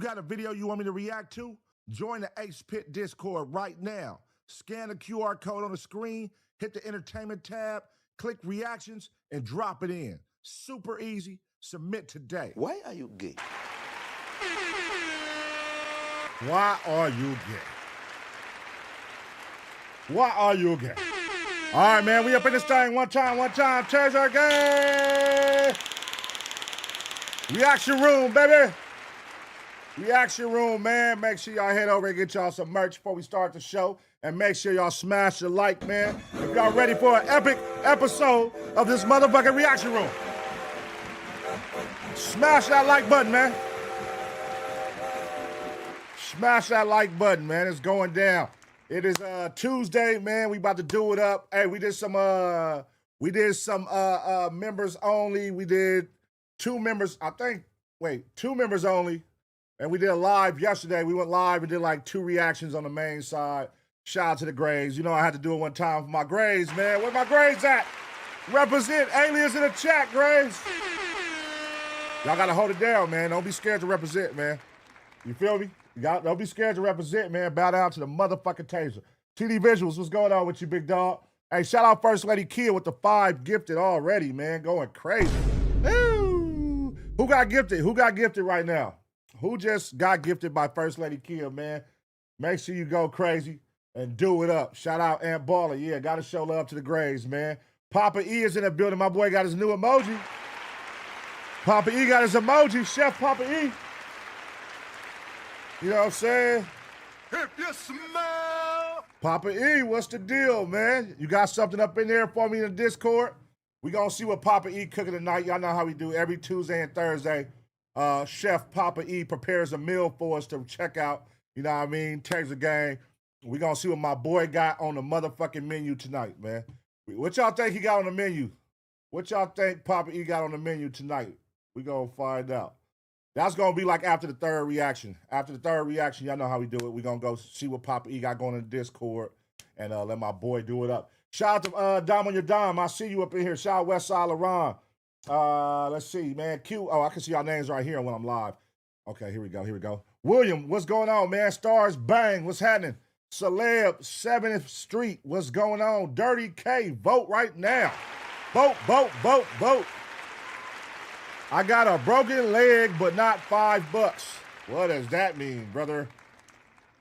got a video you want me to react to? Join the Ace Pit Discord right now. Scan the QR code on the screen, hit the entertainment tab, click reactions, and drop it in. Super easy. Submit today. Why are you gay? Why are you gay? Why are you gay? All right, man, we up in this thing one time. Taser gay. Reaction room, baby. Reaction room, man. Make sure y'all head over and get y'all some merch before we start the show. And make sure y'all smash the like, man. If y'all ready for an epic episode of this motherfucking reaction room. Smash that like button, man. Smash that like button, man. It's going down. It is Tuesday, man. We about to do it up. Hey, we did some members only. We did two members only. And we did a live yesterday. We went live and did like 2 reactions on the main side. Shout out to the Grays. You know I had to do it one time for my Grays, man. Where my Grays at? Represent aliens in the chat, Grays. Y'all gotta hold it down, man. Don't be scared to represent, man. You feel me? Don't be scared to represent, man. Bow down to the motherfucking Taser. TD Visuals, what's going on with you, big dog? Hey, shout out First Lady Kia with the 5 gifted already, man. Going crazy. Ooh. Who got gifted? Who got gifted right now? Who just got gifted by First Lady Kia, man? Make sure you go crazy and do it up. Shout out Aunt Baller. Yeah, got to show love to the Grays, man. Papa E is in the building. My boy got his new emoji. Papa E got his emoji. Chef Papa E. You know what I'm saying? If you smell. Papa E, what's the deal, man? You got something up in there for me in the Discord? We gonna see what Papa E cooking tonight. Y'all know how we do every Tuesday and Thursday. Chef Papa E prepares a meal for us to check out. You know what I mean? Taser gang. We gonna see what my boy got on the motherfucking menu tonight, man. What y'all think he got on the menu? What y'all think Papa E got on the menu tonight? We gonna find out. That's gonna be like after the third reaction. After the third reaction, y'all know how we do it. We gonna go see what Papa E got going in the Discord and let my boy do it up. Shout out to Dom on your dime. I see you up in here. Shout out Westside LaRon. Let's see, man. Q. Oh, I can see y'all names right here when I'm live. Okay, here we go. William, what's going on, man? Stars Bang, what's happening? Celeb, 7th Street, what's going on? Dirty K, vote right now. Vote. I got a broken leg, but not $5. What does that mean, brother?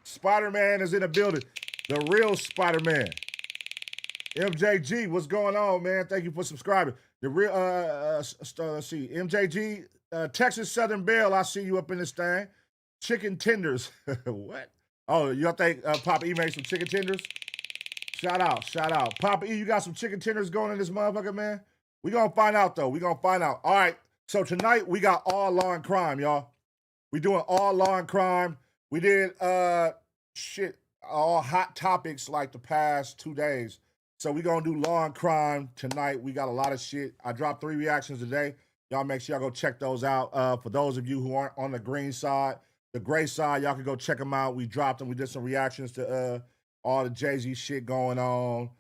Spider-Man is in the building. The real Spider-Man. MJG, what's going on, man? Thank you for subscribing. The real, let's see, MJG, Texas Southern Belle, I see you up in this thing. Chicken tenders. What? Oh, y'all think Papa E made some chicken tenders? Shout out. Papa E, you got some chicken tenders going in this motherfucker, man? We gonna find out, though. All right, so tonight we got all law and crime, y'all. We doing all law and crime. We did, all hot topics like the past 2 days. So we gonna do law and crime tonight. We got a lot of shit. I dropped 3 reactions today. Y'all make sure y'all go check those out. For those of you who aren't on the green side, the gray side, y'all can go check them out. We dropped them. We did some reactions to all the Jay-Z shit going on.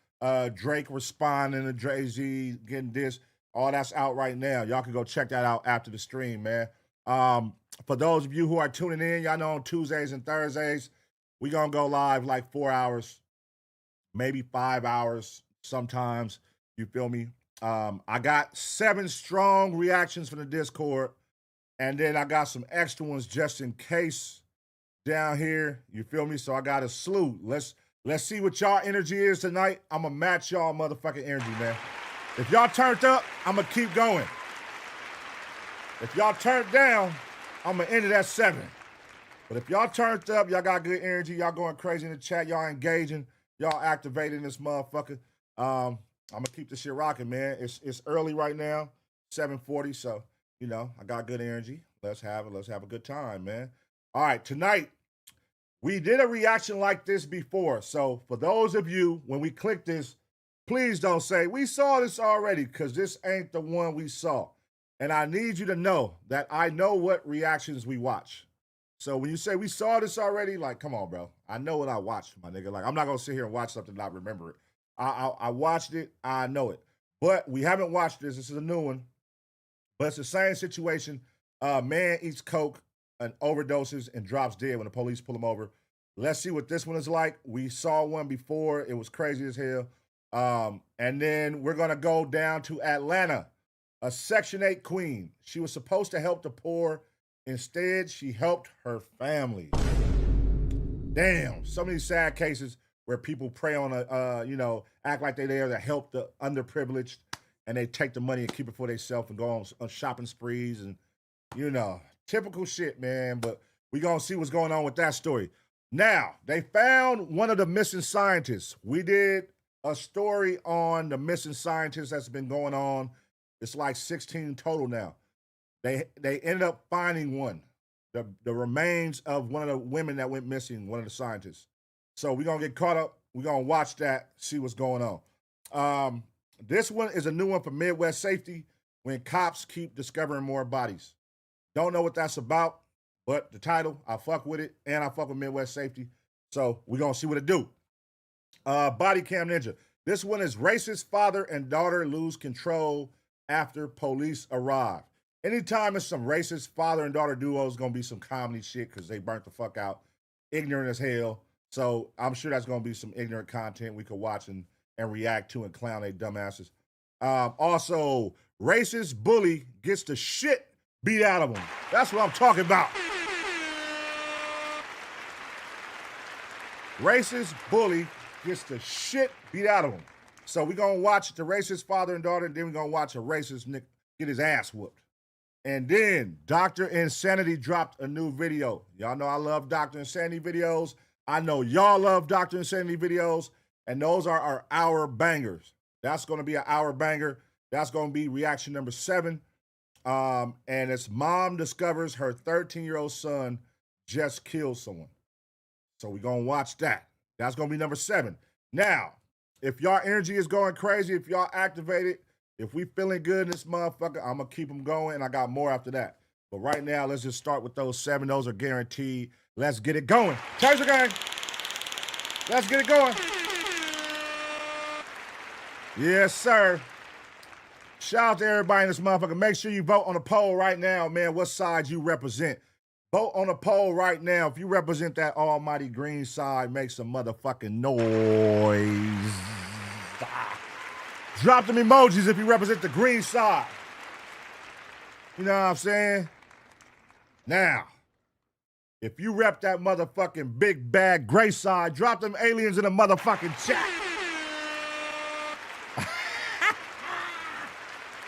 Drake responding to Jay-Z, getting this. All that's out right now. Y'all can go check that out after the stream, man. For those of you who are tuning in, y'all know on Tuesdays and Thursdays, we gonna go live like 4 hours. Maybe 5 hours sometimes, you feel me? I got 7 strong reactions from the Discord, and then I got some extra ones just in case down here, you feel me? So I got a slew. Let's see what y'all energy is tonight. I'm gonna match y'all motherfucking energy, man. If y'all turned up, I'm gonna keep going. If y'all turned down, I'm gonna end it at 7. But if y'all turned up, y'all got good energy, y'all going crazy in the chat, y'all engaging, y'all activating this motherfucker. I'm gonna keep this shit rocking, man. It's early right now, 7:40. So you know I got good energy. Let's have a good time, man. All right, tonight we did a reaction like this before. So for those of you, when we click this, please don't say we saw this already, because this ain't the one we saw. And I need you to know that I know what reactions we watch. So when you say we saw this already, like, come on, bro. I know what I watched, my nigga. Like, I'm not going to sit here and watch something and not remember it. I watched it. I know it. But we haven't watched this. This is a new one. But it's the same situation. Man eats coke. and overdoses and drops dead when the police pull him over. Let's see what this one is like. We saw one before. It was crazy as hell. And then we're going to go down to Atlanta. A Section 8 queen. She was supposed to help the poor. Instead, she helped her family. Damn. So many sad cases where people prey on act like they're there to help the underprivileged, and they take the money and keep it for themselves and go on shopping sprees and, typical shit, man. But we going to see what's going on with that story. Now, they found one of the missing scientists. We did a story on the missing scientists that's been going on. It's like 16 total now. They ended up finding one, the remains of one of the women that went missing, one of the scientists. So we're going to get caught up. We're going to watch that, see what's going on. This one is a new one for Midwest Safety, when cops keep discovering more bodies. Don't know what that's about, but the title, I fuck with it, and I fuck with Midwest Safety. So we're going to see what it do. Body Cam Ninja. This one is racist father and daughter lose control after police arrive. Anytime it's some racist father and daughter duo, it's going to be some comedy shit because they burnt the fuck out. Ignorant as hell. So I'm sure that's going to be some ignorant content we could watch and react to and clown they dumbasses. Also, racist bully gets the shit beat out of him. That's what I'm talking about. Racist bully gets the shit beat out of him. So we're going to watch the racist father and daughter, and then we're going to watch a racist nigga get his ass whooped. And then Dr. Insanity dropped a new video. Y'all know I love Dr. Insanity videos. I know y'all love Dr. Insanity videos, and those are our hour bangers. That's going to be an hour banger. That's going to be reaction number 7. And it's mom discovers her 13-year-old son just killed someone. So we're going to watch that. That's going to be number 7. Now, if y'all energy is going crazy, if y'all activated, if we feeling good in this motherfucker, I'm going to keep them going, and I got more after that. But right now, let's just start with those 7. Those are guaranteed. Let's get it going. Taser gang. Let's get it going. Yes, sir. Shout out to everybody in this motherfucker. Make sure you vote on the poll right now, man, what side you represent. Vote on the poll right now. If you represent that almighty green side, make some motherfucking noise. Drop them emojis if you represent the green side. You know what I'm saying? Now, if you rep that motherfucking big bad gray side, drop them aliens in the motherfucking chat.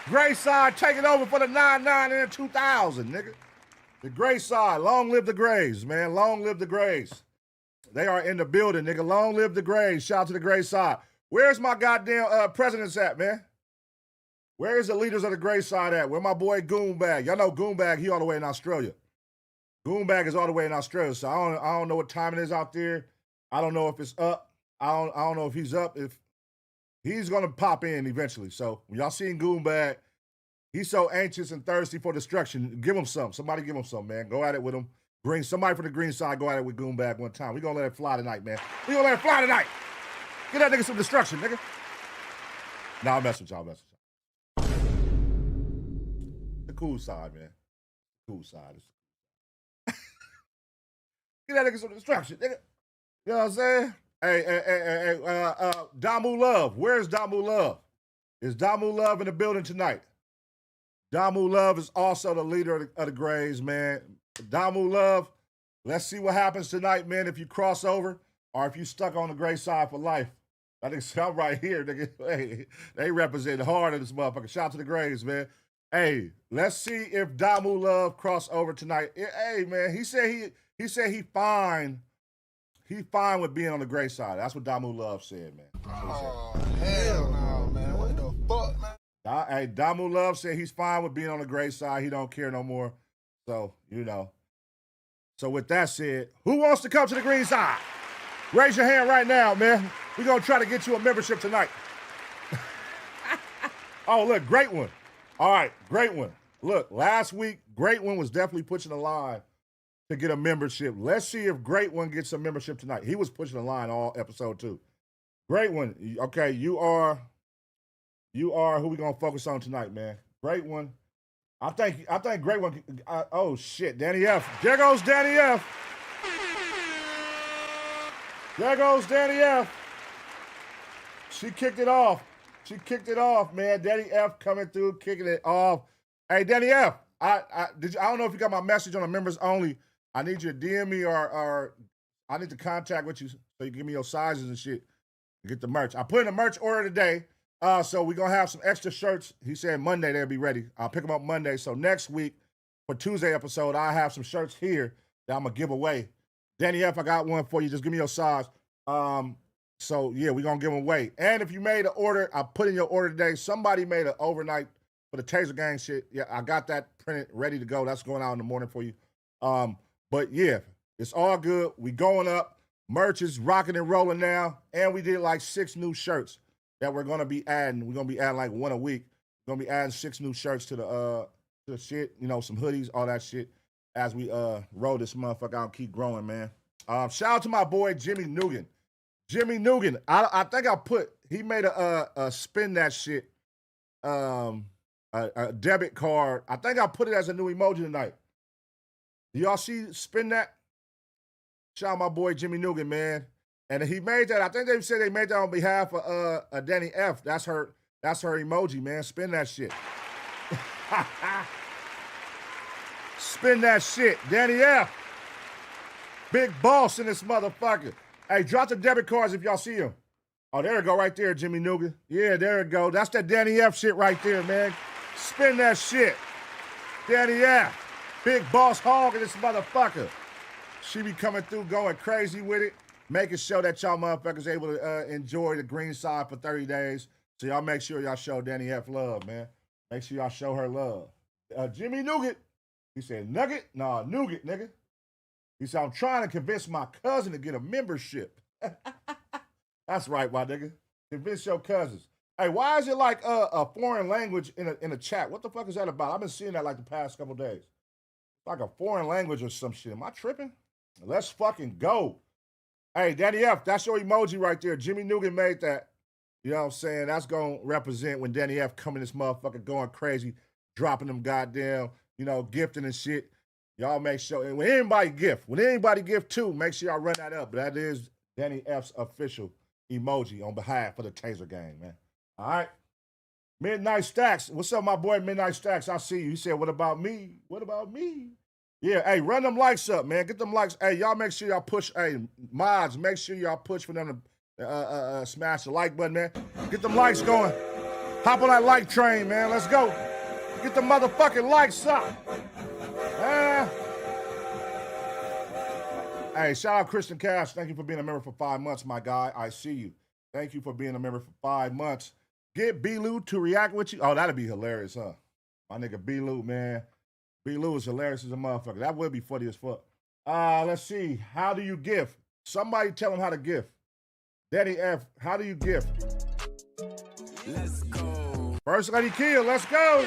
Gray side taking over for the 99 and the 2000, nigga. The gray side, long live the grays, man. Long live the grays. They are in the building, nigga. Long live the grays. Shout out to the gray side. Where's my goddamn presidents at, man? Where is the leaders of the gray side at? Where my boy Goombag? Y'all know Goombag, he all the way in Australia. Goombag is all the way in Australia, so I don't know what time it is out there. I don't know if it's up. I don't know if he's up. If he's gonna pop in eventually. So when y'all seeing Goombag, he's so anxious and thirsty for destruction. Give him some. Somebody give him some, man. Go at it with him. Bring somebody from the green side. Go at it with Goombag one time. We gonna let it fly tonight, man. We gonna let it fly tonight. Get that nigga some destruction, nigga. Nah, I'll mess with y'all. The cool side, man. Cool side. Get that nigga some destruction, nigga. You know what I'm saying? Hey, Damu Love. Where's Damu Love? Is Damu Love in the building tonight? Damu Love is also the leader of the Grays, man. Damu Love, let's see what happens tonight, man, if you cross over or if you stuck on the gray side for life. I think I'm right here, nigga. Hey, they represent hard in this motherfucker. Shout out to the Grays, man. Hey, let's see if Damu Love cross over tonight. Hey, man, he said he fine. He fine with being on the gray side. That's what Damu Love said, man. Oh, hell no, man. What the fuck, man? Hey, Damu Love said he's fine with being on the gray side. He don't care no more. So, you know. So with that said, who wants to come to the green side? Raise your hand right now, man. We're going to try to get you a membership tonight. Oh, look, great one. All right, great one. Look, last week, Great One was definitely pushing the line to get a membership. Let's see if Great One gets a membership tonight. He was pushing the line all episode 2. Great One. Okay, you are who we going to focus on tonight, man. Great One. I think great one. Oh shit, Danny F. There goes Danny F. There goes Danny F. She kicked it off. She kicked it off, man. Danny F coming through, kicking it off. Hey, Danny F. I don't know if you got my message on the members only. I need you to DM me or I need to contact with you so you give me your sizes and shit. Get the merch. I put in a merch order today. So we're going to have some extra shirts. He said Monday they'll be ready. I'll pick them up Monday. So next week, for Tuesday episode, I have some shirts here that I'm going to give away. Danny F., I got one for you. Just give me your size. So, yeah, we're going to give them away. And if you made an order, I put in your order today. Somebody made an overnight for the Taser Gang shit. Yeah, I got that printed, ready to go. That's going out in the morning for you. But, yeah, it's all good. We going up. Merch is rocking and rolling now. And we did like 6 new shirts that we're going to be adding. We're going to be adding like 1 a week. We're going to be adding 6 new shirts to the shit, you know, some hoodies, all that shit, as we roll this motherfucker out and keep growing, man. Shout out to my boy, Jimmy Nugan. Jimmy Nugan, I think he made a spin that shit, a debit card. I think I put it as a new emoji tonight. Do y'all see spin that? Shout out my boy, Jimmy Nugan, man. And he made that. I think they said they made that on behalf of Danny F. That's her emoji, man. Spin that shit. Spin that shit. Danny F. Big boss in this motherfucker. Hey, drop the debit cards if y'all see them. Oh, there it go right there, Jimmy Nugan. Yeah, there it go. That's that Danny F shit right there, man. Spin that shit. Danny F. Big boss hog in this motherfucker. She be coming through going crazy with it. Making sure that y'all motherfuckers able to enjoy the green side for 30 days. So y'all make sure y'all show Danny F love, man. Make sure y'all show her love. Jimmy Nugget, he said, Nugget? Nah, Nougat, nigga. He said, I'm trying to convince my cousin to get a membership. That's right, my nigga. Convince your cousins. Hey, why is it like a foreign language in a chat? What the fuck is that about? I've been seeing that like the past couple days. Like a foreign language or some shit. Am I tripping? Let's fucking go. Hey, Danny F., that's your emoji right there. Jimmy Nugan made that. You know what I'm saying? That's going to represent when Danny F. coming this motherfucker going crazy, dropping them goddamn, you know, gifting and shit. Y'all make sure, and when anybody gift too, make sure y'all run that up. That is Danny F.'s official emoji on behalf of the Taser Gang, man. All right? Midnight Stacks. What's up, my boy, Midnight Stacks? I see you. He said, what about me? What about me? Yeah, hey, run them likes up, man. Get them likes. Hey, y'all make sure y'all push. Hey, mods, make sure y'all push for them to smash the like button, man. Get them likes going. Hop on that like train, man. Let's go. Get the motherfucking likes up. Hey, shout out Christian Cash. Thank you for being a member for 5 months, my guy. I see you. Thank you for being a member for 5 months. Get B-Lou to react with you. Oh, that'd be hilarious, huh? My nigga B-Lou, man. B-Lou is hilarious as a motherfucker. That would be funny as fuck. Let's see. How do you gift? Somebody tell him how to gift. Daddy F, how do you gift? Let's go. First Lady Kill, let's go.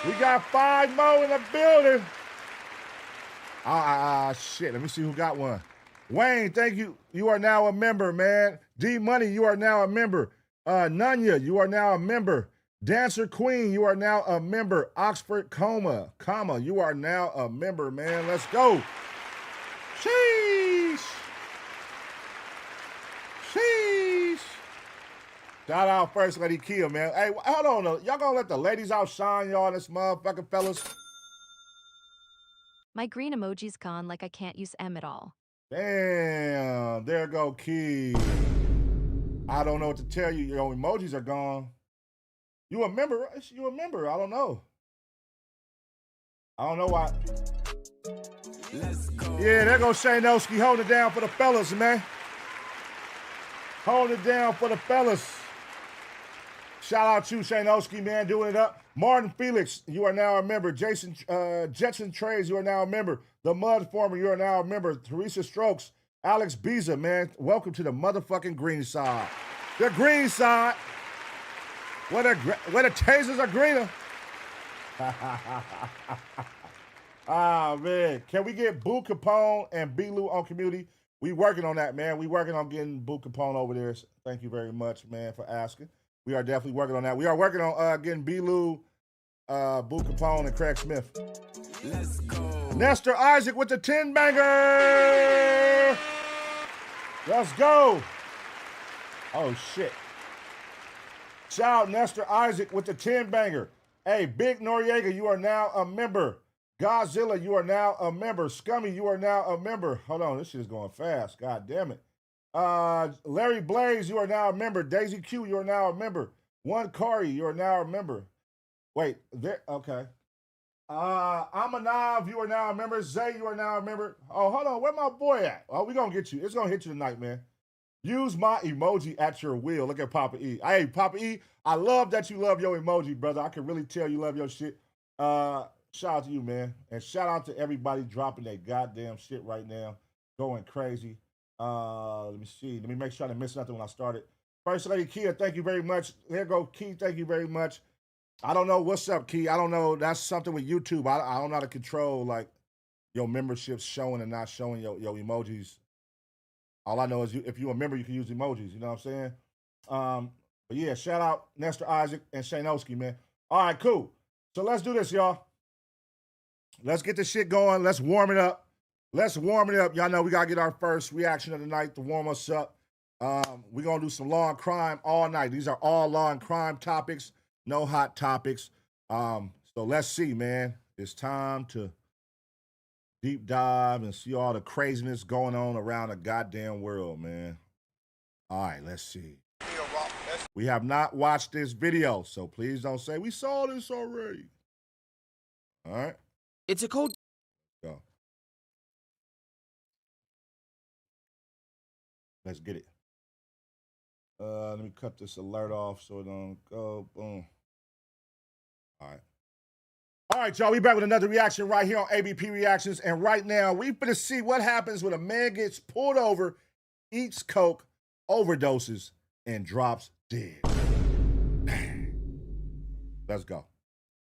We got 5 more in the building. Shit. Let me see who got one. Wayne, thank you. You are now a member, man. D Money, you are now a member. Nunya, you are now a member. Dancer Queen, you are now a member. Oxford, comma, you are now a member, man. Let's go. Sheesh. Sheesh. Shout out First Lady Kill, man. Hey, hold on. Y'all gonna let the ladies outshine y'all, this motherfucking fellas? My green emoji's gone like I can't use M at all. Damn, there go Key. I don't know what to tell you. Your emojis are gone. You a member, right? You a member. I don't know. I don't know why. Let's go. Yeah, there goes Shaynowski holding it down for the fellas, man. Holding it down for the fellas. Shout out to Shaynowski, man, doing it up. Martin Felix, you are now a member. Jason Jetson Trades, you are now a member. The Mud Farmer, you are now a member. Teresa Strokes, Alex Biza, man, welcome to the motherfucking green side. The green side. Where the tasers are greener. Ah, man. Can we get Boo Capone and B-Lou on community? We working on that, man. We working on getting Boo Capone over there. Thank you very much, man, for asking. We are definitely working on that. We are working on getting B-Lou Boo Capone and Craig Smith. Let's go. Nestor Isaac with the 10 banger. Let's go. Oh shit. Shout out Nestor Isaac with the 10 banger. Hey, Big Noriega, you are now a member. Godzilla, you are now a member. Scummy, you are now a member. Hold on, this shit is going fast. God damn it. Larry Blaze, you are now a member. Daisy Q, you are now a member. One Kari, you are now a member. Wait, there, okay. Amanav, you are now a member. Zay, you are now a member. Oh, hold on, where my boy at? Oh, we gonna get you. It's gonna hit you tonight, man. Use my emoji at your will. Look at Papa E. Hey, Papa E, I love that you love your emoji, brother. I can really tell you love your shit. Shout out to you, man. And shout out to everybody dropping that goddamn shit right now. Going crazy. Let me see. Let me make sure I didn't miss nothing when I started. First Lady Kia, thank you very much. There go Key, thank you very much. I don't know what's up, Key. I don't know. That's something with YouTube. I don't know how to control like your memberships showing and not showing your emojis. All I know is if you're a member, you can use emojis. You know what I'm saying? But yeah, shout out Nestor Isaac and Shaynowski, man. All right, cool. So let's do this, y'all. Let's get this shit going. Let's warm it up. Let's warm it up. Y'all know we got to get our first reaction of the night to warm us up. We're going to do some law and crime all night. These are all law and crime topics, no hot topics. So let's see, man. It's time to deep dive and see all the craziness going on around the goddamn world, man. All right, let's see. We have not watched this video, so please don't say we saw this already. All right. It's a cold. Go. Let's get it. Let me cut this alert off so it don't go. Boom. All right. All right, y'all. We back with another reaction right here on ABP Reactions. And right now, we finna see what happens when a man gets pulled over, eats coke, overdoses, and drops dead. Let's go.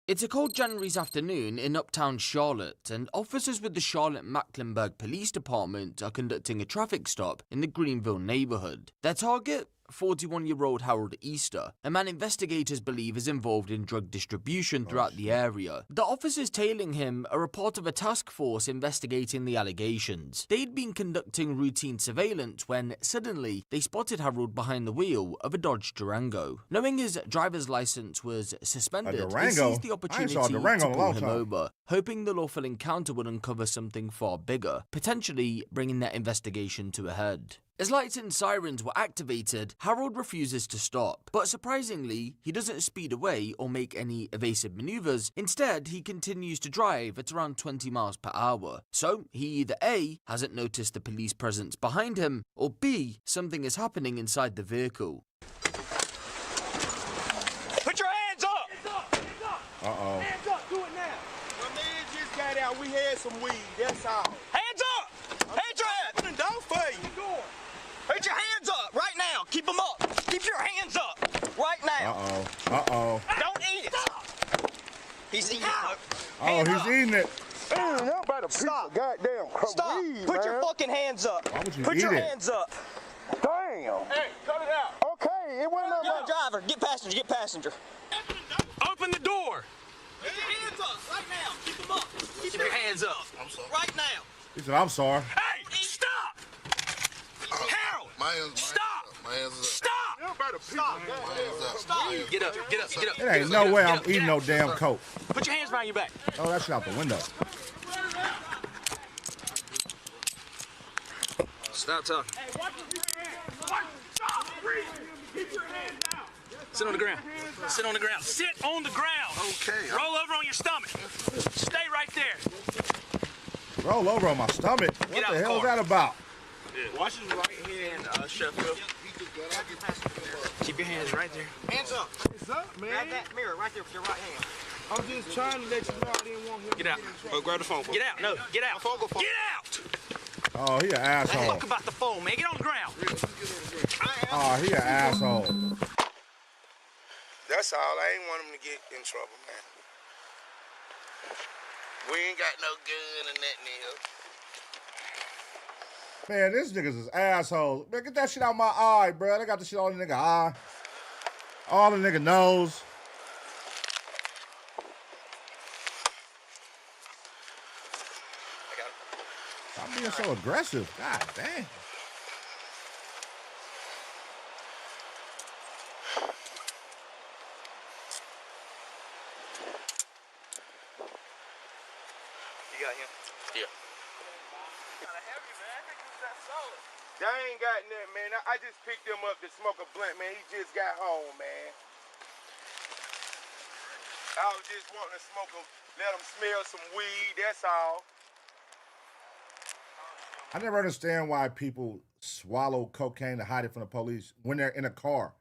It's a cold January's afternoon in uptown Charlotte, and officers with the Charlotte-Mecklenburg Police Department are conducting a traffic stop in the Greenville neighborhood. Their target? 41-year-old Harold Easter, a man investigators believe is involved in drug distribution throughout the area. The officers tailing him are a part of a task force investigating the allegations. They'd been conducting routine surveillance when, suddenly, they spotted Harold behind the wheel of a Dodge Durango. Knowing his driver's license was suspended, they seized the opportunity to pull him over, hoping the lawful encounter would uncover something far bigger, potentially bringing their investigation to a head. As lights and sirens were activated, Harold refuses to stop. But surprisingly, he doesn't speed away or make any evasive maneuvers. Instead, he continues to drive at around 20 miles per hour. So, he either A, hasn't noticed the police presence behind him, or B, something is happening inside the vehicle. Put your hands up! Hands up! Hands up! Uh-oh. Hands up! Do it now! My man just got out. We had some weed. That's all. Hands up! Hands up! Open the door for you. Put your hands up right now. Keep them up. Keep your hands up right now. Uh-oh. Uh-oh. Don't eat it. He's eating it. Oh, he's eating it. Man, y'all about to Stop. goddamn Stop. weed, Put man. your fucking hands up. Why would you Put eat your it? hands up. Damn. Hey, cut it out. Okay, it wasn't You're about... the driver. Get passenger. Get passenger. Open the door. Put your hands up right now. Keep them up. Keep your hands up. I'm sorry. Right now. He said, I'm sorry. Hey, stop! Harold, stop! My hands up. Stop! Y'all about to Stop. my hands up. Stop. Get up, get up, get up. It ain't no way I'm eating no damn coke. Put your hands behind your back. Oh, that shit out the window. Stop talking. Sit on the ground. Sit on the ground. Sit on the ground. Okay. Roll over on your stomach. Stay right there. Roll over on my stomach. What the hell is that about? Watch his right hand, Sheffield. Keep your hands right there. Hands up. What's up, man? Grab that mirror right there with your right hand. I'm just trying to let you know I didn't want him Get out. grab the phone. Get out. No, get out. Get out. Oh, he an Let's asshole. talk about the phone, man. Get on the ground. Oh, he an asshole. That's all. I ain't want him to get in trouble, man. We ain't got no gun or nothing here. Man, this niggas is assholes. Man, get that shit out my eye, bro. They got the shit all in the nigga eye. All the nigga nose. being so aggressive? God damn. You got him? Yeah. They ain't got nothing, man. I just picked him up to smoke a blunt, man. He just got home, man. I was just wanting to let him smell some weed, that's all. I never understand why people swallow cocaine to hide it from the police when they're in a car.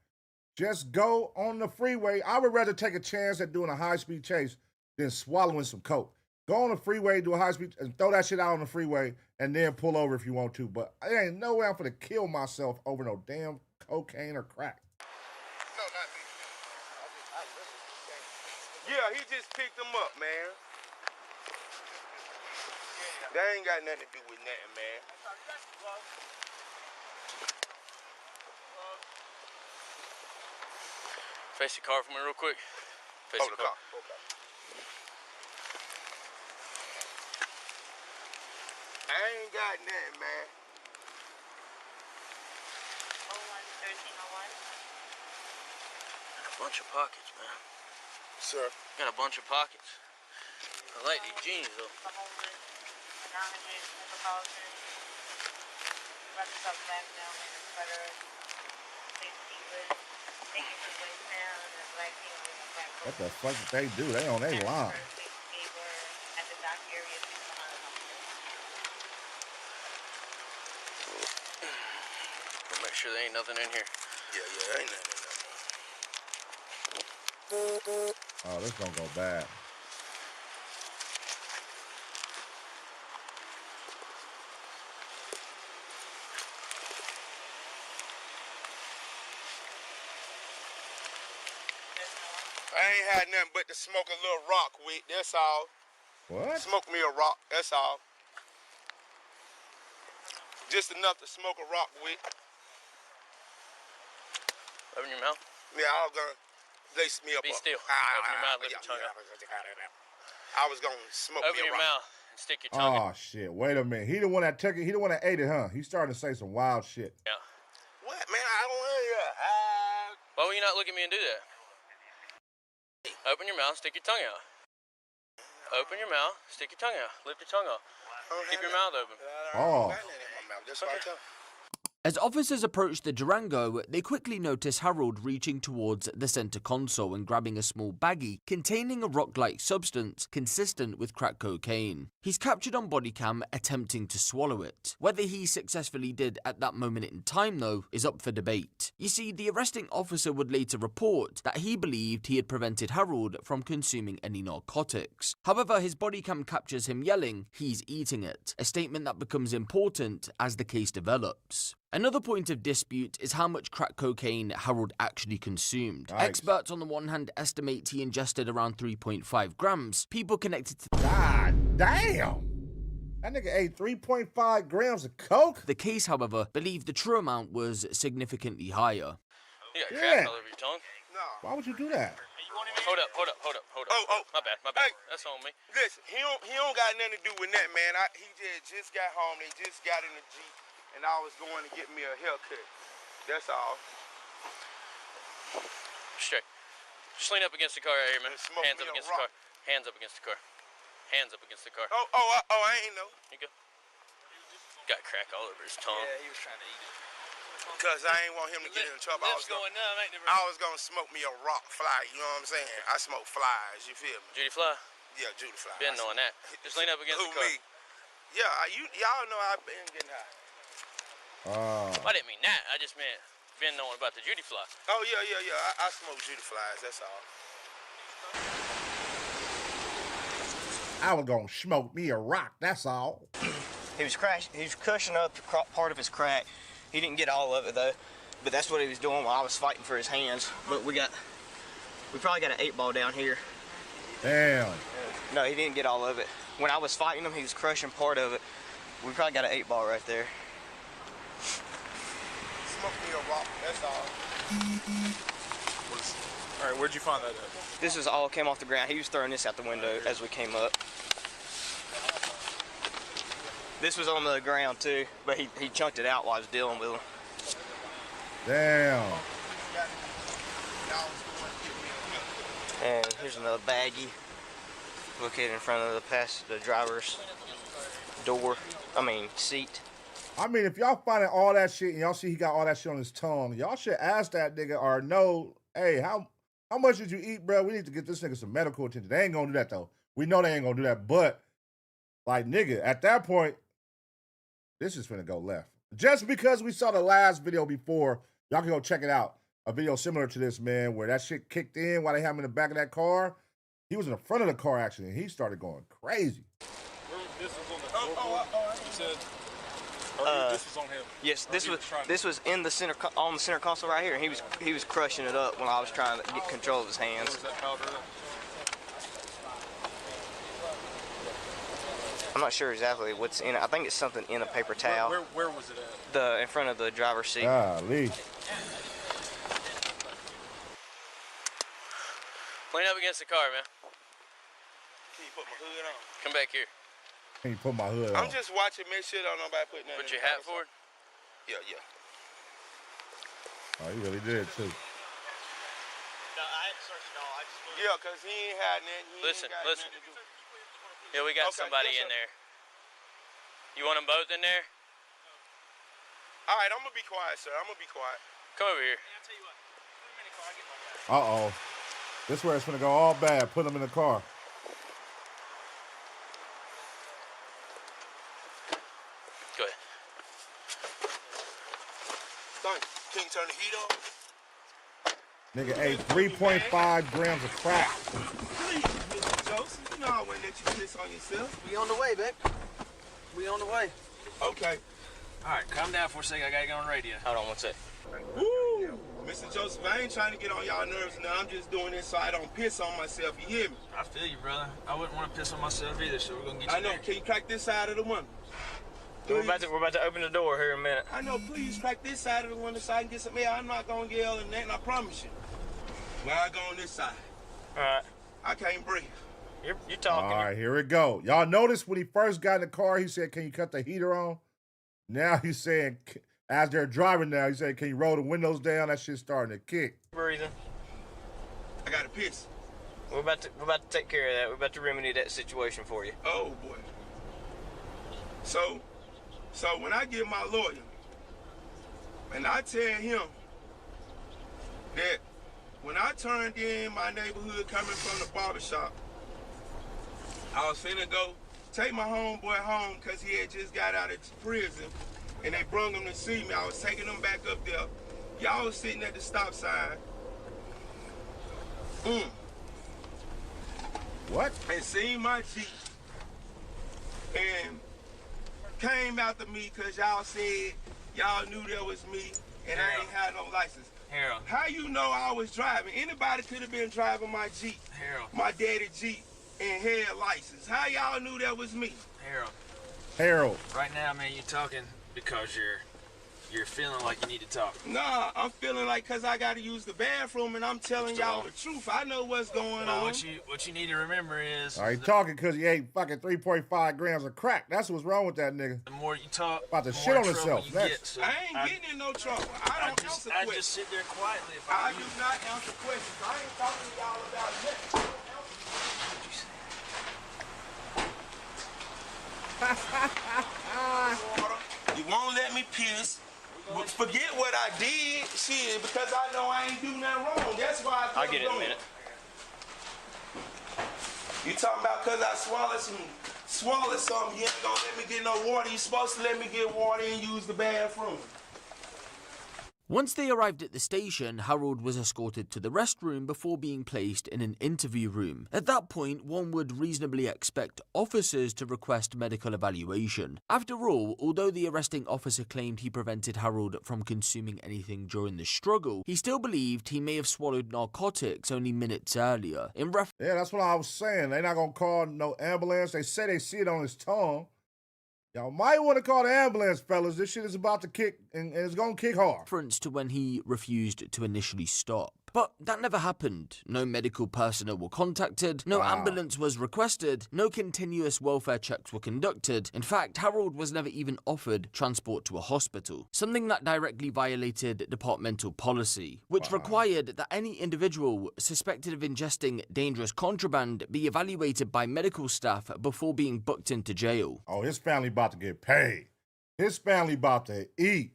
Just go on the freeway. I would rather take a chance at doing a high-speed chase than swallowing some coke. Go on the freeway, do a high-speed, and throw that shit out on the freeway, and then pull over if you want to. But there ain't no way I'm gonna kill myself over no damn cocaine or crack. No, not me. Yeah, he just picked him up, man. They ain't got nothing to do with nothing, man. Face the car for me real quick. Face Hold the the car. car. Okay. I ain't got nothing, man. A bunch of pockets, man. Sir. Got a bunch of pockets. I like these jeans though. What the fuck did they do? They on their line. Make sure there ain't nothing in here. Yeah, ain't nothing in there. Oh, this gonna go bad. I ain't had nothing but to smoke a little rock with, that's all. What? Smoke me a rock, that's all. Just enough to smoke a rock with. Open your mouth. Yeah, I was gonna lace me up. Be still. Open your mouth, let your tongue out. I was gonna smoke Open me a your rock. mouth and stick your tongue Oh shit! Wait a minute. He the one that took it. He the one that ate it, huh? He's starting to say some wild shit. Yeah. What, man? I don't hear Why will you not look at me and do that? Open your mouth, stick your tongue out. Open your mouth, stick your tongue out. Lift your tongue up. Keep your mouth open. Oh. That's what I tell. As officers approach the Durango, they quickly notice Harold reaching towards the center console and grabbing a small baggie containing a rock-like substance consistent with crack cocaine. He's captured on body cam attempting to swallow it. Whether he successfully did at that moment in time, though, is up for debate. You see, the arresting officer would later report that he believed he had prevented Harold from consuming any narcotics. However, his body cam captures him yelling, "He's eating it," a statement that becomes important as the case develops. Another point of dispute is how much crack cocaine Harold actually consumed. Nice. Experts on the one hand estimate he ingested around 3.5 grams. People connected to God damn! That nigga ate 3.5 grams of coke? the case, however, believe the true amount was significantly higher. You got Yeah. crack all over your tongue. No. Why would you do that? Hold up. Oh. My bad. Hey. That's on me. Listen, he don't got nothing to do with that, man. He just got home. They just got in the Jeep, and I was going to get me a haircut. That's all. Straight. Just lean up against the car right here, man. Smoke Hands me up a against the rock. car. Hands up against the car. Hands up against the car. I ain't know. You go. Got crack all over his tongue. he was trying to eat it. Because I ain't want him to get in trouble. I was gonna smoke me a rock fly, you know what I'm saying? I smoke flies, you feel me? Judy Fly. Yeah, Judy fly. Been knowing that. Just lean up against Who, the car. me? Yeah, y'all know I've been getting high. Oh. I didn't mean that. I just meant been knowing about the Judy Fly. Oh, yeah. I smoke Judy flies, that's all. I was gonna smoke me a rock, that's all. He was cushioning up part of his crack. He didn't get all of it though, but that's what he was doing while I was fighting for his hands. But we probably got an 8-ball down here. Damn. No, he didn't get all of it. When I was fighting him, he was crushing part of it. We probably got an 8-ball right there. Smoke me a rock, that's all. All right, where'd you find that at? This was all came off the ground. He was throwing this out the window as we came up. This was on the ground too, but he chunked it out while I was dealing with him. Damn. And here's another baggie located in front of the driver's door. Seat. I mean, if y'all finding all that shit and y'all see he got all that shit on his tongue, y'all should ask that nigga or know, hey, how much did you eat, bro? We need to get this nigga some medical attention. They ain't gonna do that though. We know they ain't gonna do that, but like, nigga, at that point, this is finna go left. Just because we saw the last video before, y'all can go check it out. A video similar to this, man, where that shit kicked in while they had him in the back of that car. He was in the front of the car, actually, and he started going crazy. This was on the you said, this was on him. Yes, this was in the center on the center console right here, and he was crushing it up when I was trying to get control of his hands. Where was that powder at? I'm not sure exactly what's in it. I think it's something in a paper towel. Where was it at? In front of the driver's seat. Golly. Lean up against the car, man. Can you put my hood on? Come back here. Can you put my hood on? I'm just watching, make sure don't nobody put nothing. Put your hat forward. Yeah. Oh, he really did, too. No, I hadn't searched it all. I just Yeah, because he ain't had nothing. Listen. Nothing to do. Yeah, we got Okay, somebody yes, in there. You want them both in there? All right, I'm going to be quiet, sir. I'm going to be quiet. Come over here. Uh-oh. This is where it's gonna go all bad. Put him in the car. Go ahead. Can you turn the heat on? Nigga ate 3.5 grams of crack. Please, Mr. Joseph. You know I wouldn't let you piss on yourself. We on the way, babe. We on the way. Okay. All right, calm down for a second. I gotta get on radio. Hold on one sec. Woo! Mr. Joseph, I ain't trying to get on y'all nerves now. I'm just doing this so I don't piss on myself. You hear me? I feel you, brother. I wouldn't want to piss on myself either, so we're gonna get you I know. there. Can you crack this side of the window? We're about to open the door here in a minute. I know. Please crack this side of the window so I can get some air. I'm not gonna yell and nothing. I promise you. When I go on this side, All right. I can't breathe. You're talking. All right, here we go. Y'all notice when he first got in the car, he said, can you cut the heater on? Now he's saying, as they're driving now, he said, can you roll the windows down? That shit's starting to kick. Breathing. I gotta piss. We're about to take care of that. We're about to remedy that situation for you. Oh boy. So when I get my lawyer and I tell him that when I turned in my neighborhood coming from the barbershop, I was finna go take my homeboy home because he had just got out of prison and they brung him to see me. I was taking him back up there. Y'all was sitting at the stop sign. What? And seen my Jeep and came after me because y'all said y'all knew that was me and I ain't had no license. Harold. How you know I was driving? Anybody could have been driving my Jeep, Harold. my daddy Jeep, and had license. How y'all knew that was me? Harold. Right now, man, you're talking because you're feeling like you need to talk. Nah, I'm feeling like because I got to use the bathroom and I'm telling y'all the truth. I know what's going Well, on. what you need to remember is All right, talking because he ate fucking 3.5 grams of crack. That's what's wrong with that nigga. the more you talk, About to the shit more on trouble himself. you Next. get. So I ain't getting in no trouble. I don't answer I questions. just sit there quietly if I I do you. not answer questions. I ain't talking to y'all about nothing. You won't let me piss. Forget what I did, shit, because I know I ain't do nothing wrong. That's why I I'll get it in a minute. You talking about because I swallowed something, you ain't gonna let me get no water. You supposed to let me get water and use the bathroom. Once they arrived at the station, Harold was escorted to the restroom before being placed in an interview room. At that point, one would reasonably expect officers to request medical evaluation. After all, although the arresting officer claimed he prevented Harold from consuming anything during the struggle, he still believed he may have swallowed narcotics only minutes earlier. Yeah, that's what I was saying. They're not going to call no ambulance. They say they see it on his tongue. Y'all might want to call the ambulance, fellas. This shit is about to kick, and it's going to kick hard. Reference to when he refused to initially stop. But that never happened. No medical personnel were contacted, no ambulance was requested, no continuous welfare checks were conducted. In fact, Harold was never even offered transport to a hospital, something that directly violated departmental policy, which required that any individual suspected of ingesting dangerous contraband be evaluated by medical staff before being booked into jail. Oh, his family about to get paid. His family about to eat.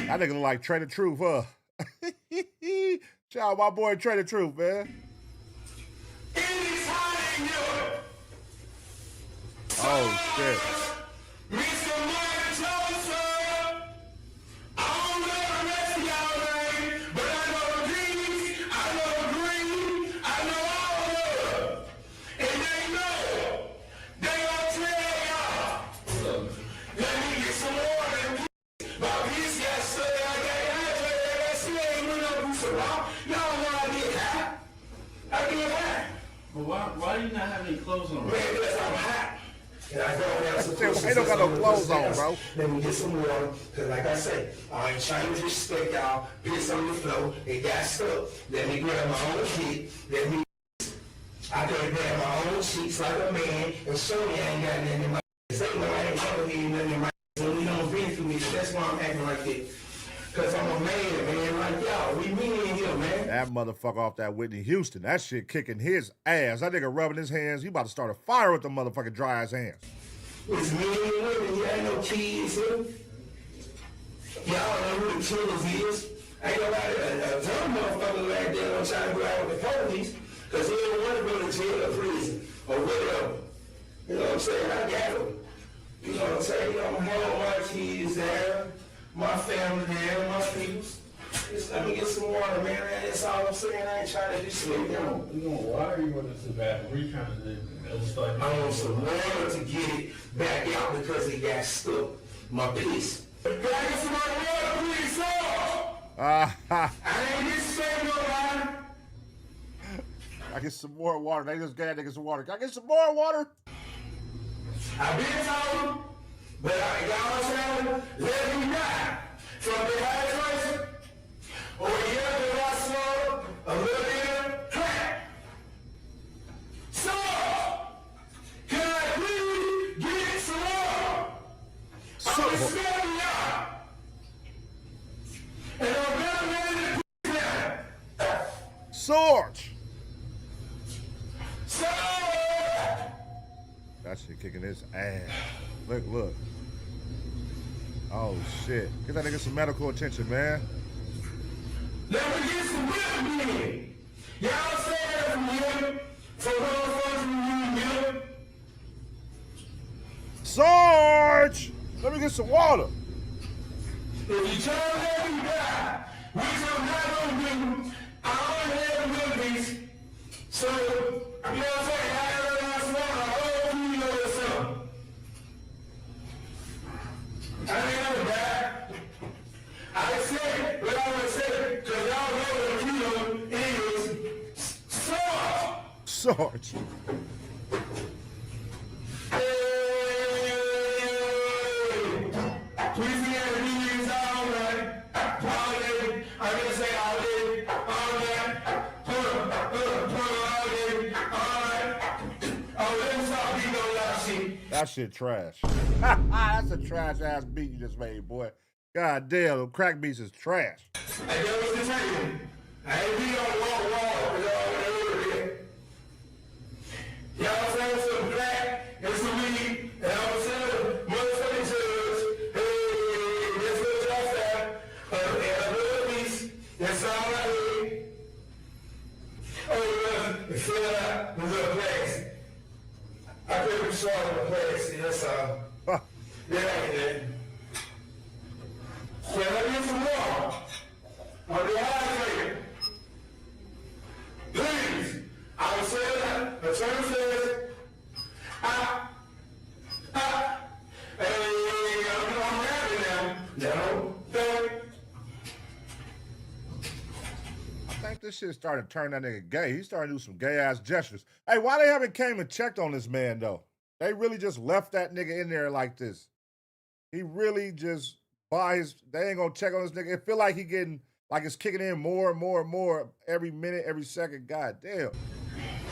That nigga look like Trader Truth, huh? Shout out my boy Trader Truth, man. Oh, shit. Why do you not have any clothes on? Because I'm hot. And I don't have some They don't got no clothes on, bro. Let me get some water. Because like I said, I ain't trying to disrespect y'all. Piss on the floor. It got stuck. Let me grab my own shit. I can grab my own sheets like a man and show me I ain't got nothing in my say no, I ain't ever need nothing in my when we don't been through me. So that's why I'm acting like this. Because I'm a man like y'all. We mean in here, man. That motherfucker off that Whitney Houston. That shit kicking his ass. That nigga rubbing his hands. He about to start a fire with the motherfucking dry ass hands. It's men and women. You ain't no kids here. Y'all know who the killers is. Ain't nobody, a dumb motherfucker like that don't try to go out with the police because he don't want to go to jail or prison or whatever. You know what I'm saying? I got him. You know what I'm saying? I'm home, my kids there, my family there, my peoples. Just let me get some water, man. That's all I'm saying. I ain't trying to do shit. You want water? You want this bathroom? What are you trying to do? I want some water to get it back out because it got stuck. My piece. Can I get some more water, please, sir? I ain't get some water. I get some more water. They just got niggas some water. Can I get some more water? I've been told, but y'all saying, let me die from dehydration or the I smell a little bit of crack. So, can I please get some water? I'm scared y'all. And I'm better than the Sarge! So, that shit kicking his ass. Look. Oh shit. Get that nigga some medical attention, man. let me get some whip in. Y'all say that from here, from those from here. Sarge! Let me get some water. If you try to let me die, we shall not open. I only have movies. So, you know what I'm saying? I have a last one. I hope you know what's up. I ain't never died. I said what I would say, because y'all know what the kilo is. Sarge. That shit trash. That's a trash ass beat you just made, boy. God damn, them crack beats is trash. I ain't be on the wall, y'all saying some black and some weed, and I'm saying motherfucking judge, hey, that's what y'all said, and I love these, that's all I need. Oh, it fell out, the little plastic. I couldn't be short of the plastic, that's all. Yeah, yeah. So let me get some water. On the highway. Please. I was saying that. The church says, hey, I'm happy now. No, thank. I think this shit started to turn that nigga gay. He started to do some gay-ass gestures. Hey, why they haven't came and checked on this man, though? They really just left that nigga in there like this. He really just, they ain't gonna check on this nigga. It feel like he getting, like it's kicking in more and more and more every minute, every second. God damn.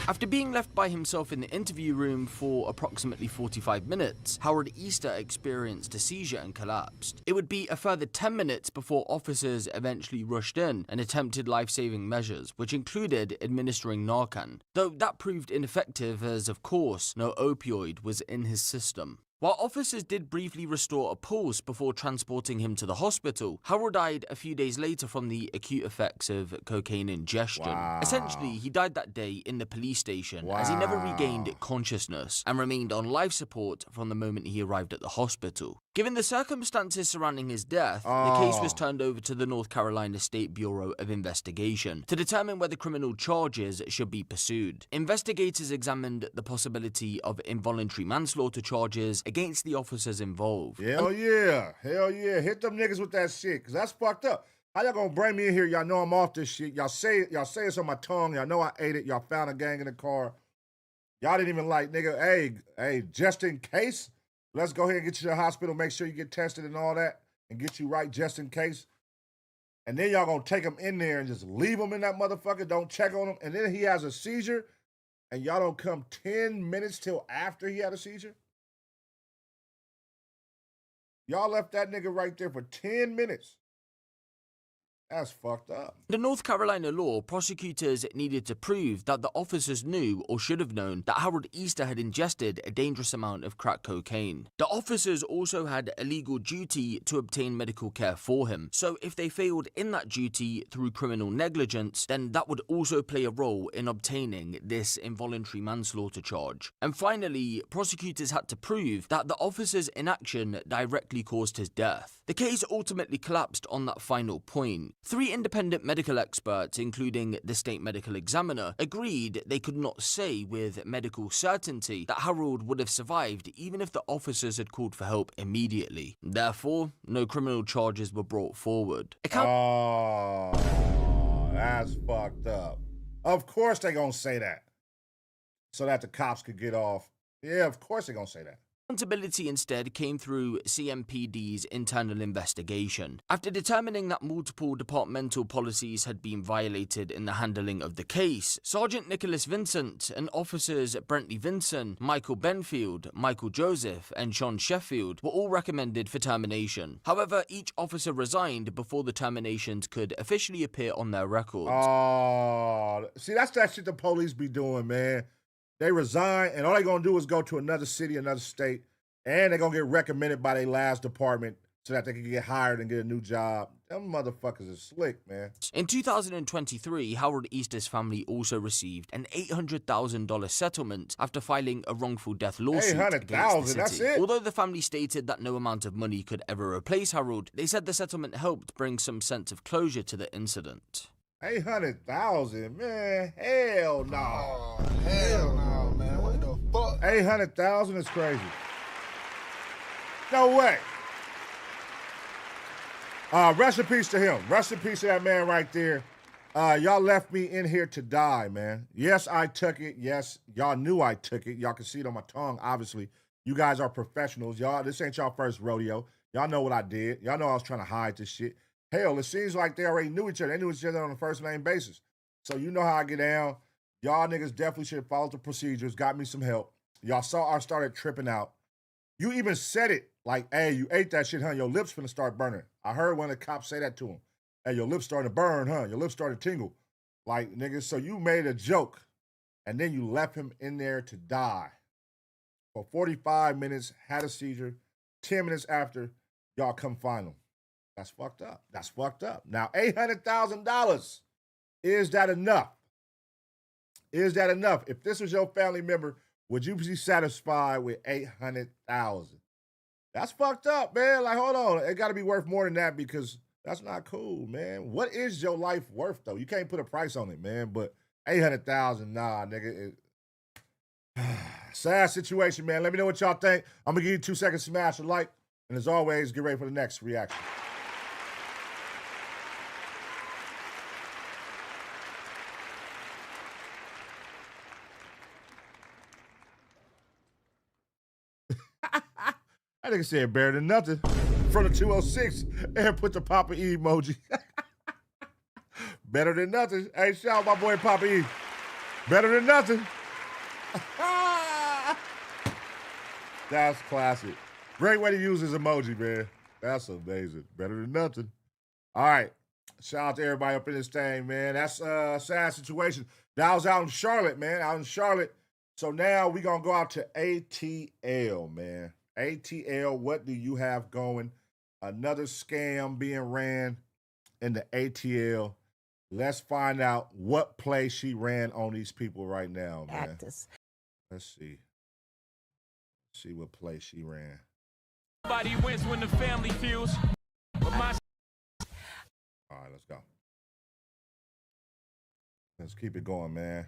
After being left by himself in the interview room for approximately 45 minutes, Howard Easter experienced a seizure and collapsed. It would be a further 10 minutes before officers eventually rushed in and attempted life-saving measures, which included administering Narcan, though that proved ineffective as, of course, no opioid was in his system. While officers did briefly restore a pulse before transporting him to the hospital, Howard died a few days later from the acute effects of cocaine ingestion. Wow. Essentially, he died that day in the police station as he never regained consciousness and remained on life support from the moment he arrived at the hospital. Given the circumstances surrounding his death, the case was turned over to the North Carolina State Bureau of Investigation to determine whether criminal charges should be pursued. Investigators examined the possibility of involuntary manslaughter charges against the officers involved. Hell yeah. Hell yeah. Hit them niggas with that shit, because that's fucked up. How y'all gonna bring me in here? Y'all know I'm off this shit. Y'all say it's on my tongue. Y'all know I ate it. Y'all found a gang in the car. Y'all didn't even like, nigga, hey, just in case, let's go ahead and get you to the hospital, make sure you get tested and all that, and get you right just in case. And then y'all gonna take him in there and just leave him in that motherfucker, don't check on him, and then he has a seizure, and y'all don't come 10 minutes till after he had a seizure? Y'all left that nigga right there for 10 minutes. That's fucked up. Under North Carolina law, prosecutors needed to prove that the officers knew or should have known that Howard Easter had ingested a dangerous amount of crack cocaine. The officers also had a legal duty to obtain medical care for him, so if they failed in that duty through criminal negligence, then that would also play a role in obtaining this involuntary manslaughter charge. And finally, prosecutors had to prove that the officer's inaction directly caused his death. The case ultimately collapsed on that final point. 3 independent medical experts, including the state medical examiner, agreed they could not say with medical certainty that Harold would have survived even if the officers had called for help immediately. Therefore, no criminal charges were brought forward. Oh, that's fucked up. Of course they gonna say that, so that the cops could get off. Yeah, of course they gonna say that. Accountability instead came through CMPD's internal investigation. After determining that multiple departmental policies had been violated in the handling of the case, Sergeant Nicholas Vincent and officers Brentley Vinson, Michael Benfield, Michael Joseph, and Sean Sheffield were all recommended for termination. However, each officer resigned before the terminations could officially appear on their records. Oh, see, that's that shit the police be doing, man. They resign, and all they gonna do is go to another city, another state, and they're gonna get recommended by their last department so that they can get hired and get a new job. Them motherfuckers are slick, man. In 2023, Howard Easter's family also received an $800,000 settlement after filing a wrongful death lawsuit against the city. That's it? Although the family stated that no amount of money could ever replace Harold, they said the settlement helped bring some sense of closure to the incident. 800,000, man. Hell no. Oh, hell no, man. What the fuck? 800,000 is crazy. No way. Rest in peace to him. Rest in peace to that man right there. Y'all left me in here to die, man. Yes, I took it. Yes, y'all knew I took it. Y'all can see it on my tongue, obviously. You guys are professionals. Y'all, this ain't y'all first rodeo. Y'all know what I did. Y'all know I was trying to hide this shit. Hell, it seems like they already knew each other. They knew each other on a first-name basis. So you know how I get down. Y'all niggas definitely should have followed the procedures, got me some help. Y'all saw I started tripping out. You even said it like, hey, you ate that shit, huh? Your lips finna start burning. I heard one of the cops say that to him. Hey, your lips starting to burn, huh? Your lips starting to tingle. Like, niggas, so you made a joke, and then you left him in there to die. For 45 minutes, had a seizure. 10 minutes after, y'all come find him. That's fucked up. That's fucked up. Now, $800,000. Is that enough? Is that enough? If this was your family member, would you be satisfied with $800,000? That's fucked up, man. Like, hold on. It got to be worth more than that because that's not cool, man. What is your life worth, though? You can't put a price on it, man. But $800,000, nah, nigga. Sad situation, man. Let me know what y'all think. I'm going to give you 2 seconds to smash a like. And as always, get ready for the next reaction. That nigga said better than nothing. From the 206 and put the Papa E emoji. Better than nothing. Hey, shout out my boy Papa E. Better than nothing. That's classic. Great way to use his emoji, man. That's amazing. Better than nothing. All right. Shout out to everybody up in this thing, man. That's a sad situation. That was out in Charlotte, man. Out in Charlotte. So now we're going to go out to ATL, man. ATL, what do you have going? Another scam being ran in the ATL. Let's find out what play she ran on these people right now, man. Actors. Let's see. Let's see what play she ran. Nobody wins when the family feels. But my... All right, let's go. Let's keep it going, man.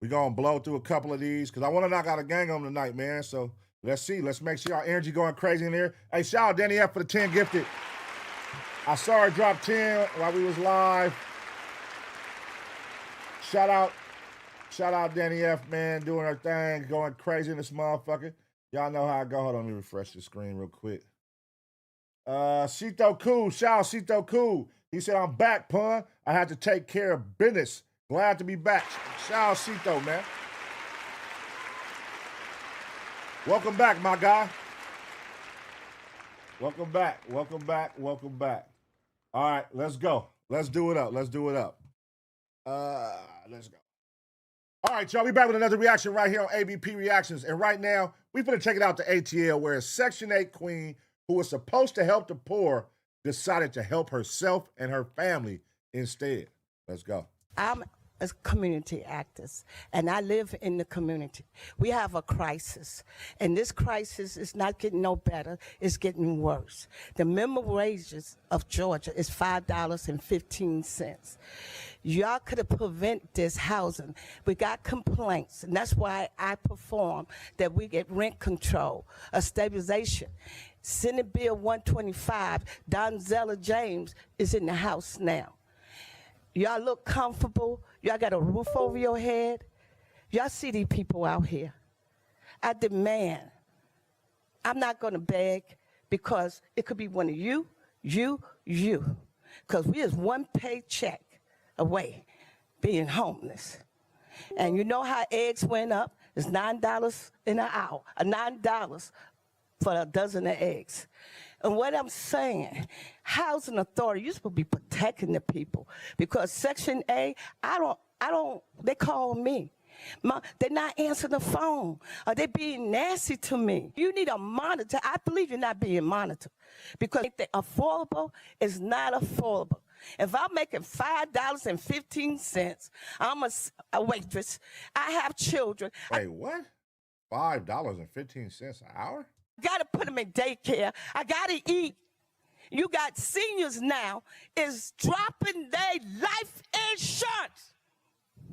We're going to blow through a couple of these because I want to knock out a gang on tonight, man. So let's see. Let's make sure our energy going crazy in there. Hey, shout out Danny F for the 10 gifted. I saw her drop 10 while we was live. Shout out Danny F, man, doing her thing, going crazy in this motherfucker. Y'all know how I go. Hold on, let me refresh the screen real quick. Cito Cool, shout out Cito Cool. He said, I'm back, Pun. I had to take care of business. Glad to be back. Shout out Cito, man. Welcome back, my guy. Welcome back, welcome back, welcome back. All right, let's go. Let's do it up, let's do it up. Let's go. All right, y'all, we back with another reaction right here on ABP Reactions. And right now, we're going to check it out to ATL, where a Section 8 queen who was supposed to help the poor decided to help herself and her family instead. Let's go. I'm a community actress, and I live in the community. We have a crisis, and this crisis is not getting no better. It's getting worse. The minimum wages of Georgia is $5.15. Y'all could have prevented this housing. We got complaints, and that's why I perform that we get rent control, a stabilization. Senate Bill 125, Donzella James is in the House now. Y'all look comfortable. Y'all got a roof over your head. Y'all see these people out here. I demand. I'm not going to beg because it could be one of you. Because we is one paycheck away being homeless. And you know how eggs went up? It's $9 in an hour, $9 for a dozen of eggs. And what I'm saying, housing authority, you're supposed to be protecting the people, because Section A, they call me. They're not answering the phone. They're being nasty to me. You need a monitor. I believe you're not being monitored, because affordable is not affordable. If I'm making $5.15, I'm a waitress. I have children. Wait, what? $5.15 an hour? I got to put them in daycare. I got to eat. You got seniors now is dropping their life insurance.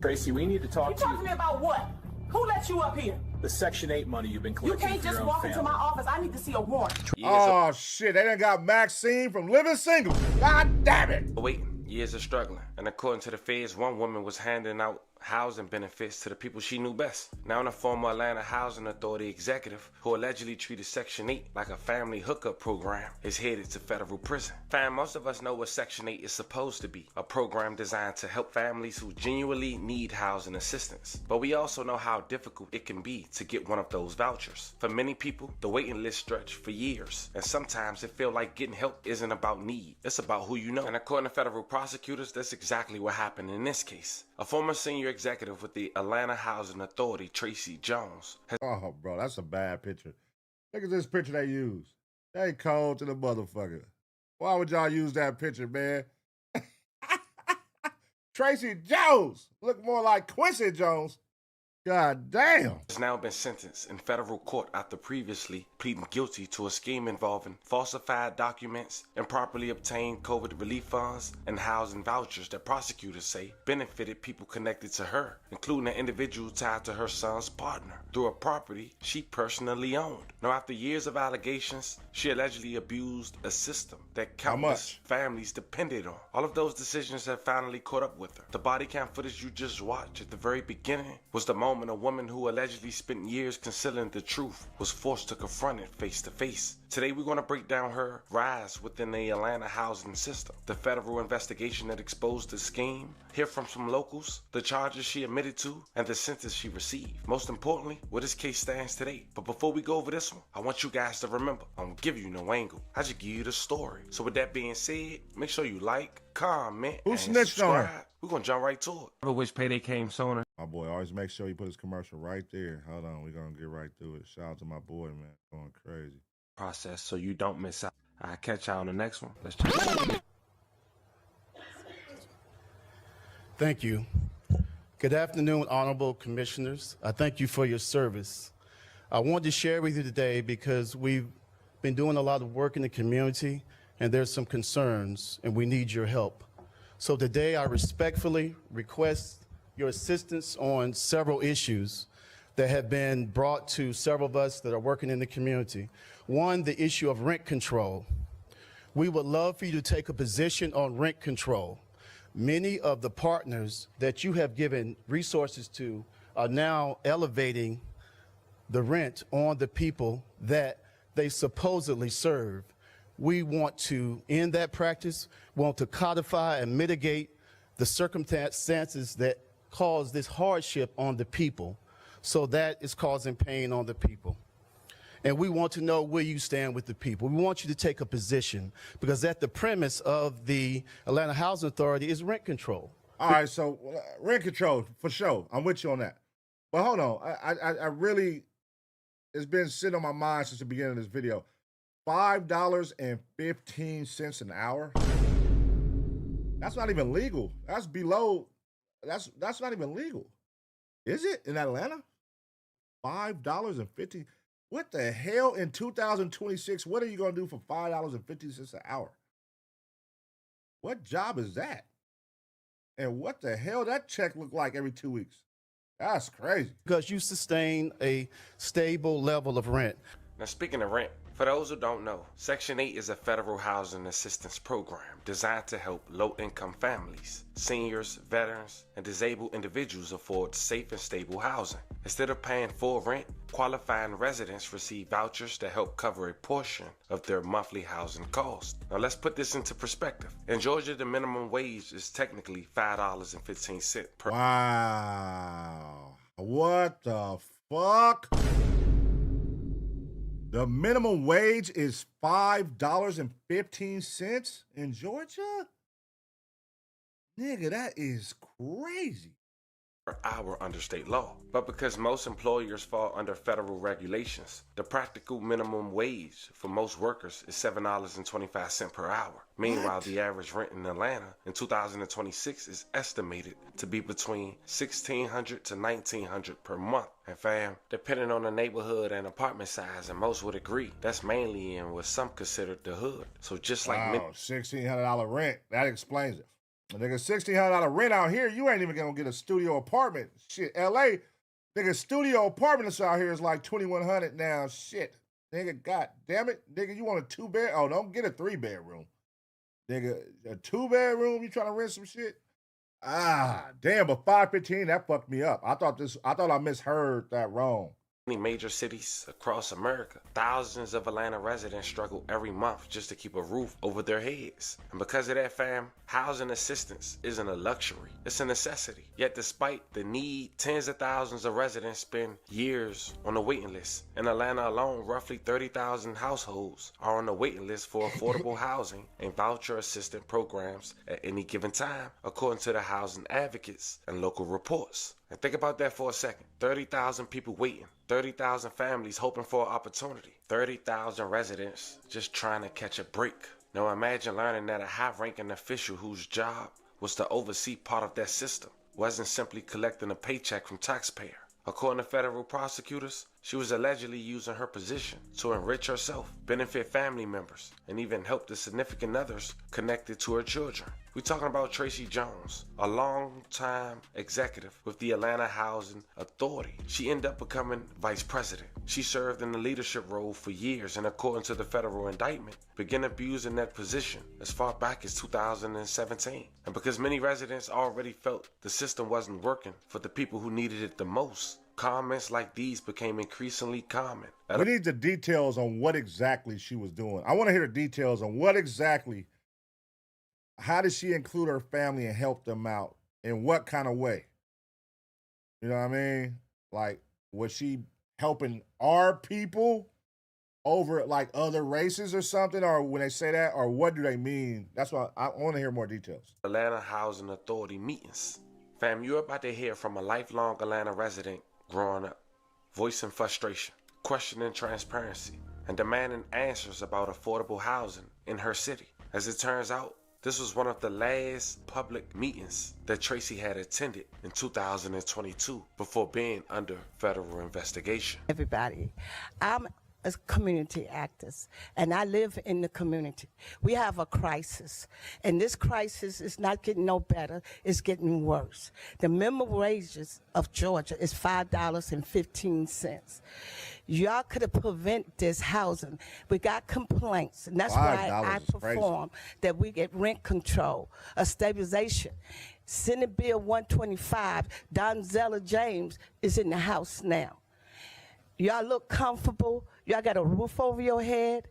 Tracy, we need to talk to you. You talking to me about what? Who let you up here? The Section 8 money you've been collecting. You can't just walk into my office. I need to see a warrant. Oh, shit. They done got Maxine from Living Single. God damn it. Wait, years of struggling. And according to the feds, one woman was handing out housing benefits to the people she knew best. Now, a former Atlanta Housing Authority executive who allegedly treated Section 8 like a family hookup program is headed to federal prison. Fam, most of us know what Section 8 is supposed to be, a program designed to help families who genuinely need housing assistance. But we also know how difficult it can be to get one of those vouchers. For many people, the waiting list stretch for years, and sometimes it feels like getting help isn't about need, it's about who you know. And according to federal prosecutors, that's exactly what happened in this case. A former senior executive with the Atlanta Housing Authority, Tracy Jones. Oh, bro, that's a bad picture. Look at this picture they used. They cold to the motherfucker. Why would y'all use that picture, man? Tracy Jones. Look more like Quincy Jones. God damn. Has now been sentenced in federal court after previously pleading guilty to a scheme involving falsified documents, improperly obtained COVID relief funds, and housing vouchers that prosecutors say benefited people connected to her, including an individual tied to her son's partner through a property she personally owned. Now, after years of allegations, she allegedly abused a system that countless families depended on. All of those decisions have finally caught up with her. The body cam footage you just watched at the very beginning was the moment moment a woman who allegedly spent years concealing the truth was forced to confront it face to face. Today we're going to break down her rise within the Atlanta housing system, the federal investigation that exposed the scheme, hear from some locals, the charges she admitted to, and the sentence she received. Most importantly, where this case stands today. But before we go over this one, I want you guys to remember, I don't give you no angle. I just give you the story. So with that being said, make sure you like, comment, Who and snitched on subscribe. her? We're going to jump right to it. I wish payday came sooner. My boy, always make sure you put his commercial right there. Hold on, we're going to get right through it. Shout out to my boy, man. Going crazy. Process so you don't miss out. I'll catch y'all on the next one. Let's check it. Thank you. Good afternoon, honorable commissioners. I thank you for your service. I wanted to share with you today because we've been doing a lot of work in the community and there's some concerns and we need your help. So today I respectfully request your assistance on several issues that have been brought to several of us that are working in the community. One, the issue of rent control. We would love for you to take a position on rent control. Many of the partners that you have given resources to are now elevating the rent on the people that they supposedly serve. We want to end that practice, want to codify and mitigate the circumstances that cause this hardship on the people. So that is causing pain on the people. And we want to know where you stand with the people. We want you to take a position because at the premise of the Atlanta Housing Authority is rent control. All right, so rent control, for sure. I'm with you on that. But hold on, I really, it's been sitting on my mind since the beginning of this video. $5.15 an hour? That's not even legal. That's below, that's not even legal. Is it in Atlanta? $5.50. What the hell in 2026? What are you gonna do for $5.50 an hour? What job is that? And what the hell that check look like every 2 weeks? That's crazy. Because you sustain a stable level of rent. Now, speaking of rent, for those who don't know, Section 8 is a federal housing assistance program designed to help low-income families, seniors, veterans, and disabled individuals afford safe and stable housing. Instead of paying full rent, qualifying residents receive vouchers to help cover a portion of their monthly housing cost. Now, let's put this into perspective. In Georgia, the minimum wage is technically $5.15 per hour. Wow. What the fuck? The minimum wage is $5.15 in Georgia? Nigga, that is crazy. Per hour under state law. But because most employers fall under federal regulations, the practical minimum wage for most workers is $7.25 per hour. Meanwhile, the average rent in Atlanta in 2026 is estimated to be between $1,600 to $1,900 per month. And fam, depending on the neighborhood and apartment size, and most would agree, that's mainly in what some consider the hood. So just like $1,600 rent, that explains it. Nigga, $1,600 rent out here, you ain't even gonna get a studio apartment. Shit, LA, nigga, studio apartments out here is like $2,100 now. Shit, nigga, god damn it, nigga, you want a 2-bed? Oh, don't get a 3-bedroom, nigga. A 2-bedroom, you trying to rent some shit? Ah, damn, but $5.15, that fucked me up. I thought I misheard that wrong. Many major cities across America, thousands of Atlanta residents struggle every month just to keep a roof over their heads. And because of that, fam, housing assistance isn't a luxury, it's a necessity. Yet despite the need, tens of thousands of residents spend years on the waiting list. In Atlanta alone, roughly 30,000 households are on the waiting list for affordable housing and voucher assistance programs at any given time, according to the housing advocates and local reports. And think about that for a second. 30,000 people waiting. 30,000 families hoping for an opportunity. 30,000 residents just trying to catch a break. Now imagine learning that a high-ranking official whose job was to oversee part of that system wasn't simply collecting a paycheck from taxpayer. According to federal prosecutors, she was allegedly using her position to enrich herself, benefit family members, and even help the significant others connected to her children. We're talking about Tracy Jones, a long-time executive with the Atlanta Housing Authority. She ended up becoming vice president. She served in the leadership role for years and, according to the federal indictment, began abusing that position as far back as 2017. And because many residents already felt the system wasn't working for the people who needed it the most, Comments like these became increasingly common. We need the details on what exactly she was doing. I want to hear the details on what exactly, how did she include her family and help them out? In what kind of way? You know what I mean? Like, was she helping our people over like other races or something? Or when they say that, or what do they mean? That's why I want to hear more details. Atlanta Housing Authority meetings. Fam, you're about to hear from a lifelong Atlanta resident growing up, voicing frustration, questioning transparency, and demanding answers about affordable housing in her city. As it turns out, this was one of the last public meetings that Tracy had attended in 2022 before being under federal investigation. Everybody, I'm a community activist, and I live in the community. We have a crisis, and this crisis is not getting no better, it's getting worse. The minimum wages of Georgia is $5.15. Y'all could have prevented this housing. We got complaints, and that's why I perform that we get rent control, a stabilization. Senate Bill 125, Donzella James is in the House now. Y'all look comfortable. Y'all got a roof over your head.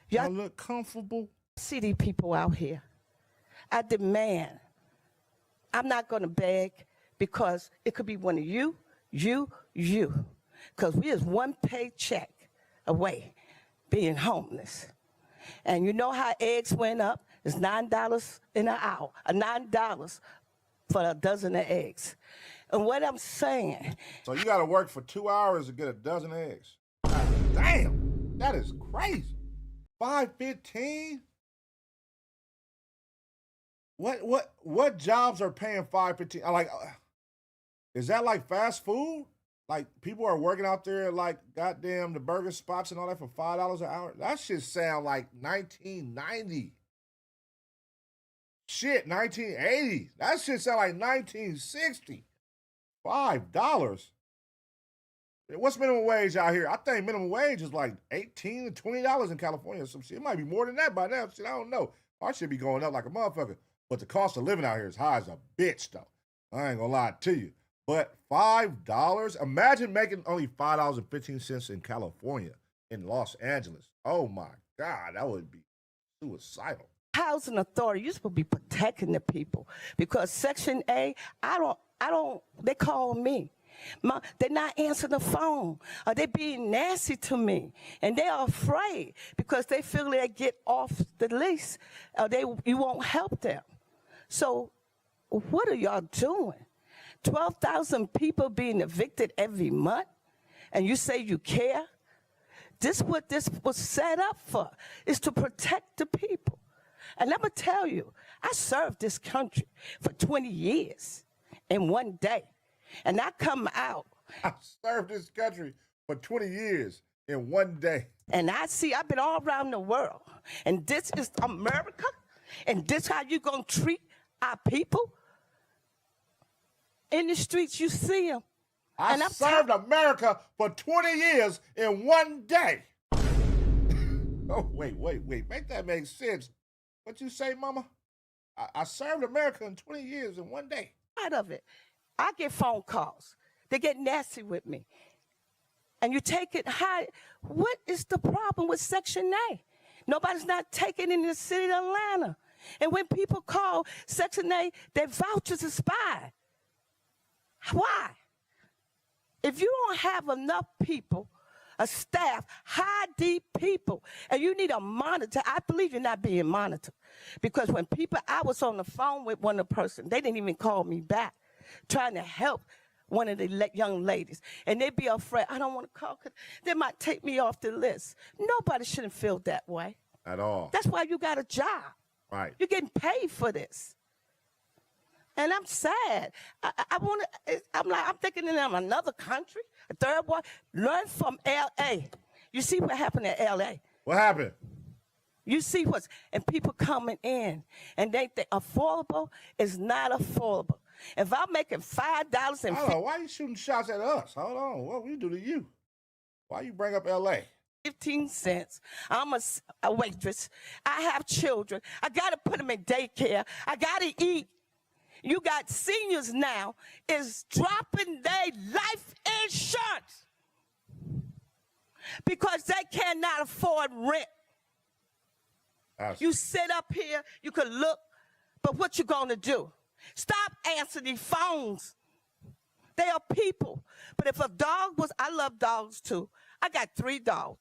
Y'all look comfortable. See these people out here. I demand. I'm not going to beg because it could be one of you. Because we is one paycheck away being homeless. And you know how eggs went up? It's $9 in an hour, $9 for a dozen of eggs. And what I'm saying. So you got to work for 2 hours to get a dozen eggs. God damn, that is crazy. $5.15. What jobs are paying $5.15? Like, is that like fast food? Like people are working out there like goddamn the burger spots and all that for $5 an hour? That shit sound like 1990. Shit, 1980. That shit sound like 1960. $5. What's minimum wage out here? I think minimum wage is like $18 to $20 in California or some shit. It might be more than that by now. Shit, I don't know. Our shit be going up like a motherfucker. But the cost of living out here is high as a bitch, though. I ain't gonna lie to you. But $5? Imagine making only $5.15 in California, in Los Angeles. Oh my God, that would be suicidal. Housing authority, you're supposed to be protecting the people because Section A, they call me. They're not answering the phone. They're being nasty to me. And they are afraid because they feel they get off the lease. You won't help them. So what are y'all doing? 12,000 people being evicted every month, and you say you care? What this was set up for is to protect the people. And I'm going to tell you, I served this country for 20 years in one day. And I come out. I served this country for 20 years in one day. And I've been all around the world. And this is America? And this how you going to treat our people? In the streets, you see them. I served America for 20 years in one day. Oh, wait. Make that make sense. What you say, mama? I served America in 20 years in one day. Out of it. I get phone calls. They get nasty with me. And you take it high. What is the problem with Section A? Nobody's not taking it in the city of Atlanta. And when people call Section A, their vouchers expired. Why? If you don't have enough people, a staff, hire these people, and you need a monitor, I believe you're not being monitored. Because when I was on the phone with one of the person, they didn't even call me back, trying to help one of the young ladies. And they'd be afraid, I don't want to call, because they might take me off the list. Nobody shouldn't feel that way. At all. That's why you got a job. Right. You're getting paid for this. And I'm sad. I'm thinking in another country, a third world. Learn from L.A. You see what happened in L.A.? What happened? You see and people coming in, and they think affordable is not affordable. If I'm making $5 and Hold on, why are you shooting shots at us? Hold on, what we do to you? Why you bring up L.A.? 15 cents. I'm a waitress. I have children. I got to put them in daycare. I got to eat. You got seniors now is dropping their life insurance because they cannot afford rent. You sit up here, you could look, but what you gonna do? Stop answering these phones. They are people. But if a dog was, I love dogs too. I got 3 dogs.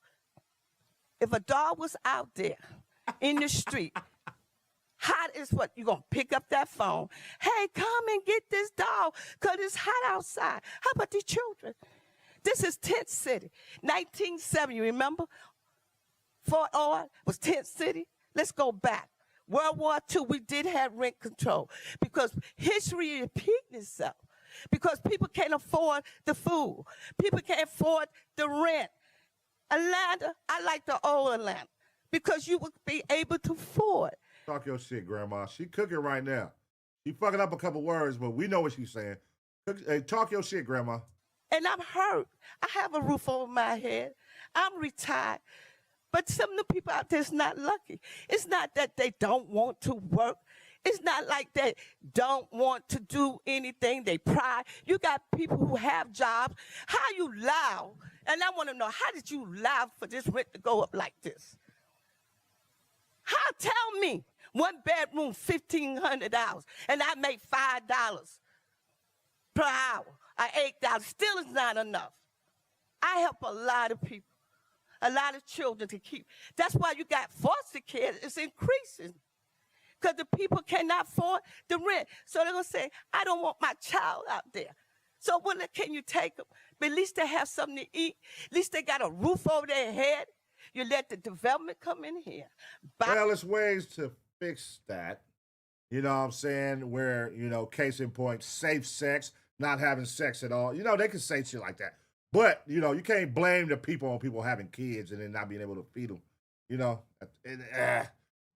If a dog was out there in the street, hot is what? You gonna pick up that phone. Hey, come and get this dog, because it's hot outside. How about these children? This is Tent City. 1970, you remember? Fort Ord was Tent City. Let's go back. World War II, we did have rent control because history repeating itself. Because people can't afford the food. People can't afford the rent. Atlanta, I like the old Atlanta because you would be able to afford. Talk your shit, Grandma. She cooking right now. She fucking up a couple words, but we know what she's saying. Hey, talk your shit, Grandma. And I'm hurt. I have a roof over my head. I'm retired. But some of the people out there is not lucky. It's not that they don't want to work. It's not like they don't want to do anything. They pride. You got people who have jobs. How you allow? And I want to know, how did you allow for this rent to go up like this? How? Tell me. 1 bedroom, $1,500, and I make $5 per hour, or $8. Still is not enough. I help a lot of people, a lot of children to keep. That's why you got foster care. It's increasing because the people cannot afford the rent. So they're going to say, I don't want my child out there. So when can you take them? But at least they have something to eat. At least they got a roof over their head. You let the development come in here. Well, there's ways to fix that. You know what I'm saying? Where, you know, case in point, safe sex, not having sex at all. You know, they can say shit like that. But, you know, you can't blame the people on people having kids and then not being able to feed them. You know?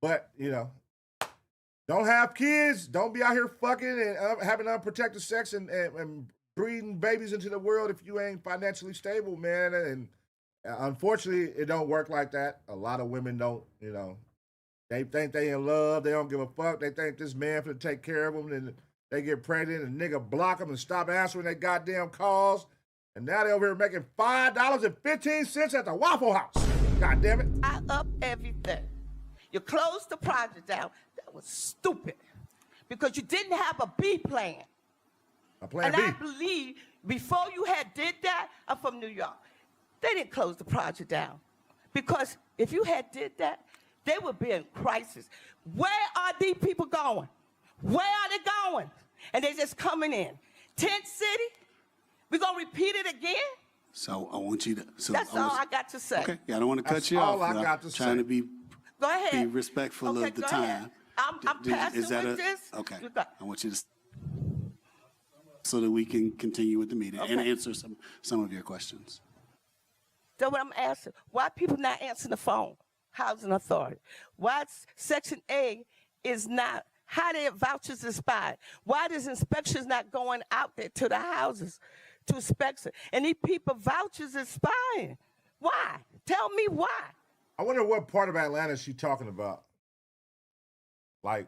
But, you know, don't have kids. Don't be out here fucking and having unprotected sex and breeding babies into the world if you ain't financially stable, man. And unfortunately, it don't work like that. A lot of women don't, you know. They think they in love. They don't give a fuck. They think this man finna take care of them. And they get pregnant and nigga block them and stop answering their goddamn calls. And now they over here making $5.15 at the Waffle House. God damn it. I up everything. You closed the project down. That was stupid. Because you didn't have a B plan. A plan and B. I believe before you had did that, I'm from New York. They didn't close the project down. Because if you had did that, they would be in crisis. Where are these people going? Where are they going? And they just coming in. Tent City? We're going to repeat it again? So I want you to... That's all I got to say. Okay, yeah, I don't want to cut you off. That's all I got to trying say. to be, go ahead. be respectful of the go time. Ahead. I'm passing with this. Okay, I want you to... So that we can continue with the meeting and answer some of your questions. So what I'm asking, why people not answering the phone? Housing Authority. Why Section A is not, how their vouchers expired? Why does inspections not going out there to the houses to inspect it? And these people vouchers expiring. Why? Tell me why. I wonder what part of Atlanta is she talking about. Like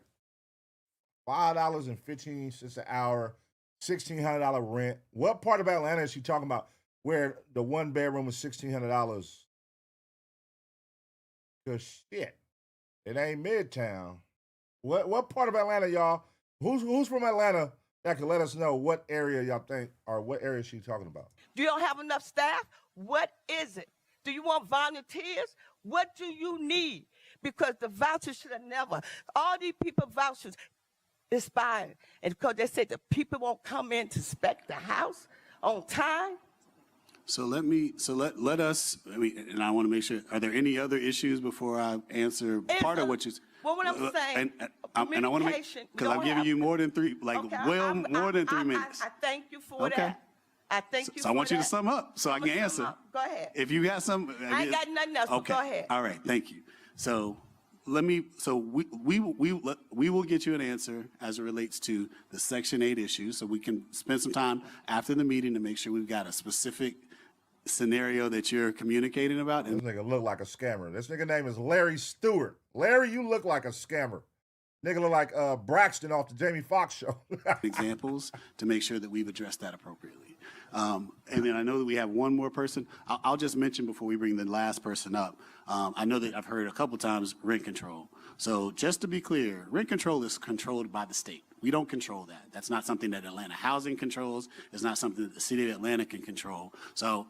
$5.15 an hour, $1,600 rent. What part of Atlanta is she talking about where the 1 bedroom was $1,600? Cause shit, it ain't Midtown. What part of Atlanta, y'all? Who's from Atlanta that can let us know what area y'all think or what area is she talking about? Do you don't have enough staff? What is it? Do you want volunteers? What do you need? Because the vouchers should have never. All these people vouchers expired, and because they said the people won't come in to inspect the house on time. So let us, and I want to make sure, are there any other issues before I answer part of what you said? Well, what I'm saying, and I want to make, because I'm giving you more than three, more than 3 minutes. I thank you for that. I thank you for that. So I want you to sum up so I can answer. Go ahead. If you got some. I ain't got nothing else, okay. Go ahead. All right, thank you. So we will get you an answer as it relates to the Section 8 issue, so we can spend some time after the meeting to make sure we've got a specific scenario that you're communicating about. This nigga look like a scammer. This nigga name is Larry Stewart. Larry, you look like a scammer. Nigga look like Braxton off the Jamie Foxx show. Examples to make sure that we've addressed that appropriately. And then I know that we have one more person. I'll just mention before we bring the last person up. I know that I've heard a couple times rent control. So just to be clear, rent control is controlled by the state. We don't control that. That's not something that Atlanta Housing controls. It's not something that the city of Atlanta can control. So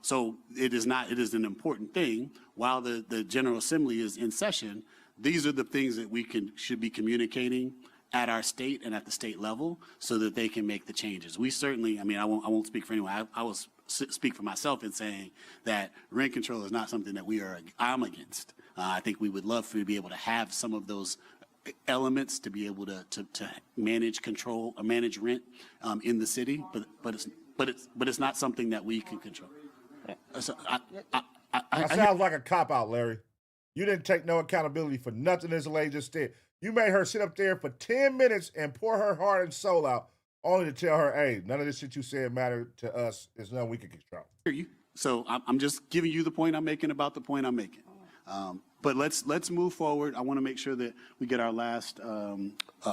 it is not. It is an important thing. While the General Assembly is in session, these are the things that we should be communicating at our state and at the state level so that they can make the changes. We certainly, I mean, I won't speak for anyone. I will speak for myself in saying that rent control is not something that I'm against. I think we would love to be able to have some of those elements to be able to manage control or manage rent in the city, but it's not something that we can control. So that sounds like a cop out, Larry. You didn't take no accountability for nothing this lady just did. You made her sit up there for 10 minutes and pour her heart and soul out, only to tell her, hey, none of this shit you said mattered to us. It's nothing we can control. So I'm just giving you the point I'm making about the point I'm making. But let's move forward. I want to make sure that we get our last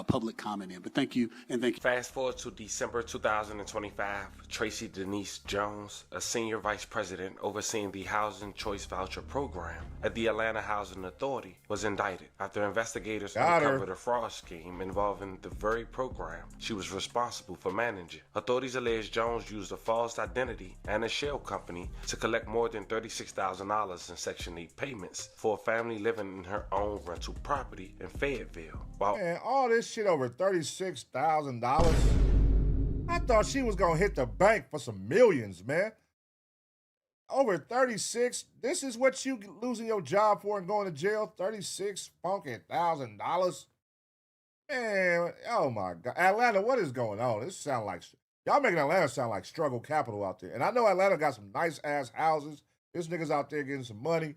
public comment in. But thank you, and thank you. Fast forward to December 2025. Tracy Denise Jones, a senior vice president overseeing the Housing Choice Voucher Program at the Atlanta Housing Authority, was indicted after investigators uncovered a fraud scheme involving the very program she was responsible for managing. Authorities allege Jones used a false identity and a shell company to collect more than $36,000 in Section 8 payments for a family living in her own rental property in Fayetteville. Man, all this shit over $36,000. I thought she was gonna hit the bank for some millions, man. Over 36. This is what you losing your job for and going to jail. $36,000. Man, oh my God, Atlanta, what is going on? This sound like y'all making Atlanta sound like struggle capital out there. And I know Atlanta got some nice ass houses. This nigga's out there getting some money.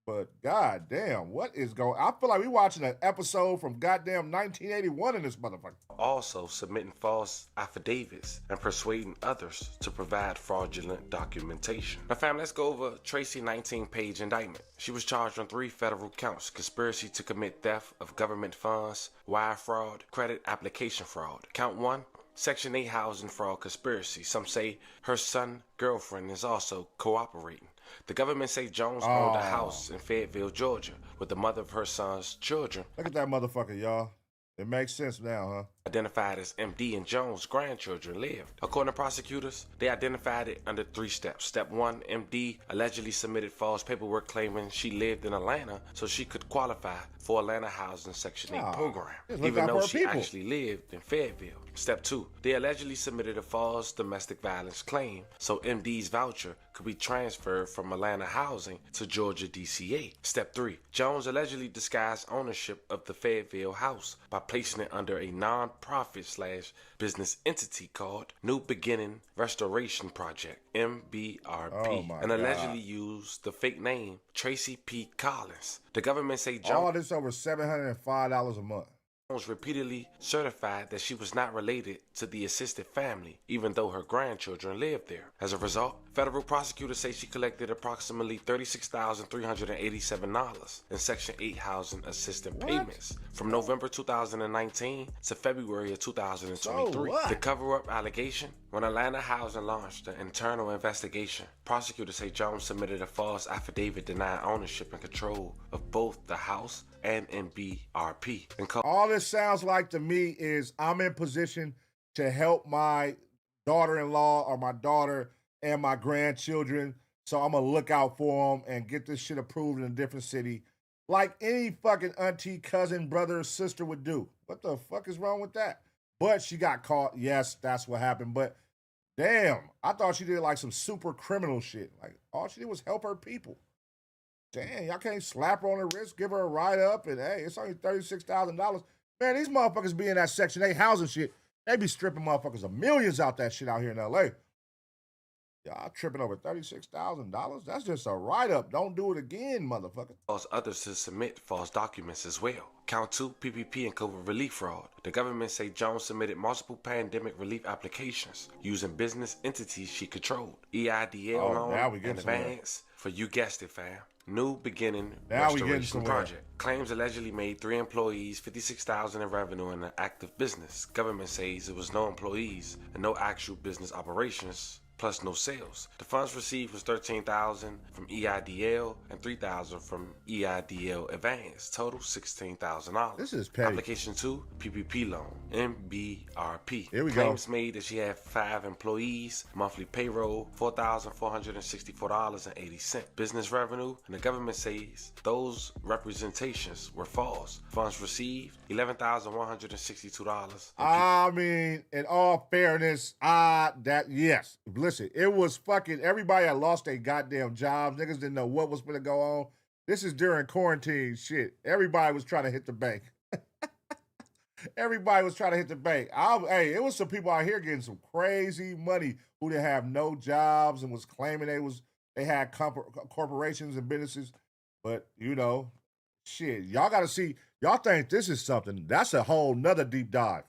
But goddamn, what is going on? I feel like we watching an episode from goddamn 1981 in this motherfucker. Also submitting false affidavits and persuading others to provide fraudulent documentation. Now fam, let's go over Tracy's 19-page indictment. She was charged on 3 federal counts: conspiracy to commit theft of government funds, wire fraud, credit application fraud. Count 1, Section 8 housing fraud conspiracy. Some say her son, girlfriend is also cooperating. The government say Jones owned a house in Fayetteville, Georgia, with the mother of her son's children. Look at that motherfucker, y'all. It makes sense now, huh? Identified as MD and Jones' grandchildren lived. According to prosecutors, they identified it under 3 steps. Step 1, MD allegedly submitted false paperwork claiming she lived in Atlanta so she could qualify for Atlanta Housing Section 8 program, even though she actually lived in Fayetteville. Step 2, they allegedly submitted a false domestic violence claim so MD's voucher could be transferred from Atlanta Housing to Georgia DCA. Step 3, Jones allegedly disguised ownership of the Fayetteville house by placing it under a non-profit/business entity called New Beginning Restoration Project, MBRP, and allegedly used the fake name Tracy P. Collins. The government say Jones... All this over $705 a month. Jones repeatedly certified that she was not related to the assisted family, even though her grandchildren lived there. As a result, federal prosecutors say she collected approximately $36,387 in Section 8 housing assistance payments from November 2019 to February of 2023. The cover-up allegation: when Atlanta Housing launched an internal investigation, prosecutors say Jones submitted a false affidavit denying ownership and control of both the house and MBRP. All this sounds like to me is I'm in position to help my daughter-in-law or my daughter and my grandchildren, so I'm gonna look out for them and get this shit approved in a different city like any fucking auntie, cousin, brother, or sister would do. What the fuck is wrong with that? But she got caught. Yes, that's what happened. But damn, I thought she did like some super criminal shit. Like all she did was help her people. Damn, y'all can't slap her on the wrist, give her a write-up, and hey, it's only $36,000. Man, these motherfuckers be in that Section 8 housing shit. They be stripping motherfuckers of millions out that shit out here in L.A. Y'all tripping over $36,000? That's just a write-up. Don't do it again, motherfucker. Cause others to submit false documents as well. Count 2, PPP and COVID relief fraud. The government say Jones submitted multiple pandemic relief applications using business entities she controlled. EIDL loan and advance for, you guessed it, fam, New Beginning Now we getting Restoration somewhere. Project. Claims allegedly made 3 employees $56,000 in revenue in an active business. Government says it was no employees and no actual business operations, plus no sales. The funds received was $13,000 from EIDL and $3,000 from EIDL Advance. Total $16,000. This is petty. Application 2, PPP loan, MBRP. Here we go. Claims made that she had 5 employees, monthly payroll $4,464.80. Business revenue, and the government says those representations were false. Funds received $11,162. I mean, in all fairness, yes. Listen, it was fucking, everybody had lost their goddamn jobs. Niggas didn't know what was going to go on. This is during quarantine shit. Everybody was trying to hit the bank. Everybody was trying to hit the bank. Hey, it was some people out here getting some crazy money who didn't have no jobs and was claiming they had corporations and businesses. But, you know, shit, y'all got to see, y'all think this is something. That's a whole nother deep dive.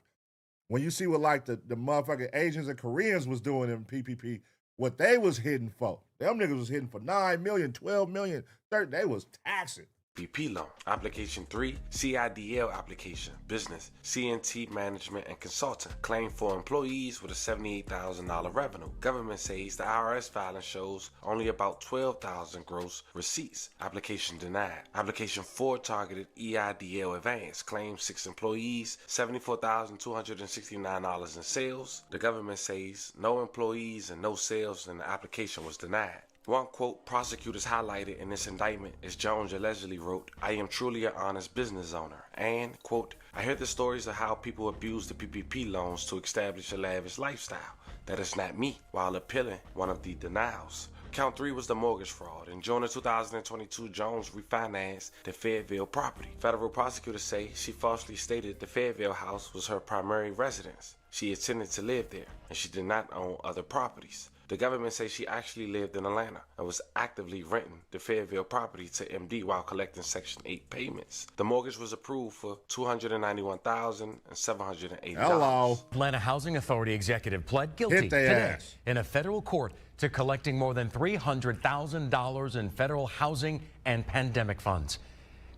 When you see what like the motherfucking Asians and Koreans was doing in PPP, what they was hitting for. Them niggas was hitting for 9 million, 12 million, 30. They was taxing. PPP loan. Application 3, CIDL application, business, CNT management and consultant. Claim for employees with a $78,000 revenue. Government says the IRS filing shows only about $12,000 gross receipts. Application denied. Application 4 targeted EIDL advance. Claim 6 employees, $74,269 in sales. The government says no employees and no sales, and the application was denied. One quote prosecutors highlighted in this indictment is Jones allegedly wrote, "I am truly an honest business owner," and, quote, "I hear the stories of how people abuse the PPP loans to establish a lavish lifestyle. That is not me," while appealing one of the denials. Count 3 was the mortgage fraud. In June of 2022, Jones refinanced the Fayetteville property. Federal prosecutors say she falsely stated the Fayetteville house was her primary residence. She intended to live there, and she did not own other properties. The government says she actually lived in Atlanta and was actively renting the Fayetteville property to MD while collecting Section 8 payments. The mortgage was approved for $291,780. Hello. Atlanta Housing Authority executive pled guilty Hit they today ass. in a federal court to collecting more than $300,000 in federal housing and pandemic funds.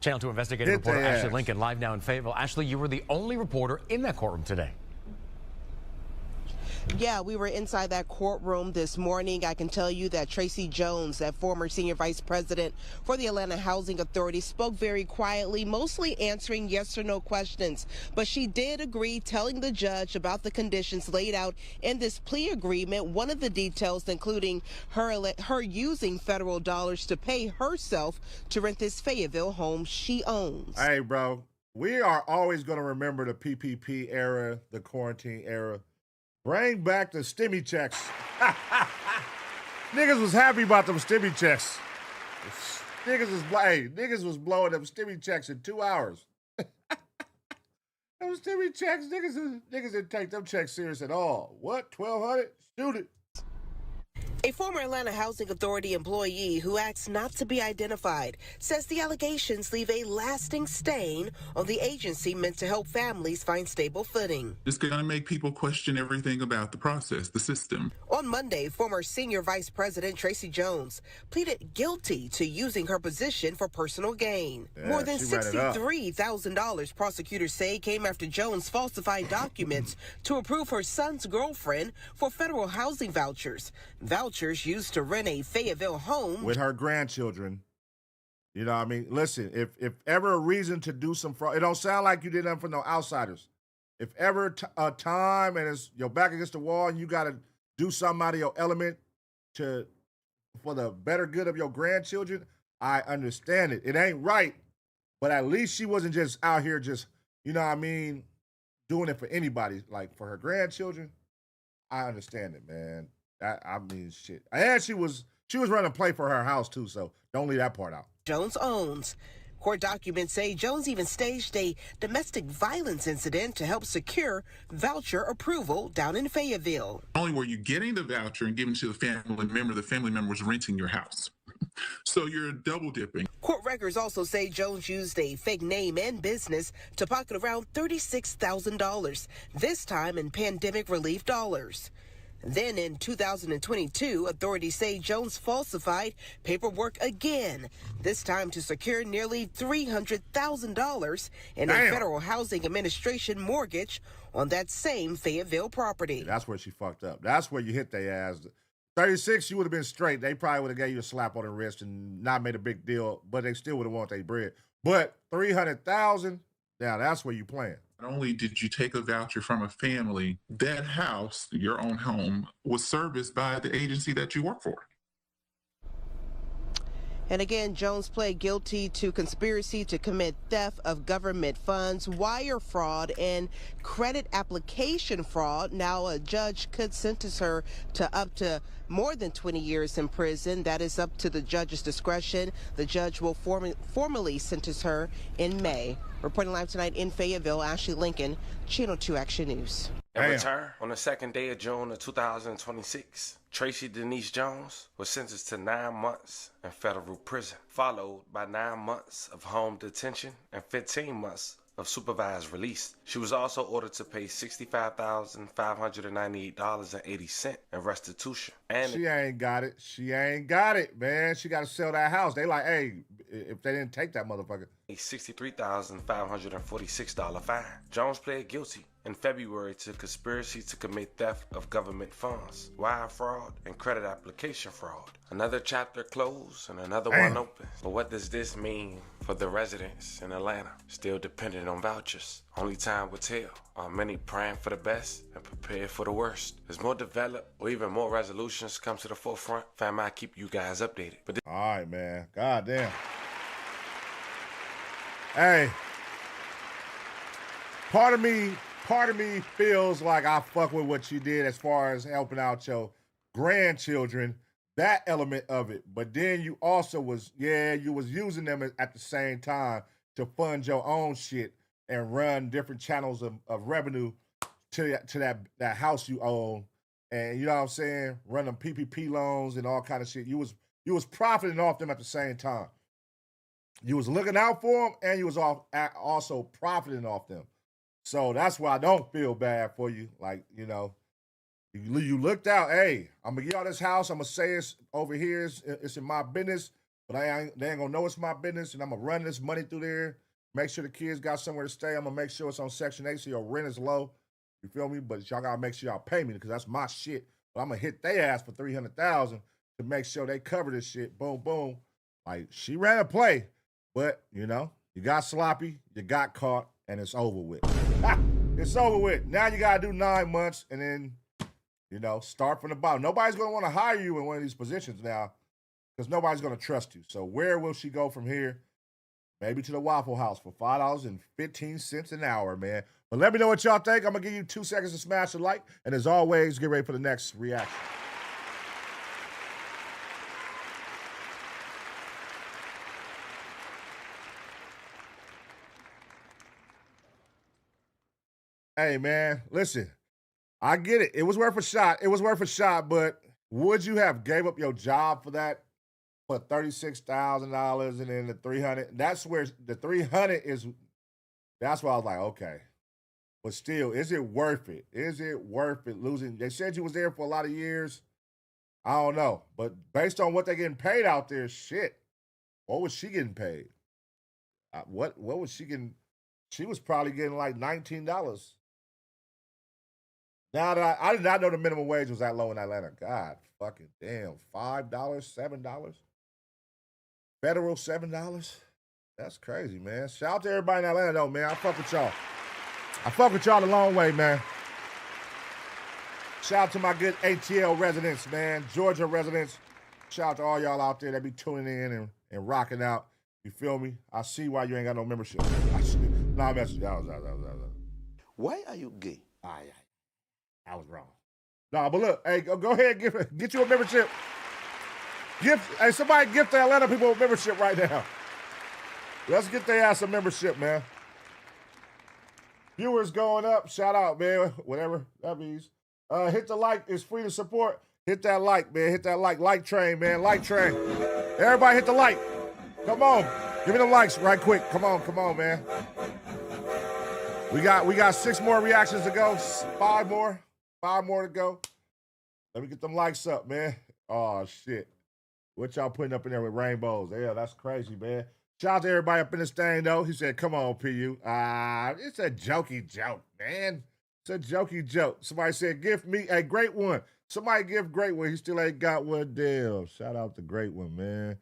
Channel 2 investigative Hit reporter they Ashley ass. Lincoln live now in Fayetteville. Ashley, you were the only reporter in that courtroom today. Yeah, we were inside that courtroom this morning. I can tell you that Tracy Jones, that former senior vice president for the Atlanta Housing Authority, spoke very quietly, mostly answering yes or no questions. But she did agree, telling the judge about the conditions laid out in this plea agreement. One of the details including her using federal dollars to pay herself to rent this Fayetteville home she owns. Hey, bro, we are always going to remember the PPP era, the quarantine era. Bring back the stimmy checks. Niggas was happy about them stimmy checks. Niggas was blowing them stimmy checks in 2 hours. Them stimmy checks, niggas didn't take them checks serious at all. What, 1,200? Shoot it. A former Atlanta Housing Authority employee who asks not to be identified says the allegations leave a lasting stain on the agency meant to help families find stable footing. It's going to make people question everything about the process, the system. On Monday, former Senior Vice President Tracy Jones pleaded guilty to using her position for personal gain. Yeah, More than she ran it up. $63,000 prosecutors say came after Jones falsified documents to approve her son's girlfriend for federal housing vouchers. Vouchers used to rent a Fayetteville home With her grandchildren. You know what I mean? Listen, if ever a reason to do some fraud, it don't sound like you did nothing for no outsiders. If ever a time and it's your back against the wall and you got to do something out of your element for the better good of your grandchildren, I understand it. It ain't right, but at least she wasn't just out here just, you know what I mean, doing it for anybody. Like for her grandchildren, I understand it, man. I mean, shit. And she was running a play for her house too, so don't leave that part out. Jones owns. Court documents say Jones even staged a domestic violence incident to help secure voucher approval down in Fayetteville. Not only were you getting the voucher and giving it to the family member was renting your house. So you're double dipping. Court records also say Jones used a fake name and business to pocket around $36,000, this time in pandemic relief dollars. Then in 2022, authorities say Jones falsified paperwork again, this time to secure nearly $300,000 in a Federal Housing Administration mortgage on that same Fayetteville property. Yeah, that's where she fucked up. That's where you hit their ass. 36, you would have been straight. They probably would have gave you a slap on the wrist and not made a big deal, but they still would have wanted their bread. But 300,000, now that's where you playing. Not only did you take a voucher from a family, that house, your own home, was serviced by the agency that you work for. And again, Jones pled guilty to conspiracy to commit theft of government funds, wire fraud, and credit application fraud. Now a judge could sentence her to up to more than 20 years in prison. That is up to the judge's discretion. The judge will formally sentence her in May. Reporting live tonight in Fayetteville, Ashley Lincoln, Channel 2 Action News. In return, on the second day of June of 2026, Tracy Denise Jones was sentenced to 9 months in federal prison, followed by 9 months of home detention and 15 months of supervised release. She was also ordered to pay $65,598.80 in restitution. And she ain't got it. She ain't got it, man. She got to sell that house. They like, hey, if they didn't take that motherfucker. A $63,546 fine. Jones pled guilty in February to conspiracy to commit theft of government funds, wire fraud, and credit application fraud. Another chapter closed and another one open. But what does this mean for the residents in Atlanta? Still dependent on vouchers. Only time will tell. Are many praying for the best and prepared for the worst? As more developed or even more resolutions come to the forefront, fam, I keep you guys updated. But all right, man. God damn. Hey, part of me feels like I fuck with what you did as far as helping out your grandchildren, that element of it. But then you also was using them at the same time to fund your own shit and run different channels of revenue to that house you own. And you know what I'm saying? Run them PPP loans and all kind of shit. You was profiting off them at the same time. You was looking out for them, and you was also profiting off them. So that's why I don't feel bad for you. Like, you know, you looked out. Hey, I'm gonna get y'all this house. I'm gonna say it's over here. It's in my business, but they ain't gonna know it's my business, and I'm gonna run this money through there. Make sure the kids got somewhere to stay. I'm gonna make sure it's on Section 8 so your rent is low. You feel me? But y'all gotta make sure y'all pay me because that's my shit. But I'm gonna hit their ass for $300,000 to make sure they cover this shit. Boom, boom. Like, she ran a play. But, you know, you got sloppy, you got caught, and it's over with. It's over with. Now you got to do 9 months and then, you know, start from the bottom. Nobody's going to want to hire you in one of these positions now because nobody's going to trust you. So where will she go from here? Maybe to the Waffle House for $5.15 an hour, man. But let me know what y'all think. I'm going to give you 2 seconds to smash a like. And as always, get ready for the next reaction. Hey, man, listen, I get it. It was worth a shot. But would you have gave up your job for that? For $36,000 and then the $300? That's where the $300 is. That's why I was like, okay. But still, is it worth it? Is it worth it losing? They said you was there for a lot of years. I don't know. But based on what they're getting paid out there, shit, what was she getting paid? What was she getting? She was probably getting like $19. Now that I did not know the minimum wage was that low in Atlanta. God fucking damn. $5, $7? Federal $7? That's crazy, man. Shout out to everybody in Atlanta, though, man. I fuck with y'all. I fuck with y'all the long way, man. Shout out to my good ATL residents, man. Georgia residents. Shout out to all y'all out there that be tuning in and rocking out. You feel me? I see why you ain't got no membership. Nah, I messed you. Why are you gay? I was wrong. Nah, but look, hey, go ahead and get you a membership. Hey, somebody gift the Atlanta people a membership right now. Let's get their ass a membership, man. Viewers going up. Shout out, man. Whatever that means. Hit the like. It's free to support. Hit that like, man. Hit that like. Like train, man. Like train. Everybody hit the like. Come on. Give me the likes right quick. Come on, man. We got 6 more reactions to go. 5 more. 5 more to go. Let me get them likes up, man. Oh, shit. What y'all putting up in there with rainbows? Yeah, that's crazy, man. Shout out to everybody up in this thing, though. He said, come on, PU. It's a jokey joke, man. It's a jokey joke. Somebody said, give me a great one. Somebody give Great One. He still ain't got one. Damn. Shout out to Great One, man.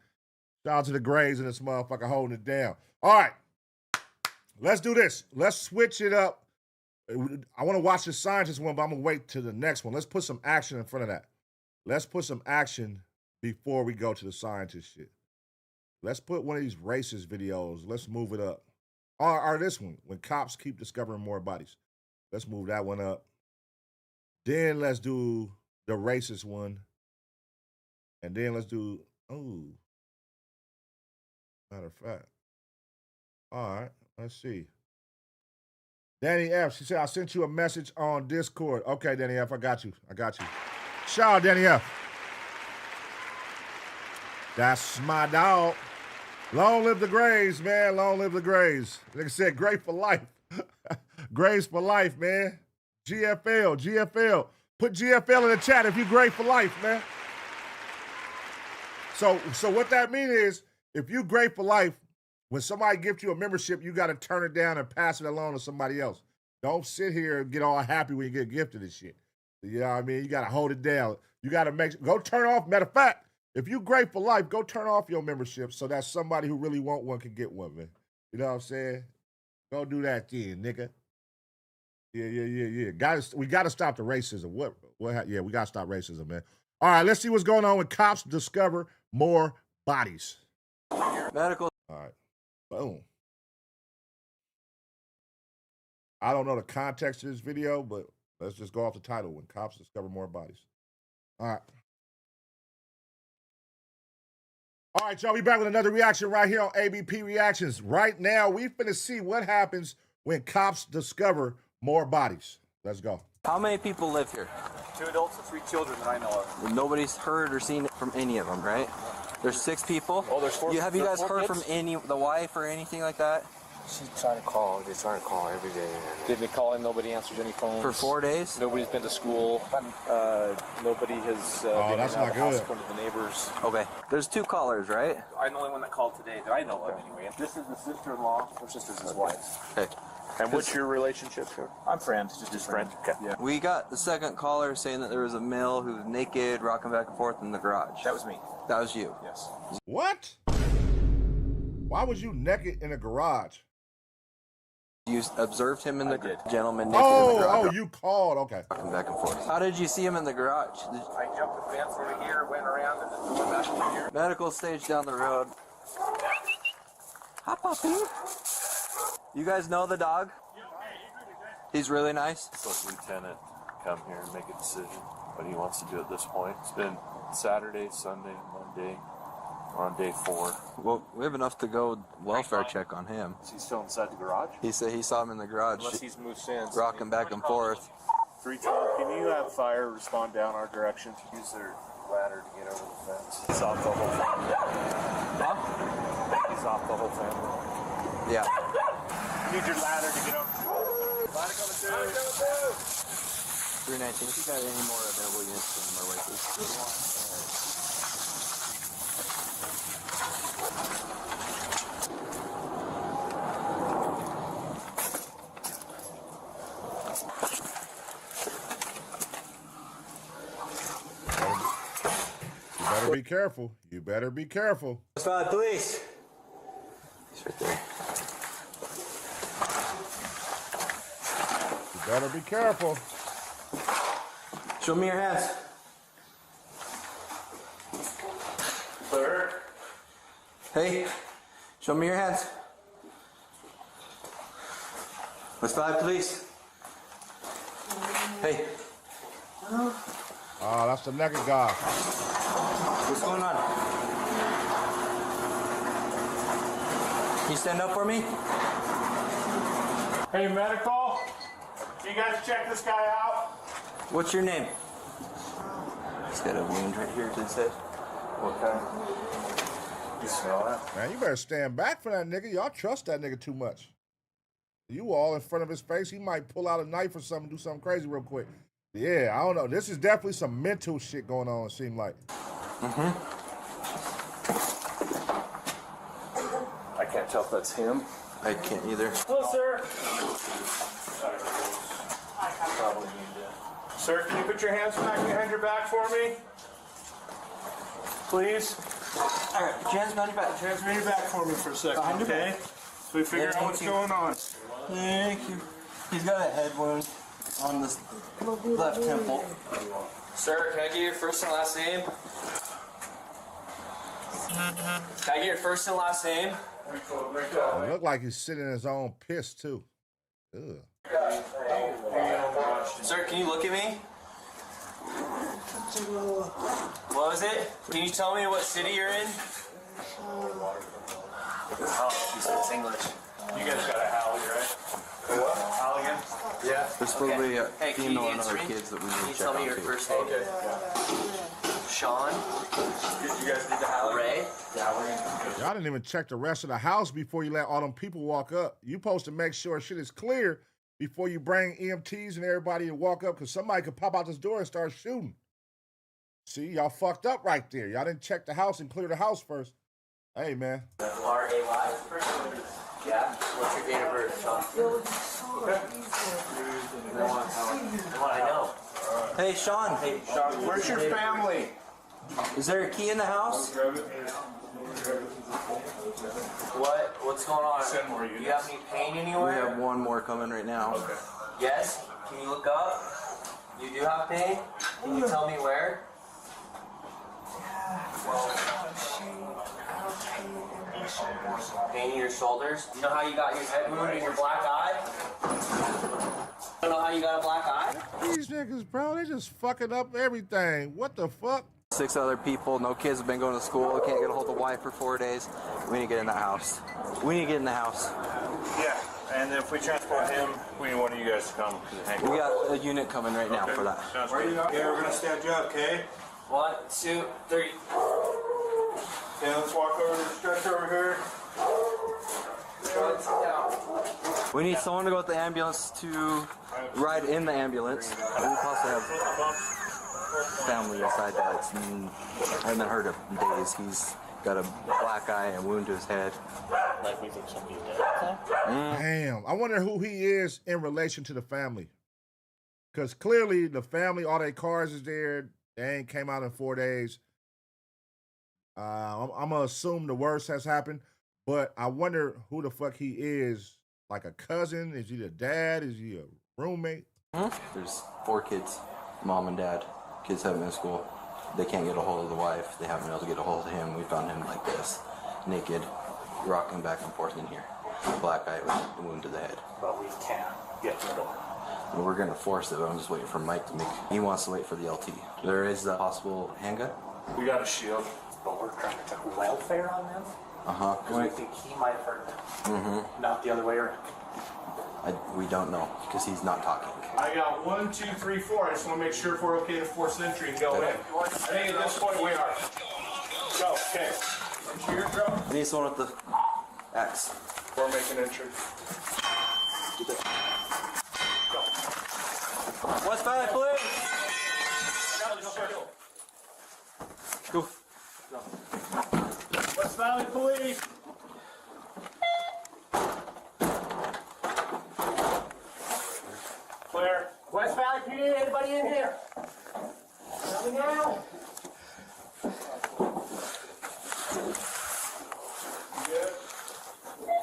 Shout out to the Grays in this motherfucker holding it down. All right. Let's do this. Let's switch it up. I want to watch the scientist one, but I'm going to wait to the next one. Let's put some action in front of that. Let's put some action before we go to the scientist shit. Let's put one of these racist videos. Let's move it up. Or this one, when cops keep discovering more bodies. Let's move that one up. Then let's do the racist one. And then let's do, matter of fact. All right, let's see. Danny F, she said, I sent you a message on Discord. Okay, Danny F, I got you. Shout out, Danny F. That's my dog. Long live the Grays, man. Long live the Grays. Like I said, Gray for life. Grays for life, man. GFL. Put GFL in the chat if you Gray for life, man. So what that means is, if you Gray for life, when somebody gives you a membership, you got to turn it down and pass it along to somebody else. Don't sit here and get all happy when you get gifted and shit. You know what I mean? You got to hold it down. You got to go turn off. Matter of fact, if you Great for life, go turn off your membership so that somebody who really want one can get one, man. You know what I'm saying? Go do that then, nigga. Yeah. We got to stop the racism. Yeah, we got to stop racism, man. All right, let's see what's going on when cops discover more bodies. Medical. All right. Boom. I don't know the context of this video, but let's just go off the title, when cops discover more bodies. All right. All right, y'all, we back with another reaction right here on ABP Reactions. Right now, we finna see what happens when cops discover more bodies. Let's go. How many people live here? 2 adults and 3 children that I know of. Nobody's heard or seen it from any of them, right? There's 6 people. Oh, there's 4. Have you guys heard from the wife or anything like that? She's trying to call. They're trying to call every day. They've been calling. Nobody answers any phones. For 4 days? Nobody's been to school. Nobody has been that's out not of the house good. in front of the neighbors. Okay. There's 2 callers, right? I'm the only one that called today that I know of anyway. This is the sister-in-law. Her sister's his wife. Okay. And what's your relationship here? I'm friends. Just friend. Okay. Yeah. We got the second caller saying that there was a male who was naked, rocking back and forth in the garage. That was me. That was you? Yes. What? Why was you naked in a garage? You observed him in the gentleman naked in the garage. Oh, you called. Okay. Rocking back and forth. How did you see him in the garage? I jumped the fence over here, went around, and then went back over here. Medical stage down the road. Hi, puppy. You guys know the dog? He's really nice. Let Lieutenant come here and make a decision what he wants to do at this point. It's been Saturday, Sunday, Monday. We're on day 4. Well, we have enough to go welfare check on him. Is he still inside the garage? He said he saw him in the garage. Unless he's moved since. Rocking back and forth. 312, can you have fire respond down our direction to use their ladder to get over the fence? He's off the whole family. Huh? He's off the whole family. Yeah. Need your ladder to get over. Ladder coming through. 319. If you got any more available units in my way, please. You better be careful. You better be careful. Stop, police. He's right there. You better be careful. Show me your hands. Sir? Hey, show me your hands. West 5, police. Hey. Oh, that's the naked guy. What's going on? Can you stand up for me? Hey, medical. You guys check this guy out? What's your name? He's got a wound right here to his head. What kind? You smell that? Man, you better stand back for that nigga. Y'all trust that nigga too much. You all in front of his face, he might pull out a knife or something, do something crazy real quick. Yeah, I don't know. This is definitely some mental shit going on, it seemed like. I can't tell if that's him. I can't either. Hello, sir. Probably need to. Sir, can you put your hands behind your back for me? Please. All right, put your hands behind your back. Hands behind your back for me for a second, Behind your okay? back. So we figure out what's going on. Thank you. He's got a head wound on this left temple. Sir, can I get your first and last name? Can I get your first and last name? It looked like he's sitting in his own piss, too. Ugh. Sir, can you look at me? What was it? Can you tell me what city you're in? Oh, he speaks English. You guys got a Hallie, right? What? Halligan? Yeah. There's probably a Hey, can you female and answer other me? kids that we Can need you to tell check me on your too. first name? Sean? You guys need the Hallie? Ray? Yeah, we're gonna Y'all didn't even check the rest of the house before you let all them people walk up. You supposed to make sure shit is clear before you bring EMTs and everybody to walk up, because somebody could pop out this door and start shooting. See, y'all fucked up right there. Y'all didn't check the house and clear the house first. Hey, man. R-A-Y? Yeah? What's your date of birth, Sean? I know. Hey, Sean. Hey, Sean. Where's your family? Is there a key in the house? What's going on? Send more units. You have any pain We anywhere? have one more coming right now. Okay. Yes? Can you look up? You do have pain? Can you tell me where? Pain in your shoulders? You know how you got your head wound and your black eye? You know how you got a black eye? These niggas, bro, they just fucking up everything. What the fuck? 6 other people, no kids have been going to school, can't get a hold of the wife for 4 days. We need to get in that house. We need to get in the house. Yeah, and if we transport him, we need one of you guys to come. We got a unit coming right now for that. Where are you going? Okay, we're going to stand you up, okay? 1, 2, 3. Okay, let's walk over to the stretcher over here. We need someone to go with the ambulance to ride in the ambulance. We possibly have family inside that. I haven't heard of in days. He's got a black eye and a wound to his head. Like we think somebody's dead. Damn. I wonder who he is in relation to the family. Because clearly the family, all their cars is there. They ain't came out in 4 days. I'm going to assume the worst has happened. But I wonder who the fuck he is. Like a cousin? Is he the dad? Is he a roommate? There's 4 kids, mom and dad. Kids haven't been in school. They can't get a hold of the wife. They haven't been able to get a hold of him. We found him like this, naked, rocking back and forth in here. Black eye with a wound to the head. But we can't get to the door. And we're gonna force it, but I'm just waiting for Mike to make. He wants to wait for the LT. There is a possible handgun. We got a shield. But we're trying to take welfare on them? Because we think he might have hurt them. Not the other way around. We don't know, because he's not talking. I got 1, 2, 3, 4. I just want to make sure if we're okay to force entry and go in. I think at this point we are. Go, okay. Cheers, bro. I need someone with the axe. We're making entry. West Valley Police! Go. West Valley Police. Clear. West Valley PD, anybody in here? Coming out.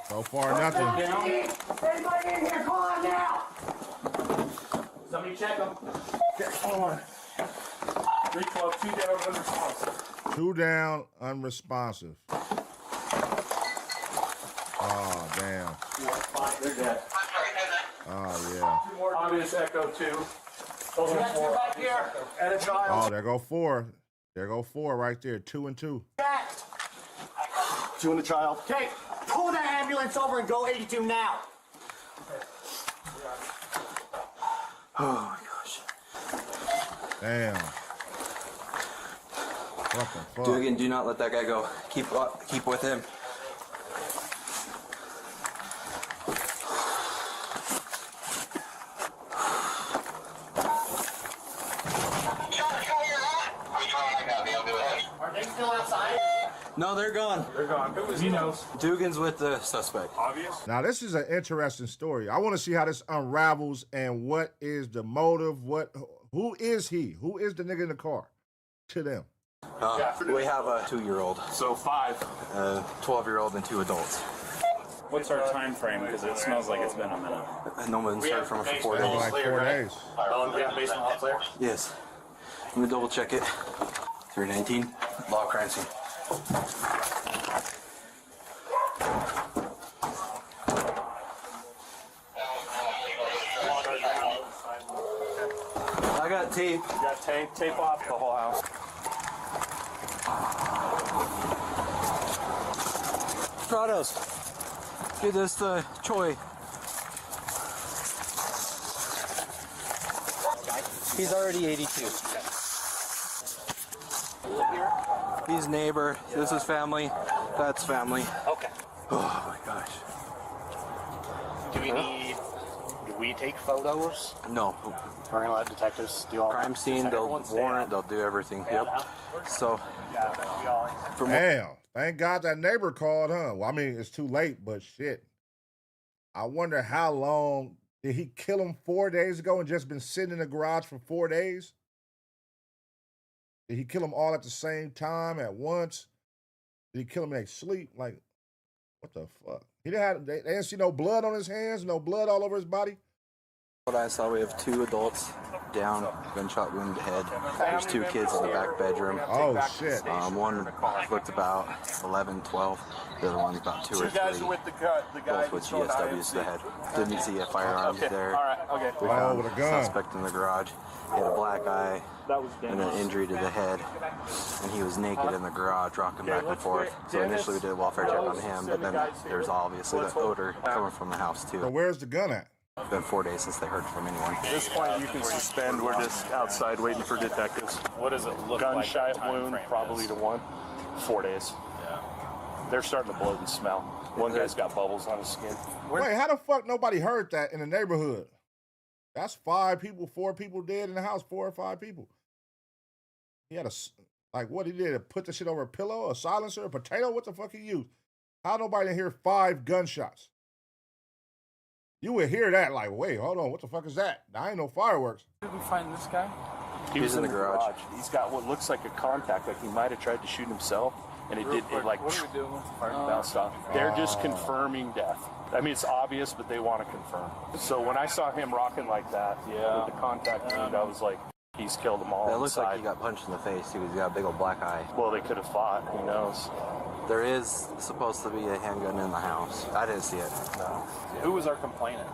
So far, nothing. Anybody in here? Come on now. Somebody check them. Hold on. 312, 2 down, unresponsive. 2 down, unresponsive. Oh, damn. They're dead. Oh, yeah. Obvious echo 2. Those are 4. Back here. And a child. Oh, there go 4. There go 4 right there. 2 and 2. 2 and a child. Okay, pull that ambulance over and go 82 now. Oh my gosh. Damn. Fucking fuck. Dugan, do not let that guy go. Keep with him. Are they still outside? No, they're gone. They're gone. Who was he knows? Dugan's with the suspect. Obvious. Now, this is an interesting story. I want to see how this unravels and what is the motive. Who is he? Who is the nigga in the car to them? We have a 2-year-old. So 5. A 12-year-old and 2 adults. What's our time frame? Because it smells like it's been a minute. No one's heard from him for 4 days. Like 4 days. Yeah, basement all clear. Yes. Let me double check it. 319. Log crime scene. I got tape. You got tape? Tape off the whole house. Prados. Give this to Choi. He's already 82. He's neighbor. This is family. That's family. Okay. Oh my gosh. Do we take photos? No. We're gonna let detectives do all crime scene, they'll warrant, they'll do everything. Yep. So, Damn. Thank God that neighbor called, huh? Well, I mean, it's too late, but shit. I wonder how long. Did he kill him 4 days ago and just been sitting in the garage for 4 days? Did he kill them all at the same time at once? Did he kill them in their sleep? Like, what the fuck? He didn't have. They didn't see no blood on his hands, no blood all over his body. what I saw, we have 2 adults down, gunshot wound to head. There's 2 kids in the back bedroom. Oh shit! One looked about 11, 12. The other one's about 2 or 3. guys are with the guy Both with GSWs to the head. Didn't see a firearm there. All right, okay. We found with a gun. Suspect in the garage. He had a black eye and an injury to the head, and he was naked in the garage, rocking back and forth. So initially we did a welfare check on him, but then there's obviously the odor coming from the house too. So where's the gun at? It's been 4 days since they heard from anyone. At this point, you can suspend. We're just outside waiting for detectives. What does it look Gunshot like? wound, probably to 1. 4 days. Yeah. They're starting to bloat and smell. One guy's got bubbles on his skin. Wait, how the fuck nobody heard that in the neighborhood? That's 5 people, 4 people dead in the house, 4 or 5 people. He had what he did, put the shit over a pillow, a silencer, a potato, what the fuck he used? How nobody didn't hear 5 gunshots? You would hear that like, wait, hold on, what the fuck is that? I ain't no fireworks. Did we find this guy? He was in the garage. He's got what looks like a contact, like he might have tried to shoot himself, and it like, what are we doing? bounced off. They're just confirming death. I mean, it's obvious, but they want to confirm. So when I saw him rocking like that, with the contact wound, I was like, he's killed them all. It looks like he got punched in the face too. He's got a big old black eye. Well, they could have fought. Who knows? There is supposed to be a handgun in the house. I didn't see it. No. Who was our complainant?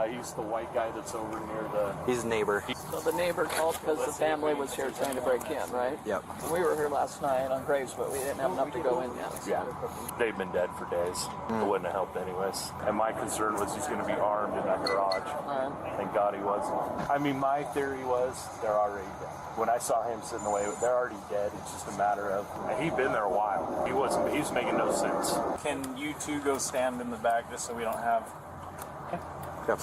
He's the white guy that's over near the... He's a neighbor. So the neighbor called because the family was here trying to break in, right? Yep. We were here last night on Graves, but we didn't have enough to go in yet. So. Yeah. They've been dead for days. It wouldn't have helped anyways. And my concern was he's going to be armed in that garage. Thank God he wasn't. I mean, my theory was they're already dead. When I saw him sitting away, they're already dead. It's just a matter of... He'd been there a while. He was making no sense. Can you two go stand in the back just so we don't have...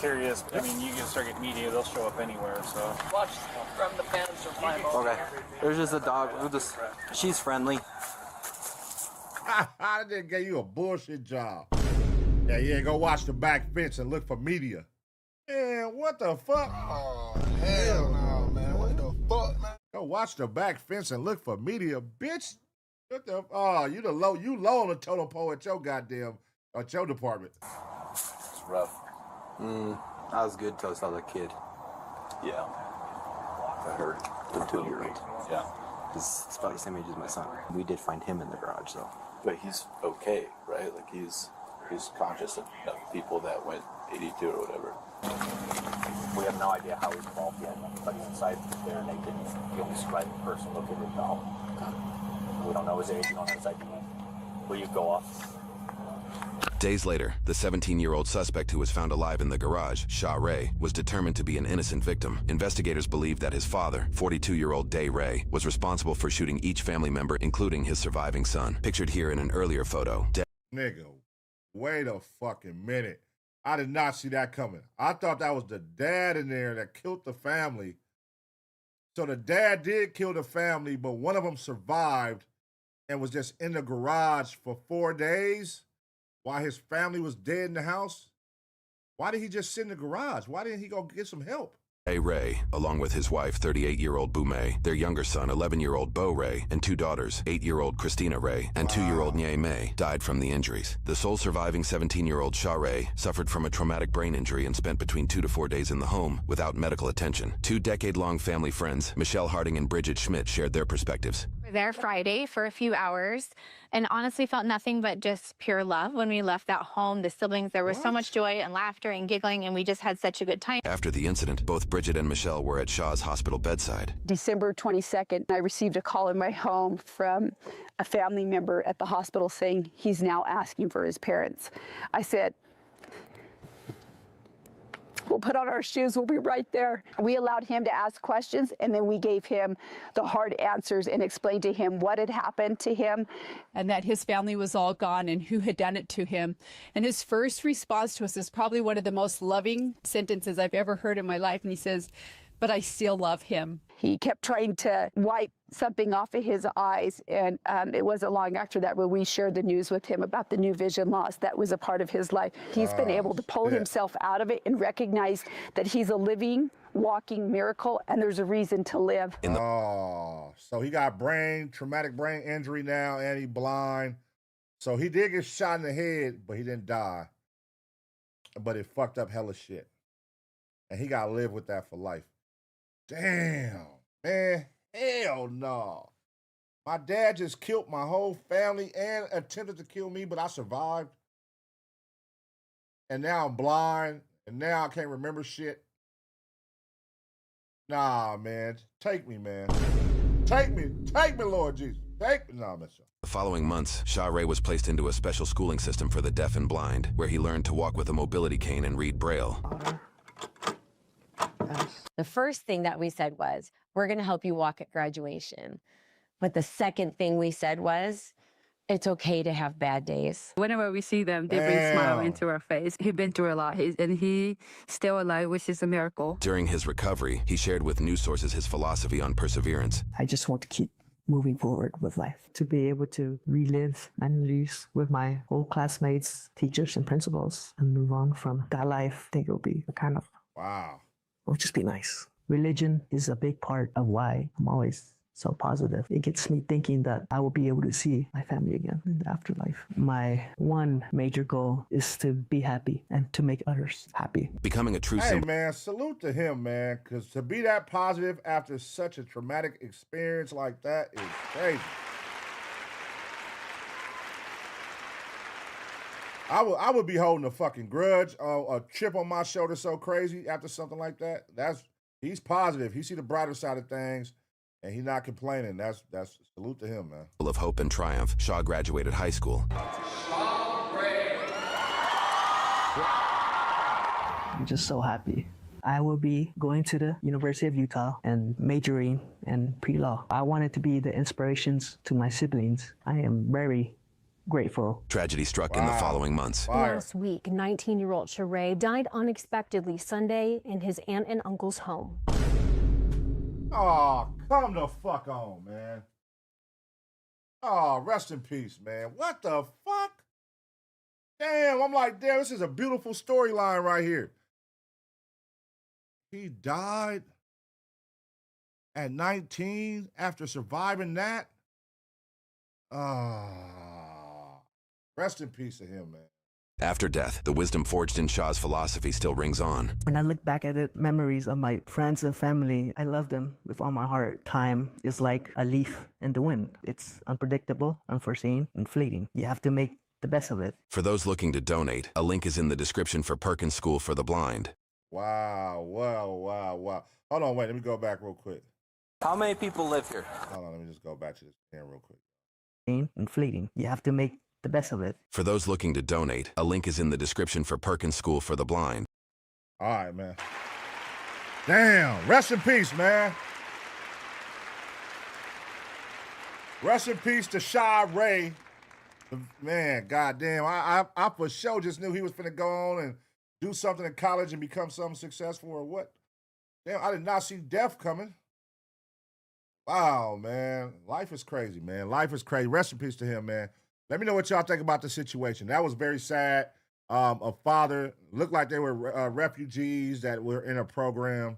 Curious. I mean, you can start getting media; they'll show up anywhere. So watch from the fans or climb over. Okay. There's just a dog. She's friendly. I didn't give you a bullshit job. Yeah, go watch the back fence and look for media. Man, what the fuck? Oh, hell no, man. What the fuck, man? Go watch the back fence and look for media, bitch. What the? Oh, you low on the totem pole at your department. It's rough. I was good till I saw the kid. Yeah. I heard. The 2-year-old. Yeah. It's about the same age as my son. We did find him in the garage, though. But he's okay, right? Like he's conscious of people that went 82 or whatever. We have no idea how he's involved yet. Everybody's inside there naked. The only surviving person located in the home. We don't know his age, we don't know his ID. Will you go off? Days later, the 17-year-old suspect who was found alive in the garage, Sha Ray, was determined to be an innocent victim. Investigators believe that his father, 42-year-old Day Ray, was responsible for shooting each family member, including his surviving son. Pictured here in an earlier photo. Nigga, wait a fucking minute. I did not see that coming. I thought that was the dad in there that killed the family. So the dad did kill the family, but one of them survived and was just in the garage for 4 days while his family was dead in the house. Why did he just sit in the garage? Why didn't he go get some help? Ray, along with his wife, 38-year-old Boumé, their younger son, 11-year-old Bo Ray, and 2 daughters, 8-year-old Christina Ray and 2-year-old Nye May, died from the injuries. The sole surviving 17-year-old Shaw Ray suffered from a traumatic brain injury and spent between 2 to 4 days in the home without medical attention. 2 decade-long family friends, Michelle Harding and Bridget Schmidt, shared their perspectives. We were there Friday for a few hours and honestly felt nothing but just pure love when we left that home. The siblings, there was so much joy and laughter and giggling, and we just had such a good time. After the incident, both Bridget and Michelle were at Shaw's hospital bedside. December 22nd, I received a call in my home from a family member at the hospital saying he's now asking for his parents. I said, we'll put on our shoes, we'll be right there. We allowed him to ask questions, and then we gave him the hard answers and explained to him what had happened to him. And that his family was all gone and who had done it to him. And his first response to us is probably one of the most loving sentences I've ever heard in my life. And he says, but I still love him. He kept trying to wipe something off of his eyes, and it wasn't long after that when we shared the news with him about the new vision loss that was a part of his life. He's been able to pull himself out of it and recognize that he's a living, walking miracle, and there's a reason to live. So he got traumatic brain injury now, and he's blind. So he did get shot in the head, but he didn't die. But it fucked up hella shit. And he got to live with that for life. Damn, man. Hell no. My dad just killed my whole family and attempted to kill me, but I survived. And now I'm blind, and now I can't remember shit. Nah, man. Take me, man. Take me, Lord Jesus. Take me. Nah, man. The following months, Shaw Ray was placed into a special schooling system for the deaf and blind, where he learned to walk with a mobility cane and read Braille. The first thing that we said was, we're going to help you walk at graduation. But the second thing we said was, it's okay to have bad days. Whenever we see them, they bring a smile into our face. He's been through a lot, and he's still alive, which is a miracle. During his recovery, he shared with news sources his philosophy on perseverance. I just want to keep moving forward with life, to be able to relive memories with my old classmates, teachers, and principals, and move on from that life. I think it'll be a kind of, it'll just be nice. Religion is a big part of why I'm always so positive. It gets me thinking that I will be able to see my family again in the afterlife. My one major goal is to be happy and to make others happy. Becoming a true Hey, man, salute to him, man, because to be that positive after such a traumatic experience like that is crazy. I would be holding a fucking grudge, a chip on my shoulder so crazy after something like that. He's positive. He see the brighter side of things. And he's not complaining. That's salute to him, man. Full of hope and triumph, Shaw graduated high school. I'm just so happy. I will be going to the University of Utah and majoring in pre-law. I wanted to be the inspirations to my siblings. I am very grateful. Tragedy struck in the following months. Last week, 19-year-old Sheree died unexpectedly Sunday in his aunt and uncle's home. Oh, come the fuck on, man. Oh, rest in peace, man. What the fuck? Damn, I'm like, damn, this is a beautiful storyline right here. He died at 19 after surviving that. Rest in peace to him, man. After death, the wisdom forged in Shaw's philosophy still rings on. When I look back at it, memories of my friends and family, I love them with all my heart. Time is like a leaf in the wind. It's unpredictable, unforeseen, and fleeting. You have to make the best of it. For those looking to donate, a link is in the description for Perkins School for the Blind. Wow. Hold on, wait, let me go back real quick. How many people live here? Hold on, let me just go back to this here real quick. And fleeting. You have to make the best of it. For those looking to donate, a link is in the description for Perkins School for the Blind. All right, man. Damn, rest in peace, man. Rest in peace to Shaw Ray. Man, goddamn, I for sure just knew he was finna go on and do something in college and become something successful or what. Damn, I did not see death coming. Wow, man. Life is crazy, man. Life is crazy. Rest in peace to him, man. Let me know what y'all think about the situation. That was very sad. A father, looked like they were refugees that were in a program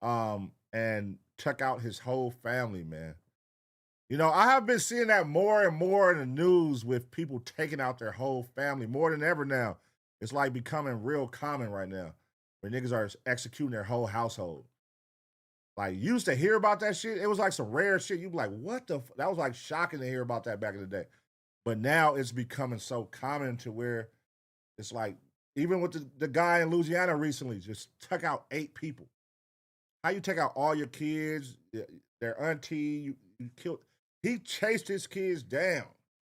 and took out his whole family, man. You know, I have been seeing that more and more in the news with people taking out their whole family more than ever now. It's like becoming real common right now where niggas are executing their whole household. Like, you used to hear about that shit. It was like some rare shit. You'd be like, what the that was like shocking to hear about that back in the day. But now it's becoming so common to where it's like, even with the guy in Louisiana recently, just took out 8 people. How you take out all your kids, their auntie, you killed. He chased his kids down.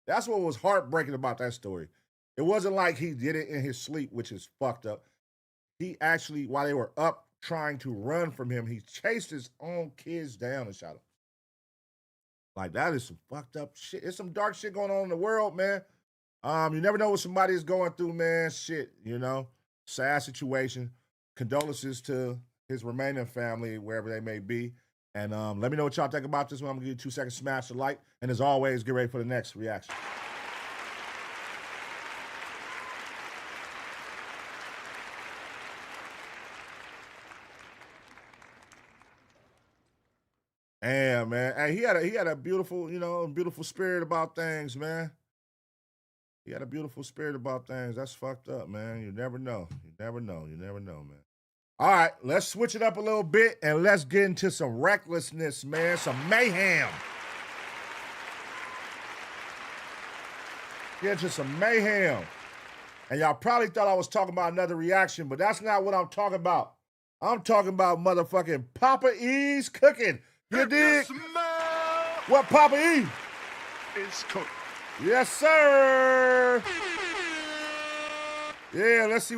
That's what was heartbreaking about that story. It wasn't like he did it in his sleep, which is fucked up. He actually, while they were up trying to run from him, he chased his own kids down and shot them. Like, that is some fucked up shit. There's some dark shit going on in the world, man. You never know what somebody is going through, man. Shit, you know. Sad situation. Condolences to his remaining family, wherever they may be. And let me know what y'all think about this one. I'm going to give you 2 seconds to smash the like. And as always, get ready for the next reaction. Damn, man. Hey, he had a beautiful, you know, beautiful spirit about things, man. He had a beautiful spirit about things. That's fucked up, man. You never know. You never know. You never know, man. All right, let's switch it up a little bit and let's get into some recklessness, man. Some mayhem. Get into some mayhem. And y'all probably thought I was talking about another reaction, but that's not what I'm talking about. I'm talking about motherfucking Papa E's cooking. You dig? What Papa E? It's cooking. Yes, sir. Yeah, let's see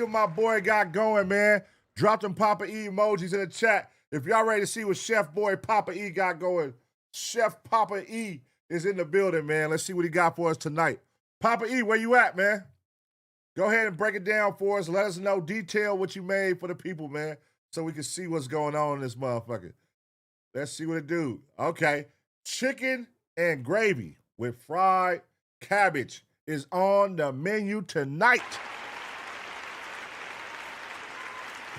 what my boy got going, man. Drop them Papa E emojis in the chat. If y'all ready to see what Chef Boy Papa E got going, Chef Papa E is in the building, man. Let's see what he got for us tonight. Papa E, where you at, man? Go ahead and break it down for us. Let us know detail what you made for the people, man, so we can see what's going on in this motherfucker. Let's see what it do. Okay, chicken and gravy with fried cabbage is on the menu tonight.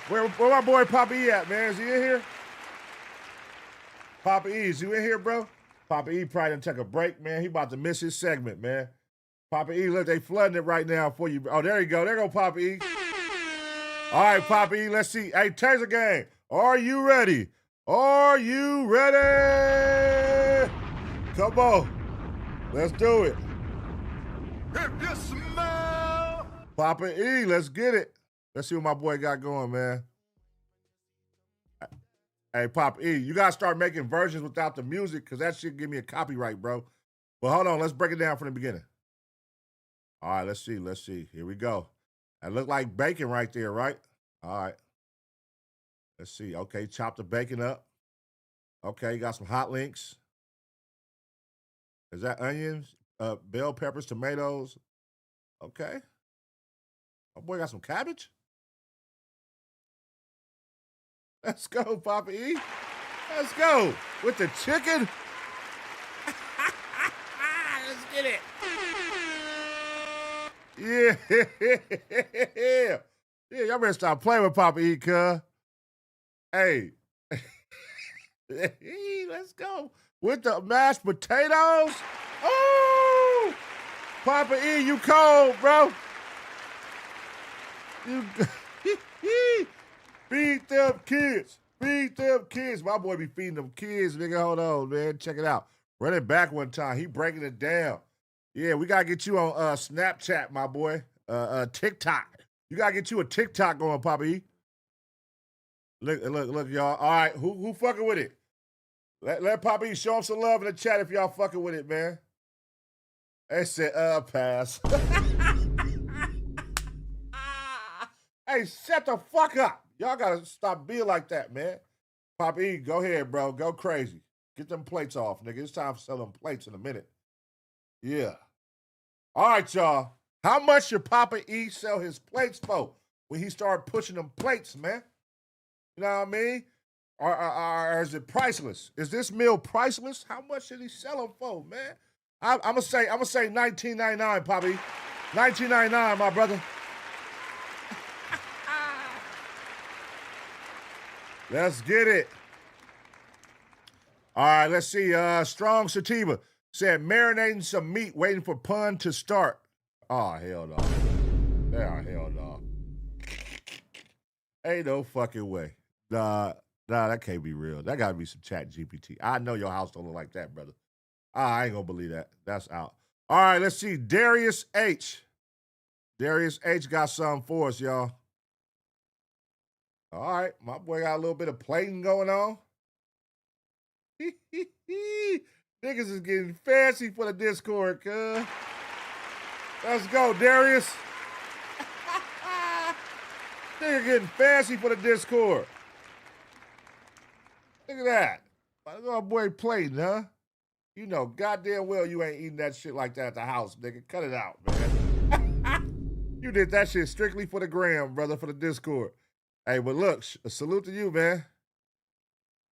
Where my boy Papa E at, man? Is he in here? Papa E, is you in here, bro? Papa E probably didn't take a break, man. He about to miss his segment, man. Papa E, look, they flooding it right now for you. Oh, there you go. There go Papa E. All right, Papa E, let's see. Hey, Taser Gang, are you ready? Are you ready? Come on. Let's do it. If you smell. Papa E, let's get it. Let's see what my boy got going, man. Hey, Papa E, you got to start making versions without the music because that shit give me a copyright, bro. But hold on, let's break it down from the beginning. All right, let's see. Let's see. Here we go. That look like bacon right there, right? All right. Let's see. Okay, chop the bacon up. Okay, you got some hot links. Is that onions, bell peppers, tomatoes? Okay. My boy got some cabbage. Let's go, Papa E. Let's go. With the chicken. Let's get it. Yeah. Yeah, y'all better stop playing with Papa E, cuz. Hey. Let's go. With the mashed potatoes. Oh! Papa E, you cold, bro. You feed them kids. Feed them kids. My boy be feeding them kids, nigga. Hold on, man. Check it out. Run it back one time. He breaking it down. Yeah, we got to get you on Snapchat, my boy. TikTok. You got to get you a TikTok going, Papa E. Look, y'all. All right, who fucking with it? Let Papa E show him some love in the chat if y'all fucking with it, man. They said, pass. Hey, shut the fuck up. Y'all got to stop being like that, man. Papa E, go ahead, bro. Go crazy. Get them plates off, nigga. It's time for selling plates in a minute. Yeah. All right, y'all. How much should Papa E sell his plates for when he started pushing them plates, man? You know what I mean? Or is it priceless? Is this meal priceless? How much should he sell them for, man? I'm gonna say $19.99, Poppy. $19.99, my brother. Let's get it. All right, let's see. Strong Sativa said marinating some meat, waiting for pun to start. Oh, hell no. Yeah, hell no. Ain't no fucking way. Nah, that can't be real. That gotta be some chat GPT. I know your house don't look like that, brother. I ain't gonna believe that. That's out. All right, let's see. Darius H. Darius H got something for us, y'all. All right, my boy got a little bit of plating going on. Niggas is getting fancy for the Discord, cuz. Let's go, Darius. Nigga getting fancy for the Discord. Look at that. My boy plating, huh? You know goddamn well you ain't eating that shit like that at the house, nigga. Cut it out, man. You did that shit strictly for the gram, brother, for the Discord. Hey, but look, salute to you, man.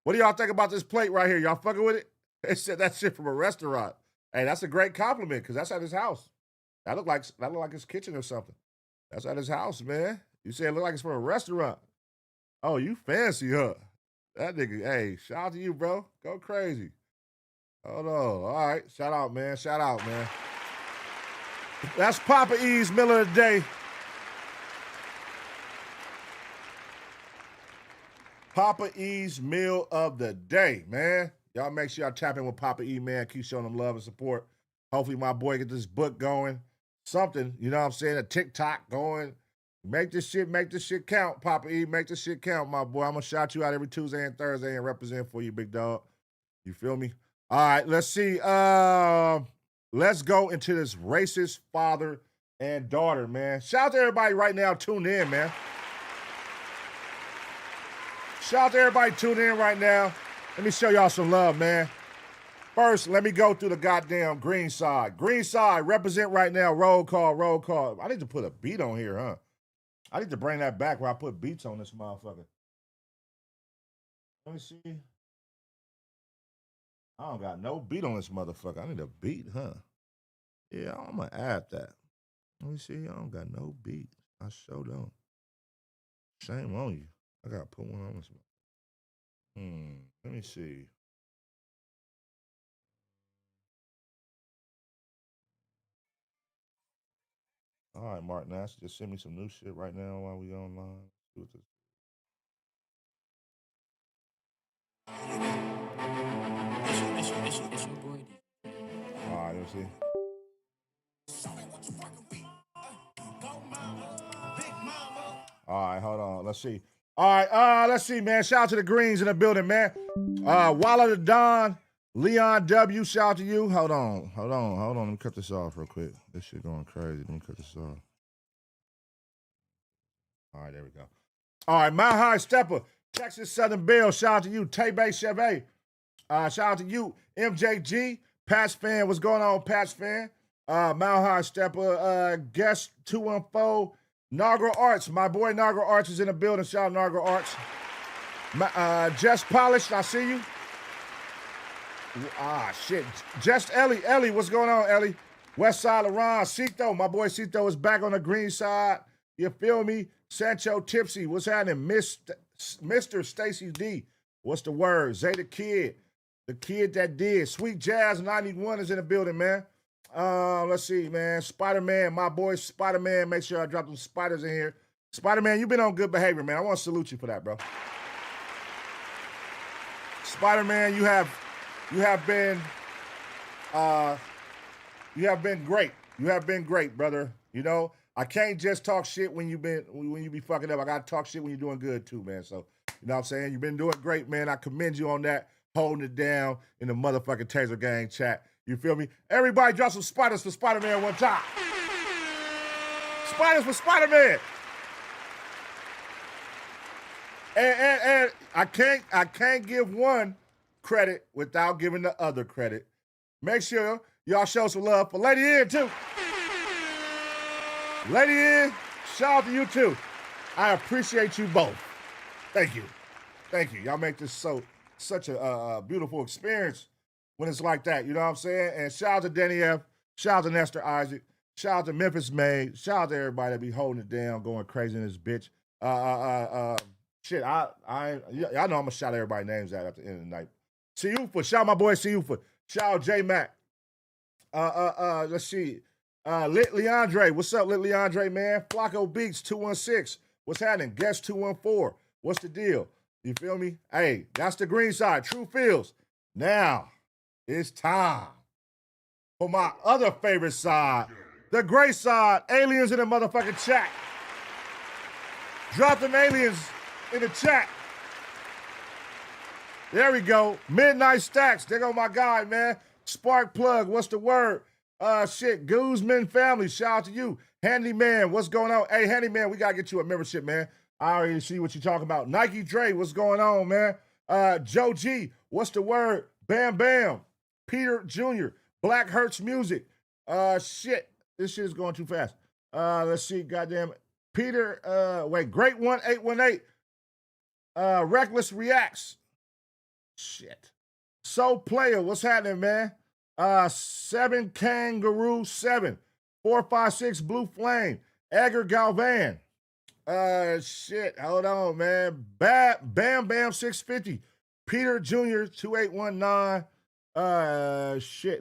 What do y'all think about this plate right here? Y'all fucking with it? They said that shit from a restaurant. Hey, that's a great compliment, because that's at his house. That look like his kitchen or something. That's at his house, man. You say it look like it's from a restaurant. Oh, you fancy, huh? That nigga, hey, shout out to you, bro. Go crazy. Hold on. All right. Shout out, man. Shout out, man. That's Papa E's Meal of the Day. Papa E's Meal of the Day, man. Y'all make sure y'all tap in with Papa E, man. Keep showing them love and support. Hopefully my boy get this book going. Something, you know what I'm saying? A TikTok going. Make this shit count, Papa E. Make this shit count, my boy. I'm going to shout you out every Tuesday and Thursday and represent for you, big dog. You feel me? All right, let's see. Let's go into this racist father and daughter, man. Shout out to everybody right now tuned in, man. Shout out to everybody tuned in right now. Let me show y'all some love, man. First, let me go through the goddamn green side. Green side, represent right now. Roll call, roll call. I need to put a beat on here, huh? I need to bring that back where I put beats on this motherfucker. Let me see. I don't got no beat on this motherfucker. I need a beat, huh? Yeah, I'm going to add that. Let me see. I don't got no beat. I sure don't. Shame on you. I got to put one on this motherfucker. Let me see. All right, Martin Nash, just send me some new shit right now while we online. See what this. All right, let's see. All right, hold on. Let's see. All right, let's see, man. Shout out to the Greens in the building, man. Walla the Don, Leon W. Shout out to you. Hold on. Let me cut this off real quick. This shit going crazy. Let me cut this off. All right, there we go. All right, Mile High Stepper, Texas Southern Belle. Shout out to you, Tay-Bay Chevy. Shout out to you, MJG, Patch Fan. What's going on, Patch Fan? Mile High Stepper, Guest 214, Nagra Arts. My boy Nagra Arts is in the building. Shout out Nagra Arts. Jess Polish, I see you. Shit. Just Ellie, what's going on, Ellie? Westside LaRon, Cito. My boy Cito is back on the green side. You feel me? Sancho Tipsy, what's happening? Mr. Stacy D, what's the word? Zay the Kid that did. Sweet Jazz 91 is in the building, man. Let's see, man. Spider-Man, my boy Spider-Man. Make sure I drop some spiders in here. Spider-Man, you've been on good behavior, man. I want to salute you for that, bro. Spider-Man, you have been great. You have been great, brother. You know, I can't just talk shit when you be fucking up. I gotta talk shit when you're doing good too, man. So, you know what I'm saying? You've been doing great, man. I commend you on that, holding it down in the motherfucking Taser Gang chat. You feel me? Everybody drop some spiders for Spider-Man one time. Spiders for Spider-Man. And I can't give one credit without giving the other credit. Make sure y'all show some love for Lady N too. Lady N, shout out to you too. I appreciate you both. Thank you. Thank you. Y'all make this such a beautiful experience when it's like that. You know what I'm saying? And shout out to Denny F. Shout out to Nestor Isaac. Shout out to Memphis May. Shout out to everybody that be holding it down, going crazy in this bitch. Shit, y'all know I'm gonna shout everybody's names out at the end of the night. Siufa, shout out my boy Siufa. Shout out J Mac. Let's see. Lit Leandre, what's up, Lit Leandre, man? Flacco Beats 216. What's happening? Guest 214. What's the deal? You feel me? Hey, that's the green side. True feels. Now it's time for my other favorite side, the gray side. Aliens in the motherfucking chat. Drop them aliens in the chat. There we go. Midnight Stacks. There go my guy, man. Spark Plug. What's the word? Guzman family. Shout out to you. Handyman. What's going on? Hey, Handyman, we got to get you a membership, man. I already see what you're talking about. Nike Dre. What's going on, man? Joe G. What's the word? Bam Bam. Peter Jr. Black Hurts Music. This shit is going too fast. Let's see. Goddamn it. Peter, Great 1818. Reckless Reacts. Shit. Soul Player, what's happening, man? 7 Kangaroo 7. 456 Blue Flame. Edgar Galvan. Hold on, man. Bam Bam 650. Peter Jr. 2819.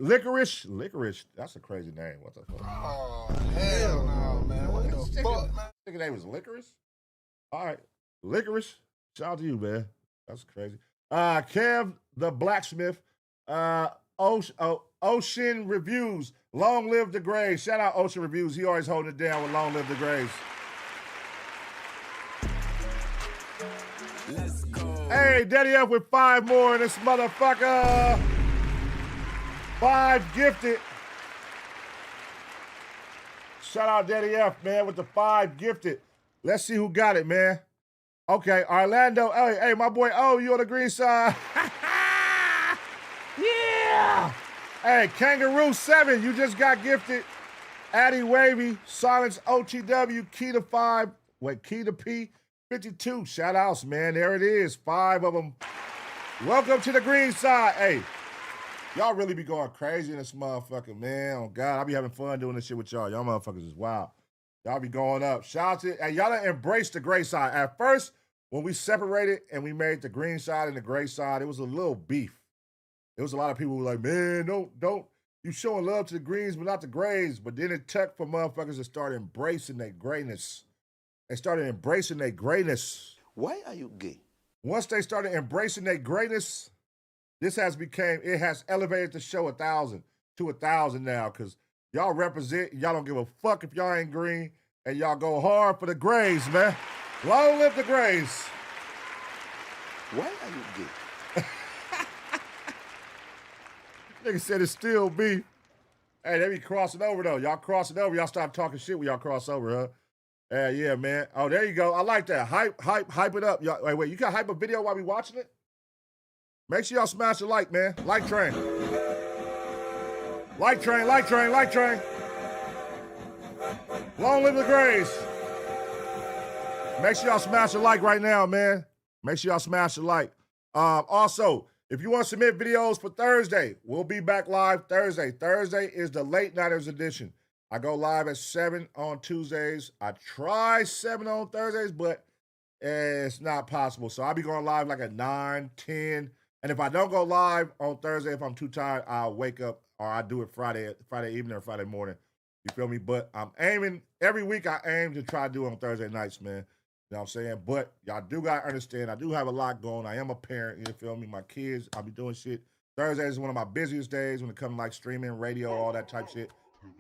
Licorice. That's a crazy name. What the fuck? Oh, hell no, man. What the fuck, man? Nigga name was Licorice? All right. Licorice. Shout out to you, man. That's crazy. Kev the Blacksmith. Ocean Reviews. Long Live the Grays. Shout out Ocean Reviews. He always holding it down with Long Live the Grays. Let's go. Hey, Daddy F with 5 more in this motherfucker. 5 gifted. Shout out Daddy F, man, with the 5 gifted. Let's see who got it, man. Okay, Orlando. Hey, my boy O, you on the green side? Yeah! Hey, Kangaroo 7, you just got gifted. Addy Wavy, Silence OTW, Key to 5. Key to P, 52. Shout outs, man. There it is. 5 of them. Welcome to the green side. Hey, y'all really be going crazy in this motherfucker, man. Oh, God, I be having fun doing this shit with y'all. Y'all motherfuckers is wild. Y'all be going up. Shout out to, hey, y'all done embraced the gray side. At first, when we separated and we made the green side and the gray side, it was a little beef. There was a lot of people who were like, man, don't, you showing love to the greens, but not the grays. But then it took for motherfuckers to start embracing their grayness. They started embracing their grayness. Why are you gay? Once they started embracing their grayness, it has elevated the show 1,000 to 1,000 now, because y'all represent, y'all don't give a fuck if y'all ain't green, and y'all go hard for the grays, man. Long live the grays. Why are you gay? Nigga said it's still beef. Hey, they be crossing over, though. Y'all crossing over. Y'all stop talking shit when y'all cross over, huh? Yeah, man. Oh, there you go. I like that. Hype it up. Y'all, wait, you can hype a video while we watching it? Make sure y'all smash the like, man. Like train. Like train. Long live the grays. Make sure y'all smash the like right now, man. Make sure y'all smash the like. Also, if you want to submit videos for Thursday, we'll be back live Thursday. Thursday is the Late Nighters edition. I go live at 7 on Tuesdays. I try 7 on Thursdays, but it's not possible. So I'll be going live like at 9, 10. And if I don't go live on Thursday, if I'm too tired, I'll wake up, or I'll do it Friday evening or Friday morning. You feel me? But I'm aiming, every week I aim to try to do it on Thursday nights, man. You know what I'm saying? But y'all do got to understand, I do have a lot going. I am a parent, you feel me? My kids, I'll be doing shit. Thursday is one of my busiest days when it comes to like streaming, radio, all that type shit.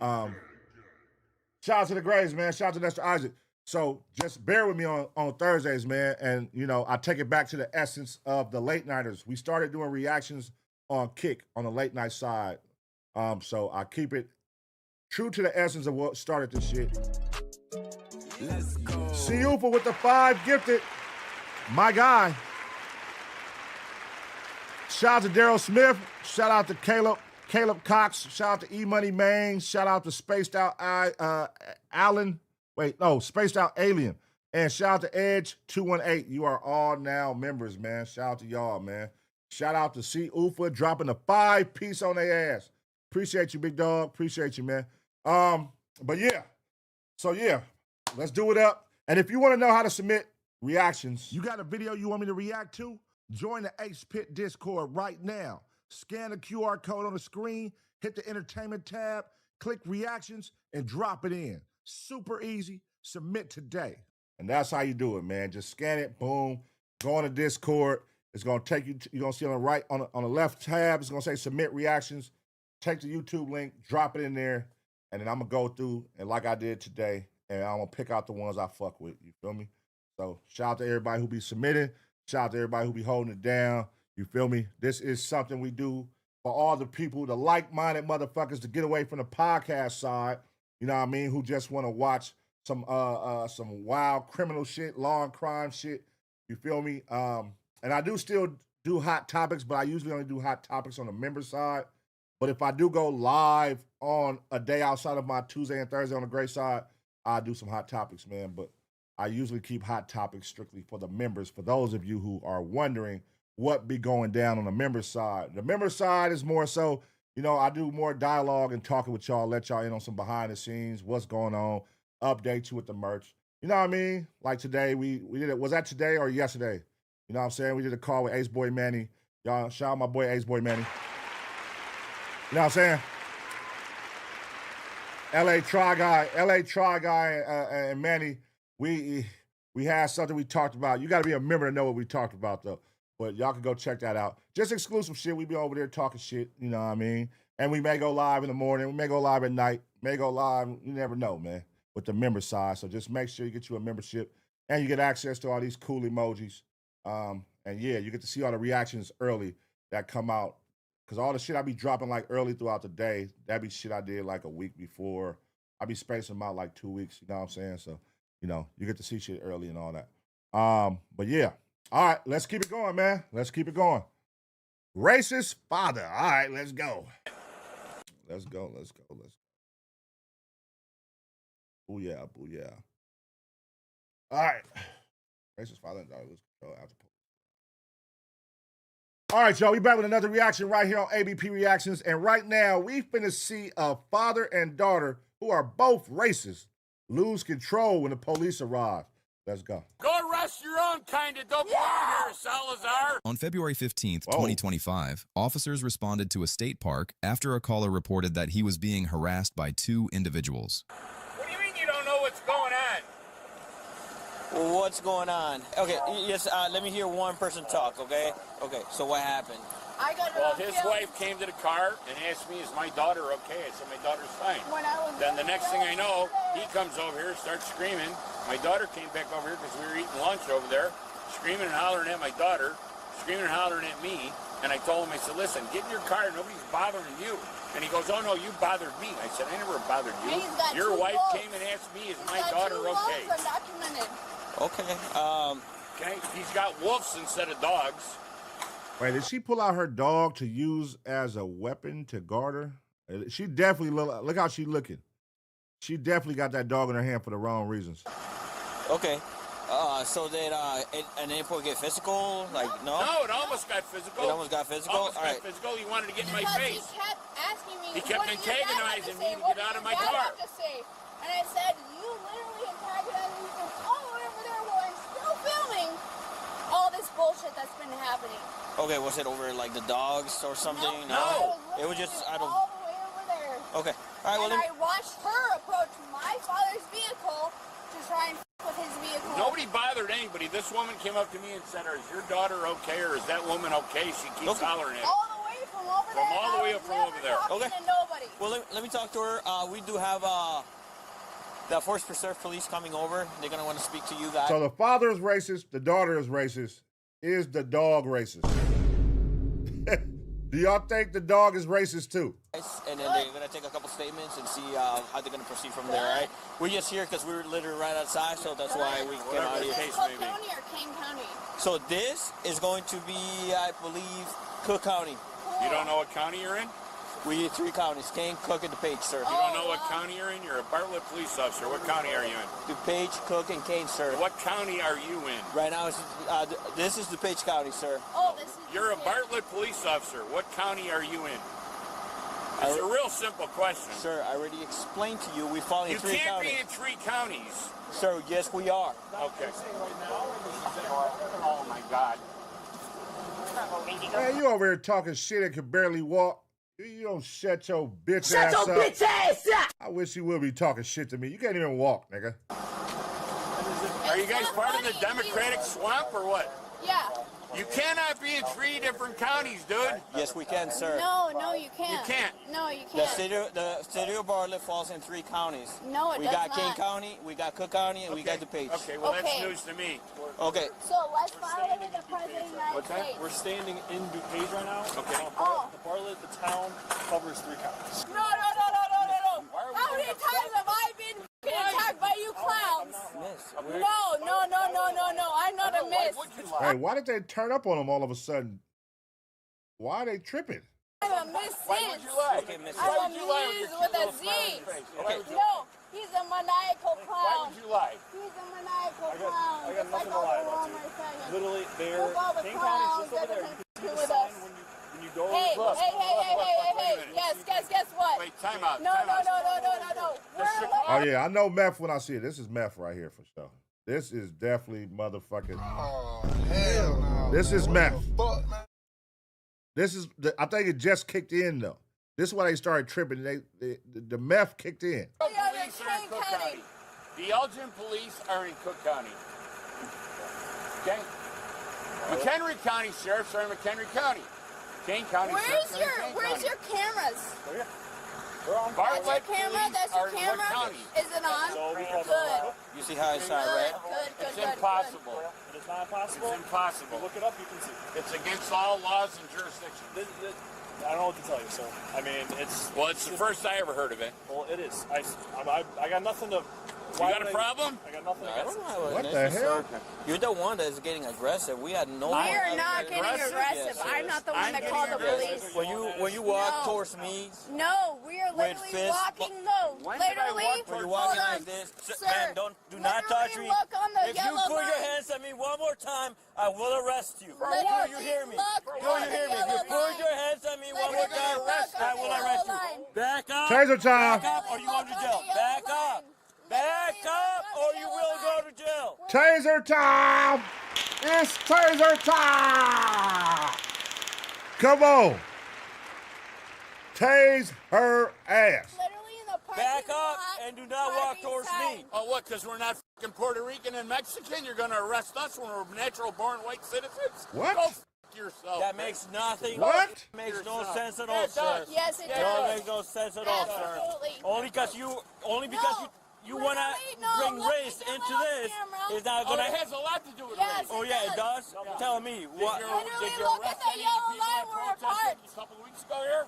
Shout out to the Grays, man. Shout out to Nestor Isaac. So just bear with me on Thursdays, man. And, you know, I take it back to the essence of the Late Nighters. We started doing reactions on Kick on the late night side. So I keep it true to the essence of what started this shit. Let's go. Siufa with the 5 gifted. My guy. Shout out to Daryl Smith. Shout out to Caleb Cox. Shout out to E-Money Main. Shout out to Spaced Out Allen. Spaced Out Alien. And shout out to Edge 218. You are all now members, man. Shout out to y'all, man. Shout out to C. Ufa dropping the 5-piece on their ass. Appreciate you, big dog. Appreciate you, man. But yeah. So yeah, let's do it up. And if you want to know how to submit reactions, you got a video you want me to react to? Join the Ace Pit Discord right now. Scan the QR code on the screen, hit the entertainment tab, click reactions, and drop it in. Super easy. Submit today. And that's how you do it, man. Just scan it, boom, go on the Discord. It's going to take you, you're going to see on the right, on the left tab, it's going to say submit reactions. Take the YouTube link, drop it in there, and then I'm going to go through, and like I did today, and I'm going to pick out the ones I fuck with. You feel me? So shout out to everybody who be submitting. Shout out to everybody who be holding it down. You feel me? This is something we do for all the people, the like-minded motherfuckers, to get away from the podcast side, you know what I mean, who just want to watch some wild criminal shit, law and crime shit. You feel me? And I do still do hot topics, but I usually only do hot topics on the member side. But if I do go live on a day outside of my Tuesday and Thursday on the gray side, I do some hot topics, man. But I usually keep hot topics strictly for the members. For those of you who are wondering what be going down on the member side. The member side is more so, you know, I do more dialogue and talking with y'all, let y'all in on some behind the scenes, what's going on, update you with the merch. You know what I mean? Like today, we did it. Was that today or yesterday? You know what I'm saying? We did a call with AceBoy Manny. Y'all, shout out my boy AceBoy Manny. You know what I'm saying? LA Try Guy and Manny, we had something we talked about. You got to be a member to know what we talked about, though. But y'all can go check that out. Just exclusive shit. We be over there talking shit, you know what I mean? And we may go live in the morning. We may go live at night. May go live. You never know, man, with the member side. So just make sure you get you a membership and you get access to all these cool emojis. And yeah, you get to see all the reactions early that come out. Because all the shit I be dropping like early throughout the day, that be shit I did like a week before. I be spacing them out like 2 weeks, you know what I'm saying? So, you know, you get to see shit early and all that. But yeah. All right, let's keep it going, man. Let's keep it going. Racist father. All right, let's go. Let's go. Booyah, booyah. All right. Racist father and daughter lose control after police. All right, y'all, we back with another reaction right here on ABP Reactions. And right now, we finna see a father and daughter who are both racist lose control when the police arrive. Let's go. Go arrest your own kind of dope here, Salazar. On February 15th, 2025, officers responded to a state park after a caller reported that he was being harassed by 2 individuals. What do you mean you don't know what's going on? What's going on? Okay, yes, let me hear one person talk, okay? Okay, so what happened? Well, his wife came to the car and asked me, is my daughter okay? I said, my daughter's fine. Then the next thing I know, he comes over here, starts screaming. My daughter came back over here because we were eating lunch over there, screaming and hollering at my daughter, screaming and hollering at me. And I told him, I said, listen, get in your car. Nobody's bothering you. And he goes, oh, no, you bothered me. I said, I never bothered you. Your wife came and asked me, is my daughter okay? Okay. Okay, he's got wolves instead of dogs. Wait, did she pull out her dog to use as a weapon to guard her? She definitely look how she looking. She definitely got that dog in her hand for the wrong reasons. Okay. So did an airport get physical? Like, no? No, it almost got physical. It almost got physical? Almost got physical. He wanted to get in my face. He kept asking me, he kept antagonizing me to get out of my car. And I said, you literally antagonized me from all the way over there while I'm still filming all this bullshit that's been happening. Okay, was it over like the dogs or something? No. It was just, I don't... all the way over there. Okay. All right, well, I watched her approach my father's vehicle to try and with his vehicle. Nobody bothered anybody. This woman came up to me and said, is your daughter okay or is that woman okay? She keeps hollering at me. All the way from over there. From all the way up from over there. Okay. To nobody. Well, let me talk to her. We do have the Force Preserve Police coming over. They're going to want to speak to you guys. So the father is racist, the daughter is racist. Is the dog racist? Do y'all think the dog is racist too? And then they're going to take a couple statements and see how they're going to proceed from there, right? We're just here because we were literally right outside, so that's why we came out here. Cook County or King County? So this is going to be, I believe, Cook County. You don't know what county you're in? We get 3 counties, Kane, Cook, and DuPage, sir. You don't know what county you're in? You're a Bartlett police officer. What county are you in? DuPage, Cook, and Kane, sir. What county are you in? Right now, this is DuPage County, sir. Oh, this is. You're a Bartlett police officer. What county are you in? It's a real simple question. Sir, I already explained to you. We fall in 3 counties. You can't be in 3 counties. Sir, yes, we are. Okay. Oh, my God. Man, you over here talking shit and can barely walk. You don't shut your bitch Shut ass your up. bitch ass up! I wish you would be talking shit to me. You can't even walk, nigga. Are you guys part of the Democratic swamp or what? Yeah. You cannot be in 3 different counties, dude. Yes, we can, sir. No, you can't. You can't. No, you The can't. city of Bartlett falls in 3 counties. No, it we does got not. Kane County, we got Cook County, and we got DuPage. Okay, well, that's news to me. Okay. So let's file it with the President of the United States. We're standing in DuPage right now. Okay. The Bartlett, the town, covers 3 counties. No. How many times have I been attacked by you clowns? No. I'm not a miss. Hey, why did they turn up on him all of a sudden? Why are they tripping? I'm a miss. Why would you lie? I'm a miss with a Z. No, he's a maniacal clown. Why would you lie? He's a maniacal clown. I got nothing to lie about, dude. Literally, they're Kane County's just over there. You can see the sign when you go over the bus. Hey. Guess what? Wait, time out. No. Oh, yeah, I know meth when I see it. This is meth right here for sure. This is definitely motherfucking... Oh, hell no. This is meth. Fuck, man. This is... I think it just kicked in, though. This is why they started tripping. The meth kicked in. Police are in Cook County. The Elgin police are in Cook County. Okay? McHenry County sheriffs are in McHenry County. Kane County sheriffs are in Kane County. Where's your cameras? Bartlett That's your camera? police That's your are in what camera? county? Is it on? Good. You see how it's not red? It's impossible. It is not possible. It's impossible. Look it up, you can see. It's against all laws and jurisdictions. I don't know what to tell you, sir. I mean, it's... Well, it's the first I ever heard of it. Well, it is. I got nothing to... You got a problem? I got nothing I against don't know What the hell? You're the one that's getting aggressive. We had no... We are not getting aggressive. Yes, I'm not the one that called the police. When you walk towards me... No, we are literally walking though. Literally, When you're walking like this... Sir, man, do not touch me. look on the If you yellow put your line. hands at me one more time, I will arrest you. Literally, Do you hear me? look Do on you the hear me? If yellow you put line. your hands at me one more time, Look on I the will yellow arrest you. line. Back up. Taser time. Back up or you go to jail. Back up. Back up or you will go to jail. Taser time! It's taser time! Come on. Tase her ass. Back up and do not walk towards me. Oh, what, because we're not fucking Puerto Rican and Mexican? You're going to arrest us when we're natural-born white citizens? What? Go f*** yourself. That makes nothing. What? Makes no sense at Yeah, all, it sir. does. Yes, it No, does. it makes no sense at all, sir. Absolutely. Only because you want to bring race into this is not Oh, going that to... has a lot to do with Yes, race. Oh, yeah, it does? Tell me. What? Did you look at arrest the any yellow people line, that we're protested apart. a couple of weeks ago here?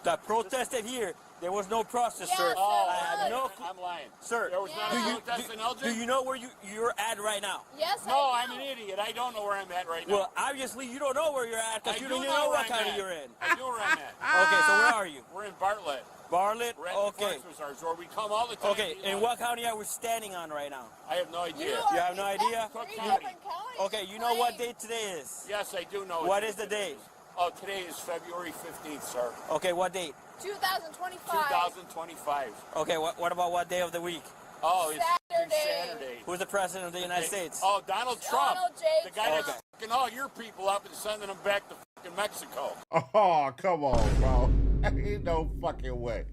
That protested here, there was no process, Yes, sir. there I have was. no... I'm lying. Sir, There was not a protest in Elgin? do you know where you're at right now? Yes, No, I I'm do. an idiot. I don't know where I'm at right now. Well, obviously you don't know where you're at because I you do don't even know where what I'm county at. you're in. I know where I'm at. Okay, so where are you? We're in Bartlett. Bartlett? We're at Okay. the Forest Resort. We come all the time. Okay, and what county are we standing on right now? I have no idea. You have no idea? Cook Three County. different counties. Okay, you know what date today is? Yes, I do know. What is the date? Oh, today is February 15th, sir. Okay, what date? 2025. 2025. Okay, what about what day of the week? Oh, it's Saturday. Saturday. Who's the president of the United States? Oh, Donald Trump. Donald J. The guy that's Okay. fucking all your people up and sending them back to fucking Mexico. Oh, come on, bro. Ain't no fucking way.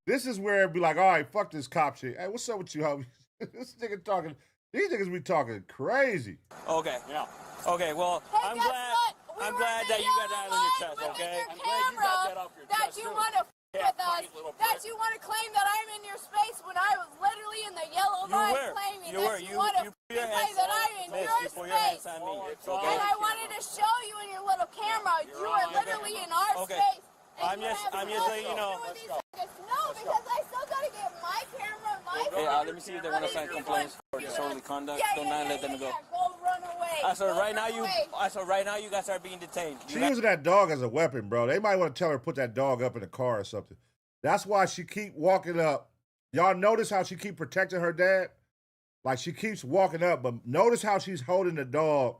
This is where it'd be like, all right, fuck this cop shit. Hey, what's up with you, homie? This nigga talking, these niggas be talking crazy. Okay. Yeah. Okay, well, Hey, I'm guess glad. what? We I'm were glad in that the you got that yellow on your line chest, with okay? your I'm glad you got that off your that chest, you too. want to Yeah, with us, funny little that prick. you want to claim that I'm in your space when I was literally in the yellow You line were. claiming You that were. you want to You put your claim hands that I'm in Miss, your you put your hands space. on me. It's all And right. I wanted to show you in your little camera, you all are right. literally in our Okay. space. and I'm you just have letting you know. nothing to do with these seconds. No, because I still gotta get my camera, my Hey, let me see if they want to sign complaints for disorderly conduct. Don't mind let them go. Go run away. So right now you guys are being detained. She using that dog as a weapon, bro. They might want to tell her to put that dog up in the car or something. That's why she keep walking up. Y'all notice how she keep protecting her dad? Like, she keeps walking up, but notice how she's holding the dog.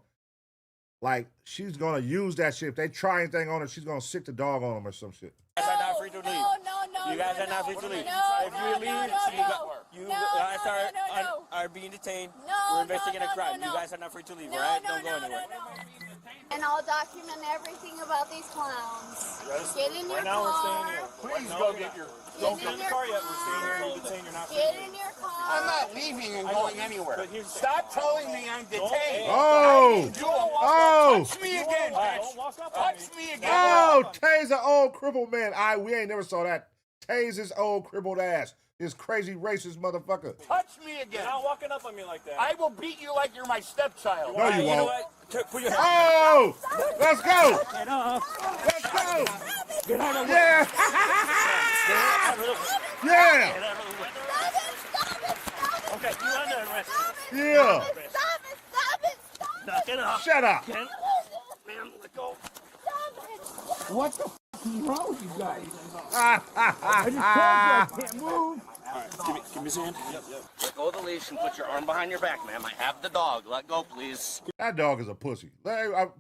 Like, she's going to use that shit. If they try anything on her, she's going to sick the dog on them or some shit. You guys are not free to leave. You guys are not free to leave. If you leave, you guys are being detained. We're investigating a crime. You guys are not free to leave, all right? Don't go anywhere. And I'll document everything about these clowns. Yes. Get in your Right now we're staying car. here. Please go get your. Don't get in the car yet. We're staying here. You're detained. You're not free. Get in your car. I'm not leaving and going anywhere. Stop telling me I'm detained. Oh! Oh! Touch me again, bitch. Touch me again. Oh, Taser, old crippled man. We ain't never saw that. Taser's old crippled ass. This crazy racist motherfucker. Touch me again. You're not walking up on me like that. I will beat you like you're my stepchild. No, you won't. Put your hand. Oh! Let's go! Get off. Let's go! Get out of the way. Yeah! Yeah! Okay, you're under arrest. Yeah! Stop it. Knock it off. Shut up. Ma'am, let go. What the f is wrong with you guys? I just told you I can't move. All right, give me his hand. Yep. Let go of the leash and put your arm behind your back, ma'am. I have the dog. Let go, please. That dog is a pussy.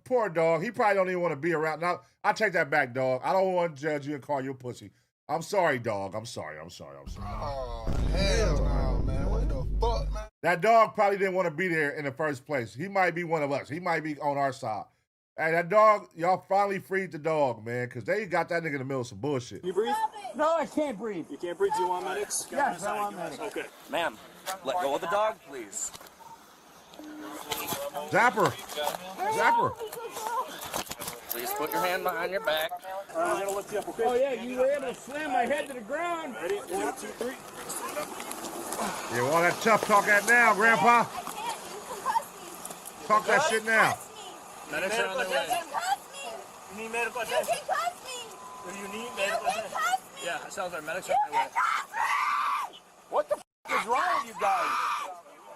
Poor dog. He probably don't even want to be around. Now, I take that back, dog. I don't want to judge you and call you a pussy. I'm sorry, dog. I'm sorry. Oh, hell no, man. What the fuck, man? That dog probably didn't want to be there in the first place. He might be one of us. He might be on our side. Hey, that dog, y'all finally freed the dog, man, because they got that nigga in the middle of some bullshit. You breathe? No, I can't breathe. You can't breathe. Do you want medics? Yes, I want medics. Okay. Ma'am, let go of the dog, please. Zapper. Please put your hand behind your back. I'm going to lift you up, okay? Oh, yeah, you were able to slam my head to the ground. Ready? 1, 2, 3. Yeah, all that tough talk at now, Grandpa. Talk that shit now. Medics are on their way. You need medical attention. You can cuss me. Do you need medical attention? Yeah, it sounds like medics are on their way. What the f is wrong with you guys?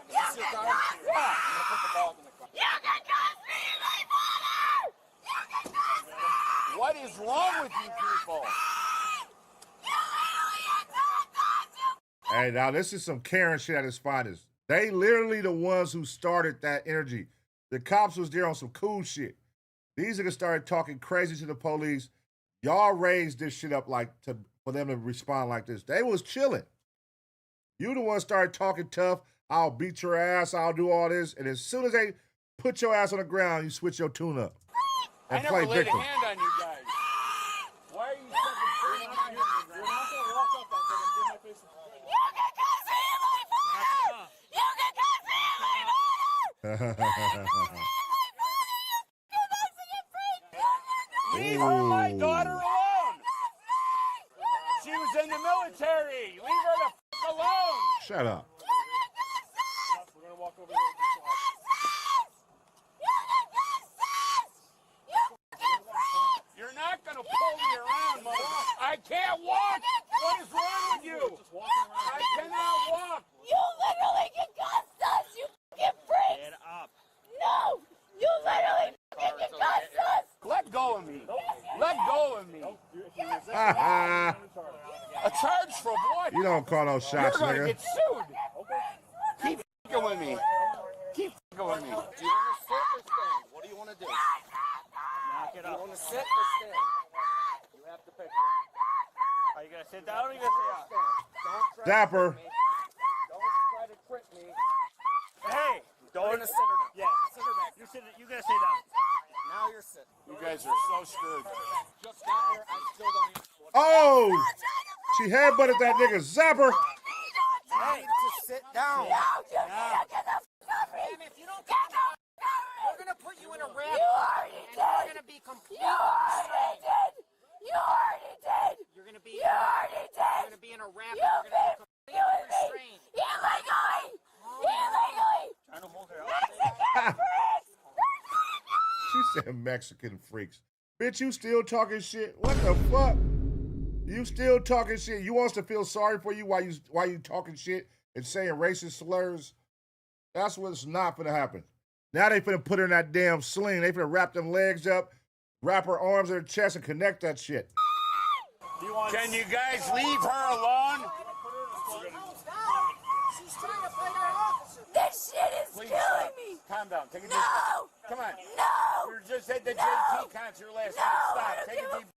You can cuss me. Yeah. You can cuss me, my father. You can cuss me. What is wrong with you people? Hey, now this is some Karen shit at its finest. They literally the ones who started that energy. The cops was there on some cool shit. These niggas started talking crazy to the police. Y'all raised this shit up for them to respond like this. They was chilling. You the one started talking tough. I'll beat your ass. I'll do all this. And as soon as they put your ass on the ground, you switch your tune up and I play never laid victim. a hand on you guys. Why are you fucking on you? You're not going to walk up on them and give my face a You can cuss me, my father. You can cuss me, my father. Leave her and my daughter alone. She was in the military. Leave her the f alone. Shut up. We're going to walk over here. You're not going to pull me around, mother. I can't walk. What is wrong with you? I cannot walk. You literally concussed us, you fucking freak! Get up. No! You literally fucking concussed us! Let go of me. Let go of me. A A charge for what? You don't call no shots, You're going to nigga. get sued. Keep f***ing with me. Keep f***ing with me. Do you want to sit or stand? What do you want to do? Knock it up. You want to sit or stand? You have to pick one. Are you going to sit down or are you going to sit up? Don't try Dapper. Don't try to trick me. Hey! Don't sit her down. Yeah, sit her back. You gotta sit down. Now you're sitting. You guys are so screwed. Just got here. I still don't even know what. Oh! She headbutted that nigga. Zapper. Hey, just sit down. Ma'am, if you don't get out, we're gonna put you in a wrap. You already did. We're gonna be completely restrained. You already did. You're gonna be. You already did. You're gonna be in a wrap. You're gonna be completely restrained. Illegally. Trying to hold her out. She said Mexican freaks. Bitch, you still talking shit? What the fuck? You still talking shit? You want us to feel sorry for you while you talking shit and saying racist slurs? That's what's not gonna happen. Now they finna put her in that damn sling. They finna wrap them legs up, wrap her arms in her chest, and connect that shit. Can you guys leave her alone? She's trying to fight our officer. This shit is killing me. Calm down. Take a deep No. Come on. No. You just hit the No. JT concert last No, night. I Stop. don't Take a give a deep.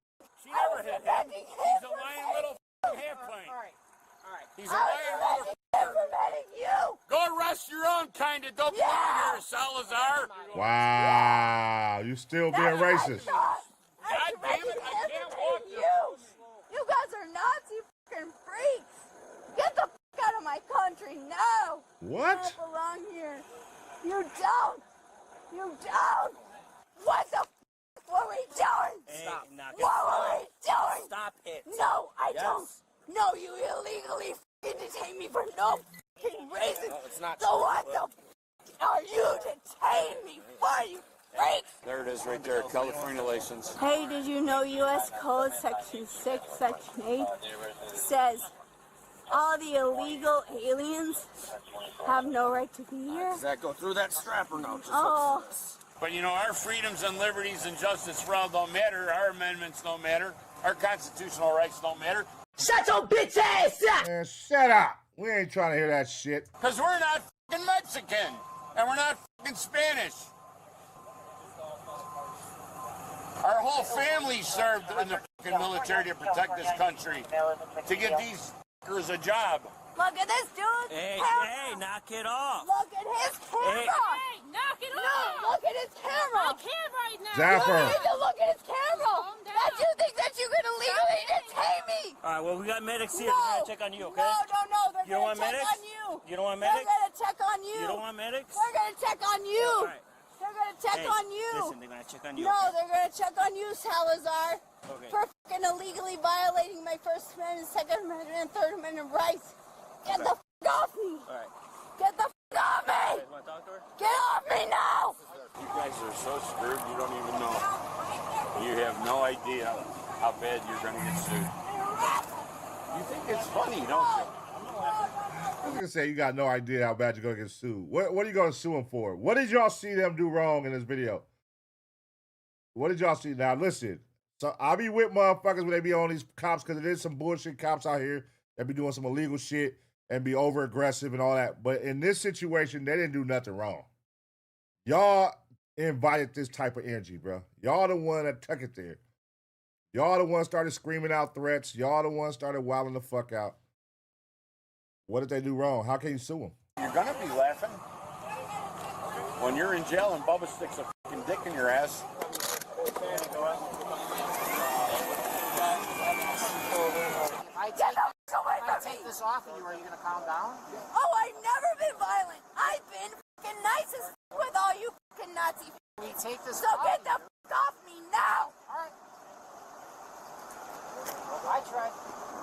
She never hit him. He's a lying little half plane. All right. He's a lying little. You. Go arrest your own kind of don't belong here, Salazar. Wow, you still being racist. God damn it, I can't walk You guys are Nazi fucking freaks. Get the fuck out of my country now. What? You don't belong here. You don't. You don't. What the fuck were we doing? Stop. What were we doing? Stop it. No, I Yes. don't. No, you illegally fucking detain me for no fucking reason. No, it's not So true. what the fuck are you detaining me for, you freaks? There it is right there, California license. Hey, did you know U.S. Code Section 6, Section 8 says all the illegal aliens have no right to be here? Does that go through that strap or no? Just Oh. But you know, our freedoms and liberties and justice for all don't matter. Our amendments don't matter. Our constitutional rights don't matter. Shut your bitch ass up! Man, shut up. We ain't trying to hear that shit. Because we're not fucking Mexican. And we're not fucking Spanish. Our whole family served in the fucking military to protect this country. To get these fuckers a job. Look at this dude. Hey, knock it off. Look at his camera. Hey. Knock it off. No, look at his camera. I can't right now. Zapper. You need to look at his camera. That you think that you can illegally detain me. All right, well, we got medics here. No. They're going to check on you, okay? No. They're You don't going want to check medics? on you. You don't want They're medics? going to check on you. You don't want medics? They're going to check on you. All right. They're going to check Hey, on you. Listen, they're going to check on you. No, okay? they're going to check on you, Salazar. Okay. For fucking illegally violating my First Amendment, Second Amendment, and Third Amendment rights. Get the fuck off me. All right. Get the fuck off me. You want to talk to her? Get off me now. You guys are so screwed, you don't even know. You have no idea how bad you're going to get sued. You think it's funny, don't you? I was gonna say you got no idea how bad you're gonna get sued. What are you gonna sue him for? What did y'all see them do wrong in this video? What did y'all see? Now listen, so I be with motherfuckers when they be on these cops because there is some bullshit cops out here that be doing some illegal shit and be over aggressive and all that. But in this situation, they didn't do nothing wrong. Y'all invited this type of energy, bro. Y'all the one that took it there. Y'all the one started screaming out threats. Y'all the one started wilding the fuck out. What did they do wrong? How can you sue them? You're going to be laughing when you're in jail and Bubba sticks a fucking dick in your ass. If I take this off of you, are you going to calm down? Oh, I've never been violent. I've been fucking nice as with all you fucking Nazi. Can you take this So off? get the fuck off me now. All right. I tried.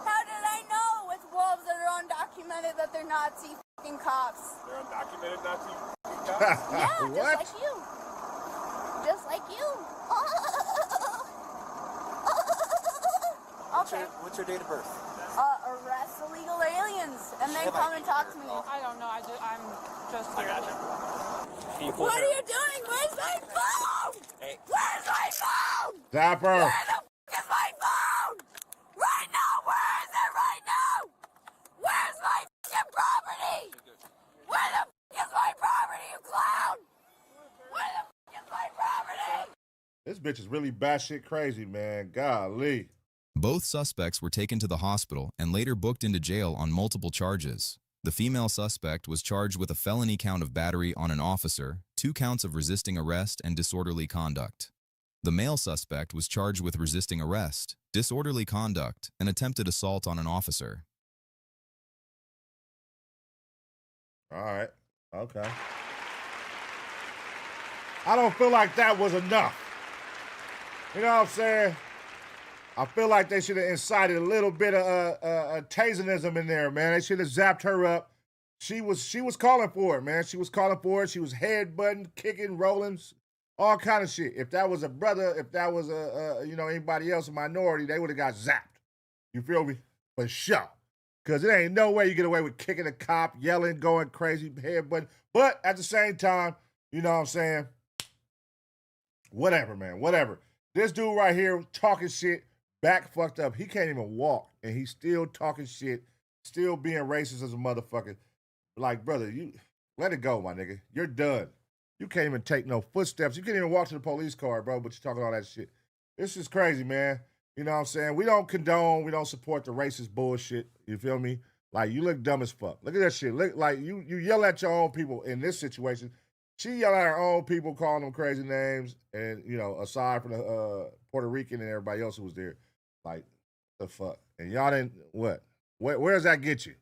How did I know with wolves that are undocumented that they're Nazi fucking cops? They're undocumented Nazi cops? Yeah, What? just like you. Just like you. Okay. What's your date of birth? Arrest illegal aliens and then come and talk to me. I don't know. I'm just here. What are you doing? Where's my phone? Hey. Where's my phone? Zapper. Where the f is my phone? Right now, where is it right now? Where's my f***ing property? Where the f is my property, you clown? Where the f is my property? This bitch is really batshit crazy, man. Golly. Both suspects were taken to the hospital and later booked into jail on multiple charges. The female suspect was charged with a felony count of battery on an officer, 2 counts of resisting arrest and disorderly conduct. The male suspect was charged with resisting arrest, disorderly conduct, and attempted assault on an officer. All right. Okay. I don't feel like that was enough. You know what I'm saying? I feel like they should have incited a little bit of Taserism in there, man. They should have zapped her up. She was calling for it, man. She was calling for it. She was headbutting, kicking, rolling, all kind of shit. If that was a brother, if that was anybody else, a minority, they would have got zapped. You feel me? For sure. Because it ain't no way you get away with kicking a cop, yelling, going crazy, headbutting. But at the same time, You know what I'm saying? Whatever, man. Whatever. This dude right here talking shit, back fucked up. He can't even walk, and he's still talking shit, still being racist as a motherfucker. Like, brother, you let it go, my nigga. You're done. You can't even take no footsteps. You can't even walk to the police car, bro, but you're talking all that shit. This is crazy, man. You know what I'm saying? We don't condone, we don't support the racist bullshit. You feel me? Like, you look dumb as fuck. Look at that shit. Look, like, you yell at your own people in this situation. She yelled at her own people, calling them crazy names, and, you know, aside from the Puerto Rican and everybody else who was there. Like, the fuck? And y'all didn't, what? Where does that get you?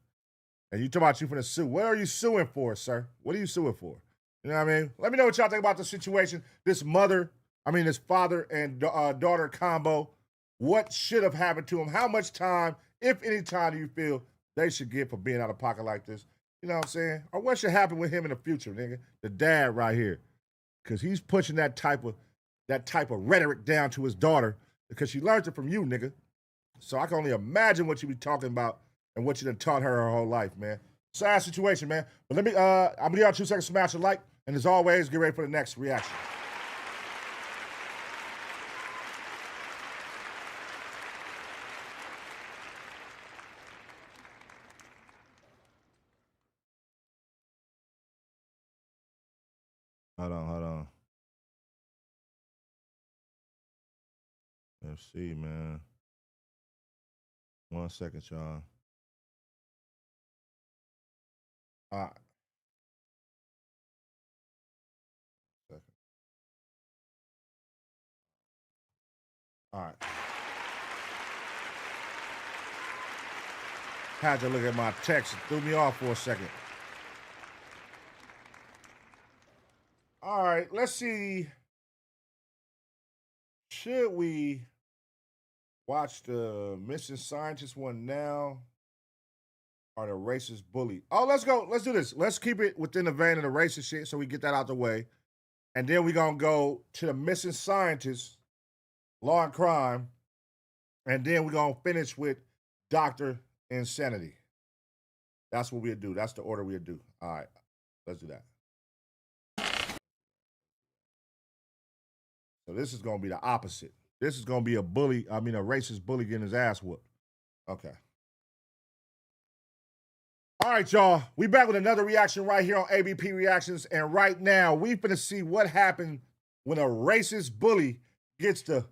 And you talk about you finna sue. What are you suing for, sir? What are you suing for? You know what I mean? Let me know what y'all think about the situation. This father and daughter combo. What should have happened to him? How much time, if any time, do you feel they should get for being out of pocket like this? You know what I'm saying? Or what should happen with him in the future, nigga? The dad right here. Because he's pushing that type of rhetoric down to his daughter because she learned it from you, nigga. So I can only imagine what you be talking about and what you done taught her whole life, man. Sad situation, man. But let me, I'm going to give y'all 2 seconds to smash a like. And as always, get ready for the next reaction. Hold on. Let's see, man. 1 second, y'all. All right. All right. Had to look at my text. It threw me off for a second. All right, let's see. Should we watch the missing scientist one now or the racist bully? Oh, let's go. Let's do this. Let's keep it within the vein of the racist shit so we get that out the way. And then we're going to go to the missing scientist, law and crime. And then we're going to finish with Dr. Insanity. That's what we'll do. That's the order we'll do. All right, let's do that. So this is going to be the opposite. This is going to be a racist bully getting his ass whooped. Okay. All right, y'all. We back with another reaction right here on ABP Reactions. And right now, we finna see what happened when a racist bully gets the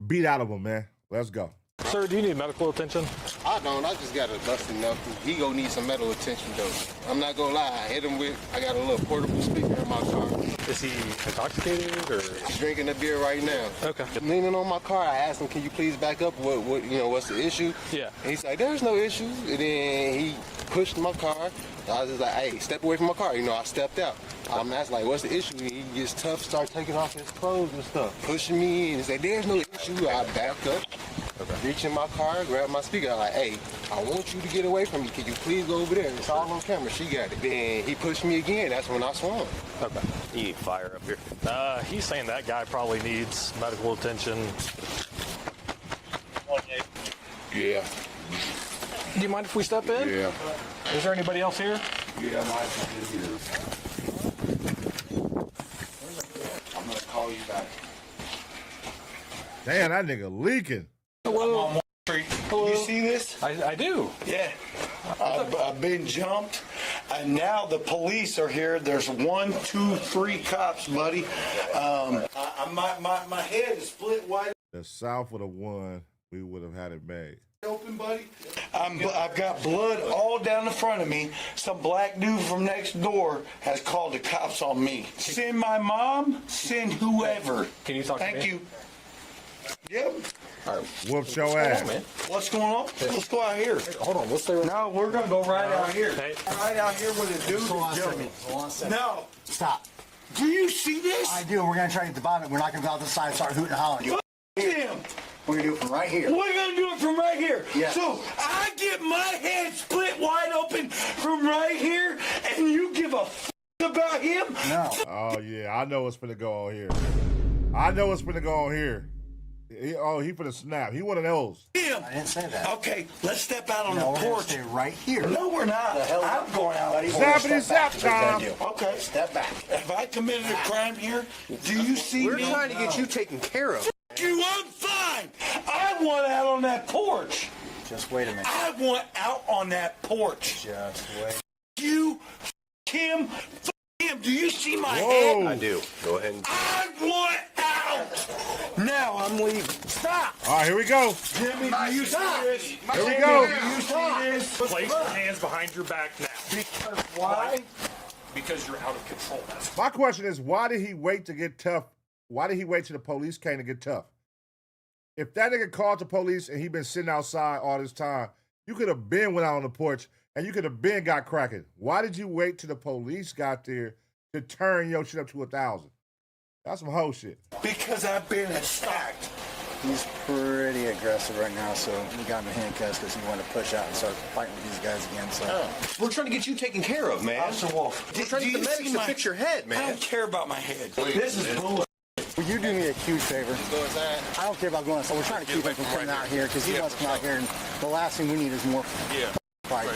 beat out of him, man. Let's go. Sir, do you need medical attention? I don't. I just got a busted knuckle. He gonna need some medical attention, though. I'm not gonna lie. I hit him I got a little portable speaker in my car. Is he intoxicated or? He's drinking a beer right now. Okay. Leaning on my car, I asked him, "Can you please back up? What's the issue?" Yeah. And he's like, "There's no issue." And then he pushed my car. I was just like, "Hey, step away from my car." I stepped out. I'm asking, like, "What's the issue?" And he gets tough, start taking off his clothes and stuff, pushing me, and he said, "There's no issue." I backed up. Okay. Reach in my car, grab my speaker. I'm like, "Hey, I want you to get away from me. Can you please go over there?" It's all on camera. She got it. Then he pushed me again. That's when I swung. Okay. You need fire up here. He's saying that guy probably needs medical attention. Yeah. Do you mind if we step in? Yeah. Is there anybody else here? Yeah, I might be here. I'm gonna call you back. Damn, that nigga leaking. Hello. Hello. You see this? I do. Yeah. I've been jumped, and now the police are here. There's 1, 2, 3 cops, buddy. My head is split wide. The South would have won. We would have had it made. Open, buddy. I've got blood all down the front of me. Some black dude from next door has called the cops on me. Send my mom. Send whoever. Can you talk to me? Thank you. Yep. All right. Whoop your ass. On, man. What's going on? Let's go out here. Hey, hold on. Let's stay right. No, we're gonna go right out here. Hey. Right out here with a dude. Hold on a second. No. Stop. Do you see this? I do. We're going to try to get the bottom. We're not going to go out the side and start hooting and hollering. Damn. We're going to do it from right here. We're going to do it from right here. Yeah. So I get my head split wide open from right here, and you give a f about him? No. Oh, yeah. I know what's finna go on here. He for the snap. He one of those. Him. I didn't say that. Okay, let's step out on No, the we're gonna porch. stay right here. No, we're not. I'm going out. Zappity zap time. Okay. Step back. Have I committed a crime here? Do you see We're me? trying to get you taken care of. You, I'm fine. I want out on that porch. Just wait a minute. I want out on that porch. Just wait. You, him, him. Do you see my Whoa. head? I do. Go ahead and... I want out. Now I'm leaving. Stop. All right, here we go. Jimmy, do you see this? Here we go. Do you see this? Place your hands behind your back now. Because why? Because you're out of control. That's My question is, why did he wait to get tough? Why did he wait till the police came to get tough? If that nigga called the police and he been sitting outside all this time, you could have been went out on the porch and you could have been got cracking. Why did you wait till the police got there to turn your shit up to 1,000? That's some hoe shit. Because I've been attacked. He's pretty aggressive right now, so we got him in handcuffs because he wanted to push out and start fighting with these guys again. So We're trying to get you taken care of, man. Officer Wolf, We're trying to get the medics to fix your head, I man. don't care about my head. This is bullshit. will you do me a huge favor? I don't care about going, so we're trying to keep him from coming out here because he wants to come out here, and the last thing we need is more fight.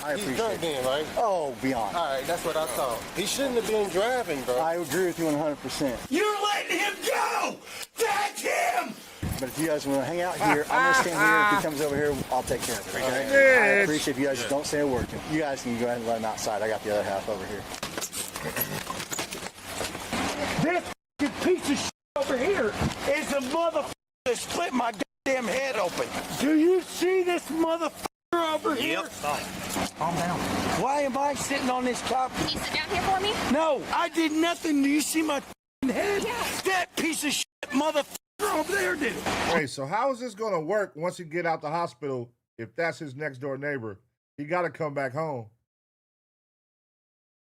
I appreciate it. right? Oh, beyond. All right, that's what I thought. He shouldn't have been driving, bro. I agree with you 100%. You're letting him go! That's him! But if you guys want to hang out here, I'm going to stand here. If he comes over here, I'll take care of it. Okay? Bitch. I appreciate if you guys just don't say a word. You guys can go ahead and let him outside. I got the other half over here. This piece of shit over here is the motherfucker that split my goddamn head open. Do you see this motherfucker over here? Calm down. Why am I sitting on this top? Can you sit down here for me? No, I did nothing. Do you see my head? Yeah. That piece of shit motherfucker over there did it. Wait, so how is this going to work once he get out the hospital? If that's his next door neighbor, he got to come back home.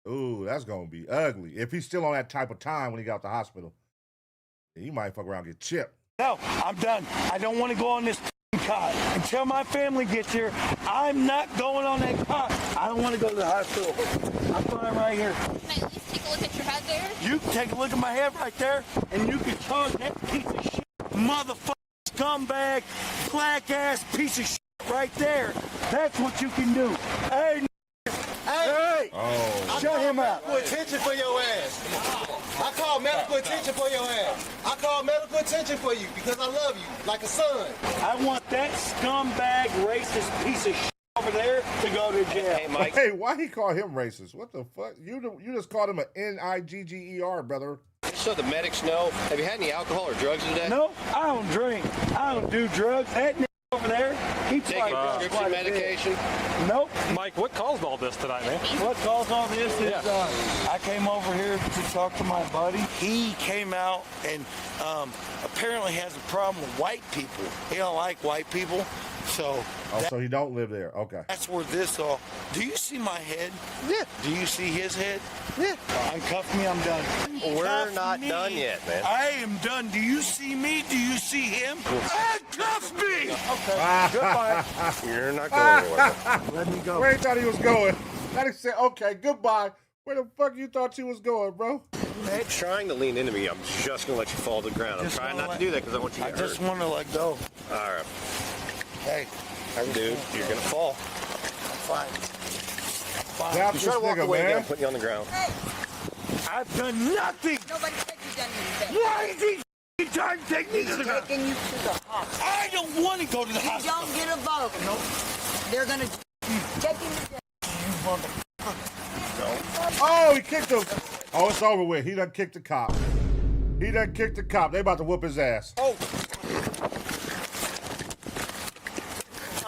Ooh, that's going to be ugly. If he's still on that type of time when he got out the hospital, he might fuck around and get chipped. No, I'm done. I don't want to go on this cot. Until my family gets here, I'm not going on that cot. I don't want to go to the hospital. I'm fine right here. Can I at least take a look at your head there? You can take a look at my head right there, and you can charge that piece of shit, motherfucker, scumbag, black-ass piece of shit right there. That's what you can do. Hey, Hey! Oh. Shut him up. Medical attention for your ass. I call medical attention for your ass. I call medical attention for you because I love you like a son. I want that scumbag, racist piece of shit over there to go to jail. Hey, Mike. Hey, why he call him racist? What the fuck? You just called him an Nigger, brother. So the medics know. Have you had any alcohol or drugs today? No, I don't drink. I don't do drugs. That nigga over there, he Taking probably does prescription quite a bit. medication? Nope. Mike, what caused all this tonight, man? What caused all this is I came over here to talk to my buddy. He came out and apparently has a problem with white people. He don't like white people. So So he don't live there. Okay. that's where this all. Do you see my head? Yeah. Do you see his head? Yeah. Uncuff me, I'm done. We're Uncuff not me. done yet, man. I am done. Do you see me? Do you see him? Uncuff me! Okay. Goodbye. You're not going anywhere. Let me go. Where he thought he was going? That nigga said, okay, goodbye. Where the fuck you thought you was going, bro? Hey, trying to lean into me, I'm just going to let you fall to the ground. I'm Just trying wanna not to do that because I want you to I get just hurt. want to let go. All right. Hey, Dude, you're going to fall. fine. Fine. Zap You this try to walk nigga, away, man. I'm putting you on the ground. I've done nothing. Nobody said you done anything. Why is he f***ing trying to take me to the hospital? Taking you to the hospital. I don't want to go to the You hospital. don't get a vote. Nope. They're gonna take you to jail. Oh, he kicked him. Oh, it's over with. He done kicked the cop. He done kicked the cop. They about to whoop his ass. Oh.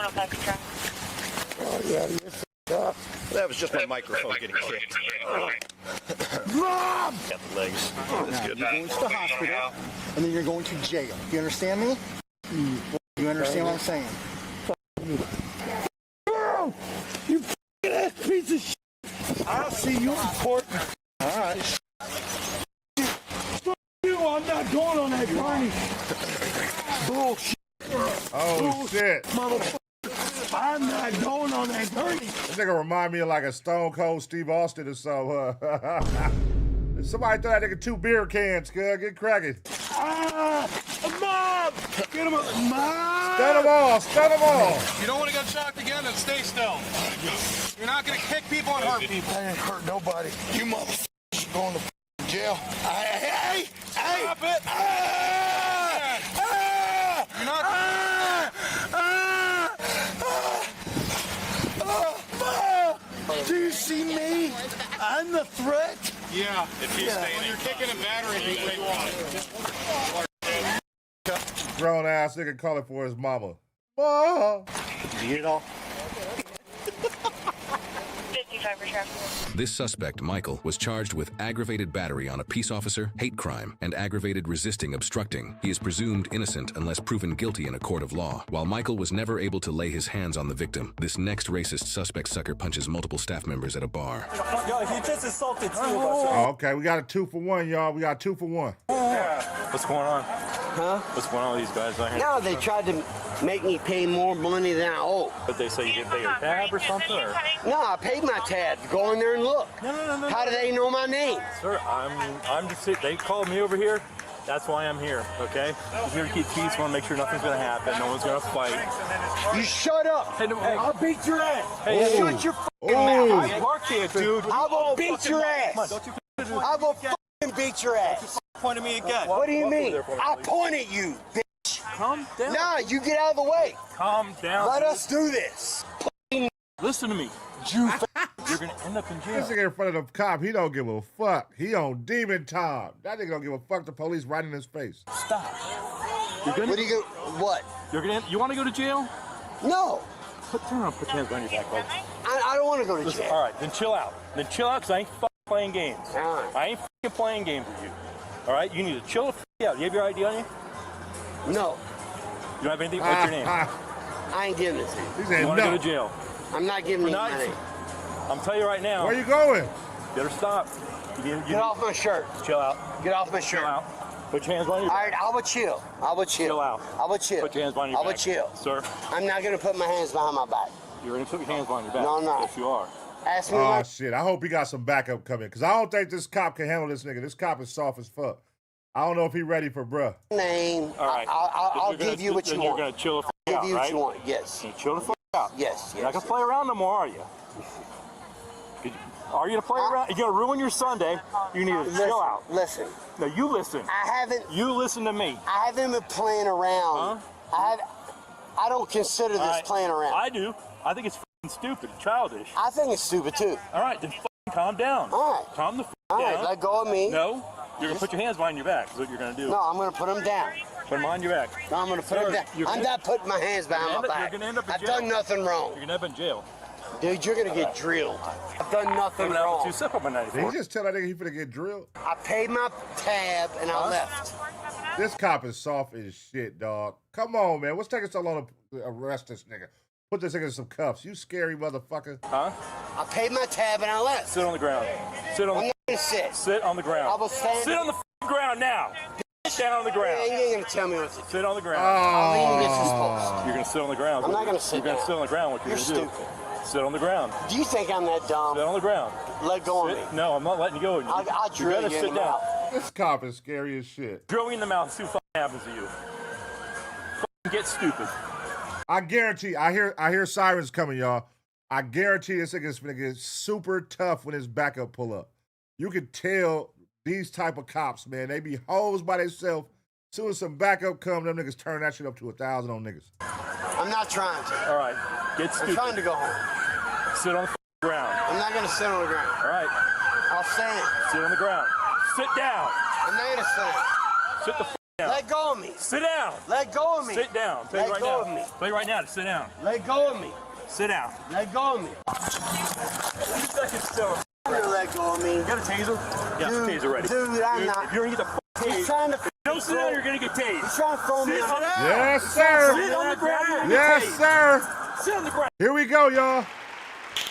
Oh, yeah, you're f***ed up. That was just my microphone getting kicked. Mom! Got the legs. Now, That's good. you're going to the hospital, and then you're going to jail. You understand me? You understand what I'm saying? Girl! You f***ing ass piece of shit! I'll see you in court. All right. Fuck you! I'm not going on that journey. Bullshit. Oh, shit. Motherfucker. I'm not going on that journey. This nigga remind me of like a Stone Cold Steve Austin or so. Somebody throw that nigga 2 beer cans, cuz. Get cracking. Mom! Get him up! Stun them all! Stun them all! You don't want to get shocked again, then stay still. You're not going to kick people and hurt people. I didn't hurt nobody. You motherfuckers are going to jail. Hey! Stop it! You're not... Do you see me? I'm the threat. Yeah, if he's staying when you're kicking and battering, you want. Grown ass nigga calling for his mama. Mom! Did you get it all? This suspect, Michael, was charged with aggravated battery on a peace officer, hate crime, and aggravated resisting obstructing. He is presumed innocent unless proven guilty in a court of law. While Michael was never able to lay his hands on the victim, this next racist suspect sucker punches multiple staff members at a bar. Yo, he just assaulted two of us. Oh, okay, we got a 2 for 1, y'all. We got 2 for 1. What's going on? Huh? What's going on with these guys out here? No, they tried to make me pay more money than I owe. But they say you didn't pay your tab or something? Or? No, I paid my tab. Go in there and look. No. How do they know my name? Sir, I'm just, they called me over here. That's why I'm here, okay? I'm here to keep peace. Want to make sure nothing's going to happen. No one's going to fight. You shut up. Hey, I'll beat your ass. Hey, shut your fucking mouth. I park here, dude. I will beat your ass. I will fucking beat your ass. Point at me again. What do you mean? I point at you, bitch. Calm down. Nah, you get out of the way. Calm down. Let us do this. Listen to me. You're going to end up in jail. This nigga in front of the cop, he don't give a fuck. He on demon time. That nigga don't give a fuck. The police right in his face. Stop. You're gonna, what do you go? What? You want to go to jail? No. Turn around, put your hands behind your back, bud. I don't want to go to jail. All right, then chill out. Then chill out, because I ain't playing games. All right. I ain't playing games with you. All right, you need to chill the out. You have your ID on you? No. You don't have anything? What's your name? I ain't giving it to you. You want to go to jail? I'm not giving you my name. I'm telling you right now. Where you going? Better stop. Get off my shirt. Chill out. Get off my shirt. Chill out. Put your hands on your back. All right, I will chill. I will chill. Chill out. I will chill. Put your hands behind your back. I will chill. Sir. I'm not going to put my hands behind my back. You're going to put your hands behind your back. No, I'm not. Yes, you are. Ask me Oh, shit. I hope he got some backup coming, because I don't think this cop can handle this nigga. This cop is soft as fuck. I don't know if he ready for bruh. Name. All right. I'll give you what you want. You're going to chill the I'll out, give you right? what you want. Yes. You chill the out. Yes. You're not going to play around no more, are you? Are you going to play around? You're going to ruin your Sunday. You need to chill out. Listen. No, you listen. I haven't. You listen to me. I haven't been playing around. Huh? I don't consider this playing around. I do. I think it's stupid, childish. I think it's stupid too. All right, then calm down. All right. Calm the All down. right, let go of me. No, you're going to put your hands behind your back is what you're going to do. No, I'm going to put them down. Put them behind your back. No, I'm going to put them down. I'm not putting my hands behind my back. You're going to end up in I've jail. done nothing wrong. You're going to end up in jail. Dude, you're going to get drilled. I've done nothing wrong. Did he just tell that nigga he finna get drilled? I paid my tab and I left. This cop is soft as shit, dog. Come on, man. What's taking so long to arrest this nigga? Put this nigga in some cuffs. You scary motherfucker. Huh? I paid my tab and I left. Sit on the ground. Sit on. I'm not going to sit. Sit on the ground. I will stand. Sit on the ground now. Sit down on the ground. You ain't going to tell me what to do. Sit on the ground. I'll leave this as post. You're going to sit on the ground. I'm not going to sit You're going to down. sit on the ground. What you're You're going to do? stupid. Sit on the ground. Do you think I'm that dumb? Sit on the ground. Let go of me. No, I'm not letting you go. I'll drill you you in sit the down. mouth. This cop is scary as shit. Drill me in the mouth and see what happens to you. Get stupid. I guarantee, I hear sirens coming, y'all. I guarantee this nigga's gonna get super tough when his backup pull up. You can tell these type of cops, man, they be hoes by themselves. As soon as some backup come, them niggas turn that shit up to 1,000 on niggas. I'm not trying to. All right, get stupid. I'm trying to go home. Sit on the ground. I'm not going to sit on the ground. All right. I'll stand. Sit on the ground. Sit down. I'm not going to stand. Sit the down. Let go of me. Sit down. Let go of me. Sit down. Let go of me. Tell you right now to sit down. Let go of me. Sit down. Let go of me. 2 seconds still. You're gonna let go of me. You got a taser? Yeah, Dude, taser ready. Dude, I'm not. If you're gonna get the He's trying to. don't sit down, you're gonna get tased. He's trying to throw me. Sit down. Yes, sir. Sit on the ground. Yes, sir. Sit on the ground. Here we go, y'all.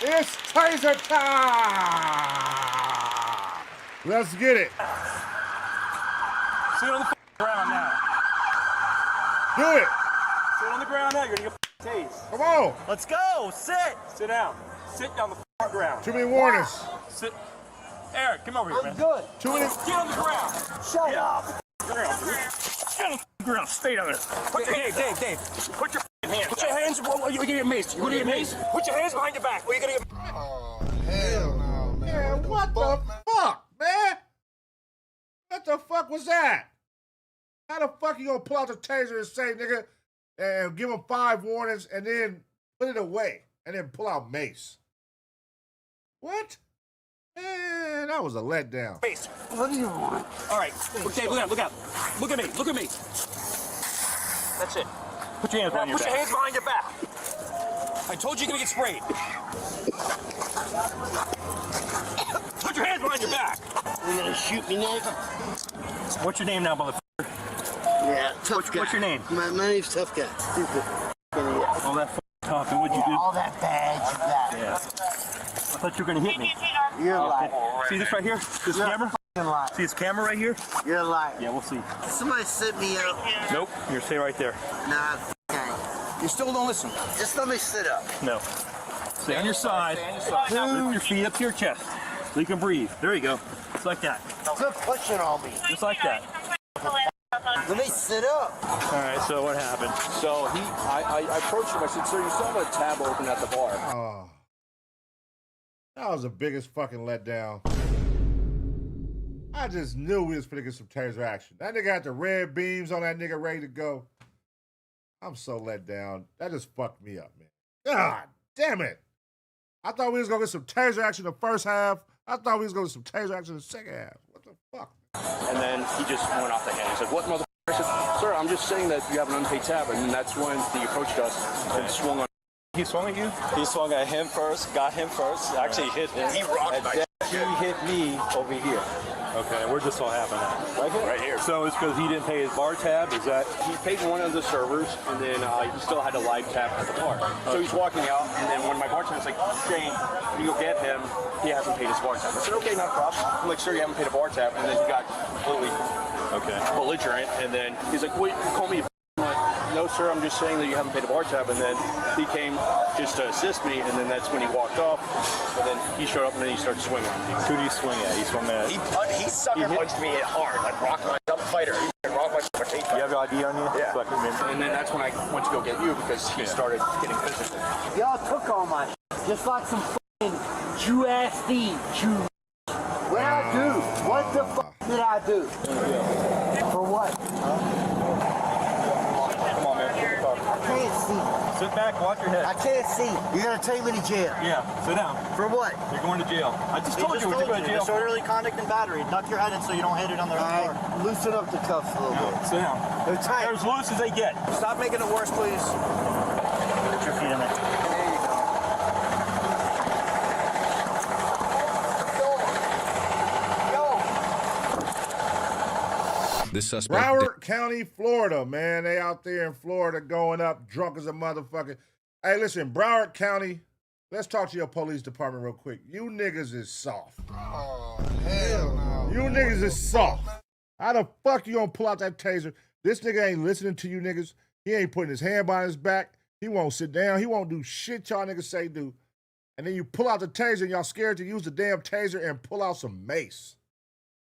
It's taser time. Let's get it. Sit on the ground now. Do it. Sit on the ground now. You're gonna get tased. Come on. Let's go. Sit. Sit down. Sit on the ground. Too many warnings. Sit. Eric, come over here, man. I'm good. Too many. Get on the ground. Shut up. Get on the ground. Stay down there. Put your hands, Dave. Put your hands. Put your hands. Well, you're gonna get maced. You're gonna get maced. Put your hands behind your back. Or you're gonna get. Oh, hell no, man. Man, what the fuck, man? What the fuck was that? How the fuck you gonna pull out the taser and say, nigga, and give him 5 warnings and then put it away and then pull out mace? What? Man, that was a letdown. Mace. What do you want? All right. Okay, look out. Look out. Look at me. Look at me. That's it. Put your hands behind your back. Put your hands behind your back. I told you you're gonna get sprayed. Put your hands behind your back. You're gonna shoot me now? What's your name now, motherfucker? Yeah, tough guy. What's your name? My name's Tough Guy. Stupid. All that talking, what'd you do? All that badge you got. Yeah. I thought you were gonna hit me. You're a liar. See this right here? This You're camera? a liar. See this camera right here? You're a liar. Yeah, we'll see. Somebody set me up. Nope. You're stay right there. Nah, gang. You still don't listen. Just let me sit up. No. Stay on your side. Lift your feet up to your chest so you can breathe. There you go. Just like that. Quit pushing on me. Just like that. Let me sit up. All right, so what happened? So I approached him. I said, sir, you still have a tab open at the bar. Oh. That was the biggest fucking letdown. I just knew we was finna get some taser action. That nigga had the red beams on that nigga ready to go. I'm so let down. That just fucked me up, man. God damn it. I thought we was gonna get some taser action in the first half. I thought we was gonna get some taser action in the second half. What the fuck? And then he just went off the handle. He said, what motherfucker? I said, sir, I'm just saying that you have an unpaid tab. And then that's when he approached us and swung on. He swung at you? He swung at him first, got him first, actually hit him. He rocked and then he hit me over here. Okay, where'd this all happen at? Right here? Right here. So it's because he didn't pay his bar tab? Is that? He paid one of the servers, and then he still had a live tab at the bar. So he's walking out, and then when my bartender's like, Shane, you go get him. He hasn't paid his bar tab. I said, okay, not a problem. I'm like, sir, you haven't paid a bar tab. And then he got completely belligerent, and then he's like, wait, call me. I'm like, no, sir, I'm just saying that you haven't paid a bar tab. And then he came just to assist me, and then that's when he walked off. And then he showed up, and then he started swinging on me. Who did he swing at? He swung at? He sucker punched me hard, like rocked my fighter. He rocked my face. You have your ID on you? Yeah. So I can remember. And then that's when I went to go get you because he started getting physical. Y'all took all my just like some fucking Jew-ass thieves. What did I do? What the fuck did I do? For what? Come on, man. I can't see. Sit back, watch your head. I can't see. You're gonna take me to jail. Yeah, sit down. For what? You're going to jail. I just told you we're going to jail. Disorderly conduct and battery. Duck your head in so you don't hit it on the floor. Loosen up the cuffs a little bit. Sit down. They're tight. They're as loose as they get. Stop making it worse, please. Put your feet in there. There you go. This suspect. Broward County, Florida, man. They out there in Florida going up drunk as a motherfucker. Hey, listen, Broward County, let's talk to your police department real quick. You niggas is soft. Oh, hell no. You niggas is soft. How the fuck you gonna pull out that taser? This nigga ain't listening to you niggas. He ain't putting his hand behind his back. He won't sit down. He won't do shit y'all niggas say do. And then you pull out the taser and y'all scared to use the damn taser and pull out some mace.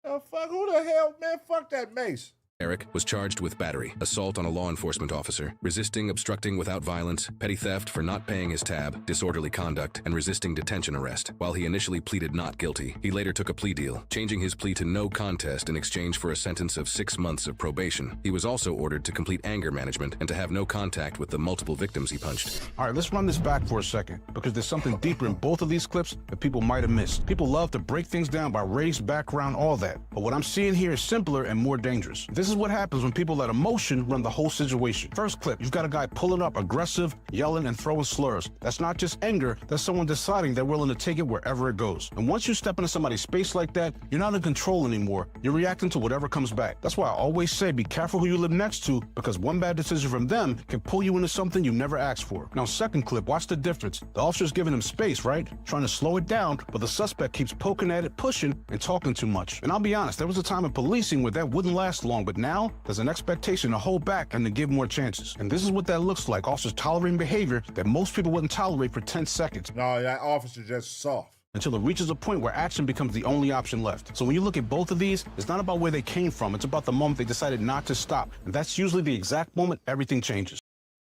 The fuck? Who the hell, man? Fuck that mace. Eric was charged with battery, assault on a law enforcement officer, resisting obstructing without violence, petty theft for not paying his tab, disorderly conduct, and resisting detention arrest. While he initially pleaded not guilty, he later took a plea deal, changing his plea to no contest in exchange for a sentence of 6 months of probation. He was also ordered to complete anger management and to have no contact with the multiple victims he punched. All right, let's run this back for a second, because there's something deeper in both of these clips that people might have missed. People love to break things down by race, background, all that. But what I'm seeing here is simpler and more dangerous. This is what happens when people let emotion run the whole situation. First clip, you've got a guy pulling up, aggressive, yelling, and throwing slurs. That's not just anger, that's someone deciding they're willing to take it wherever it goes. And once you step into somebody's space like that, you're not in control anymore. You're reacting to whatever comes back. That's why I always say be careful who you live next to, because one bad decision from them can pull you into something you never asked for. Now, second clip, watch the difference. The officer's giving him space, right? Trying to slow it down, but the suspect keeps poking at it, pushing, and talking too much. And I'll be honest, there was a time in policing where that wouldn't last long, but now there's an expectation to hold back and to give more chances. And this is what that looks like, officers tolerating behavior that most people wouldn't tolerate for 10 seconds. No, that officer just soft. until it reaches a point where action becomes the only option left. So when you look at both of these, it's not about where they came from, it's about the moment they decided not to stop. And that's usually the exact moment everything changes.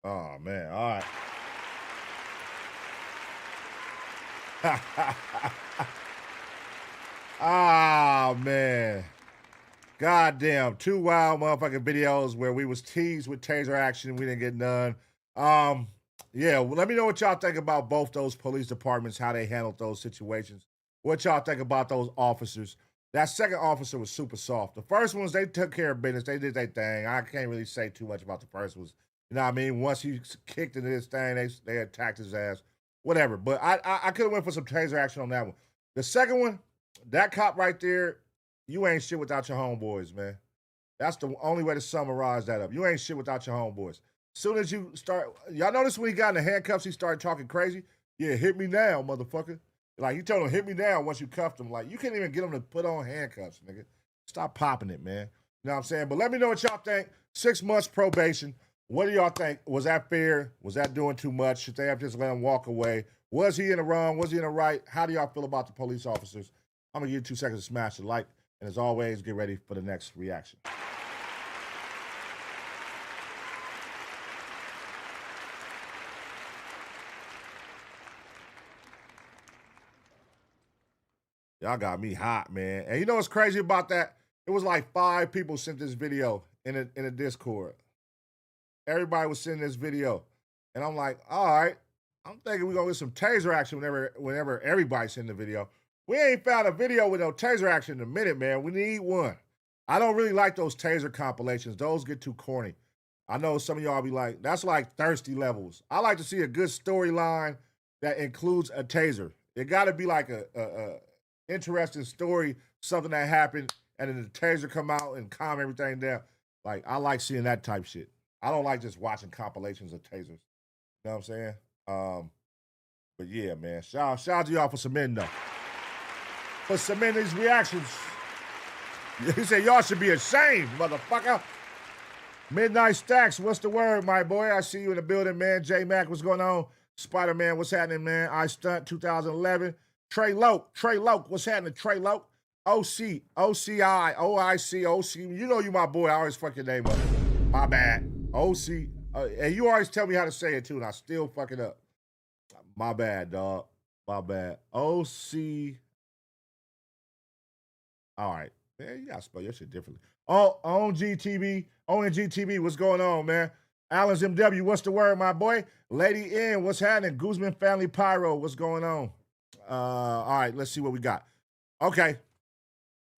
Oh, man, all right. Ah, man. Goddamn, 2 wild motherfucking videos where we was teased with taser action. We didn't get none. Yeah, well, let me know what y'all think about both those police departments, how they handled those situations. What y'all think about those officers. That second officer was super soft. The first ones, they took care of business. They did their thing. I can't really say too much about the first ones. You know what I mean? Once he kicked into this thing, they attacked his ass. Whatever. But I could have went for some taser action on that one. The second one, that cop right there, you ain't shit without your homeboys, man. That's the only way to summarize that up. You ain't shit without your homeboys. Soon as you start, y'all notice when he got in the handcuffs, he started talking crazy? Yeah, hit me now, motherfucker. Like, you told him, hit me down once you cuffed him. Like, you can't even get him to put on handcuffs, nigga. Stop popping it, man. You know what I'm saying? But let me know what y'all think. 6 months probation. What do y'all think? Was that fair? Was that doing too much? Should they have just let him walk away? Was he in the wrong? Was he in the right? How do y'all feel about the police officers? I'm going to give you 2 seconds to smash the like. And as always, get ready for the next reaction. Y'all got me hot, man. And you know what's crazy about that? It was like 5 people sent this video in a Discord. Everybody was sending this video. And I'm like, all right. I'm thinking we're going to get some taser action whenever everybody's in the video. We ain't found a video with no taser action in a minute, man. We need one. I don't really like those taser compilations. Those get too corny. I know some of y'all be like, that's like thirsty levels. I like to see a good storyline that includes a taser. It got to be like a interesting story, something that happened, and then the taser come out and calm everything down. Like, I like seeing that type shit. I don't like just watching compilations of tasers. You know what I'm saying? But yeah, man. Shout out to y'all for submitting, though. For submitting these reactions. He said, y'all should be ashamed, motherfucker. Midnight Stacks, what's the word, my boy? I see you in the building, man. J-Mac, what's going on? Spider-Man, what's happening, man? I Stunt 2011. Trey Loke, what's happening, Trey Loke? OC, OCI, OIC, OC. You know you my boy. I always fuck your name up. My bad. OC. And you always tell me how to say it, too, and I still fuck it up. My bad, dog. My bad. OC. All right. Man, you gotta spell your shit differently. Oh, ONGTV, what's going on, man? Allen's MW, what's the word, my boy? Lady N, what's happening? Guzman Family Pyro, what's going on? All right, let's see what we got. Okay.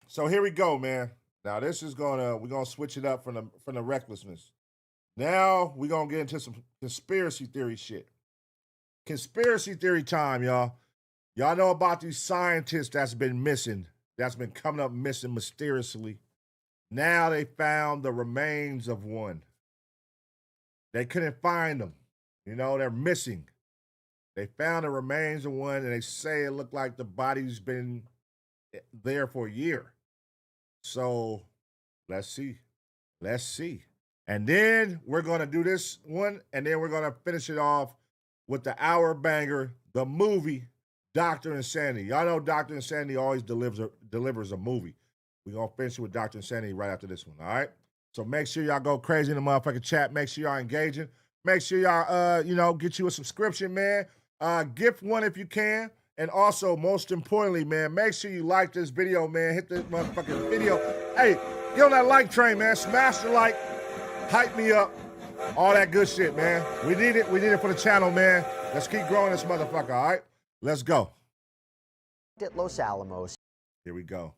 So here we go, man. Now this is we're gonna switch it up from the recklessness. Now we're gonna get into some conspiracy theory shit. Conspiracy theory time, y'all. Y'all know about these scientists that's been missing, that's been coming up missing mysteriously. Now they found the remains of one. They couldn't find them. You know, they're missing. They found the remains of one, and they say it looked like the body's been there for a year. So let's see. Let's see. And then we're going to do this one, and then we're going to finish it off with the hour banger, the movie, Dr. Insanity. Y'all know Dr. Insanity always delivers a movie. We're going to finish it with Dr. Insanity right after this one, all right? So make sure y'all go crazy in the motherfucking chat. Make sure y'all engaging. Make sure y'all, get you a subscription, man. Gift one if you can. And also, most importantly, man, make sure you like this video, man. Hit this motherfucking video. Hey, get on that like train, man. Smash the like. Hype me up. All that good shit, man. We need it. We need it for the channel, man. Let's keep growing this motherfucker, all right? Let's go. At Los Alamos. Here we go.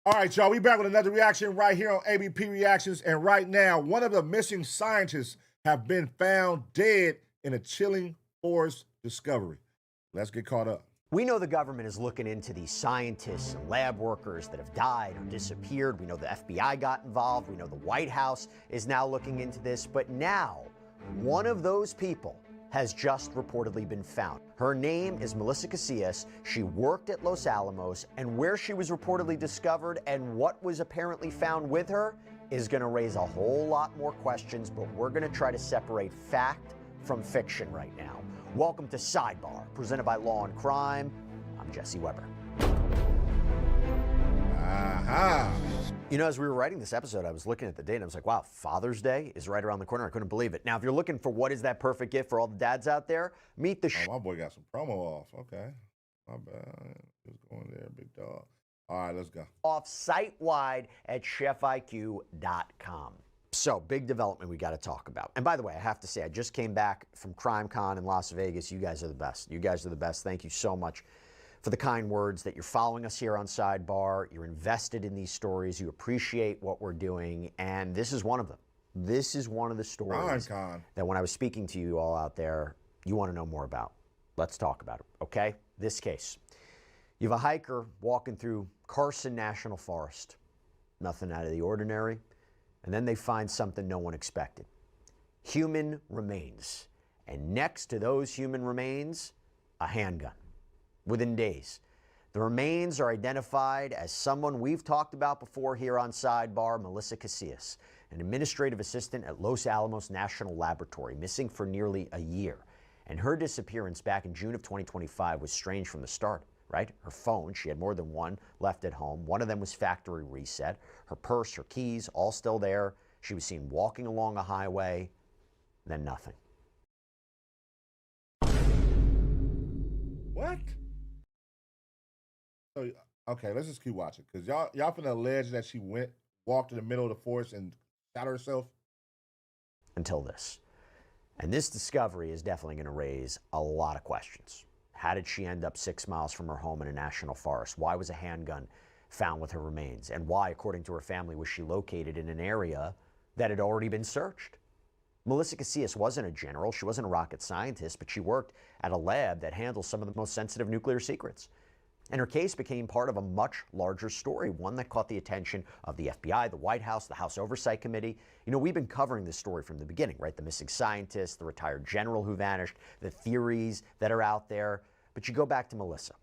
All right, y'all, we back with another reaction right here on ABP Reactions. And right now, one of the missing scientists have been found dead in a chilling forest discovery. Let's get caught up. We know the government is looking into these scientists and lab workers that have died or disappeared. We know the FBI got involved. We know the White House is now looking into this. But now, one of those people has just reportedly been found. Her name is Melissa Casillas. She worked at Los Alamos, and where she was reportedly discovered and what was apparently found with her is going to raise a whole lot more questions, but we're going to try to separate fact from fiction right now. Welcome to Sidebar, presented by Law and Crime. I'm Jesse Weber. You know, as we were writing this episode, I was looking at the date and I was like, wow, Father's Day is right around the corner. I couldn't believe it. Now, if you're looking for what is that perfect gift for all the dads out there, meet the my boy got some promo off. Okay. My bad. Just going there, big dog. All right, let's go. Off site-wide at chefiq.com. So, big development we got to talk about. And by the way, I have to say, I just came back from CrimeCon in Las Vegas. You guys are the best. You guys are the best. Thank you so much for the kind words that you're following us here on Sidebar. You're invested in these stories. You appreciate what we're doing. And this is one of them. This is one of the stories that when I was speaking to you all out there, you want to know more about. Let's talk about it, okay? This case. You have a hiker walking through Carson National Forest. Nothing out of the ordinary. And then they find something no one expected. Human remains. And next to those human remains, a handgun. Within days, the remains are identified as someone we've talked about before here on Sidebar, Melissa Casillas, an administrative assistant at Los Alamos National Laboratory, missing for nearly a year. And her disappearance back in June of 2025 was strange from the start, right? Her phone, she had more than one, left at home. One of them was factory reset. Her purse, her keys, all still there. She was seen walking along a highway, then nothing. What? So, okay, let's just keep watching, because y'all finna allege that she walked in the middle of the forest and shot herself? Until this. And this discovery is definitely going to raise a lot of questions. How did she end up 6 miles from her home in a national forest? Why was a handgun found with her remains? And why, according to her family, was she located in an area that had already been searched? Melissa Casillas wasn't a general. She wasn't a rocket scientist, but she worked at a lab that handles some of the most sensitive nuclear secrets. And her case became part of a much larger story, one that caught the attention of the FBI, the White House, the House Oversight Committee. You know, we've been covering this story from the beginning, right? The missing scientist, the retired general who vanished, the theories that are out there. But you go back to Melissa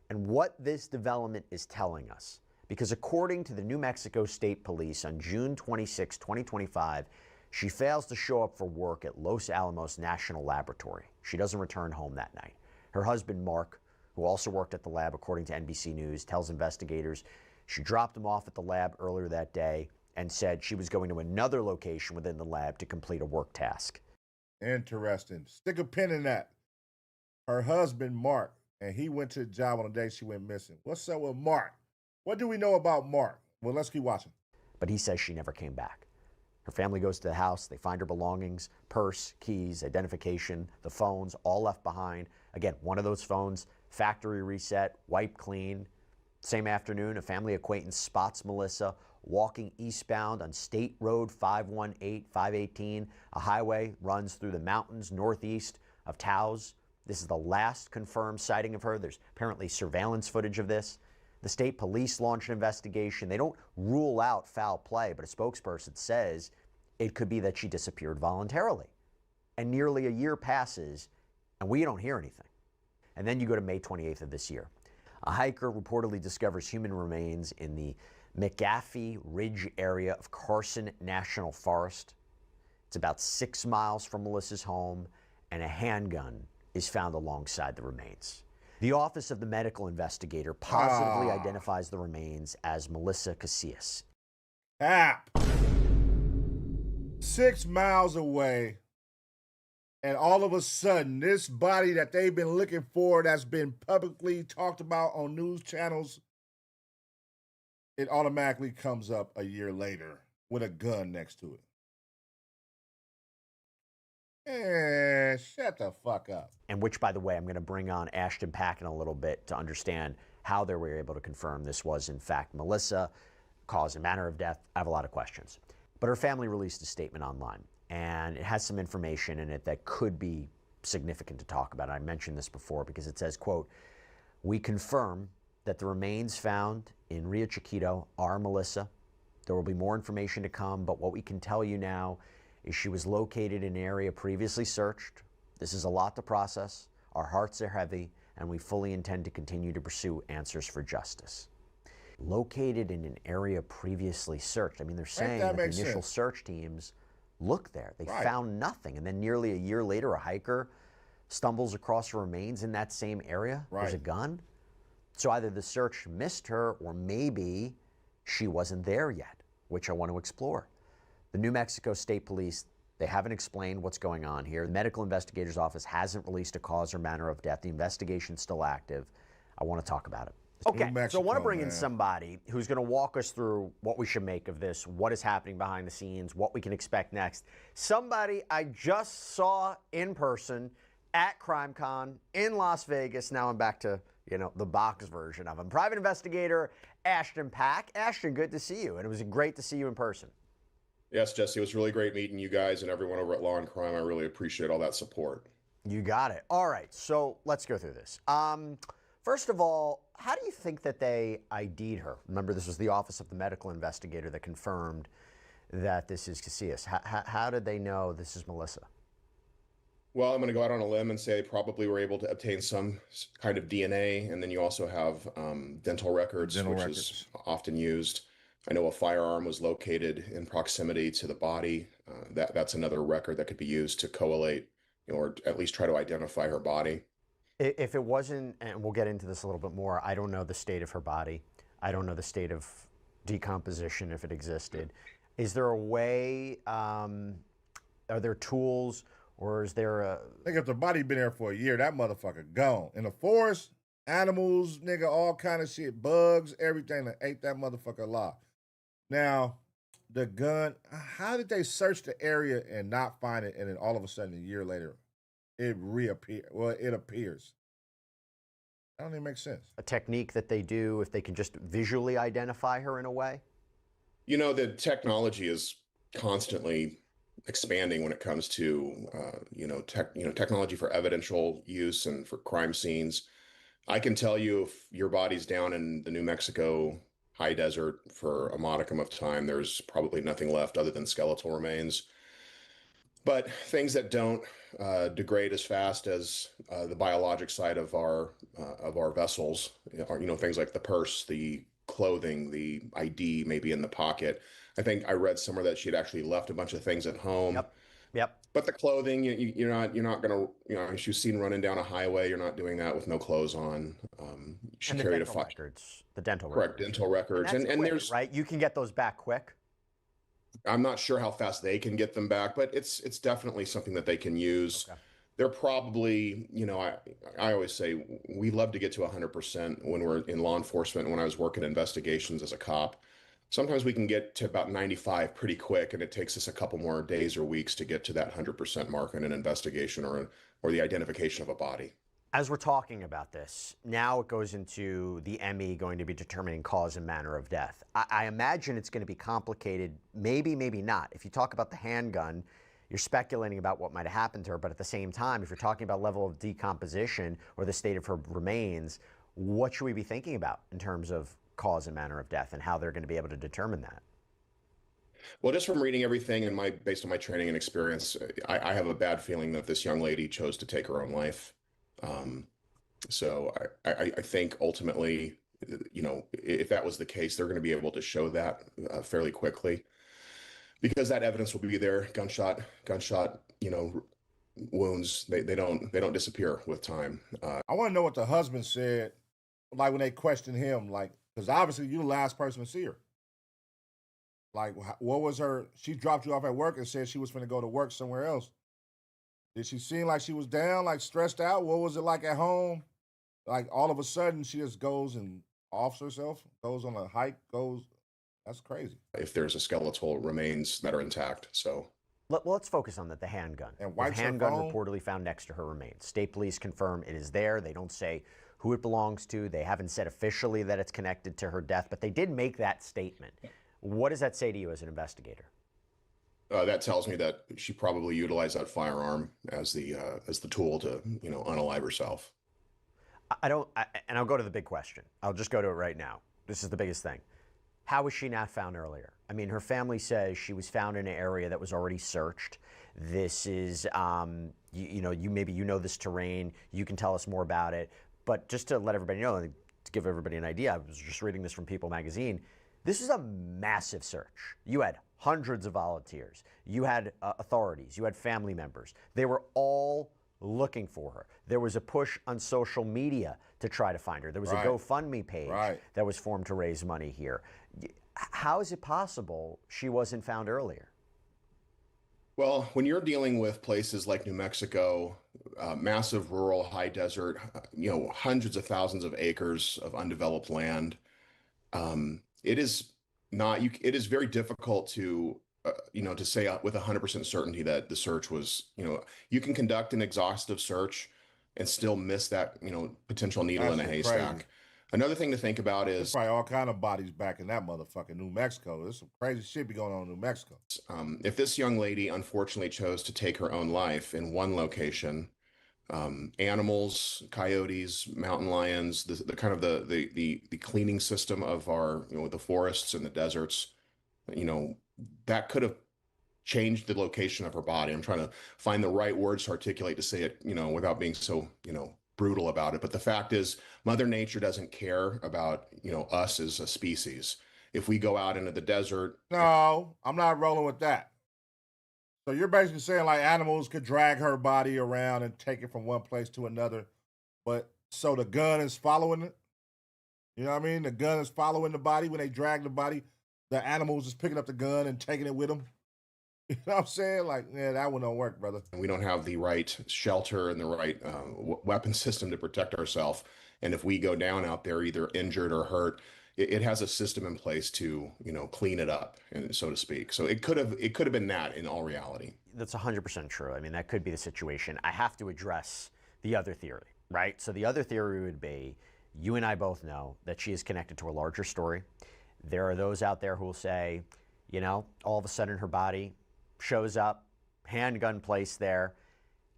and what this development is telling us. Because according to the New Mexico State Police on June 26, 2025, she fails to show up for work at Los Alamos National Laboratory. She doesn't return home that night. Her husband, Mark, who also worked at the lab, according to NBC News, tells investigators she dropped him off at the lab earlier that day and said she was going to another location within the lab to complete a work task. Interesting. Stick a pin in that. Her husband, Mark, and he went to the job on the day she went missing. What's up with Mark? What do we know about Mark? Well, let's keep watching. But he says she never came back. Her family goes to the house. They find her belongings, purse, keys, identification, the phones, all left behind. Again, one of those phones, factory reset, wiped clean. Same afternoon, a family acquaintance spots Melissa walking eastbound on State Road 518, 518. A highway runs through the mountains northeast of Taos. This is the last confirmed sighting of her. There's apparently surveillance footage of this. The state police launched an investigation. They don't rule out foul play, but a spokesperson says it could be that she disappeared voluntarily. And nearly a year passes, and we don't hear anything. And then you go to May 28th of this year. A hiker reportedly discovers human remains in the McAfee Ridge area of Carson National Forest. It's about 6 miles from Melissa's home, and a handgun is found alongside the remains. The Office of the Medical Investigator positively identifies the remains as Melissa Casillas. 6 miles away, and all of a sudden, this body that they've been looking for, that's been publicly talked about on news channels, it automatically comes up a year later with a gun next to it. Shut the fuck up. And which, by the way, I'm going to bring on Ashton Pack in a little bit to understand how they were able to confirm this was, in fact, Melissa, cause and manner of death. I have a lot of questions. But her family released a statement online, and it has some information in it that could be significant to talk about. I mentioned this before because it says, quote, "We confirm that the remains found in Rio Chiquito are Melissa. There will be more information to come, but what we can tell you now is she was located in an area previously searched. This is a lot to process. Our hearts are heavy, and we fully intend to continue to pursue answers for justice. Located in an area previously searched. I mean, they're saying that the initial search teams looked there. They found nothing. And then nearly a year later, a hiker stumbles across her remains in that same area. There's a gun. So either the search missed her or maybe she wasn't there yet, which I want to explore. The New Mexico State Police, they haven't explained what's going on here. The medical investigator's office hasn't released a cause or manner of death. The investigation's still active. I want to talk about it. Okay, so I want to bring in somebody who's going to walk us through what we should make of this, what is happening behind the scenes, what we can expect next. Somebody I just saw in person at CrimeCon in Las Vegas. Now I'm back to, you know, the box version of him. Private investigator Ashton Pack. Ashton, good to see you, and it was great to see you in person. Yes, Jesse, it was really great meeting you guys and everyone over at Law and Crime. I really appreciate all that support. You got it. All right, so let's go through this. First of all, how do you think that they ID'd her? Remember, this was the Office of the Medical Investigator that confirmed that this is Casillas. How did they know this is Melissa? Well, I'm going to go out on a limb and say they probably were able to obtain some kind of DNA, and then you also have dental records, which is often used. I know a firearm was located in proximity to the body. That's another record that could be used to collate, you know, or at least try to identify her body. If it wasn't, and we'll get into this a little bit more, I don't know the state of her body. I don't know the state of decomposition, if it existed. Is there a way, are there tools, or is there a... I think if the body been there for a year, that motherfucker gone. In the forest, animals, nigga, all kind of shit, bugs, everything that ate that motherfucker alive. Now, the gun, how did they search the area and not find it, and then all of a sudden, a year later, it reappears? Well, it appears. That don't even make sense. A technique that they do if they can just visually identify her in a way? You know, the technology is constantly expanding when it comes to, technology for evidential use and for crime scenes. I can tell you if your body's down in the New Mexico high desert for a modicum of time, there's probably nothing left other than skeletal remains. But things that don't degrade as fast as the biologic side of our vessels, are, you know, things like the purse, the clothing, the ID maybe in the pocket. I think I read somewhere that she had actually left a bunch of things at home. Yep. But the clothing, you're not gonna, you know, she was seen running down a highway. You're not doing that with no clothes on. She and carried the dental records. Correct, dental records, and quick, there's right. You can get those back quick. I'm not sure how fast they can get them back, but it's definitely something that they can use. Okay. They're probably, you know, I always say we love to get to 100% when we're in law enforcement. When I was working investigations as a cop, sometimes we can get to about 95 pretty quick, and it takes us a couple more days or weeks to get to that 100% mark in an investigation or the identification of a body. As we're talking about this, now it goes into the ME going to be determining cause and manner of death. I imagine it's going to be complicated, maybe not. If you talk about the handgun, you're speculating about what might have happened to her, but at the same time, if you're talking about level of decomposition or the state of her remains, what should we be thinking about in terms of cause and manner of death and how they're going to be able to determine that? Well, just from reading everything and based on my training and experience, I have a bad feeling that this young lady chose to take her own life. So I think ultimately, you know, if that was the case, they're going to be able to show that fairly quickly, because that evidence will be there. Gunshot, you know, wounds, they don't disappear with time. I want to know what the husband said, like when they questioned him, like, because obviously you're the last person to see her. Like, what was her? She dropped you off at work and said she was going to go to work somewhere else. Did she seem like she was down, like stressed out? What was it like at home? Like all of a sudden she just goes and offs herself, goes on a hike, that's crazy. If there's a skeletal remains that are intact, so. Let's focus on that, the handgun. And the handgun reportedly found next to her remains. State police confirm it is there. They don't say who it belongs to. They haven't said officially that it's connected to her death, but they did make that statement. What does that say to you as an investigator? That tells me that she probably utilized that firearm as the tool to, you know, unalive herself. And I'll go to the big question. I'll just go to it right now. This is the biggest thing. How was she not found earlier? I mean, her family says she was found in an area that was already searched. This is, maybe you know this terrain. You can tell us more about it. But just to let everybody know, to give everybody an idea, I was just reading this from People magazine. This is a massive search. You had hundreds of volunteers. You had authorities. You had family members. They were all looking for her. There was a push on social media to try to find her. There was a GoFundMe page that was formed to raise money here. How is it possible she wasn't found earlier? Well, when you're dealing with places like New Mexico, massive rural high desert, hundreds of thousands of acres of undeveloped land, it is not, it is very difficult to, to say with 100% certainty that the search was, you can conduct an exhaustive search and still miss that, potential needle in a haystack. Crazy. Another thing to think about is there's probably all kind of bodies back in that motherfucking New Mexico. There's some crazy shit be going on in New Mexico. If this young lady unfortunately chose to take her own life in one location, animals, coyotes, mountain lions, the kind of the cleaning system of our, the forests and the deserts, that could have changed the location of her body. I'm trying to find the right words to articulate to say it, without being so, brutal about it. But the fact is, Mother Nature doesn't care about, us as a species. If we go out into the desert. No, I'm not rolling with that. So you're basically saying like animals could drag her body around and take it from one place to another, but so the gun is following it? You know what I mean? The gun is following the body when they drag the body. The animals is picking up the gun and taking it with them. You know what I'm saying? Like, yeah, that one don't work, brother. We don't have the right shelter and the right weapon system to protect ourselves. And if we go down out there, either injured or hurt, it has a system in place to, clean it up, and so to speak. So it could have been that in all reality. That's 100% true. I mean, that could be the situation. I have to address the other theory, right? So the other theory would be, you and I both know that she is connected to a larger story. There are those out there who will say, all of a sudden her body shows up, handgun placed there.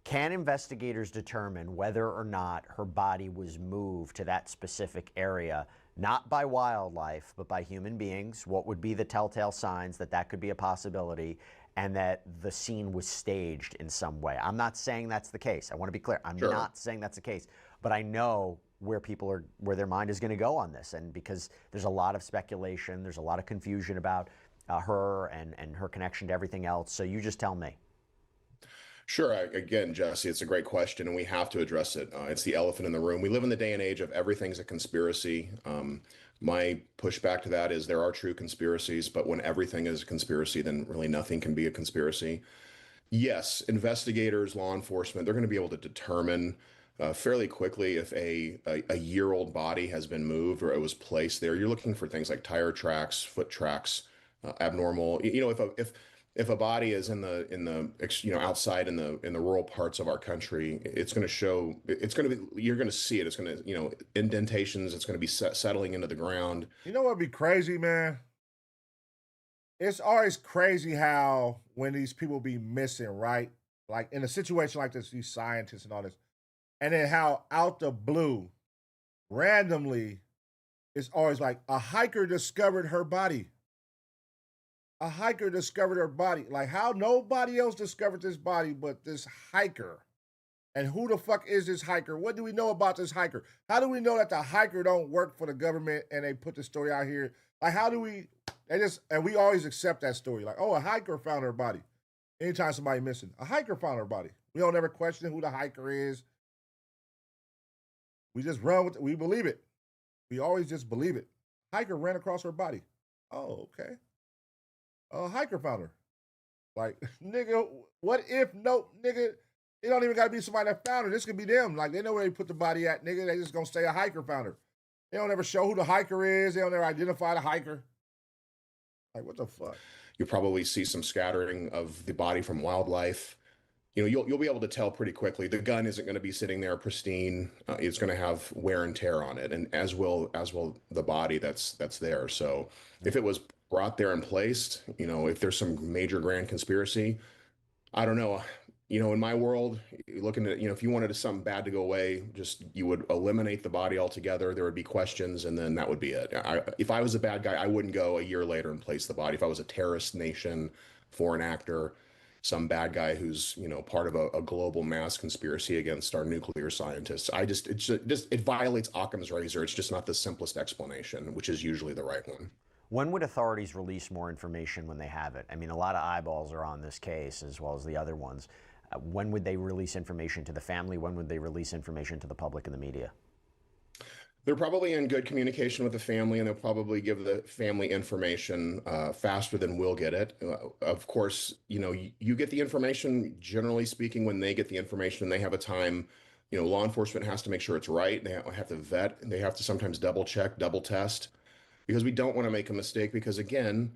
Can investigators determine whether or not her body was moved to that specific area, not by wildlife, but by human beings? What would be the telltale signs that that could be a possibility and that the scene was staged in some way? I'm not saying that's the case. I want to be clear. I'm not saying that's the case, but I know where people are, where their mind is going to go on this. And because there's a lot of speculation, there's a lot of confusion about her and her connection to everything else. So you just tell me. Sure. Again, Jesse, it's a great question, and we have to address it. It's the elephant in the room. We live in the day and age of everything's a conspiracy. My pushback to that is there are true conspiracies, but when everything is a conspiracy, then really nothing can be a conspiracy. Yes, investigators, law enforcement, they're going to be able to determine fairly quickly if a year-old body has been moved or it was placed there. You're looking for things like tire tracks, foot tracks, abnormal. If a body is in the outside in the rural parts of our country, it's going to show. It's going to be. You're going to see it. It's going to indentations. It's going to be settling into the ground. You know what'd be crazy, man? It's always crazy how when these people be missing, right? Like in a situation like this, these scientists and all this, and then how out the blue, randomly, it's always like a hiker discovered her body. A hiker discovered her body. Like how nobody else discovered this body but this hiker. And who the fuck is this hiker? What do we know about this hiker? How do we know that the hiker don't work for the government and they put the story out here? Like how do we, and we always accept that story. Like, oh, a hiker found her body. Anytime somebody missing, a hiker found her body. We don't ever question who the hiker is. We just run with it. We believe it. We always just believe it. Hiker ran across her body. Oh, okay. A hiker found her. Like, nigga, what if no, nigga, it don't even gotta be somebody that found her. This could be them. Like, they know where they put the body at, nigga. They just gonna say a hiker found her. They don't ever show who the hiker is. They don't ever identify the hiker. Like, what the fuck? You probably see some scattering of the body from wildlife. You'll be able to tell pretty quickly. The gun isn't going to be sitting there pristine. It's going to have wear and tear on it, and as will the body that's there. So if it was brought there and placed, if there's some major grand conspiracy, I don't know. you know, in my world, looking at, you know, if you wanted something bad to go away, just you would eliminate the body altogether. There would be questions, and then that would be it. If I was a bad guy, I wouldn't go a year later and place the body. If I was a terrorist nation, foreign actor, some bad guy who's, you know, part of a global mass conspiracy against our nuclear scientists, it violates Occam's razor. It's just not the simplest explanation, which is usually the right one. When would authorities release more information when they have it? I mean, a lot of eyeballs are on this case as well as the other ones. When would they release information to the family? When would they release information to the public and the media? They're probably in good communication with the family, and they'll probably give the family information faster than we'll get it. Of course, you know, you get the information, generally speaking, when they get the information, they have a time. You know, law enforcement has to make sure it's right. They have to vet. They have to sometimes double check, double test, because we don't want to make a mistake. Because again,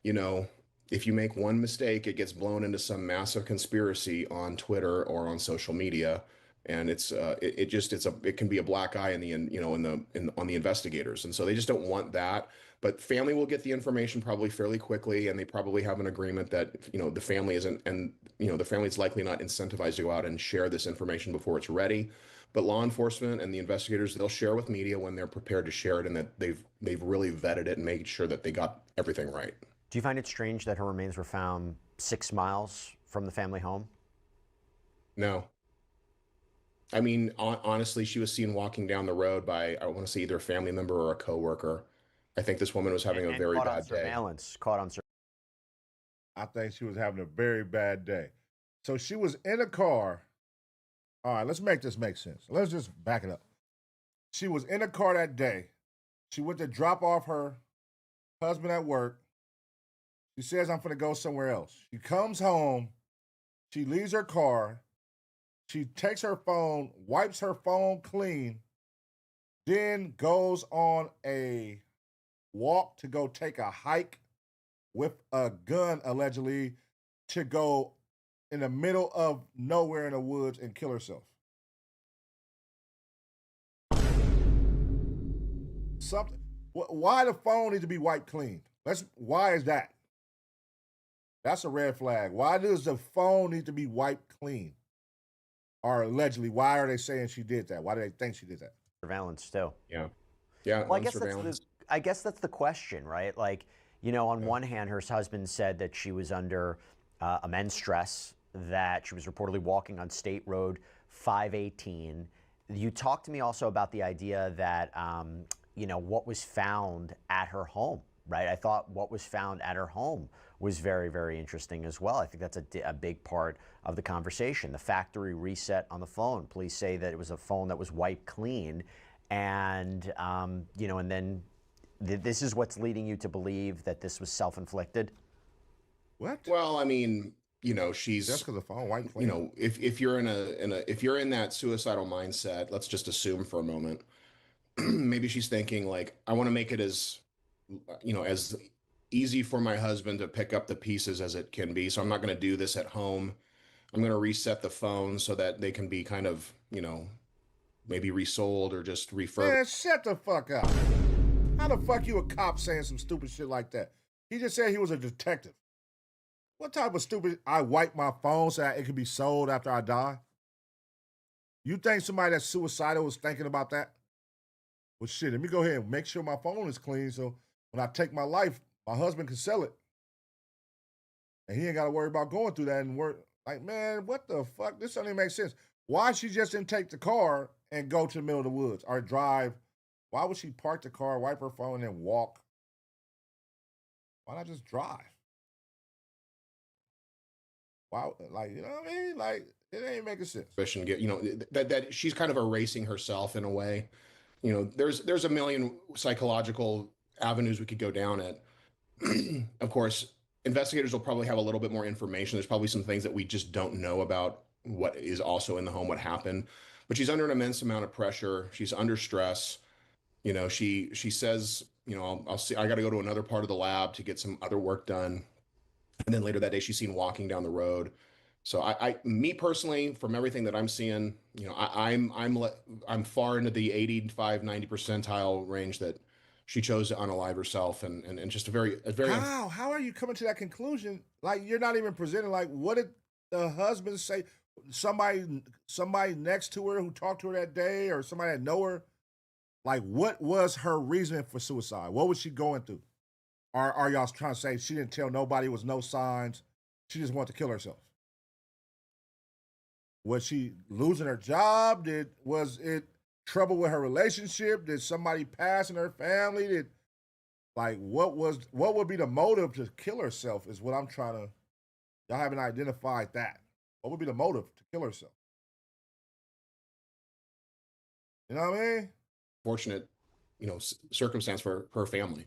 you know, if you make one mistake, it gets blown into some massive conspiracy on Twitter or on social media, and it can be a black eye in the you know on the investigators, and so they just don't want that. But family will get the information probably fairly quickly, and they probably have an agreement that, you know, the family isn't, and you know, the family is likely not incentivized to go out and share this information before it's ready. But law enforcement and the investigators, they'll share with media when they're prepared to share it, and that they've really vetted it and made sure that they got everything right. Do you find it strange that her remains were found 6 miles from the family home? No. I mean, honestly, she was seen walking down the road by, I want to say, either a family member or a coworker. I think this woman was having a very bad day. Caught on surveillance. I think she was having a very bad day. So she was in a car. All right, let's make this make sense. Let's just back it up. She was in a car that day. She went to drop off her husband at work. She says, I'm going to go somewhere else. She comes home. She leaves her car. She takes her phone, wipes her phone clean, then goes on a walk to go take a hike with a gun, allegedly, to go in the middle of nowhere in the woods and kill herself. Something. Why the phone need to be wiped clean? Why is that? That's a red flag. Why does the phone need to be wiped clean? Or allegedly, why are they saying she did that? Why do they think she did that? Surveillance still. Yeah. Well, I guess that's the question, right? Like, you know, on one hand, her husband said that she was under immense stress, that she was reportedly walking on State Road 518. You talked to me also about the idea that, you know, what was found at her home, right? I thought what was found at her home was very, very interesting as well. I think that's a big part of the conversation. The factory reset on the phone. Police say that it was a phone that was wiped clean. And, you know, and then this is what's leading you to believe that this was self-inflicted? What? Well, I mean, you know, she's just because the phone wiped clean. You know, if you're if you're in that suicidal mindset, let's just assume for a moment, maybe she's thinking like, I want to make it as, you know, as easy for my husband to pick up the pieces as it can be. So I'm not going to do this at home. I'm going to reset the phone so that they can be kind of, you know, maybe resold or just refurbished. Man, shut the fuck up. How the fuck you a cop saying some stupid shit like that? He just said he was a detective. What type of stupid, I wipe my phone so that it can be sold after I die? You think somebody that's suicidal was thinking about that? Well, shit, let me go ahead and make sure my phone is clean so when I take my life, my husband can sell it. And he ain't got to worry about going through that and work. Like, man, what the fuck? This doesn't even make sense. Why she just didn't take the car and go to the middle of the woods or drive? Why would she park the car, wipe her phone, and then walk? Why not just drive? Why, like, you know what I mean? Like, it ain't making sense. And get, you know, that she's kind of erasing herself in a way. You know, there's a million psychological avenues we could go down at. Of course, investigators will probably have a little bit more information. There's probably some things that we just don't know about what is also in the home, what happened. But she's under an immense amount of pressure. She's under stress. You know, she says, you know, I'll see, I got to go to another part of the lab to get some other work done. And then later that day, she's seen walking down the road. So me personally, from everything that I'm seeing, you know, I'm far into the 85, 90 percentile range that she chose to unalive herself, and just a very. How are you coming to that conclusion? Like, you're not even presenting, like, what did the husband say somebody next to her who talked to her that day or somebody that know her? Like, what was her reason for suicide? What was she going through? Or are y'all trying to say she didn't tell nobody, was no signs, she just wanted to kill herself? Was she losing her job? Was it trouble with her relationship? Did somebody pass in her family? What would be the motive to kill herself is what I'm trying to, y'all haven't identified that. What would be the motive to kill herself? You know what I mean? Fortunate, circumstance for her family.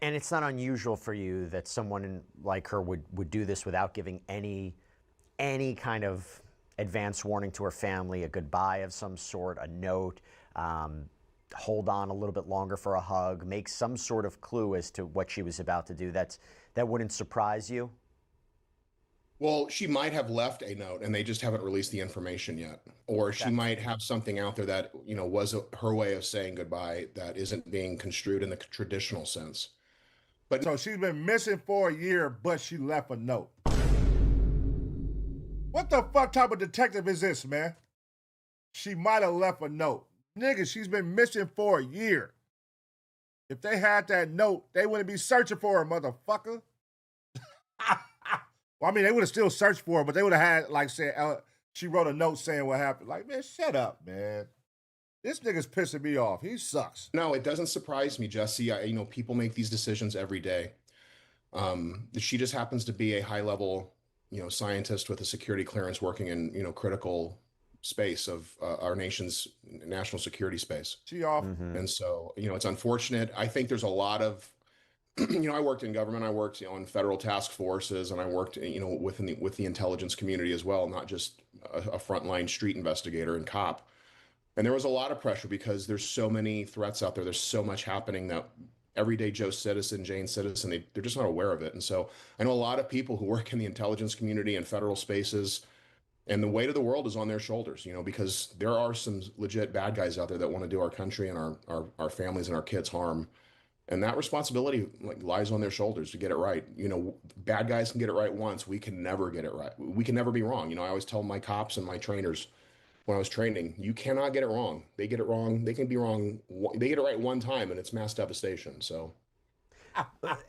And it's not unusual for you that someone like her would do this without giving any kind of advance warning to her family, a goodbye of some sort, a note, hold on a little bit longer for a hug, make some sort of clue as to what she was about to do. That wouldn't surprise you? Well, she might have left a note and they just haven't released the information yet. Or she might have something out there that, was her way of saying goodbye that isn't being construed in the traditional sense. But so she's been missing for a year, but she left a note. What the fuck type of detective is this, man? She might have left a note. Nigga, she's been missing for a year. If they had that note, they wouldn't be searching for her, motherfucker. Well, I mean, they would have still searched for her, but they would have had, she wrote a note saying what happened. Like, man, shut up, man. This nigga's pissing me off. He sucks. No, it doesn't surprise me, Jesse. People make these decisions every day. She just happens to be a high-level, scientist with a security clearance working in, critical space of our nation's national security space. She off. And so, it's unfortunate. I think there's a lot of, I worked in government. I worked on federal task forces, and I worked, with the intelligence community as well, not just a frontline street investigator and cop. And there was a lot of pressure because there's so many threats out there. There's so much happening that everyday Joe citizen, Jane citizen, they're just not aware of it. And so I know a lot of people who work in the intelligence community and federal spaces, and the weight of the world is on their shoulders, because there are some legit bad guys out there that want to do our country and our families and our kids harm. And that responsibility lies on their shoulders to get it right. Bad guys can get it right once. We can never get it right. We can never be wrong. I always tell my cops and my trainers when I was training, you cannot get it wrong. They get it wrong. They can be wrong. They get it right one time and it's mass devastation. So.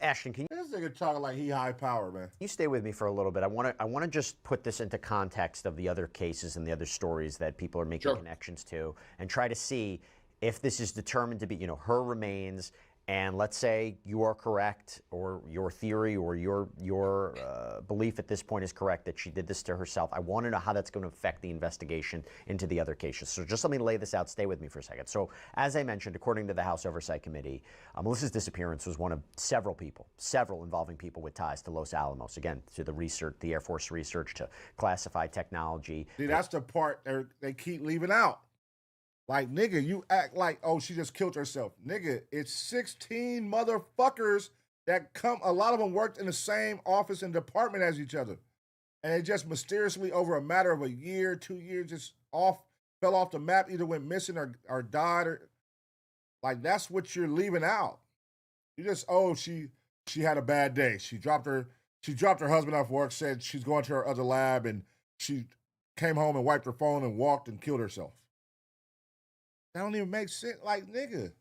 Ashton, can you... This nigga talking like he high power, man. You stay with me for a little bit. I want to just put this into context of the other cases and the other stories that people are making connections to, and try to see if this is determined to be, her remains. And let's say you are correct, or your theory or your belief at this point is correct that she did this to herself. I want to know how that's going to affect the investigation into the other cases. So just let me lay this out. Stay with me for a second. So as I mentioned, according to the House Oversight Committee, Melissa's disappearance was one of several involving people with ties to Los Alamos. Again, to the research, the Air Force research, to classified technology. See, that's the part they keep leaving out. Like, nigga, you act like, oh, she just killed herself. Nigga, it's 16 motherfuckers that come. A lot of them worked in the same office and department as each other. And they just mysteriously, over a matter of a year, 2 years, just fell off the map, either went missing or died. Like, that's what you're leaving out. You just, oh, she had a bad day. She dropped her husband off work, said she's going to her other lab, and she came home and wiped her phone and walked and killed herself. That don't even make sense. Like, nigga.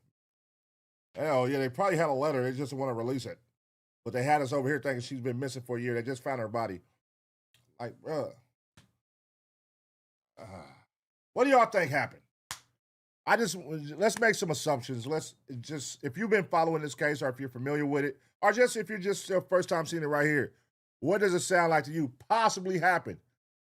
Hell, yeah, they probably had a letter. They just want to release it. But they had us over here thinking she's been missing for a year. They just found her body. Like, bruh. What do y'all think happened? Let's make some assumptions. If you've been following this case, or if you're familiar with it, or just if you're just your first time seeing it right here, what does it sound like to you possibly happened?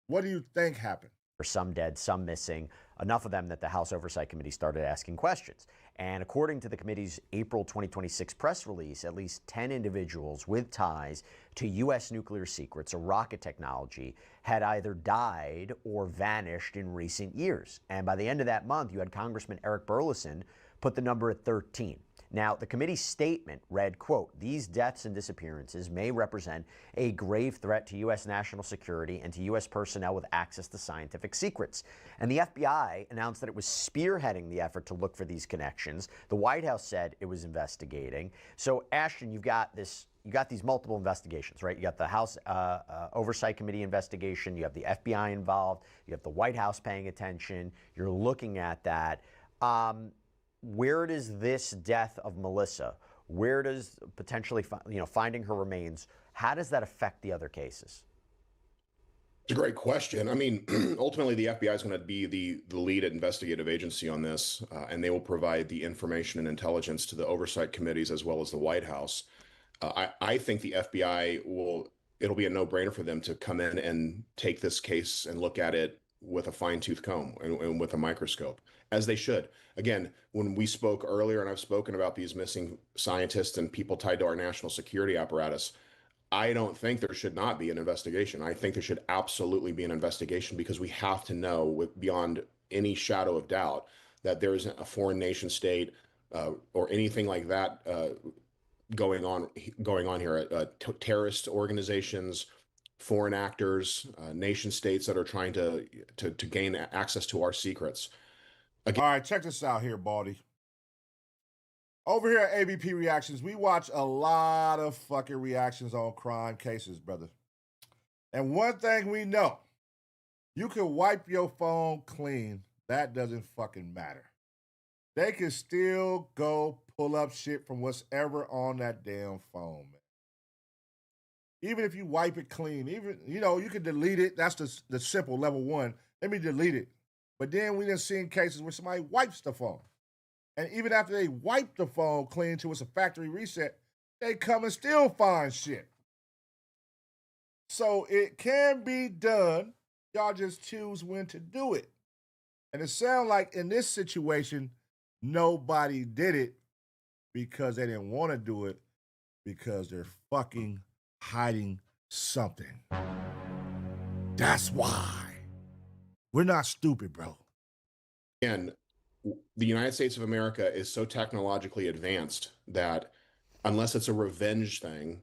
What do you think happened? Some dead, some missing, enough of them that the House Oversight Committee started asking questions. And according to the committee's April 2026 press release, at least 10 individuals with ties to U.S. nuclear secrets or rocket technology had either died or vanished in recent years. And by the end of that month, you had Congressman Eric Burleson put the number at 13. Now, the committee's statement read, quote, "These deaths and disappearances may represent a grave threat to U.S. national security and to U.S. personnel with access to scientific secrets." And the FBI announced that it was spearheading the effort to look for these connections. The White House said it was investigating. So, Ashton, you've got this you got these multiple investigations, right? You got the House Oversight Committee investigation, you have the FBI involved, you have the White House paying attention, you're looking at that. Where does this death of Melissa, where does potentially, finding her remains, how does that affect the other cases? It's a great question. I mean, ultimately, the FBI is going to be the lead investigative agency on this, and they will provide the information and intelligence to the oversight committees as well as the White House. I think the FBI it'll be a no-brainer for them to come in and take this case and look at it with a fine-tooth comb and with a microscope, as they should. Again, when we spoke earlier, and I've spoken about these missing scientists and people tied to our national security apparatus, I don't think there should not be an investigation. I think there should absolutely be an investigation, because we have to know beyond any shadow of doubt that there isn't a foreign nation state or anything like that going on here. Terrorist organizations, foreign actors, nation states that are trying to gain access to our secrets. Again, all right, check this out here, Baldy. Over here at ABP Reactions, we watch a lot of fucking reactions on crime cases, brother. And one thing we know, you can wipe your phone clean. That doesn't fucking matter. They can still go pull up shit from what's ever on that damn phone, man. Even if you wipe it clean, even, you can delete it. That's the simple level one. Let me delete it. But then we done seen cases where somebody wipes the phone. And even after they wipe the phone clean to it's a factory reset, they come and still find shit. So it can be done. Y'all just choose when to do it. And it sounds like in this situation, nobody did it because they didn't want to do it, because they're fucking hiding something. That's why. We're not stupid, bro. Again, the United States of America is so technologically advanced that unless it's a revenge thing,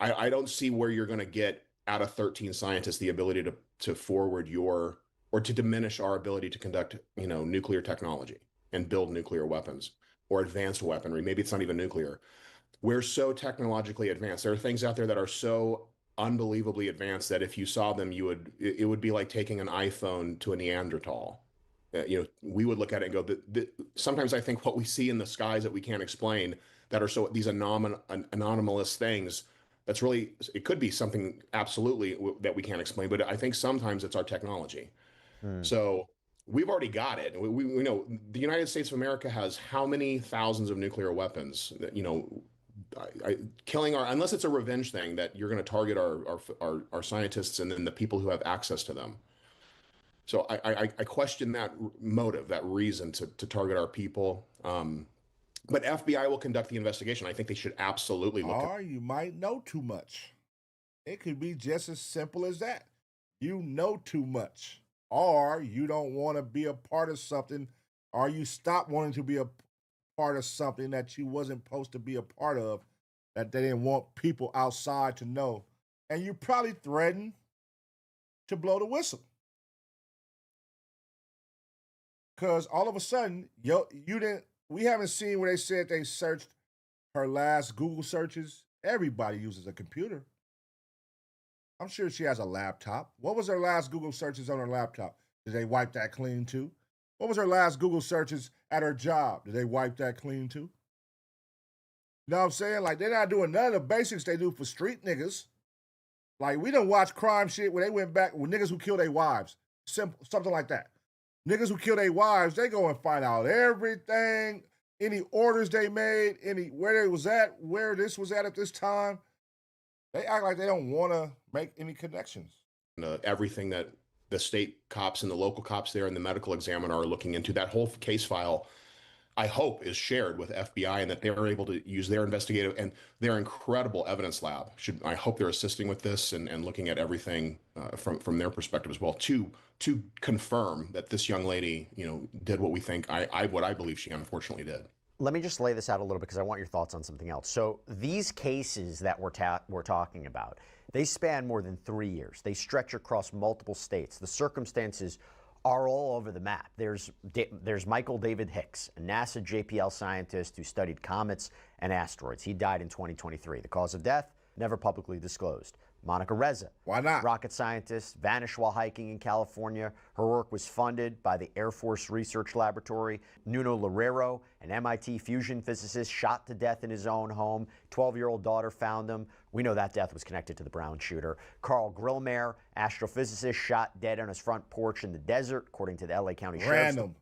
I don't see where you're going to get out of 13 scientists the ability to forward or to diminish our ability to conduct, nuclear technology and build nuclear weapons or advanced weaponry. Maybe it's not even nuclear. We're so technologically advanced. There are things out there that are so unbelievably advanced that if you saw them, it would be like taking an iPhone to a Neanderthal. We would look at it and go, sometimes I think what we see in the skies that we can't explain, that are so these anomalous things, that's really, it could be something absolutely that we can't explain, but I think sometimes it's our technology. So we've already got it. We know the United States of America has how many thousands of nuclear weapons that, killing unless it's a revenge thing that you're going to target our scientists and then the people who have access to them. So I question that motive, that reason to target our people. But FBI will conduct the investigation. I think they should absolutely look Or you might know too much. It could be just as simple as that. You know too much. Or you don't want to be a part of something, or you stop wanting to be a part of something that you wasn't supposed to be a part of, that they didn't want people outside to know. And you probably threatened to blow the whistle. Because all of a sudden, we haven't seen where they said they searched her last Google searches. Everybody uses a computer. I'm sure she has a laptop. What was her last Google searches on her laptop? Did they wipe that clean too? What was her last Google searches at her job? Did they wipe that clean too? You know what I'm saying? Like, they're not doing none of the basics they do for street niggas. Like, we done watch crime shit where they went back with niggas who killed their wives. Simple, something like that. Niggas who kill their wives, they go and find out everything, any orders they made, where they was at, where this was at this time. They act like they don't want to make any connections. everything that the state cops and the local cops there and the medical examiner are looking into, that whole case file, I hope, is shared with FBI and that they're able to use their investigative and their incredible evidence lab. I hope they're assisting with this and looking at everything from their perspective as well to confirm that this young lady, did what we think, what I believe she unfortunately did. Let me just lay this out a little bit because I want your thoughts on something else. So these cases that we're talking about, they span more than 3 years. They stretch across multiple states. The circumstances are all over the map. There's Michael David Hicks, a NASA JPL scientist who studied comets and asteroids. He died in 2023. The cause of death, never publicly disclosed. Monica Reza, why not? Rocket scientist, vanished while hiking in California. Her work was funded by the Air Force Research Laboratory. Nuno Loureiro, an MIT fusion physicist, shot to death in his own home. 12-year-old daughter found him. We know that death was connected to the Brown shooter. Carl Grillmeyer, astrophysicist, shot dead on his front porch in the desert, according to the LA County Sheriff's Random.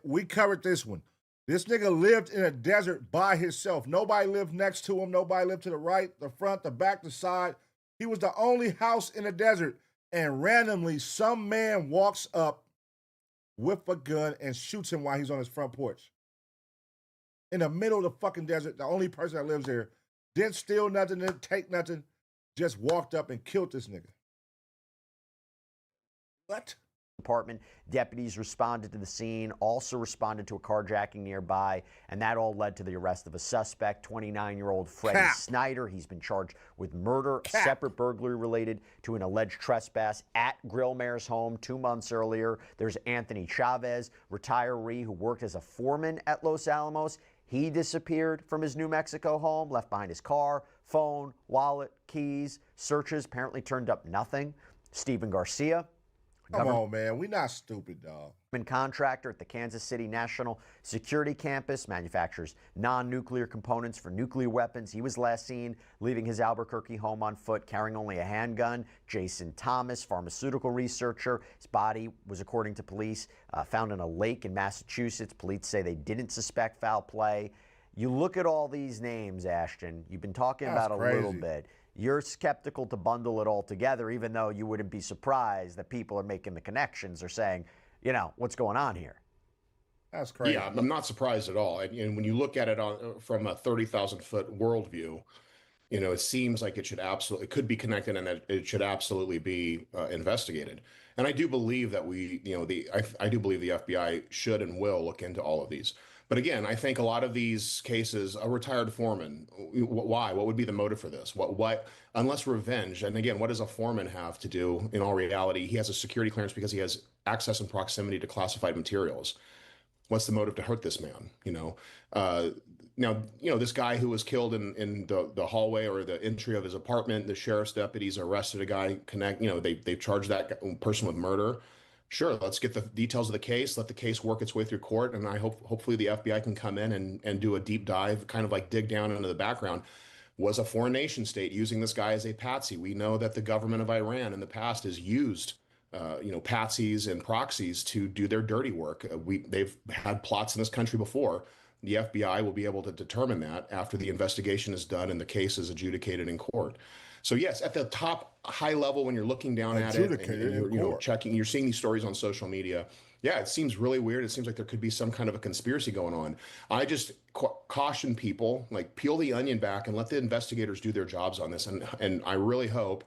We covered this one. This nigga lived in a desert by himself. Nobody lived next to him. Nobody lived to the right, the front, the back, the side. He was the only house in the desert. And randomly, some man walks up with a gun and shoots him while he's on his front porch. In the middle of the fucking desert, the only person that lives there. Didn't steal nothing, didn't take nothing. Just walked up and killed this nigga. What? Department. Deputies responded to the scene, also responded to a carjacking nearby, and that all led to the arrest of a suspect, 29-year-old Freddie Snyder. He's been charged with murder, a separate burglary related to an alleged trespass at Grillmeyer's home 2 months earlier. There's Anthony Chavez, retiree who worked as a foreman at Los Alamos. He disappeared from his New Mexico home, left behind his car, phone, wallet, keys. Searches apparently turned up nothing. Stephen Garcia, come on, man. We not stupid, dog. Contractor at the Kansas City National Security Campus, manufactures non-nuclear components for nuclear weapons. He was last seen leaving his Albuquerque home on foot, carrying only a handgun. Jason Thomas, pharmaceutical researcher. His body was, according to police, found in a lake in Massachusetts. Police say they didn't suspect foul play. You look at all these names, Ashton. You've been talking about a little bit. You're skeptical to bundle it all together, even though you wouldn't be surprised that people are making the connections or saying, you know, what's going on here? That's crazy. Yeah, I'm not surprised at all. And when you look at it from a 30,000-foot worldview, you know, it seems like it could be connected and that it should absolutely be investigated. And I do believe that I do believe the FBI should and will look into all of these. But again, I think a lot of these cases, a retired foreman, why? What would be the motive for this? What, unless revenge? And again, what does a foreman have to do? In all reality, he has a security clearance because he has access and proximity to classified materials. What's the motive to hurt this man? Now, this guy who was killed in the hallway or the entry of his apartment, the sheriff's deputies arrested a guy, they charged that person with murder. Sure, let's get the details of the case, let the case work its way through court, and hopefully the FBI can come in and do a deep dive, kind of like dig down into the background. Was a foreign nation state using this guy as a patsy? We know that the government of Iran in the past has used patsies and proxies to do their dirty work. They've had plots in this country before. The FBI will be able to determine that after the investigation is done and the case is adjudicated in court. So yes, at the top high level, when you're looking down at it, and you're checking, you're seeing these stories on social media. Yeah, it seems really weird. It seems like there could be some kind of a conspiracy going on. I just caution people, like, peel the onion back and let the investigators do their jobs on this. And I really hope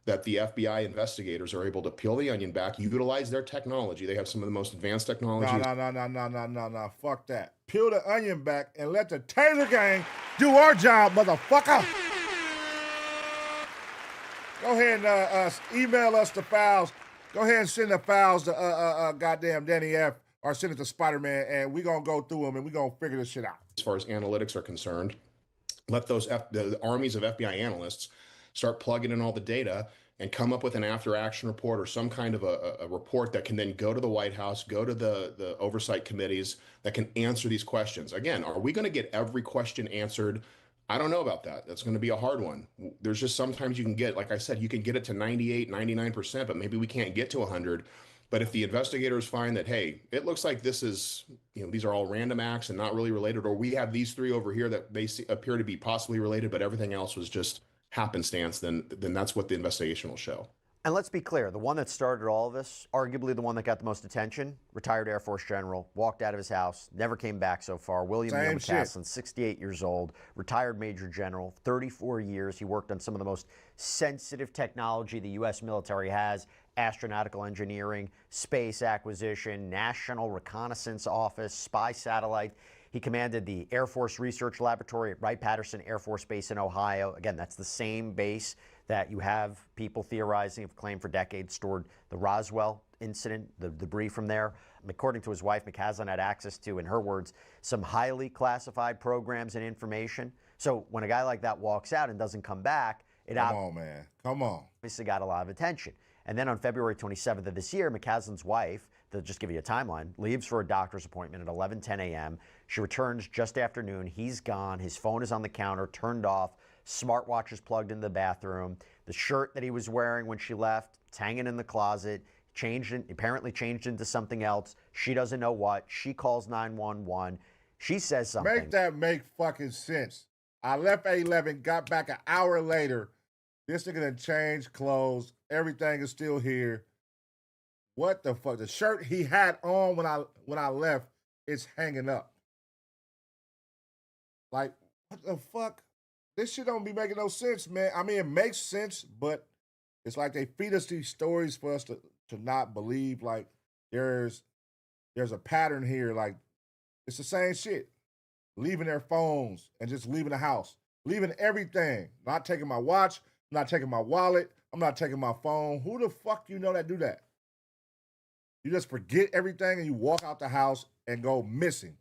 that the FBI investigators are able to peel the onion back, utilize their technology. They have some of the most advanced technology. No. Fuck that. Peel the onion back and let the Taser gang do our job, motherfucker. Go ahead and email us the files. Go ahead and send the files to goddamn Danny F. or send it to Spider-Man, and we're going to go through them, and we're going to figure this shit out. As far as analytics are concerned, let the armies of FBI analysts start plugging in all the data and come up with an after-action report or some kind of a report that can then go to the White House, go to the oversight committees that can answer these questions. Again, are we going to get every question answered? I don't know about that. That's going to be a hard one. There's just sometimes you can get, like I said, you can get it to 98, 99%, but maybe we can't get to 100. But if the investigators find that, hey, it looks like this is, these are all random acts and not really related, or we have these three over here that they appear to be possibly related, but everything else was just happenstance, then that's what the investigation will show. And let's be clear, the one that started all of this, arguably the one that got the most attention, retired Air Force general, walked out of his house, never came back so far. William Neal McCaslin, 68 years old, retired Major General, 34 years. He worked on some of the most sensitive technology the U.S. military has, astronautical engineering, space acquisition, National Reconnaissance Office, spy satellite. He commanded the Air Force Research Laboratory at Wright-Patterson Air Force Base in Ohio. Again, that's the same base that you have people theorizing have claimed for decades stored the Roswell incident, the debris from there. According to his wife, McCaslin had access to, in her words, some highly classified programs and information. So when a guy like that walks out and doesn't come back, it Come on, man. Come on. obviously got a lot of attention. And then on February 27th of this year, McCaslin's wife, to just give you a timeline, leaves for a doctor's appointment at 11:10 a.m. She returns just after noon. He's gone. His phone is on the counter, turned off. Smartwatch is plugged in the bathroom. The shirt that he was wearing when she left, it's hanging in the closet. Apparently changed into something else. She doesn't know what. She calls 911. She says something. Make that make fucking sense. I left at 11, got back an hour later. This nigga done changed clothes. Everything is still here. What the fuck? The shirt he had on when I left is hanging up. Like, what the fuck? This shit don't be making no sense, man. I mean, it makes sense, but it's like they feed us these stories for us to not believe. Like, there's a pattern here. Like, it's the same shit. Leaving their phones and just leaving the house. Leaving everything. Not taking my watch. I'm not taking my wallet. I'm not taking my phone. Who the fuck you know that do that? You just forget everything and you walk out the house and go missing.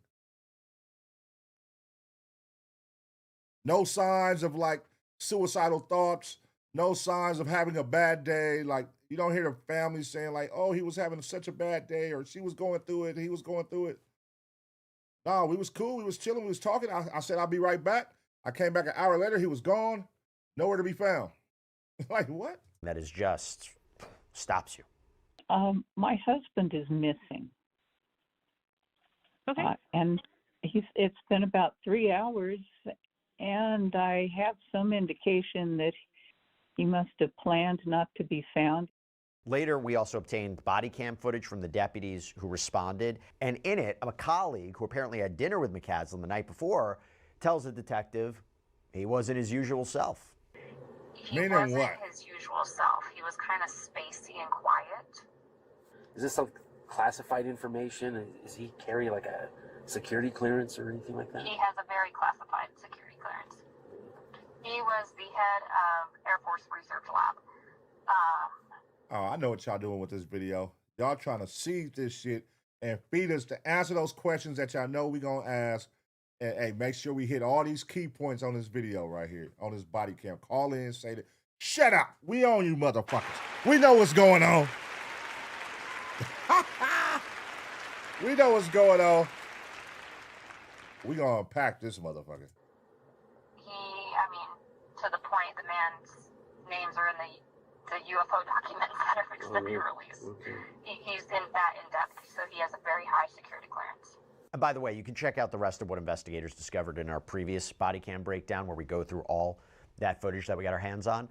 No signs of like suicidal thoughts. No signs of having a bad day. Like, you don't hear the family saying like, oh, he was having such a bad day, or she was going through it, he was going through it. No, we was cool. We was chilling. We was talking. I said, I'll be right back. I came back an hour later. He was gone. Nowhere to be found. Like, what? That is just stops you. My husband is missing. Okay. And it's been about 3 hours, and I have some indication that he must have planned not to be found. Later, we also obtained body cam footage from the deputies who responded. And in it, a colleague who apparently had dinner with McCaslin the night before tells the detective he wasn't his usual self. He wasn't his usual self. He was kind of spacey and quiet. Is this some classified information? Does he carry like a security clearance or anything like that? He has a very classified security clearance. He was the head of Air Force Research Lab. Oh, I know what y'all doing with this video. Y'all trying to seize this shit and feed us to answer those questions that y'all know we gonna ask. And hey, make sure we hit all these key points on this video right here, on this body cam. Call in, say that. Shut up. We own you motherfuckers. We know what's going on. We know what's going on. We gonna unpack this motherfucker. To the point, the man's names are in the UFO documents that are fixed to be released. He's in that in-depth, so he has a very high security clearance. And by the way, you can check out the rest of what investigators discovered in our previous body cam breakdown, where we go through all that footage that we got our hands on.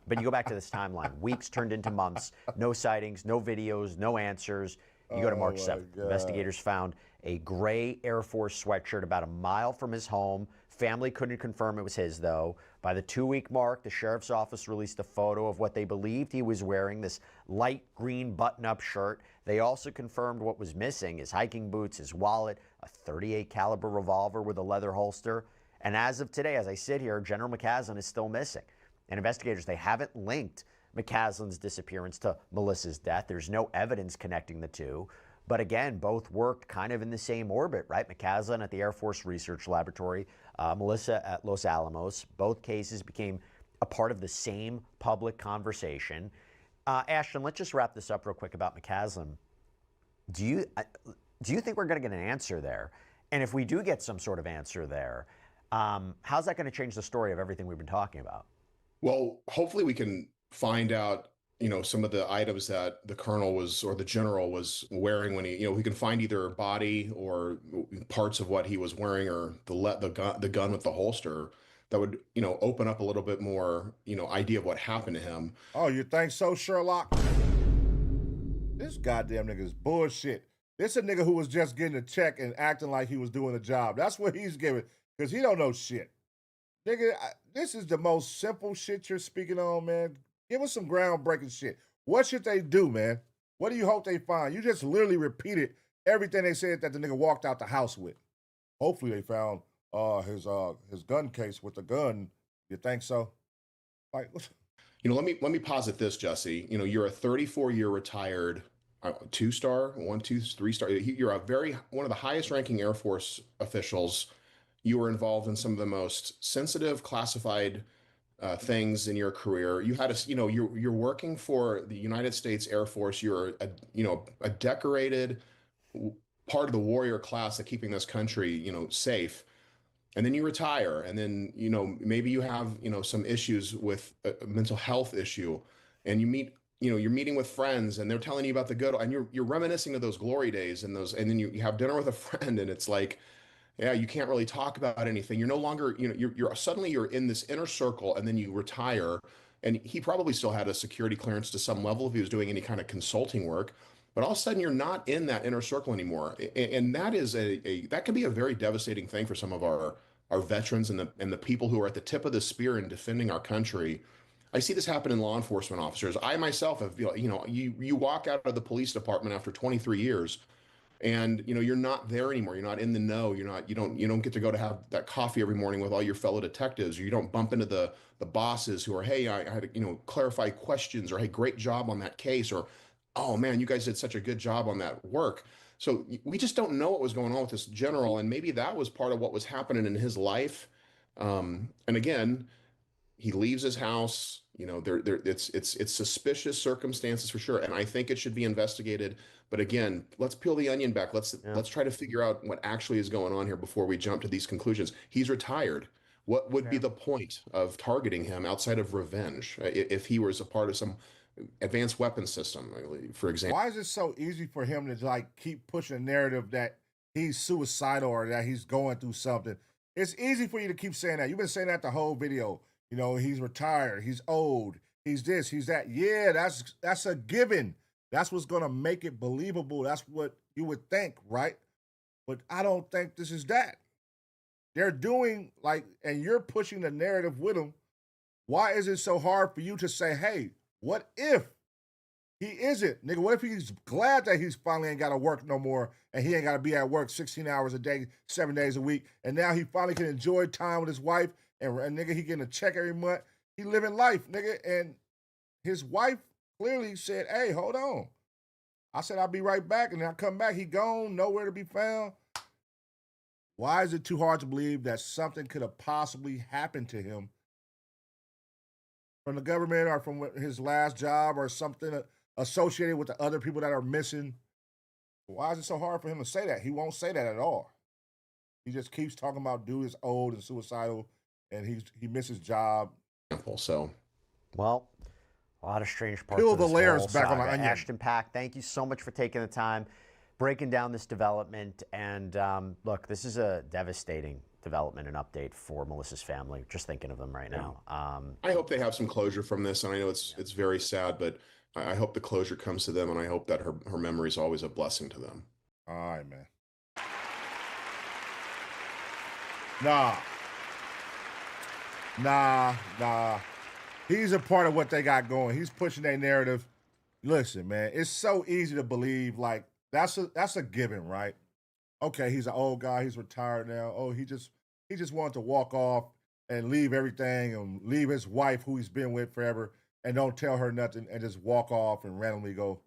But you go back to this timeline. Weeks turned into months. No sightings, no videos, no answers. You go to March 7th. Investigators found a gray Air Force sweatshirt about a mile from his home. Family couldn't confirm it was his, though. By the 2-week mark, the sheriff's office released a photo of what they believed he was wearing, this light green button-up shirt. They also confirmed what was missing: his hiking boots, his wallet, a .38 caliber revolver with a leather holster. And as of today, as I sit here, General McCaslin is still missing. And investigators, they haven't linked McCaslin's disappearance to Melissa's death. There's no evidence connecting the two. But again, both worked kind of in the same orbit, right? McCaslin at the Air Force Research Laboratory, Melissa at Los Alamos. Both cases became a part of the same public conversation. Ashton, let's just wrap this up real quick about McCaslin. Do you think we're going to get an answer there? And if we do get some sort of answer there, how's that going to change the story of everything we've been talking about? Well, hopefully we can find out, some of the items that the colonel was, or the general was wearing when he, we can find either a body or parts of what he was wearing, or the gun with the holster that would, open up a little bit more, idea of what happened to him. Oh, you think so, Sherlock? This goddamn nigga is bullshit. This a nigga who was just getting a check and acting like he was doing a job. That's what he's giving, because he don't know shit. Nigga, this is the most simple shit you're speaking on, man. Give us some groundbreaking shit. What should they do, man? What do you hope they find? You just literally repeated everything they said that the nigga walked out the house with. Hopefully they found his gun case with the gun. You think so? Like, let me posit this, Jesse. You're a 34-year retired 2-star, 1, 2, 3-star. You're one of the highest ranking Air Force officials. You were involved in some of the most sensitive, classified things in your career. You had you're working for the United States Air Force. You're a decorated part of the warrior class of keeping this country, safe. And then you retire, and then maybe you have some issues with a mental health issue, and you're meeting with friends, and they're telling you about the good, and you're reminiscing of those glory days, and then you have dinner with a friend, and it's like, yeah, you can't really talk about anything. You're no longer, you're suddenly you're in this inner circle, and then you retire. And he probably still had a security clearance to some level if he was doing any kind of consulting work, but all of a sudden you're not in that inner circle anymore. And that is that can be a very devastating thing for some of our veterans and the people who are at the tip of the spear in defending our country. I see this happen in law enforcement officers. I myself have, you walk out of the police department after 23 years, and you're not there anymore. You're not in the know. You don't get to go to have that coffee every morning with all your fellow detectives. Or you don't bump into the bosses who are, hey, I had to clarify questions, or hey, great job on that case, or oh man, you guys did such a good job on that work. So we just don't know what was going on with this general, and maybe that was part of what was happening in his life. And again, he leaves his house. It's suspicious circumstances for sure, and I think it should be investigated. But again, let's peel the onion back. Let's try to figure out what actually is going on here before we jump to these conclusions. He's retired. What would be the point of targeting him outside of revenge if he was a part of some advanced weapons system, for example? Why is it so easy for him to keep pushing a narrative that he's suicidal or that he's going through something? It's easy for you to keep saying that. You've been saying that the whole video. He's retired, he's old, he's this, he's that. Yeah, that's a given. That's what's gonna make it believable. That's what you would think, right? But I don't think this is that. They're doing and you're pushing the narrative with them. Why is it so hard for you to say, hey, what if he isn't? Nigga, what if he's glad that he's finally ain't gotta work no more, and he ain't gotta be at work 16 hours a day, 7 days a week, and now he finally can enjoy time with his wife, and nigga, he getting a check every month. He living life, nigga. And his wife clearly said, hey, hold on. I said, I'll be right back. And then I come back, he gone, nowhere to be found. Why is it too hard to believe that something could have possibly happened to him from the government or from his last job or something associated with the other people that are missing? Why is it so hard for him to say that? He won't say that at all. He just keeps talking about dude is old and suicidal, and he missed his job. So, well, a lot of strange parts. Peel of the this layers whole back on the saga. onion. Ashton Pack, thank you so much for taking the time, breaking down this development. And look, this is a devastating development and update for Melissa's family. Just thinking of them right now. I hope they have some closure from this, and I know it's very sad, but I hope the closure comes to them, and I hope that her memory is always a blessing to them. All right, man. Nah. He's a part of what they got going. He's pushing their narrative. Listen, man, it's so easy to believe. That's a given, right? Okay, he's an old guy. He's retired now. Oh, he just wanted to walk off and leave everything and leave his wife, who he's been with forever, and don't tell her nothing, and just walk off and randomly go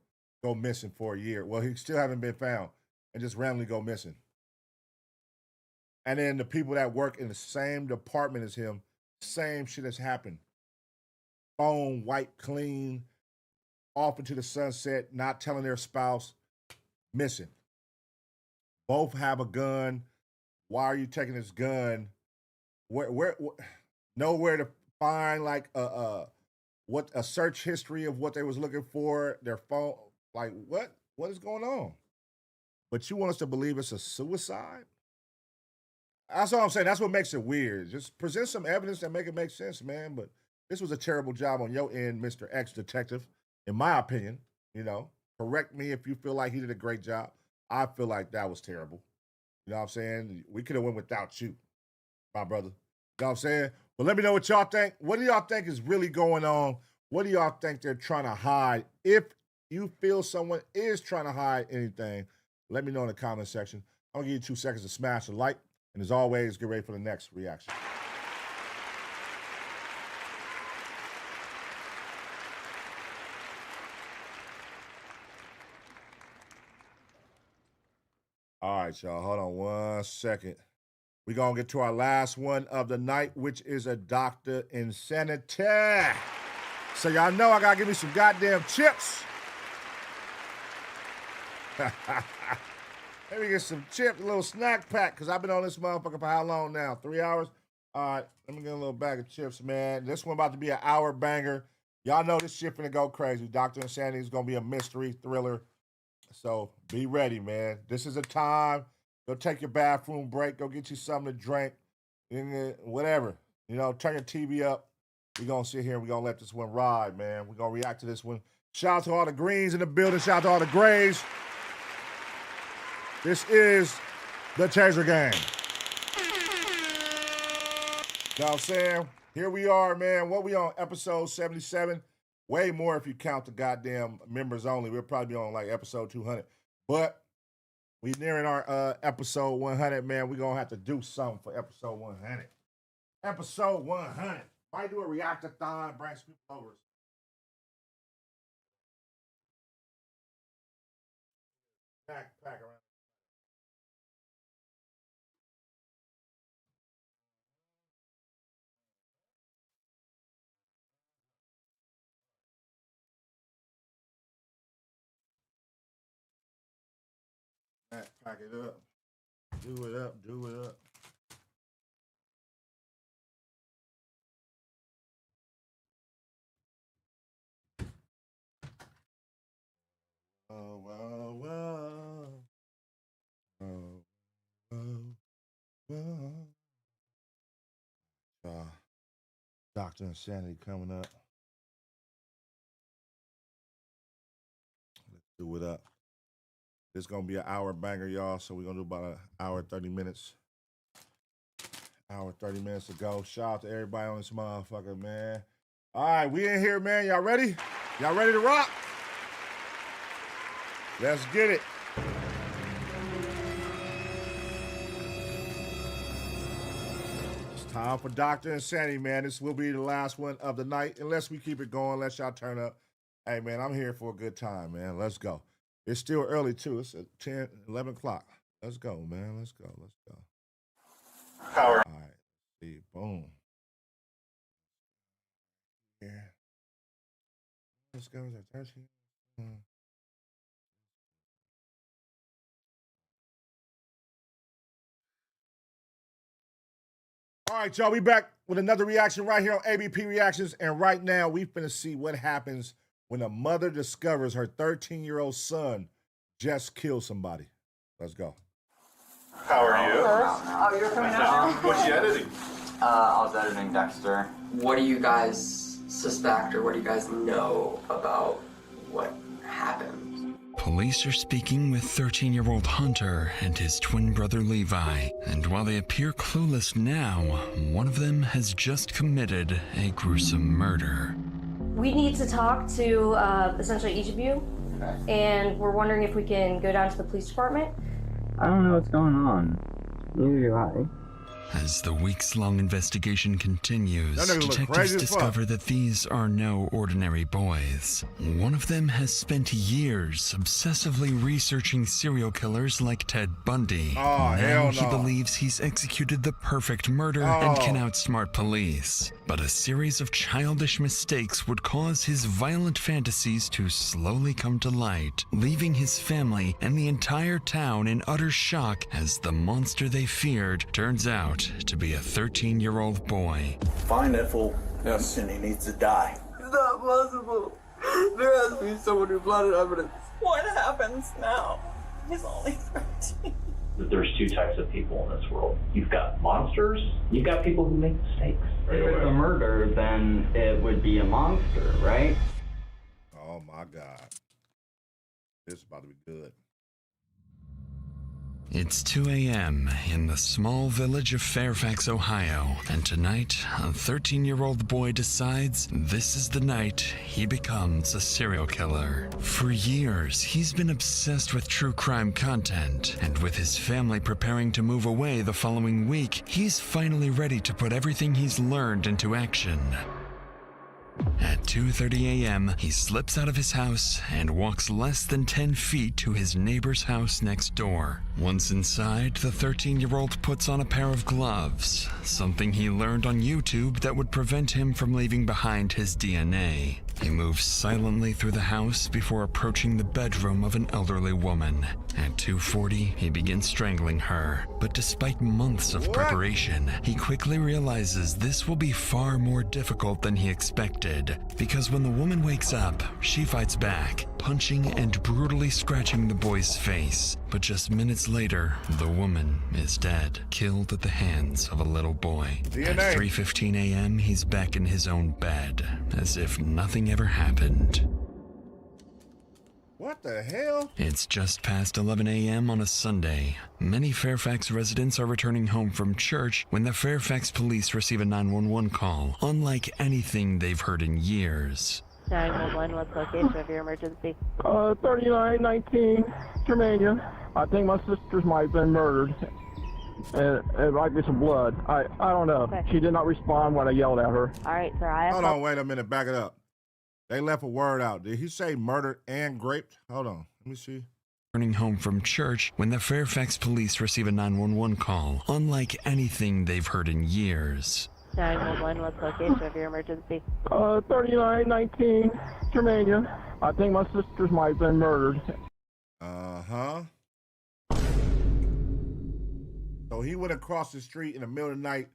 missing for a year. Well, he still haven't been found, and just randomly go missing. And then the people that work in the same department as him, same shit has happened. Phone wiped clean, off into the sunset, not telling their spouse, missing. Both have a gun. Why are you taking this gun? Where nowhere to find a search history of what they was looking for, their phone. What is going on? But you want us to believe it's a suicide? That's all I'm saying. That's what makes it weird. Just present some evidence that make it make sense, man. But this was a terrible job on your end, Mr. Ex-Detective, in my opinion. Correct me if you feel like he did a great job. I feel like that was terrible. You know what I'm saying? We could have went without you, my brother. You know what I'm saying? But let me know what y'all think. What do y'all think is really going on? What do y'all think they're trying to hide? If you feel someone is trying to hide anything, let me know in the comment section. I'm going to give you 2 seconds to smash the like. And as always, get ready for the next reaction. All right, y'all. Hold on 1 second. We're going to get to our last one of the night, which is a Dr. Insanity. So y'all know I got to give me some goddamn chips. Let me get some chips, a little snack pack, because I've been on this motherfucker for how long now? 3 hours? All right, let me get a little bag of chips, man. This one about to be an hour banger. Y'all know this shit finna go crazy. Dr. Insanity is going to be a mystery thriller. So be ready, man. This is a time. Go take your bathroom break. Go get you something to drink. Whatever. You know, turn your TV up. We're going to sit here and we're going to let this one ride, man. We're going to react to this one. Shout out to all the greens in the building. Shout out to all the grays. This is the Taser Gang. You know what I'm saying? Here we are, man. What we on? Episode 77. Way more if you count the goddamn members only. We'll probably be on like episode 200. But we nearing our episode 100, man. We're going to have to do something for episode 100. Episode 100. Might do a react-a-thon, bring some people over. Pack around. Pack it up. Do it up. Do it up. Oh, wow, wow. Oh, wow, wow. Dr. Insanity coming up. Let's do it up. It's going to be an hour banger, y'all. So we're going to do about an hour, 30 minutes. Hour, 30 minutes to go. Shout out to everybody on this motherfucker, man. All right, we in here, man. Y'all ready? Y'all ready to rock? Let's get it. It's time for Dr. Insanity, man. This will be the last one of the night. Unless we keep it going, unless y'all turn up. Hey, man, I'm here for a good time, man. Let's go. It's still early, too. It's at 10, 11 o'clock. Let's go, man. Let's go. Let's go. Power. All right. See, boom. Yeah. Let's go. All right, y'all. We back with another reaction right here on ABP Reactions. And right now, we finna see what happens when a mother discovers her 13-year-old son just killed somebody. Let's go. How are you? Oh, you're coming out? What's you editing? I was editing Dexter. What do you guys suspect or what do you guys know about what happened? Police are speaking with 13-year-old Hunter and his twin brother Levi. And while they appear clueless now, one of them has just committed a gruesome murder. We need to talk to essentially each of you, and we're wondering if we can go down to the police department. I don't know what's going on. Neither do I. As the weeks-long investigation continues, detectives discover that these are no ordinary boys. One of them has spent years obsessively researching serial killers like Ted Bundy. Now he believes he's executed the perfect murder and can outsmart police. But a series of childish mistakes would cause his violent fantasies to slowly come to light, leaving his family and the entire town in utter shock as the monster they feared turns out to be a 13-year-old boy. Find that fool. Yes. And he needs to die. It's not possible. There has to be someone who planted evidence. What happens now? He's only 13. There's two types of people in this world. You've got monsters, you've got people who make mistakes. If it's a murder, then it would be a monster, right? Oh my God. This is about to be good. It's 2 a.m. in the small village of Fairfax, Ohio, and tonight, a 13-year-old boy decides this is the night he becomes a serial killer. For years, he's been obsessed with true crime content, and with his family preparing to move away the following week, he's finally ready to put everything he's learned into action. At 2:30 a.m., he slips out of his house and walks less than 10 feet to his neighbor's house next door. Once inside, the 13-year-old puts on a pair of gloves, something he learned on YouTube that would prevent him from leaving behind his DNA. He moves silently through the house before approaching the bedroom of an elderly woman. At 2:40, he begins strangling her, but despite months of preparation, he quickly realizes this will be far more difficult than he expected, because when the woman wakes up, she fights back, punching and brutally scratching the boy's face. But just minutes later, the woman is dead, killed at the hands of a little boy. DNA. At 3:15 a.m., he's back in his own bed, as if nothing ever happened. What the hell? It's just past 11 a.m. on a Sunday. Many Fairfax residents are returning home from church when the Fairfax police receive a 911 call, unlike anything they've heard in years. 911, what's the location of your emergency? 3919 Germania. I think my sister's might have been murdered. It might be some blood. I don't know. Okay. She did not respond when I yelled at her. All right, sir. I have Hold on, wait a minute. Back it up. They left a word out. Did he say murdered and raped? Hold on. Let me see. Returning home from church when the Fairfax police receive a 911 call, unlike anything they've heard in years. 911, what's the location of your emergency? 3919 Germania. I think my sister's might have been murdered. Uh-huh. So he went across the street in the middle of the night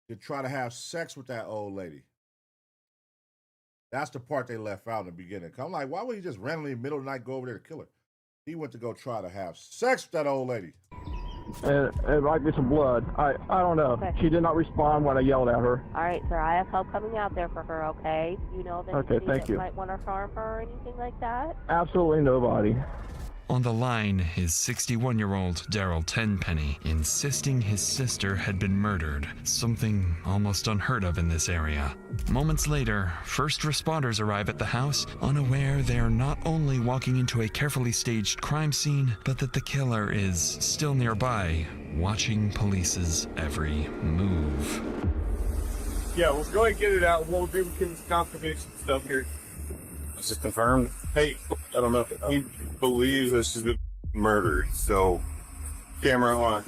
to try to have sex with that old lady. That's the part they left out in the beginning. I'm like, why would he just randomly in the middle of the night go over there to kill her? He went to go try to have sex with that old lady. It might be some blood. I don't know. Okay. She did not respond when I yelled at her. All right, sir. I have help coming out there for her, okay? You know that Okay, thank you. might want to harm her or anything like that? Absolutely nobody. On the line is 61-year-old Daryl Tenpenny, insisting his sister had been murdered, something almost unheard of in this area. Moments later, first responders arrive at the house, unaware they are not only walking into a carefully staged crime scene, but that the killer is still nearby, watching police's every move. Yeah, let's go ahead and get it out. We'll do confirmation stuff here. Is it confirmed? Hey, I don't know. He believes this has been murdered, so camera on.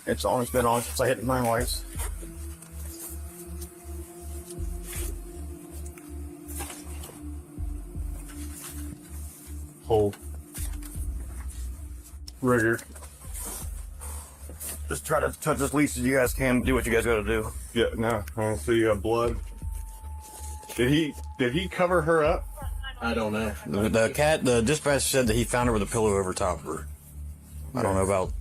It's always been on since I hit my lights. Hold. Rigger. Just try to touch as least as you guys can. Do what you guys got to do. Yeah, no. So you got blood. Did he cover her up? I don't know. The dispatcher said that he found her with a pillow over top of her. I don't know about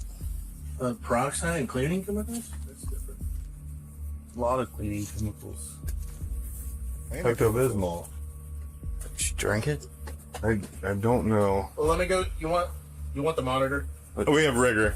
peroxide and cleaning chemicals? That's different. A lot of cleaning chemicals. Pepto-Bismol. She drank it? I don't know. Well, let me go. You want the monitor? We have rigor.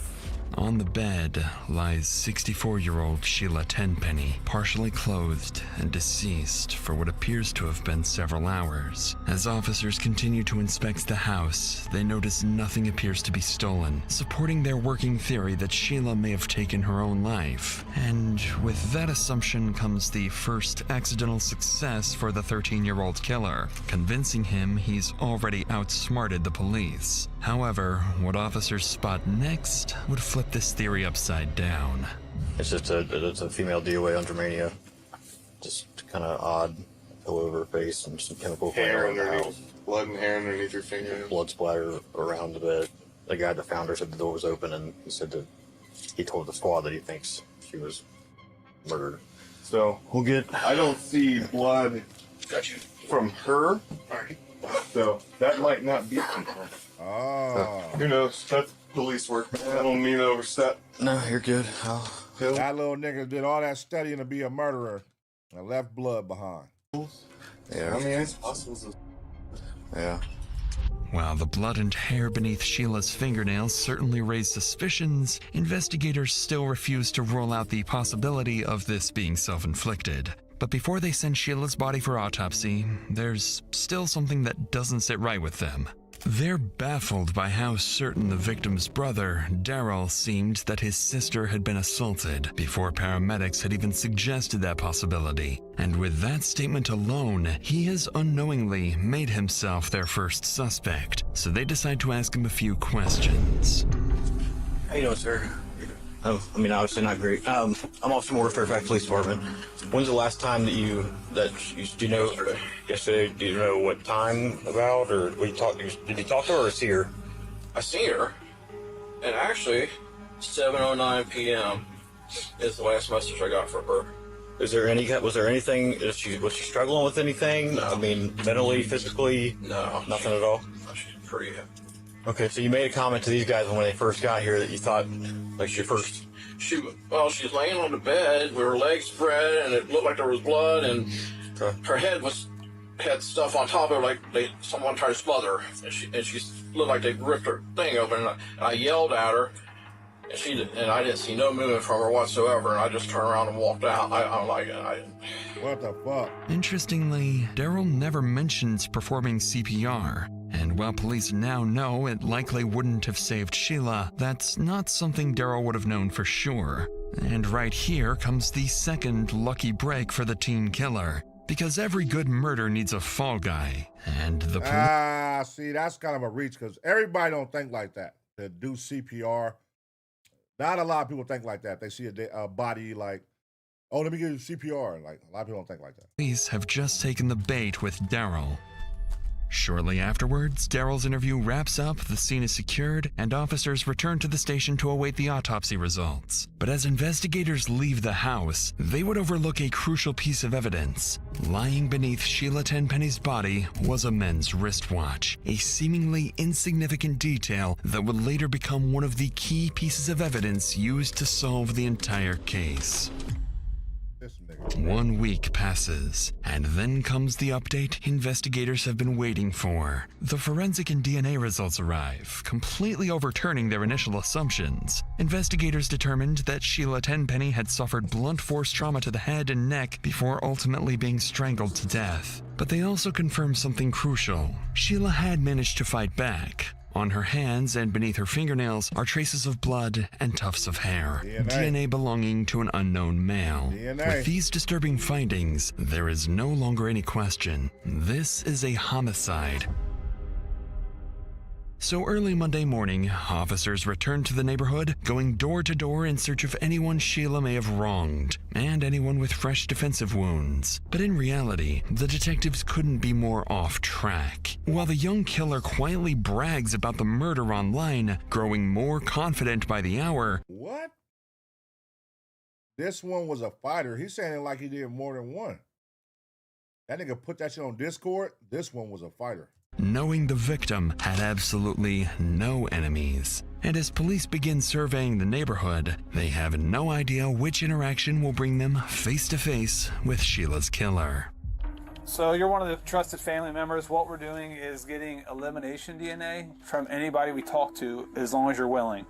On the bed lies 64-year-old Sheila Tenpenny, partially clothed and deceased for what appears to have been several hours. As officers continue to inspect the house, they notice nothing appears to be stolen, supporting their working theory that Sheila may have taken her own life. And with that assumption comes the first accidental success for the 13-year-old killer, convincing him he's already outsmarted the police. However, what officers spot next would flip this theory upside down. It's just a female DOA on Germania. Just kind of odd. Pillow over her face and some chemical Hair cleaner in the house. underneath. Blood and hair underneath your fingernails. Blood splatter around the bed. The guy that found her said the door was open, and he said that he told the squad that he thinks she was murdered. So We'll get. I don't see blood from her. So that might not be from her. Oh. Who knows? That's police work. I don't mean to overstep. No, you're good. That little nigga did all that studying to be a murderer and left blood behind. Yeah. I mean, it's possible. Yeah. While the blood and hair beneath Sheila's fingernails certainly raised suspicions, investigators still refuse to rule out the possibility of this being self-inflicted. But before they send Sheila's body for autopsy, there's still something that doesn't sit right with them. They're baffled by how certain the victim's brother, Daryl, seemed that his sister had been assaulted before paramedics had even suggested that possibility. And with that statement alone, he has unknowingly made himself their first suspect. So they decide to ask him a few questions. How you doing, sir? Obviously not great. I'm Officer Moore, Fairfax Police Department. When's the last time do you know, yesterday, do you know what time about, or did you talk to her or see her? I seen her, and actually, 7:09 p.m. is the last message I got from her. Was there anything, was she struggling with anything? No. Mentally, physically? No. Nothing at all? No, she's pretty happy. Okay, so you made a comment to these guys when they first got here that you thought, she's laying on the bed with her legs spread, and it looked like there was blood, and her head had stuff on top of her, like someone tried to smother her, and she looked like they ripped her thing open, and I yelled at her, and I didn't see no movement from her whatsoever, and I just turned around and walked out. What the fuck? Interestingly, Daryl never mentions performing CPR. And while police now know it likely wouldn't have saved Sheila, that's not something Daryl would have known for sure. And right here comes the second lucky break for the teen killer. Because every good murder needs a fall guy. And the see, that's kind of a reach, because everybody don't think like that. To do CPR. Not a lot of people think like that. They see a body like, oh, let me give you CPR. Like, a lot of people don't think like that. Police have just taken the bait with Daryl. Shortly afterwards, Daryl's interview wraps up, the scene is secured, and officers return to the station to await the autopsy results. But as investigators leave the house, they would overlook a crucial piece of evidence. Lying beneath Sheila Tenpenny's body was a men's wristwatch, a seemingly insignificant detail that would later become one of the key pieces of evidence used to solve the entire case. 1 week passes, and then comes the update investigators have been waiting for. The forensic and DNA results arrive, completely overturning their initial assumptions. Investigators determined that Sheila Tenpenny had suffered blunt force trauma to the head and neck before ultimately being strangled to death. But they also confirmed something crucial. Sheila had managed to fight back. On her hands and beneath her fingernails are traces of blood and tufts of hair. DNA belonging to an unknown male. With these disturbing findings, there is no longer any question. This is a homicide. So early Monday morning, officers returned to the neighborhood, going door to door in search of anyone Sheila may have wronged, and anyone with fresh defensive wounds. But in reality, the detectives couldn't be more off track. While the young killer quietly brags about the murder online, growing more confident by the hour. What? This one was a fighter. He's saying it like he did more than one. That nigga put that shit on Discord. This one was a fighter. Knowing the victim had absolutely no enemies. And as police begin surveying the neighborhood, they have no idea which interaction will bring them face to face with Sheila's killer. So you're one of the trusted family members. What we're doing is getting elimination DNA from anybody we talk to, as long as you're willing.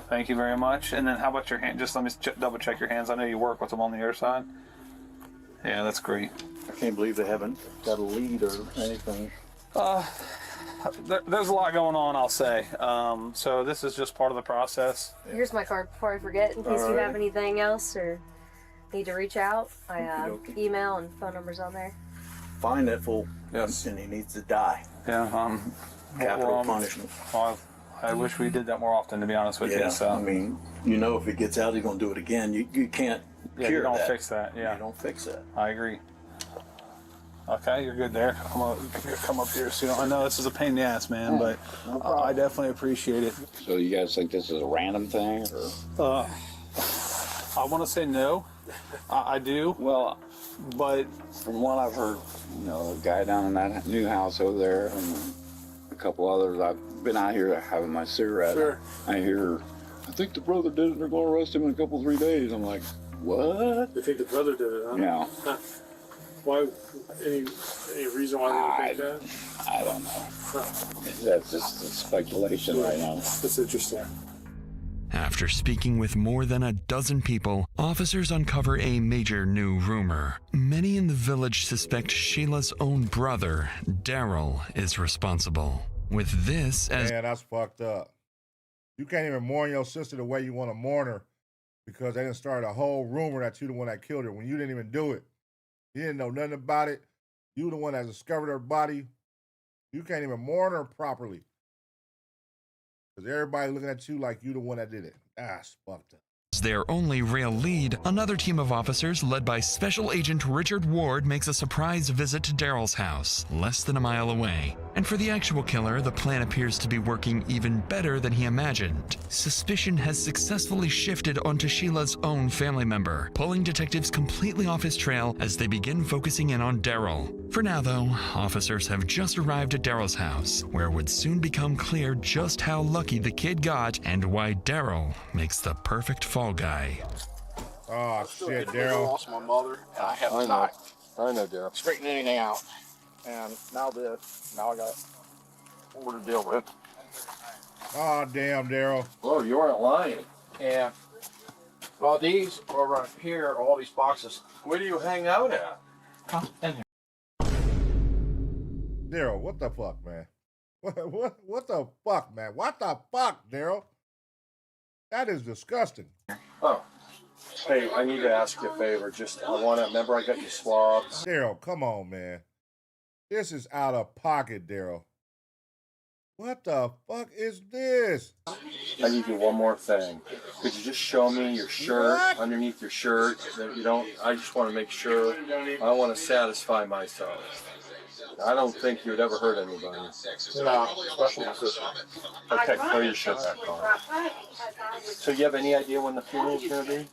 Thank you very much. And then how about your hand? Just let me double check your hands. I know you work with them on the other side. Yeah, that's great. I can't believe they haven't got a lead or anything. There's a lot going on, I'll say. So this is just part of the process. Here's my card before I forget, in case you have anything else or need to reach out. Email and phone numbers on there. Find that fool. Yes. And he needs to die. Yeah. Capital punishment. I wish we did that more often, to be honest with you. So. I mean, if it gets out, he's going to do it again. You can't cure you don't that. fix that. Yeah. You don't fix that. I agree. Okay, you're good there. I'm gonna come up here soon. I know this is a pain in the ass, man, but I definitely appreciate it. So you guys think this is a random thing, or? I want to say no. I do. Well, but from what I've heard, a guy down in that new house over there, and a couple others. I've been out here having my cigarette. Sure. I hear, I think the brother did it. They're going to arrest him in a couple, 3 days. I'm like, what? You think the brother did it, huh? Yeah. Why? Any reason why they think that? I don't know. That's just speculation right now. That's interesting. After speaking with more than a dozen people, officers uncover a major new rumor. Many in the village suspect Sheila's own brother, Daryl, is responsible. With this as Man, that's fucked up. You can't even mourn your sister the way you want to mourn her because they done started a whole rumor that you the one that killed her when you didn't even do it. You didn't know nothing about it. You the one that discovered her body. You can't even mourn her properly. Because everybody looking at you like you the one that did it. That's fucked up. their only real lead, another team of officers led by Special Agent Richard Ward makes a surprise visit to Daryl's house, less than a mile away. And for the actual killer, the plan appears to be working even better than he imagined. Suspicion has successfully shifted onto Sheila's own family member, pulling detectives completely off his trail as they begin focusing in on Daryl. For now, though, officers have just arrived at Daryl's house, where it would soon become clear just how lucky the kid got and why Daryl makes the perfect fall guy. Oh, shit, I Daryl. lost my mother, and I have not straightened anything out. And now I got more to deal with. Oh, damn, Daryl. Oh, you weren't lying. Yeah. Well, these are right here, all these boxes. Where do you hang out at? Come in here. Daryl, what the fuck, man? What the fuck, man? What the fuck, Daryl? That is disgusting. Oh. Hey, I need to ask you a favor. Remember I got you swabs? Daryl, come on, man. This is out of pocket, Daryl. What the fuck is this? I need you one more thing. Could you just show me your shirt, underneath your shirt, that you don't, I just want to make sure, I want to satisfy myself. I don't think you'd ever hurt anybody. No, special assistant. Okay, throw your shit back on. So you have any idea when the funeral's going to be?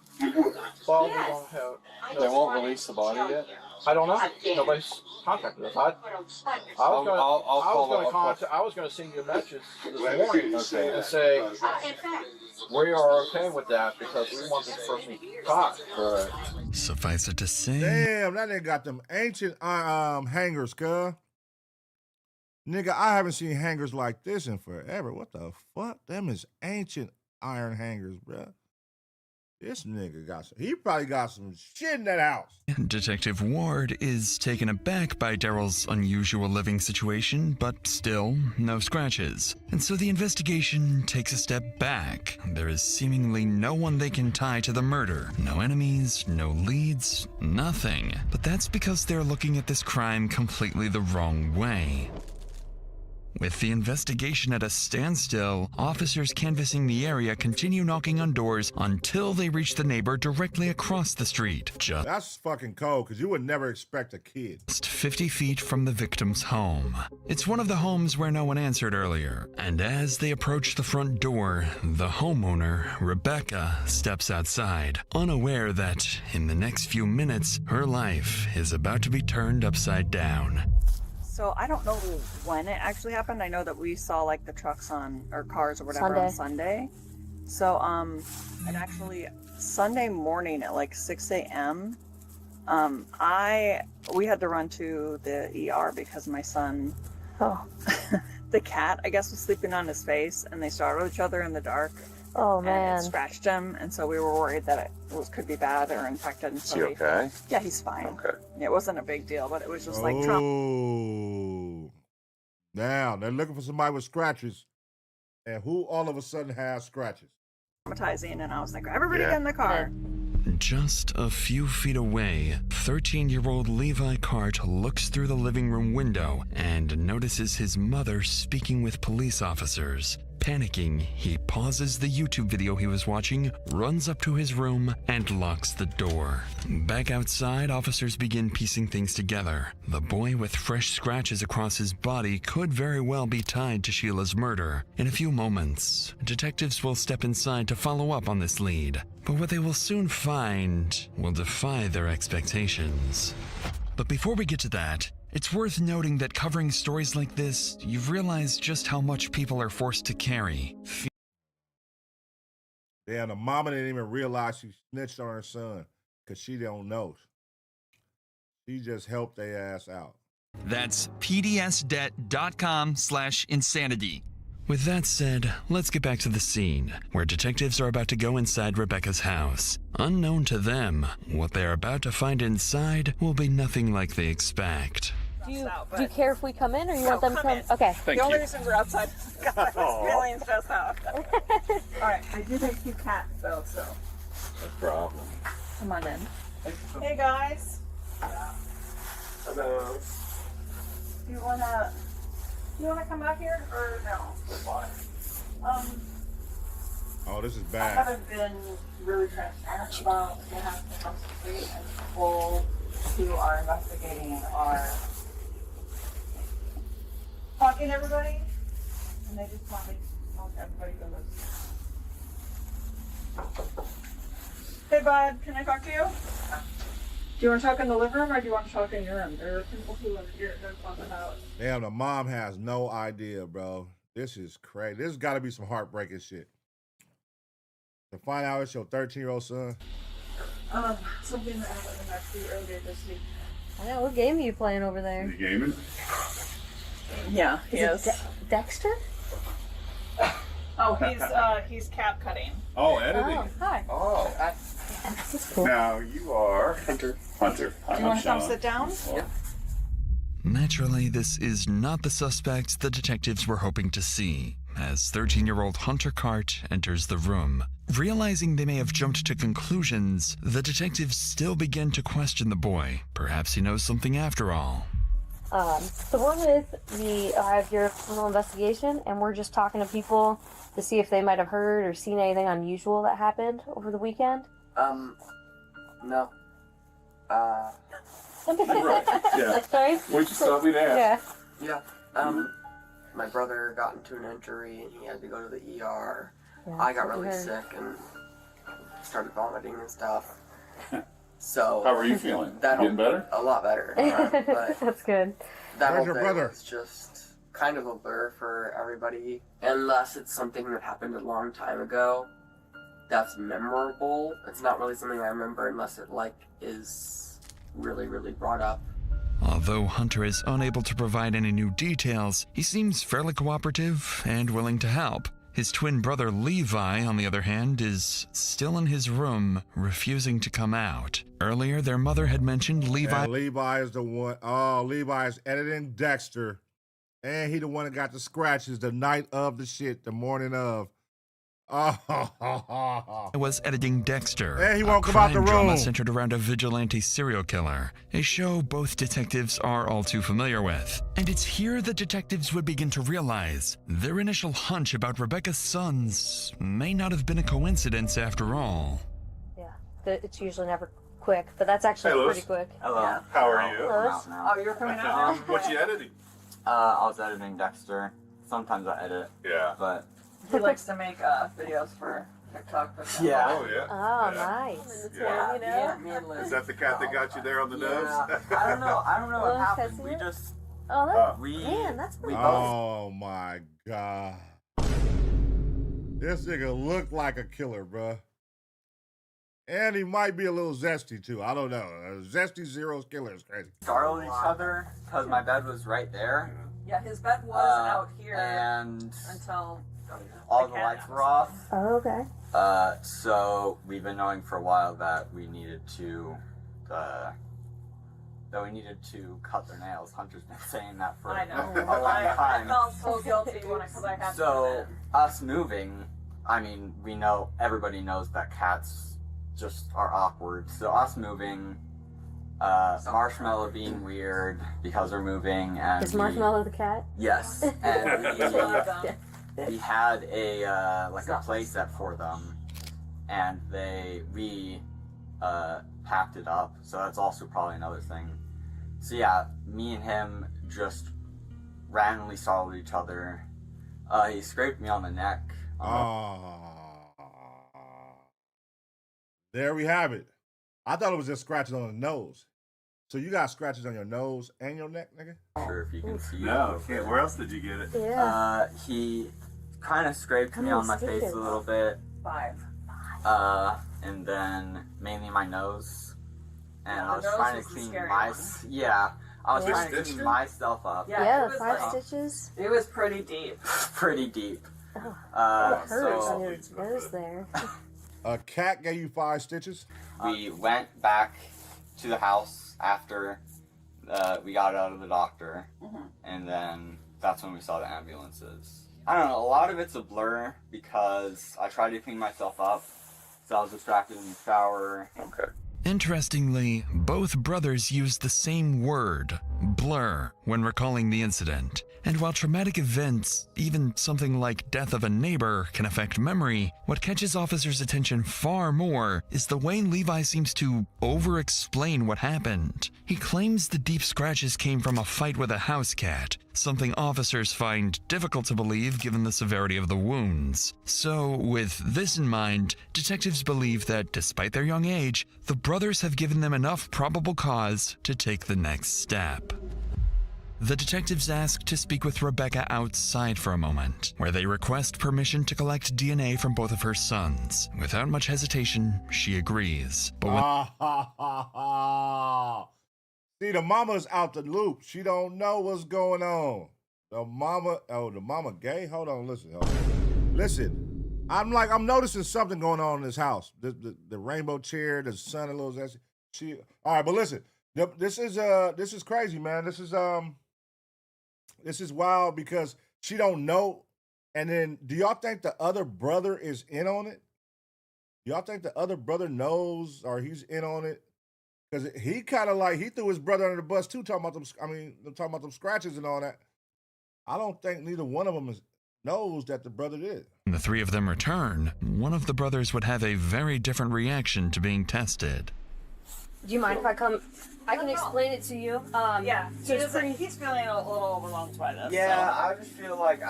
Well, we don't have. They won't release the body yet? I don't know. Nobody's contacted us. I was going to send you a message this morning and say we are okay with that because we want this person caught. Right. Suffice it to say, damn, that nigga got them ancient hangers, cuz. Nigga, I haven't seen hangers like this in forever. What the fuck? Them is ancient iron hangers, bruh. This nigga he probably got some shit in that house. Detective Ward is taken aback by Daryl's unusual living situation, but still, no scratches. And so the investigation takes a step back. There is seemingly no one they can tie to the murder. No enemies, no leads, nothing. But that's because they're looking at this crime completely the wrong way. With the investigation at a standstill, officers canvassing the area continue knocking on doors until they reach the neighbor directly across the street. That's fucking cold, because you would never expect a kid. Just 50 feet from the victim's home. It's one of the homes where no one answered earlier, and as they approach the front door, the homeowner, Rebecca, steps outside, unaware that, in the next few minutes, her life is about to be turned upside down. So I don't know when it actually happened. I know that we saw like the trucks or cars or whatever on Sunday. So and actually Sunday morning at like 6 a.m. We had to run to the ER because my son, the cat, I guess, was sleeping on his face, and they startled each other in the dark. Oh, and man. it scratched him, and so we were worried that it could be bad or infected. And so Is he okay? Yeah, he's fine. Okay. It wasn't a big deal, but it was just like trauma. Oh, now they're looking for somebody with scratches, and who all of a sudden has scratches? Traumatizing, and I was like, everybody get in the car. Just a few feet away, 13-year-old Levi Cart looks through the living room window and notices his mother speaking with police officers. Panicking, he pauses the YouTube video he was watching, runs up to his room, and locks the door. Back outside, officers begin piecing things together. The boy with fresh scratches across his body could very well be tied to Sheila's murder. In a few moments, detectives will step inside to follow up on this lead. But what they will soon find will defy their expectations. But before we get to that, it's worth noting that covering stories like this, you've realized just how much people are forced to carry. Damn, the mama didn't even realize she snitched on her son because she don't know. She just helped their ass out. That's pdsdebt.com/insanity. With that said, let's get back to the scene, where detectives are about to go inside Rebecca's house. Unknown to them, what they're about to find inside will be nothing like they expect. Do you care if we come in, or you want them to come? Okay. The only reason we're outside is because I was feeling stressed out. All right, I do have 2 cats though, so. No problem. Come on in. Hey guys. Hello. You wanna come out here or no? Oh, this is I bad. haven't been really transparent about what happened across the street, and people who are investigating are talking to everybody, and they just want me to talk to everybody who lives. Hey bud, can I talk to you? Do you want to talk in the living room or do you want to talk in your room? There are people who are here to talk about. Damn, the mom has no idea, bro. This is crazy. This has got to be some heartbreaking shit. To find out it's your 13-year-old son. Something that happened actually earlier this week. I know, what game are you playing over there? Is he gaming? Yeah, he is. Dexter? Oh, he's cap cutting. Oh, editing. Oh, hi. Oh. This is cool. Now you are Hunter. Do you want to come sit down? Yeah. Naturally, this is not the suspect the detectives were hoping to see, as 13-year-old Hunter Cart enters the room. Realizing they may have jumped to conclusions, the detectives still begin to question the boy. Perhaps he knows something after all. So we're with the your criminal investigation, and we're just talking to people to see if they might have heard or seen anything unusual that happened over the weekend. No. Right. Yeah. Sorry? Why'd you stop me to ask? Yeah. Yeah. My brother got into an injury and he had to go to the ER. Yeah, I got that's what really we heard. sick and started vomiting and stuff. So How are you feeling? That Getting better? A lot better. But That's good. that Where's whole your day brother? was just kind of a blur for everybody. Unless it's something that happened a long time ago that's memorable. It's not really something I remember unless it is really, really brought up. Although Hunter is unable to provide any new details, he seems fairly cooperative and willing to help. His twin brother Levi, on the other hand, is still in his room, refusing to come out. Earlier, their mother had mentioned Levi. And Levi is the one. Oh, Levi is editing Dexter. And he the one that got the scratches the night of the shit, the morning of. Oh, was editing Dexter, and he won't a come out the crime drama room. centered around a vigilante serial killer, a show both detectives are all too familiar with. And it's here the detectives would begin to realize their initial hunch about Rebecca's sons may not have been a coincidence after all. Yeah. It's usually never quick, but that's actually Hey, Louis. pretty quick. Hello. Yeah. How are you? Louis? Oh, you're coming out now? What you editing? I was editing Dexter. Sometimes I edit. Yeah. But He likes to make videos for TikTok. yeah. Oh, yeah. Oh, Yeah. nice. Yeah. You know? Me and Liz. Is that the cat that got you there on the nose? I don't know. I don't know what Well, happened. has We it? just Oh, that, we man, that's pretty cool. Oh my God. This nigga look like a killer, bruh. And he might be a little zesty too. I don't know. A zesty Zero's killer is crazy. startled each other because my bed was right there. Yeah, his bed was out here and until all the lights were off. Oh, okay. So we've been knowing for a while that we needed to cut their nails. Hunter's been saying that for I know. a long I time. felt so guilty because I had to So us moving, I mean, we know everybody knows that cats just are awkward. So us moving, Marshmallow being weird because we're moving, and Is Marshmallow the cat? yes, and Yeah. we had a like a play set for them, and we packed it up. So that's also probably another thing. So yeah, me and him just randomly saw each other. He scraped me on the neck. There we have it. I thought it was just scratches on the nose. So you got scratches on your nose and your neck, nigga? Sure, if you can see. No, okay. Where else did you get it? Yeah. He kind of scraped How me many on my face stitches? a little bit. 5. And then mainly my nose. And I was nose trying was to the clean scary my one. I was Yeah. trying to clean myself up. Yeah, it the was 5 like- stitches. It was pretty deep. Pretty deep. Oh, it hurts so on your nose there. A cat gave you 5 stitches? we went back to the house after we got out of the doctor, and then that's when we saw the ambulances. I don't know, a lot of it's a blur because I tried to clean myself up, so I was distracted in the shower. Okay. Interestingly, both brothers used the same word, blur, when recalling the incident. And while traumatic events, even something like death of a neighbor, can affect memory, what catches officers' attention far more is the way Levi seems to over-explain what happened. He claims the deep scratches came from a fight with a house cat, something officers find difficult to believe given the severity of the wounds. So, with this in mind, detectives believe that despite their young age, the brothers have given them enough probable cause to take the next step. The detectives ask to speak with Rebecca outside for a moment, where they request permission to collect DNA from both of her sons. Without much hesitation, she agrees. But when See, the mama's out the loop. She don't know what's going on. The mama gay? Hold on, listen. I'm noticing something going on in this house. The rainbow chair, the sun, a little zesty. All right, but listen. This is crazy, man. This is wild because she don't know. And then, do y'all think the other brother is in on it? Do y'all think the other brother knows or he's in on it? Because he kind of he threw his brother under the bus too, talking about them scratches and all that. I don't think neither one of them knows that the brother did. When the three of them return, one of the brothers would have a very different reaction to being tested. Do you mind if I come? I can explain it to you. Yeah, So he's feeling a little overwhelmed by this. Yeah, I just feel like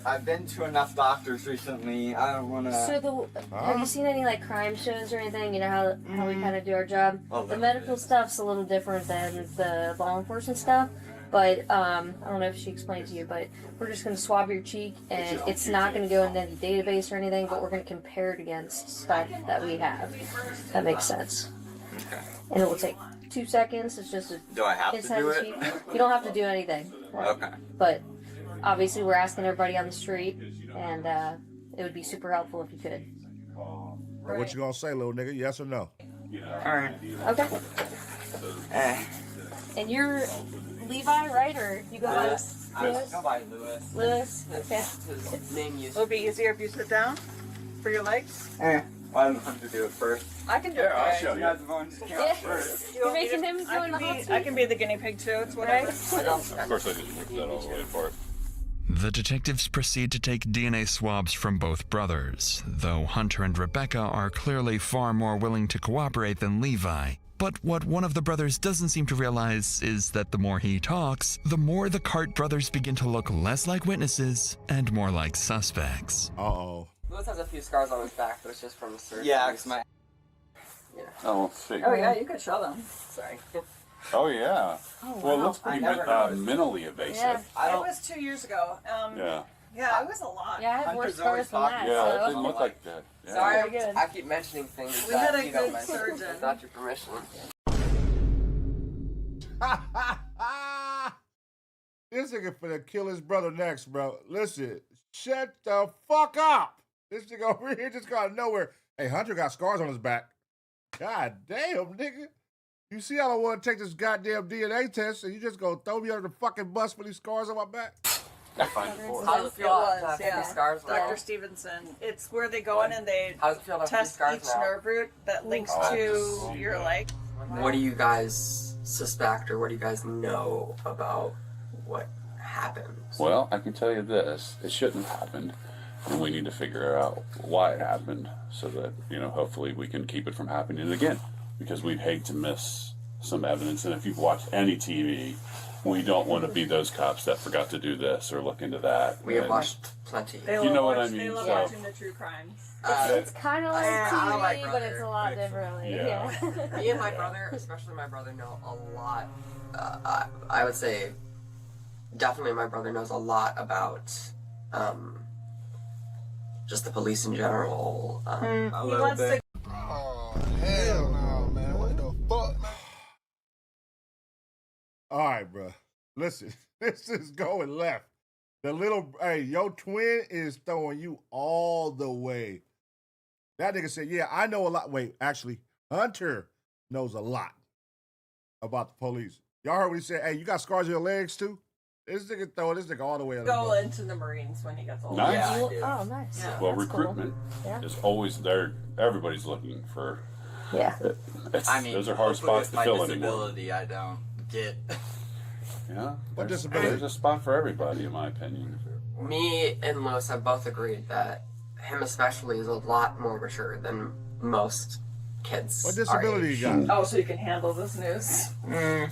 I've been to enough doctors recently. I don't want to. So have you seen any crime shows or anything? You know how we kind of do our job. The medical stuff's a little different than the law enforcement stuff. But I don't know if she explained to you, but we're just going to swab your cheek, and it's not going to go into any database or anything, but we're going to compare it against stuff that we have. That makes sense. Okay. And it will take 2 seconds. It's just Do I have to do it? You don't have to do anything. Okay. But obviously, we're asking everybody on the street, and it would be super helpful if you could. What you gonna say, little nigga? Yes or no? All right. Okay. And you're Levi, right? Or you go by Lewis? Go by Lewis. Lewis? Okay. His name used It'll be easier if you sit down for your legs. Why don't I have to do it first? I can do it. I'll Right. show you. First. You're making him join I can be the guinea pig too. It's whatever. Of course, I didn't look that all the way for it. The detectives proceed to take DNA swabs from both brothers, though Hunter and Rebecca are clearly far more willing to cooperate than Levi. But what one of the brothers doesn't seem to realize is that the more he talks, the more the Cart brothers begin to look less like witnesses and more like suspects. Uh-oh. Lewis has a few scars on his back, but it's just from the surgery. Yeah, because my... Yeah. Oh, see. Oh yeah, you could show them. Sorry. Oh, yeah. Oh, Well, it wow. looks pretty minimally invasive. Yeah. It was 2 years ago. Yeah. Yeah, it was a lot. Yeah, I have worse Hunter's always scars than that. Yeah, it so. didn't look like that. Yeah. Sorry, Very good. I keep mentioning things We that had a you don't good mention surgeon. without your permission. This nigga finna kill his brother next, bro. Listen, shut the fuck up. This nigga over here just got out of nowhere. Hey, Hunter got scars on his back. God damn, nigga. You see, I don't want to take this goddamn DNA test, and you just gonna throw me under the fucking bus for these scars on my back? How's it feel to have yeah. these scars now? Dr. Stevenson. It's where they go in and they How's it feel to have these test scars each now? nerve root that links to your leg. What do you guys suspect, or what do you guys know about what happened? Well, I can tell you this. It shouldn't have happened. And we need to figure out why it happened so that, hopefully we can keep it from happening again. Because we'd hate to miss some evidence. And if you've watched any TV, we don't want to be those cops that forgot to do this or look into that. We have watched plenty. They You know what I watch- mean, They love so- watching the true crimes. It's kind of like I like TV, but brother. it's a lot differently. Yeah. Yeah. Me and my brother, especially my brother, know a lot. I would say definitely my brother knows a lot about just the police in general. He wants to Oh, hell no, man. What the fuck? All right, bro. Listen, this is going left. Your twin is throwing you all the way. That nigga said, yeah, I know a lot. Wait, actually, Hunter knows a lot about the police. Y'all heard what he said? Hey, you got scars on your legs too? This nigga throwing this nigga all the way up. Go into the Marines when he gets older. Nice. Yeah, Oh, nice. Yeah. Well, That's recruitment is always there. Everybody's looking for. Yeah. Those are hard spots to fill anymore. I don't get. Yeah. What there's, disability? There's a spot for everybody, in my opinion. Me and Lewis have both agreed that him especially is a lot more mature than most kids. What disability you got? Oh, so you can handle this news.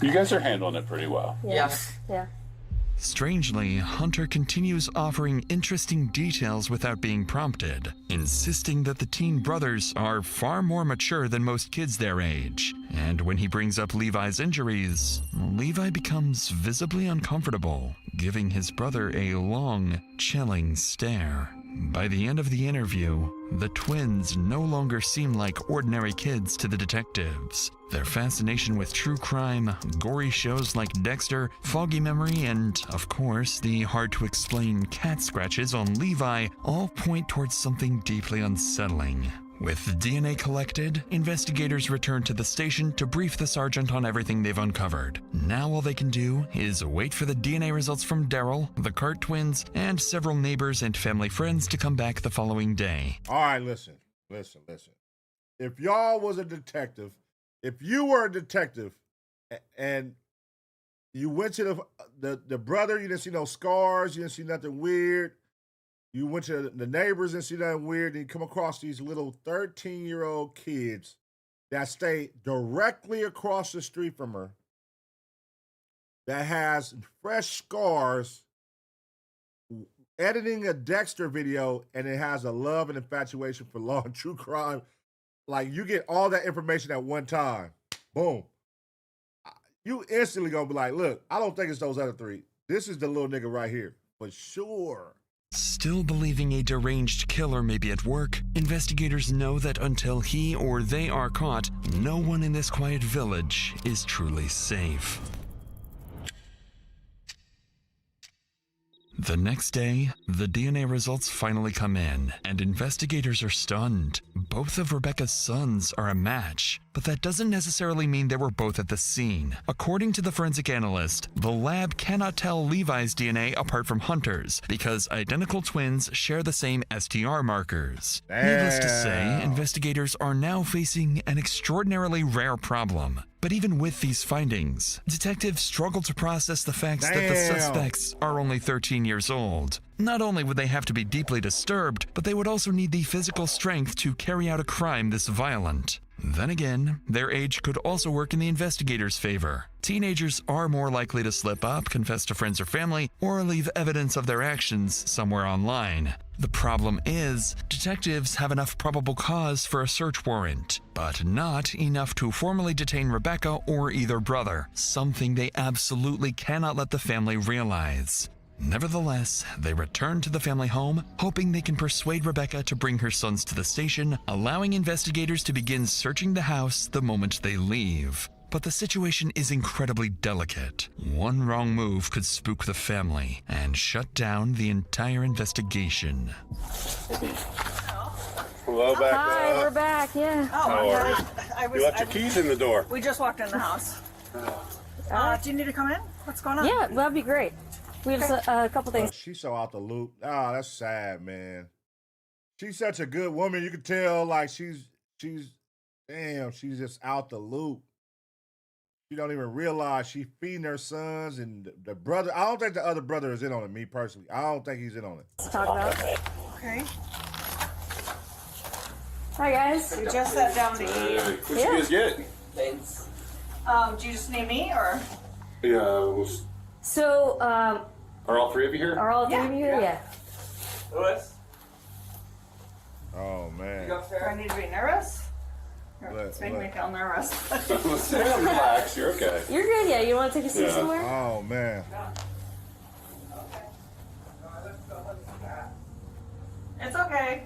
You guys are handling it pretty well. Yes. Yeah. Strangely, Hunter continues offering interesting details without being prompted, insisting that the teen brothers are far more mature than most kids their age. And when he brings up Levi's injuries, Levi becomes visibly uncomfortable, giving his brother a long, chilling stare. By the end of the interview, the twins no longer seem like ordinary kids to the detectives. Their fascination with true crime, gory shows like Dexter, foggy memory, and, of course, the hard-to-explain cat scratches on Levi all point towards something deeply unsettling. With DNA collected, investigators return to the station to brief the sergeant on everything they've uncovered. Now all they can do is wait for the DNA results from Daryl, the Cart twins, and several neighbors and family friends to come back the following day. All right, listen. If y'all was a detective, if you were a detective and you went to the brother, you didn't see no scars, you didn't see nothing weird, you went to the neighbors and see nothing weird, and you come across these little 13-year-old kids that stay directly across the street from her that has fresh scars, editing a Dexter video, and it has a love and infatuation for law and true crime. Like, you get all that information at one time. Boom. You instantly gonna be like, look, I don't think it's those other three. This is the little nigga right here. For sure. Still believing a deranged killer may be at work, investigators know that until he or they are caught, no one in this quiet village is truly safe. The next day, the DNA results finally come in, and investigators are stunned. Both of Rebecca's sons are a match, but that doesn't necessarily mean they were both at the scene. According to the forensic analyst, the lab cannot tell Levi's DNA apart from Hunter's, because identical twins share the same STR markers. Needless to say, investigators are now facing an extraordinarily rare problem. But even with these findings, detectives struggle to process the fact that the suspects are only 13 years old. Not only would they have to be deeply disturbed, but they would also need the physical strength to carry out a crime this violent. Then again, their age could also work in the investigators' favor. Teenagers are more likely to slip up, confess to friends or family, or leave evidence of their actions somewhere online. The problem is, detectives have enough probable cause for a search warrant, but not enough to formally detain Rebecca or either brother, something they absolutely cannot let the family realize. Nevertheless, they return to the family home, hoping they can persuade Rebecca to bring her sons to the station, allowing investigators to begin searching the house the moment they leave. But the situation is incredibly delicate. One wrong move could spook the family and shut down the entire investigation. Hello, back. Hi, we're back. Yeah. Oh, You left your keys in the door. We just walked in the house. Do you need to come in? What's going on? Yeah, that'd be great. We have a couple things. She's so out the loop. Ah, that's sad, man. She's such a good woman. You can tell, like, she's just out the loop. She don't even realize she's feeding her sons and the brother. I don't think the other brother is in on it, me personally. I don't think he's in on it. Let's talk about it. Okay. Hi, guys. We just sat down to eat. What you guys get? Thanks. Do you just need me or? Yeah. So, Are all three of you here? are all three of you here? Yeah. Lewis? Oh, man. Do I need to be nervous? Look, It's making me feel nervous. Relax, you're okay. You're good, yeah? You want to take a seat Yeah. somewhere? Oh, man. It's okay.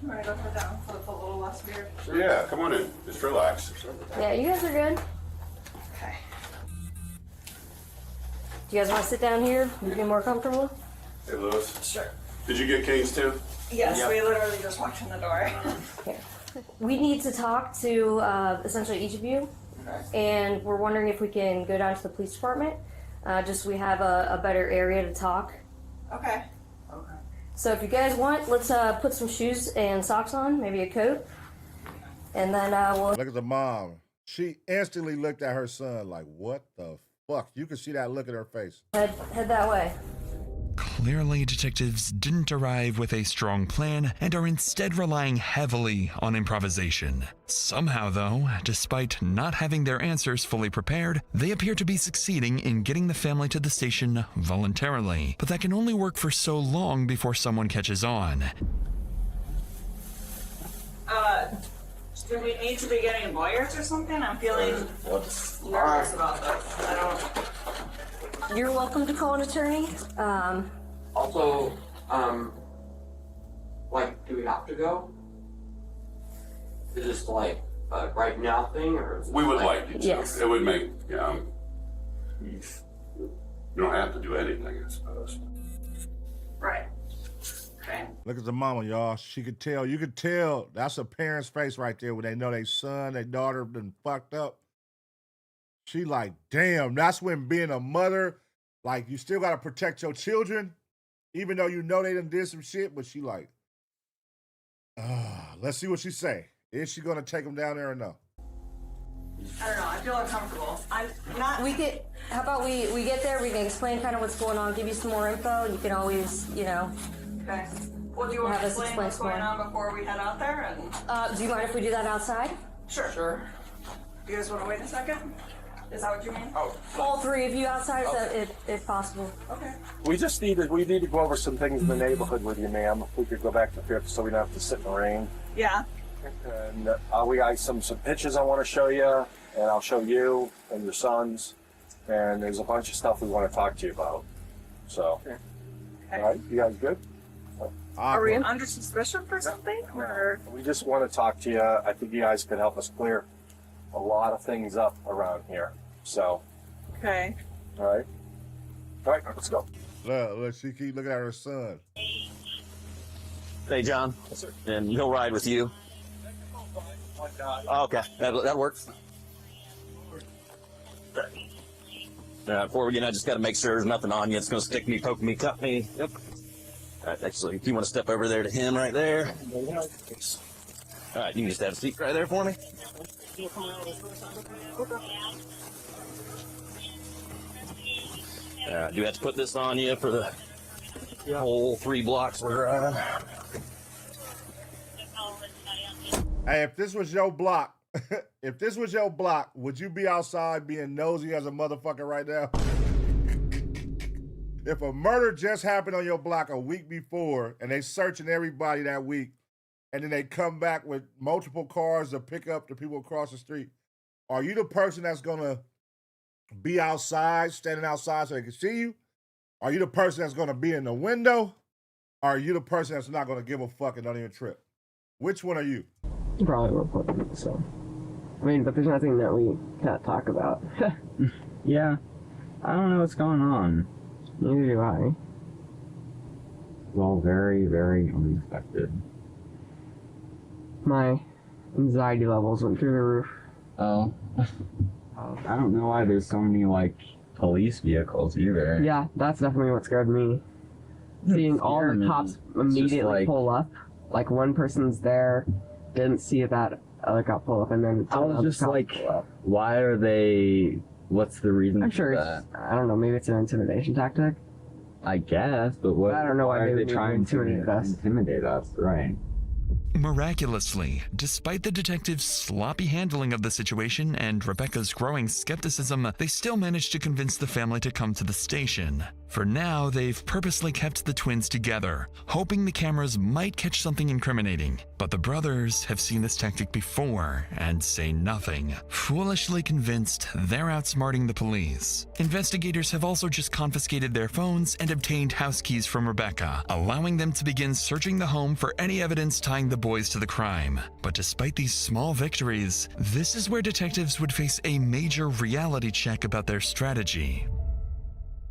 I'm gonna go sit down so it's a little less weird. Yeah, come on in. Just relax. Yeah, you guys are good. Okay. Do you guys want to sit down here and get more comfortable? Hey, Lewis. Sure. Did you get canes too? Yes, Yep. we literally just walked in the door. Here. We need to talk to essentially each of you. and we're wondering if we can go down to the police department. Just so we have a better area to talk. Okay. So if you guys want, let's put some shoes and socks on, maybe a coat, and then we'll... Look at the mom. She instantly looked at her son like, what the fuck? You can see that look in her face. Head that way. Clearly, detectives didn't arrive with a strong plan and are instead relying heavily on improvisation. Somehow, though, despite not having their answers fully prepared, they appear to be succeeding in getting the family to the station voluntarily. But that can only work for so long before someone catches on. Do we need to be getting lawyers or something? I'm feeling nervous about this. I don't... You're welcome to call an attorney. Also, like, do we have to go? Is this like a right now thing, or is it We would like you to. Yes. It would make, you don't have to do anything, I suppose. Right. Okay. Look at the mama, y'all. She could tell. You could tell. That's a parent's face right there when they know their son, their daughter been fucked up. She like, damn, that's when being a mother, like, you still got to protect your children, even though you know they done did some shit, but she like, let's see what she say. Is she going to take them down there or no? I don't know. I feel uncomfortable. I'm not... How about we get there, we can explain kind of what's going on, give you some more info, and you can always, Okay. Well, do you want have to us explain explain what's some going more. on before we head out there? And Do you mind if we do that outside? Sure. Sure. You guys want to wait a second? Is that what you mean? All three of you outside, if possible. Okay. We need to go over some things in the neighborhood with you, ma'am. If we could go back to Fifth so we don't have to sit in the rain. Yeah. And we got some pictures I want to show you, and I'll show you and your sons. And there's a bunch of stuff we want to talk to you about. So, all right, you guys good? Are we under suspicion for something? Or... We just want to talk to you. I think you guys could help us clear a lot of things up around here. So, Okay. all right, let's go. Look, she keep looking at her son. Hey, John. Yes, sir. And he'll ride with you. Okay, that works. Before we get in, I just got to make sure there's nothing on you. It's going to stick me, poke me, cut me. Yep. All right, actually, if you want to step over there to him right there. All right, you can just have a seat right there for me. All right, do we have to put this on you for the whole 3 blocks we're on? Hey, if this was your block, would you be outside being nosy as a motherfucker right now? If a murder just happened on your block a week before and they searching everybody that week, and then they come back with multiple cars to pick up the people across the street, are you the person that's gonna be outside, standing outside so they can see you? Are you the person that's gonna be in the window? Or are you the person that's not gonna give a fuck and don't even trip? Which one are you? Probably report them, so. I mean, but there's nothing that we can't talk about. Yeah. I don't know what's going on. Neither do I. Well, very, very unexpected. My anxiety levels went through the roof. Oh. I don't know why there's so many, police vehicles either. Yeah, that's definitely what scared me. Seeing all the cops immediately pull up. Like, one person's there, didn't see that other cop pull up, and then... I was just why are they... What's the reason I'm for sure that? I don't know, maybe it's an intimidation tactic. I guess, but what? I don't know why are they would trying to intimidate us, right? Miraculously, despite the detectives' sloppy handling of the situation and Rebecca's growing skepticism, they still managed to convince the family to come to the station. For now, they've purposely kept the twins together, hoping the cameras might catch something incriminating. But the brothers have seen this tactic before and say nothing, foolishly convinced they're outsmarting the police. Investigators have also just confiscated their phones and obtained house keys from Rebecca, allowing them to begin searching the home for any evidence tying the boys to the crime. But despite these small victories, this is where detectives would face a major reality check about their strategy.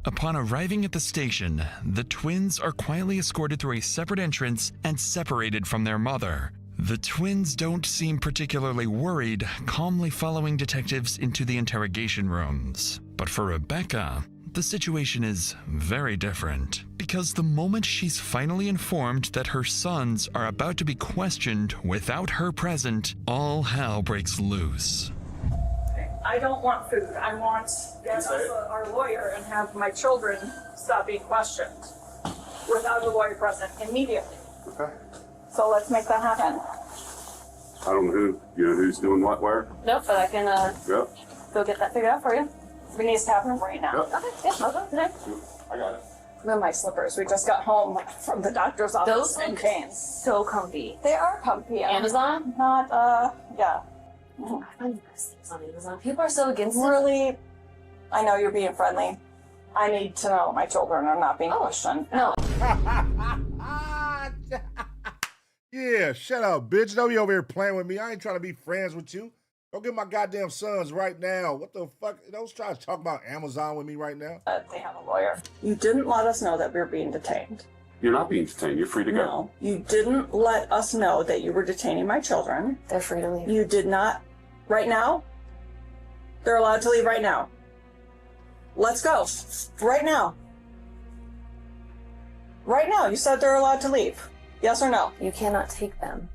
Upon arriving at the station, the twins are quietly escorted through a separate entrance and separated from their mother. The twins don't seem particularly worried, calmly following detectives into the interrogation rooms. But for Rebecca, the situation is very different, because the moment she's finally informed that her sons are about to be questioned without her present, all hell breaks loose. I don't want food. I want to get our lawyer and have my children stop being questioned without a lawyer present immediately. Okay. So let's make that happen. I don't know who's doing what where. Nope, but I can Yep. go get that figured out for you. It needs to happen right now. Yep. Okay, yeah, I'll go today. I got it. They're my slippers. We just got home from the doctor's office. Those in look chains. so comfy. They are comfy. Amazon? Not, yeah. I find the best things on Amazon. People are so against it. Really, I know you're being friendly. I need to know my children are not being questioned. No. Yeah, shut up, bitch. Don't be over here playing with me. I ain't trying to be friends with you. Go get my goddamn sons right now. What the fuck? Don't try to talk about Amazon with me right now. They have a lawyer. You didn't let us know that we were being detained. You're not being detained. You're free to go. No, you didn't let us know that you were detaining my children. They're free to leave. You did not. Right now? They're allowed to leave right now. Let's go. Right now. Right now. You said they're allowed to leave. Yes or no? You cannot take them.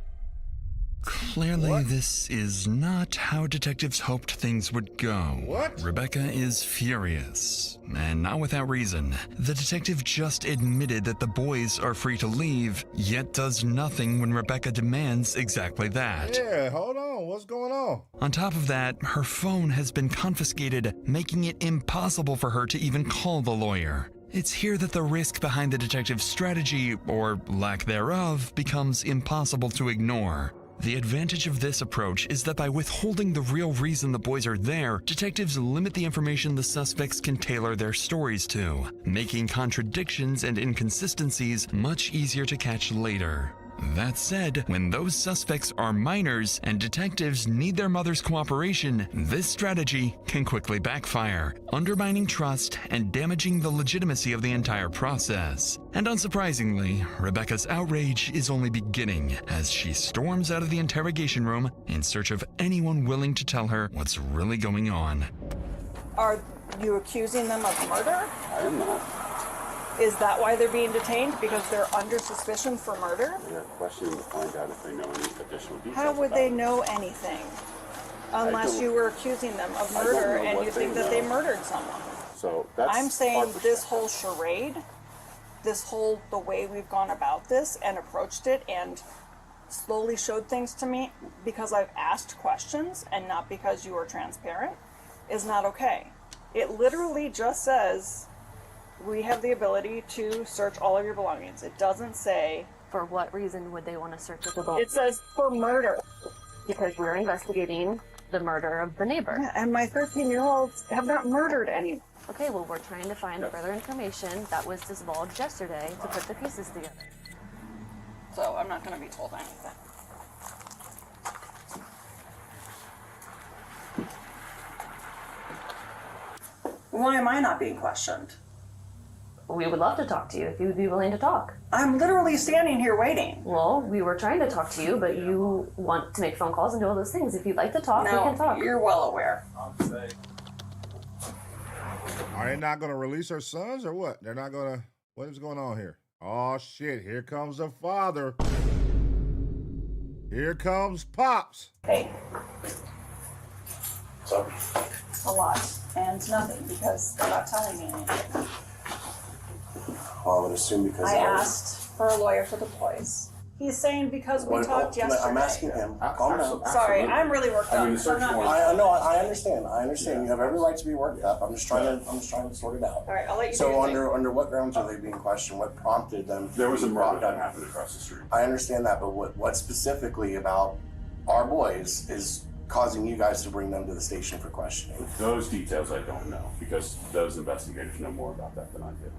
Clearly, this is not how detectives hoped things would go. What? Rebecca is furious, and not without reason. The detective just admitted that the boys are free to leave, yet does nothing when Rebecca demands exactly that. Yeah, hold on. What's going on? On top of that, her phone has been confiscated, making it impossible for her to even call the lawyer. It's here that the risk behind the detective's strategy, or lack thereof, becomes impossible to ignore. The advantage of this approach is that by withholding the real reason the boys are there, detectives limit the information the suspects can tailor their stories to, making contradictions and inconsistencies much easier to catch later. That said, when those suspects are minors and detectives need their mother's cooperation, this strategy can quickly backfire, undermining trust and damaging the legitimacy of the entire process. And unsurprisingly, Rebecca's outrage is only beginning as she storms out of the interrogation room in search of anyone willing to tell her what's really going on. Are you accusing them of murder? I am not. Is that why they're being detained? Because they're under suspicion for murder? They're questioning to find out if they know any additional details. How would they know anything? Unless you were accusing them of murder and you think that they murdered someone. So that's I'm saying this whole charade, the way we've gone about this and approached it and slowly showed things to me because I've asked questions and not because you were transparent, is not okay. It literally just says, we have the ability to search all of your belongings. It doesn't say... For what reason would they want to search the belongings? It says for murder. Because we're investigating the murder of the neighbor. Yeah, and my 13-year-olds have not murdered anyone. Okay, well, we're trying to find further information that was divulged yesterday to put the pieces together. So I'm not going to be told anything. Why am I not being questioned? We would love to talk to you if you would be willing to talk. I'm literally standing here waiting. Well, we were trying to talk to you, but you want to make phone calls and do all those things. If you'd like to talk, we can talk. You're well aware. Are they not going to release her sons or what? They're not going to... What is going on here? Oh, shit. Here comes the father. Here comes Pops. Hey. What's up? A lot. And nothing, because they're not telling me anything. Well, I would assume because I asked for a lawyer for the boys. He's saying because we talked yesterday. I'm asking him. Calm down. Sorry, I'm really worked up. I understand. I understand. You have every right to be worked up. I'm just trying to sort it out. All right, I'll let you do So your thing. under what grounds are they being questioned? What prompted them? There was a murder that happened across the street. I understand that, but what specifically about our boys is causing you guys to bring them to the station for questioning? Those details I don't know because those investigators know more about that than I do.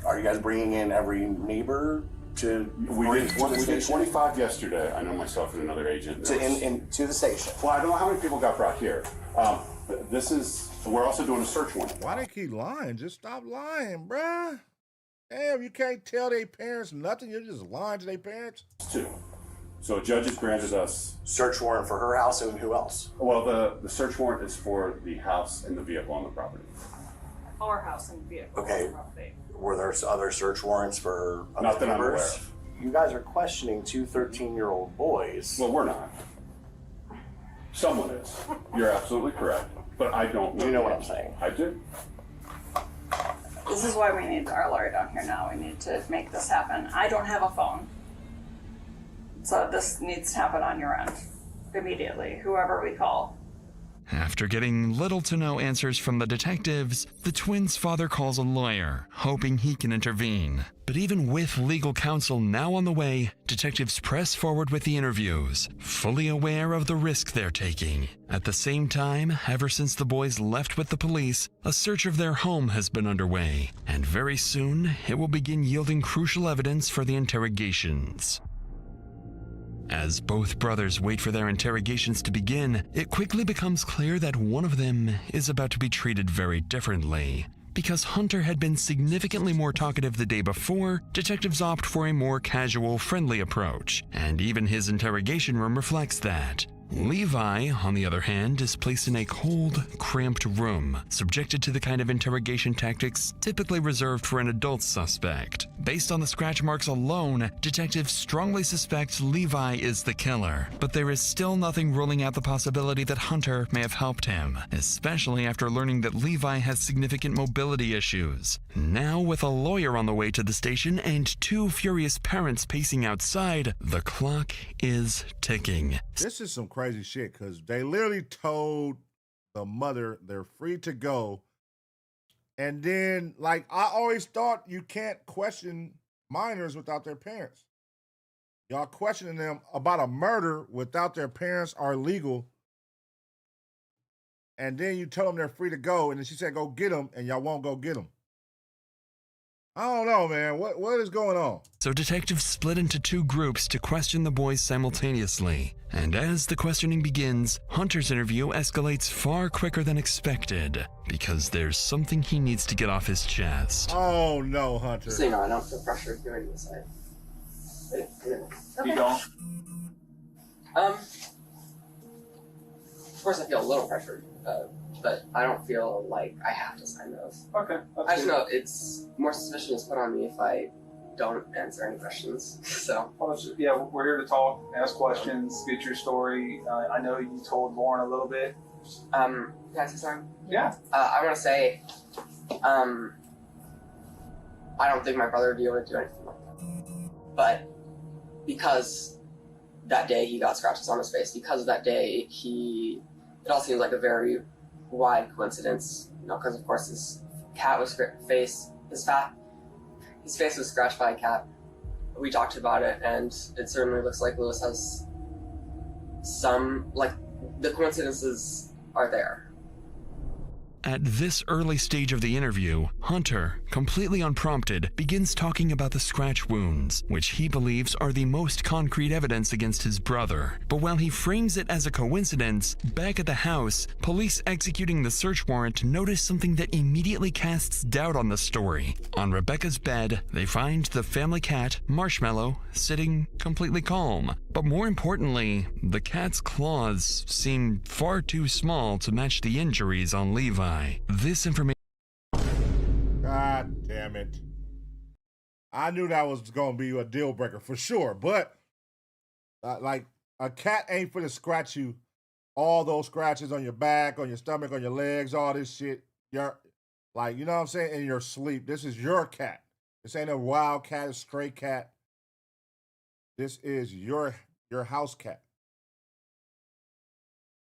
Are you guys bringing in every neighbor to? We did 25 yesterday. I know myself and another agent. To the station. Well, I don't know how many people got brought here. We're also doing a search warrant. Why they keep lying? Just stop lying, bruh. Damn, you can't tell their parents nothing. You're just lying to their parents. 2. So a judge has granted us Search warrant for her house and who else? Well, the search warrant is for the house and the vehicle on the property. Our house and vehicle. Okay. Were there other search warrants for other Not that I'm aware neighbors? of. You guys are questioning two 13-year-old boys. Well, we're not. Someone is. You're absolutely correct. But I don't know. You know what I'm saying? I do. This is why we need our lawyer down here now. We need to make this happen. I don't have a phone. So this needs to happen on your end. Immediately, whoever we call. After getting little to no answers from the detectives, the twins' father calls a lawyer, hoping he can intervene. But even with legal counsel now on the way, detectives press forward with the interviews, fully aware of the risk they're taking. At the same time, ever since the boys left with the police, a search of their home has been underway, and very soon it will begin yielding crucial evidence for the interrogations. As both brothers wait for their interrogations to begin, it quickly becomes clear that one of them is about to be treated very differently. Because Hunter had been significantly more talkative the day before, detectives opt for a more casual, friendly approach, and even his interrogation room reflects that. Levi, on the other hand, is placed in a cold, cramped room, subjected to the kind of interrogation tactics typically reserved for an adult suspect. Based on the scratch marks alone, detectives strongly suspect Levi is the killer, but there is still nothing ruling out the possibility that Hunter may have helped him, especially after learning that Levi has significant mobility issues. Now, with a lawyer on the way to the station and two furious parents pacing outside, the clock is ticking. This is some crazy shit because they literally told the mother they're free to go. And then, like, I always thought you can't question minors without their parents. Y'all questioning them about a murder without their parents are legal. And then you tell them they're free to go. And then she said, go get them. And y'all won't go get them. I don't know, man. What is going on? So detectives split into two groups to question the boys simultaneously. And as the questioning begins, Hunter's interview escalates far quicker than expected, because there's something he needs to get off his chest. Oh no, Hunter. So, you know, I don't feel pressured doing this. You don't? Of course I feel a little pressured, but I don't feel like I have to sign those. Okay. I just know it's more suspicion is put on me if I don't answer any questions. So. Yeah, we're here to talk, ask questions, get your story. I know you told Lauren a little bit. Can I say something? Yeah. I want to say, I don't think my brother would be able to do anything like that. But because that day he got scratches on his face, because of that day it all seems like a very wide coincidence, you know, because of course his cat was his face was scratched by a cat. We talked about it, and it certainly looks like Lewis has some, like, the coincidences are there. At this early stage of the interview, Hunter, completely unprompted, begins talking about the scratch wounds, which he believes are the most concrete evidence against his brother. But while he frames it as a coincidence, back at the house, police executing the search warrant notice something that immediately casts doubt on the story. On Rebecca's bed, they find the family cat, Marshmallow, sitting completely calm. But more importantly, the cat's claws seem far too small to match the injuries on Levi. This information. God damn it. I knew that was going to be a deal breaker for sure, but like a cat ain't finna scratch you. All those scratches on your back, on your stomach, on your legs, all this shit. You're like, you know what I'm saying? In your sleep. This is your cat. This ain't a wild cat, a stray cat. This is your house cat.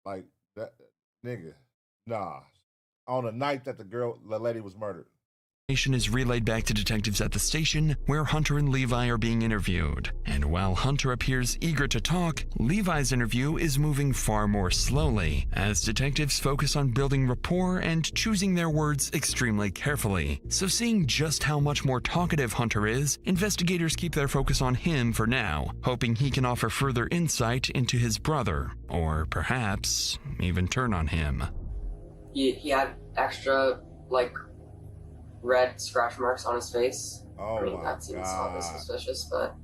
Like that nigga. Nah. On the night that the lady was murdered. Is relayed back to detectives at the station where Hunter and Levi are being interviewed. And while Hunter appears eager to talk, Levi's interview is moving far more slowly, as detectives focus on building rapport and choosing their words extremely carefully. So seeing just how much more talkative Hunter is, investigators keep their focus on him for now, hoping he can offer further insight into his brother, or perhaps even turn on him. He had extra, like, red scratch marks on his face. Oh I mean, that seems slightly suspicious, but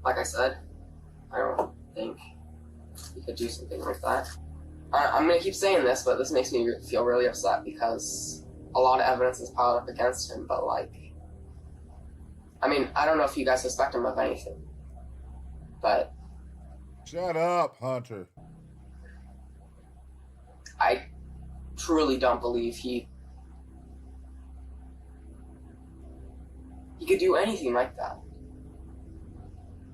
like I said, I don't think he could do something like that. I'm gonna keep saying this, but this makes me feel really upset because a lot of evidence is piled up against him, but like, I mean, I don't know if you guys suspect him of anything, but... Shut up, Hunter. I truly don't believe he could do anything like that.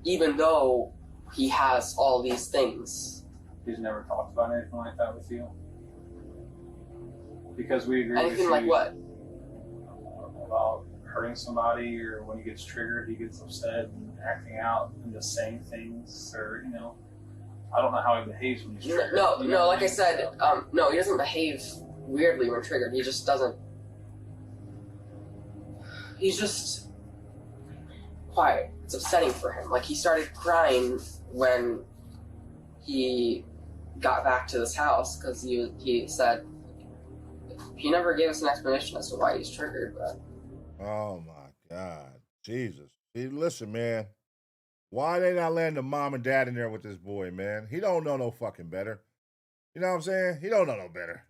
Even though he has all these things. He's never talked about anything like that with you? Because we agree Anything with like you what? About hurting somebody, or when he gets triggered, he gets upset and acting out and just saying things, or, you know, I don't know how he behaves when he's triggered. No, like I said, no, he doesn't behave weirdly when triggered. He just doesn't. He's just quiet. It's upsetting for him. Like, he started crying when he got back to this house because he said he never gave us an explanation as to why he's triggered. But oh my God, Jesus! See, listen, man. Why they not letting the mom and dad in there with this boy, man? He don't know no fucking better. You know what I'm saying? He don't know no better.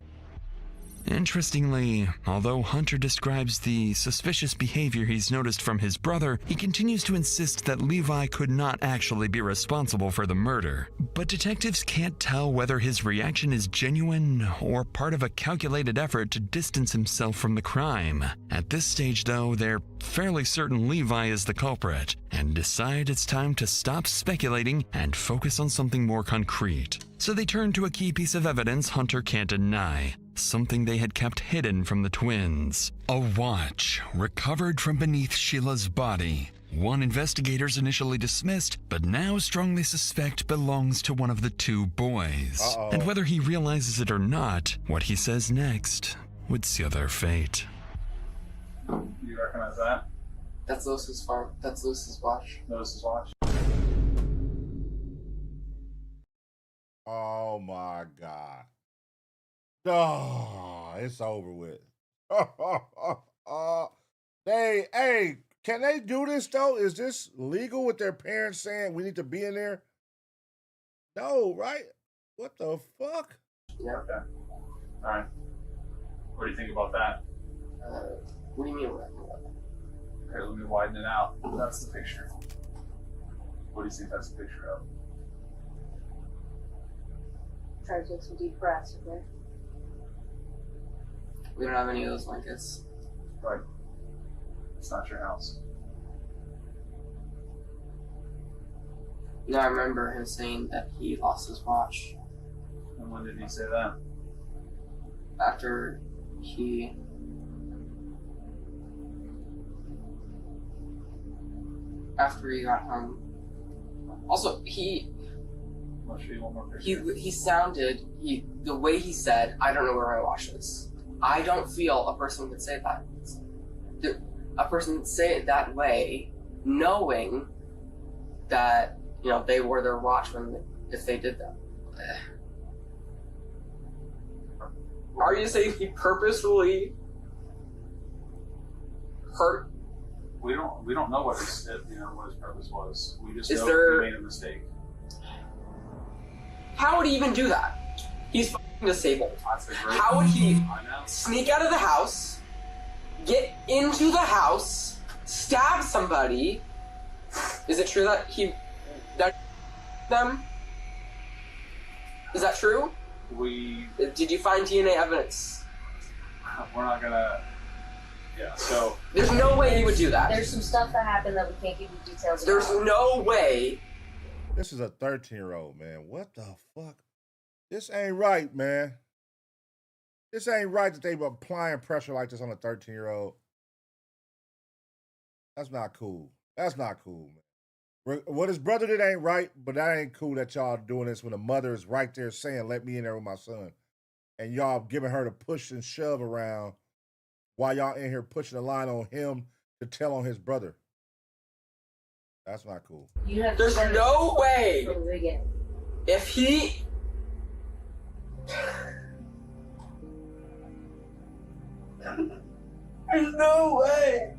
Interestingly, although Hunter describes the suspicious behavior he's noticed from his brother, he continues to insist that Levi could not actually be responsible for the murder. But detectives can't tell whether his reaction is genuine or part of a calculated effort to distance himself from the crime. At this stage, though, they're fairly certain Levi is the culprit and decide it's time to stop speculating and focus on something more concrete. So they turn to a key piece of evidence Hunter can't deny. Something they had kept hidden from the twins. A watch recovered from beneath Sheila's body. One investigators initially dismissed, but now strongly suspect belongs to one of the two boys. And whether he realizes it or not, what he says next would seal their fate. You recognize that? that's Lewis's farm. That's Lewis's watch. Lewis's watch. Oh my God. Oh, it's over with. Hey, can they do this though? Is this legal with their parents saying we need to be in there? No, right? What the fuck? Yeah. Okay. All right. What do you think about that? What do you mean? Okay, let me widen it out. That's the picture. What do you think that's the picture of? Try to take some deep breaths, okay? We don't have any of those blankets. Right. It's not your house. No, I remember him saying that he lost his watch. And when did he say that? After he... After he got home. Also, I'll show you one more picture. he sounded, the way he said, I don't know where my watch is. I don't feel a person would say that. A person would say it that way, knowing that, you know, they wore their watch if they did that. Are you saying he purposefully hurt? We don't know what his purpose was. We just know he made a mistake. How would he even do that? He's fucking disabled. How would he sneak out of the house, get into the house, stab somebody? Is it true that them? Is that true? Did you find DNA evidence? We're not gonna. Yeah. So there's no way he would do that. There's some stuff that happened that we can't give you details There's about. no way. This is a 13-year-old, man. What the fuck? This ain't right, man. This ain't right that they were applying pressure like this on a 13-year-old. That's not cool. That's not cool, man. What his brother did ain't right, but that ain't cool that y'all doing this when the mother is right there saying, let me in there with my son. And y'all giving her the push and shove around while y'all in here pushing the line on him to tell on his brother. That's not cool. There's no way. If he... There's no way.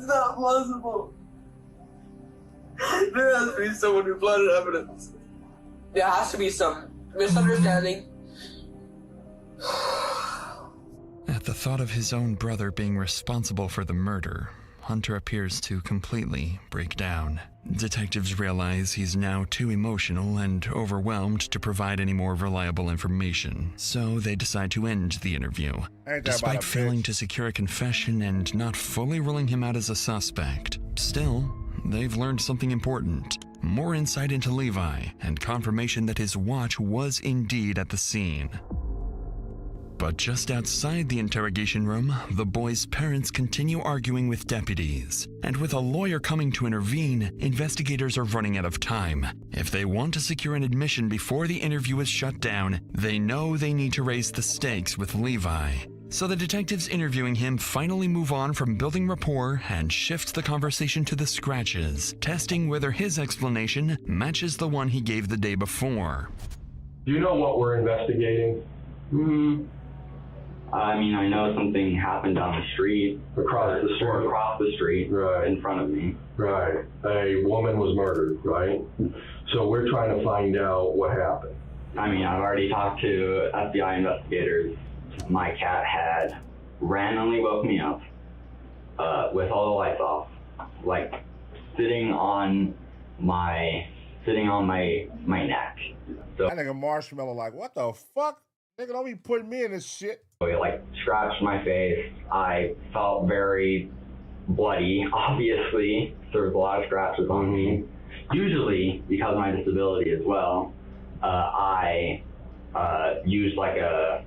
It's not possible. There has to be someone who planted evidence. There has to be some misunderstanding. At the thought of his own brother being responsible for the murder, Hunter appears to completely break down. Detectives realize he's now too emotional and overwhelmed to provide any more reliable information, so they decide to end the interview. Despite failing to secure a confession and not fully ruling him out as a suspect, still, they've learned something important. More insight into Levi, and confirmation that his watch was indeed at the scene. But just outside the interrogation room, the boys' parents continue arguing with deputies. And with a lawyer coming to intervene, investigators are running out of time. If they want to secure an admission before the interview is shut down, they know they need to raise the stakes with Levi. So the detectives interviewing him finally move on from building rapport and shift the conversation to the scratches, testing whether his explanation matches the one he gave the day before. Do you know what we're investigating? I mean, I know something happened down the street. Across the street? Right. In front of me. Right. A woman was murdered, right? So we're trying to find out what happened. I mean, I've already talked to FBI investigators. My cat had randomly woke me up with all the lights off, like sitting on my neck. So that nigga Marshmallow like, what the fuck? Nigga, don't be putting me in this shit. It like scratched my face. I felt very bloody, obviously. There was a lot of scratches on me. Usually, because of my disability as well, I use like a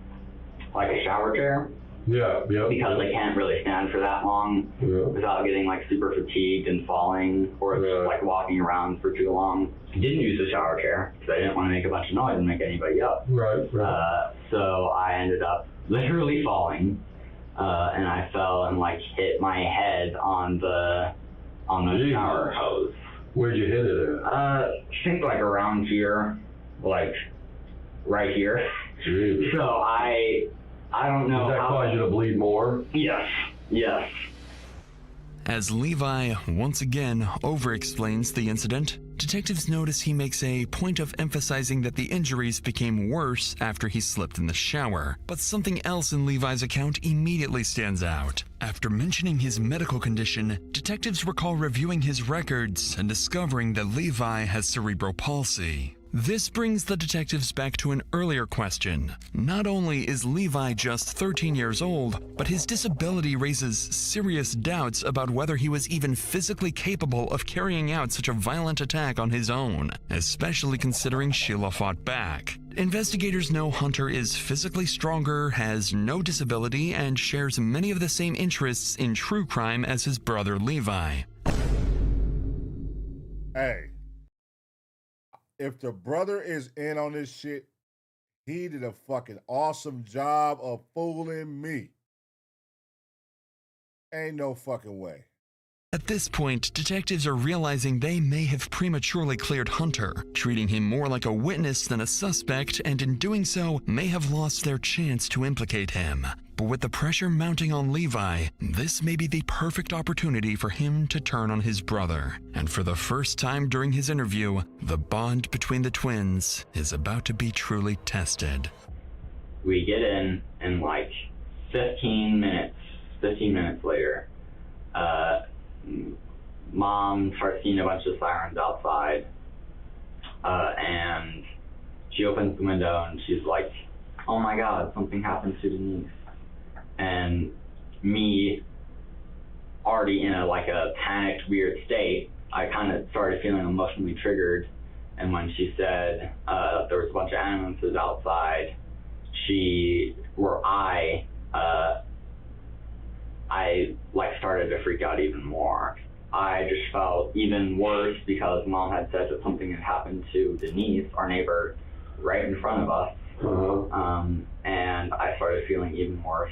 shower chair. Yeah. Because I can't really stand for that long without getting like super fatigued and falling or like walking around for too long. I didn't use the shower chair because I didn't want to make a bunch of noise and make anybody up. Right. So I ended up literally falling, and I fell and like hit my head on the shower hose. Where'd you hit it at? I think like around here, like right here. Jeez. So I don't know. Did that cause you to bleed more? Yes. As Levi once again over-explains the incident, detectives notice he makes a point of emphasizing that the injuries became worse after he slipped in the shower. But something else in Levi's account immediately stands out. After mentioning his medical condition, detectives recall reviewing his records and discovering that Levi has cerebral palsy. This brings the detectives back to an earlier question. Not only is Levi just 13 years old, but his disability raises serious doubts about whether he was even physically capable of carrying out such a violent attack on his own, especially considering Sheila fought back. Investigators know Hunter is physically stronger, has no disability, and shares many of the same interests in true crime as his brother Levi. Hey. If the brother is in on this shit, he did a fucking awesome job of fooling me. Ain't no fucking way. At this point, detectives are realizing they may have prematurely cleared Hunter, treating him more like a witness than a suspect, and in doing so, may have lost their chance to implicate him. But with the pressure mounting on Levi, this may be the perfect opportunity for him to turn on his brother. And for the first time during his interview, the bond between the twins is about to be truly tested. We get in and like 15 minutes later, Mom starts seeing a bunch of sirens outside, and she opens the window and she's like, oh my God, something happened to Denise. And me, already in a panicked, weird state, I kind of started feeling emotionally triggered. And when she said there was a bunch of ambulances outside, I started to freak out even more. I just felt even worse because Mom had said that something had happened to Denise, our neighbor, right in front of us. And I started feeling even worse.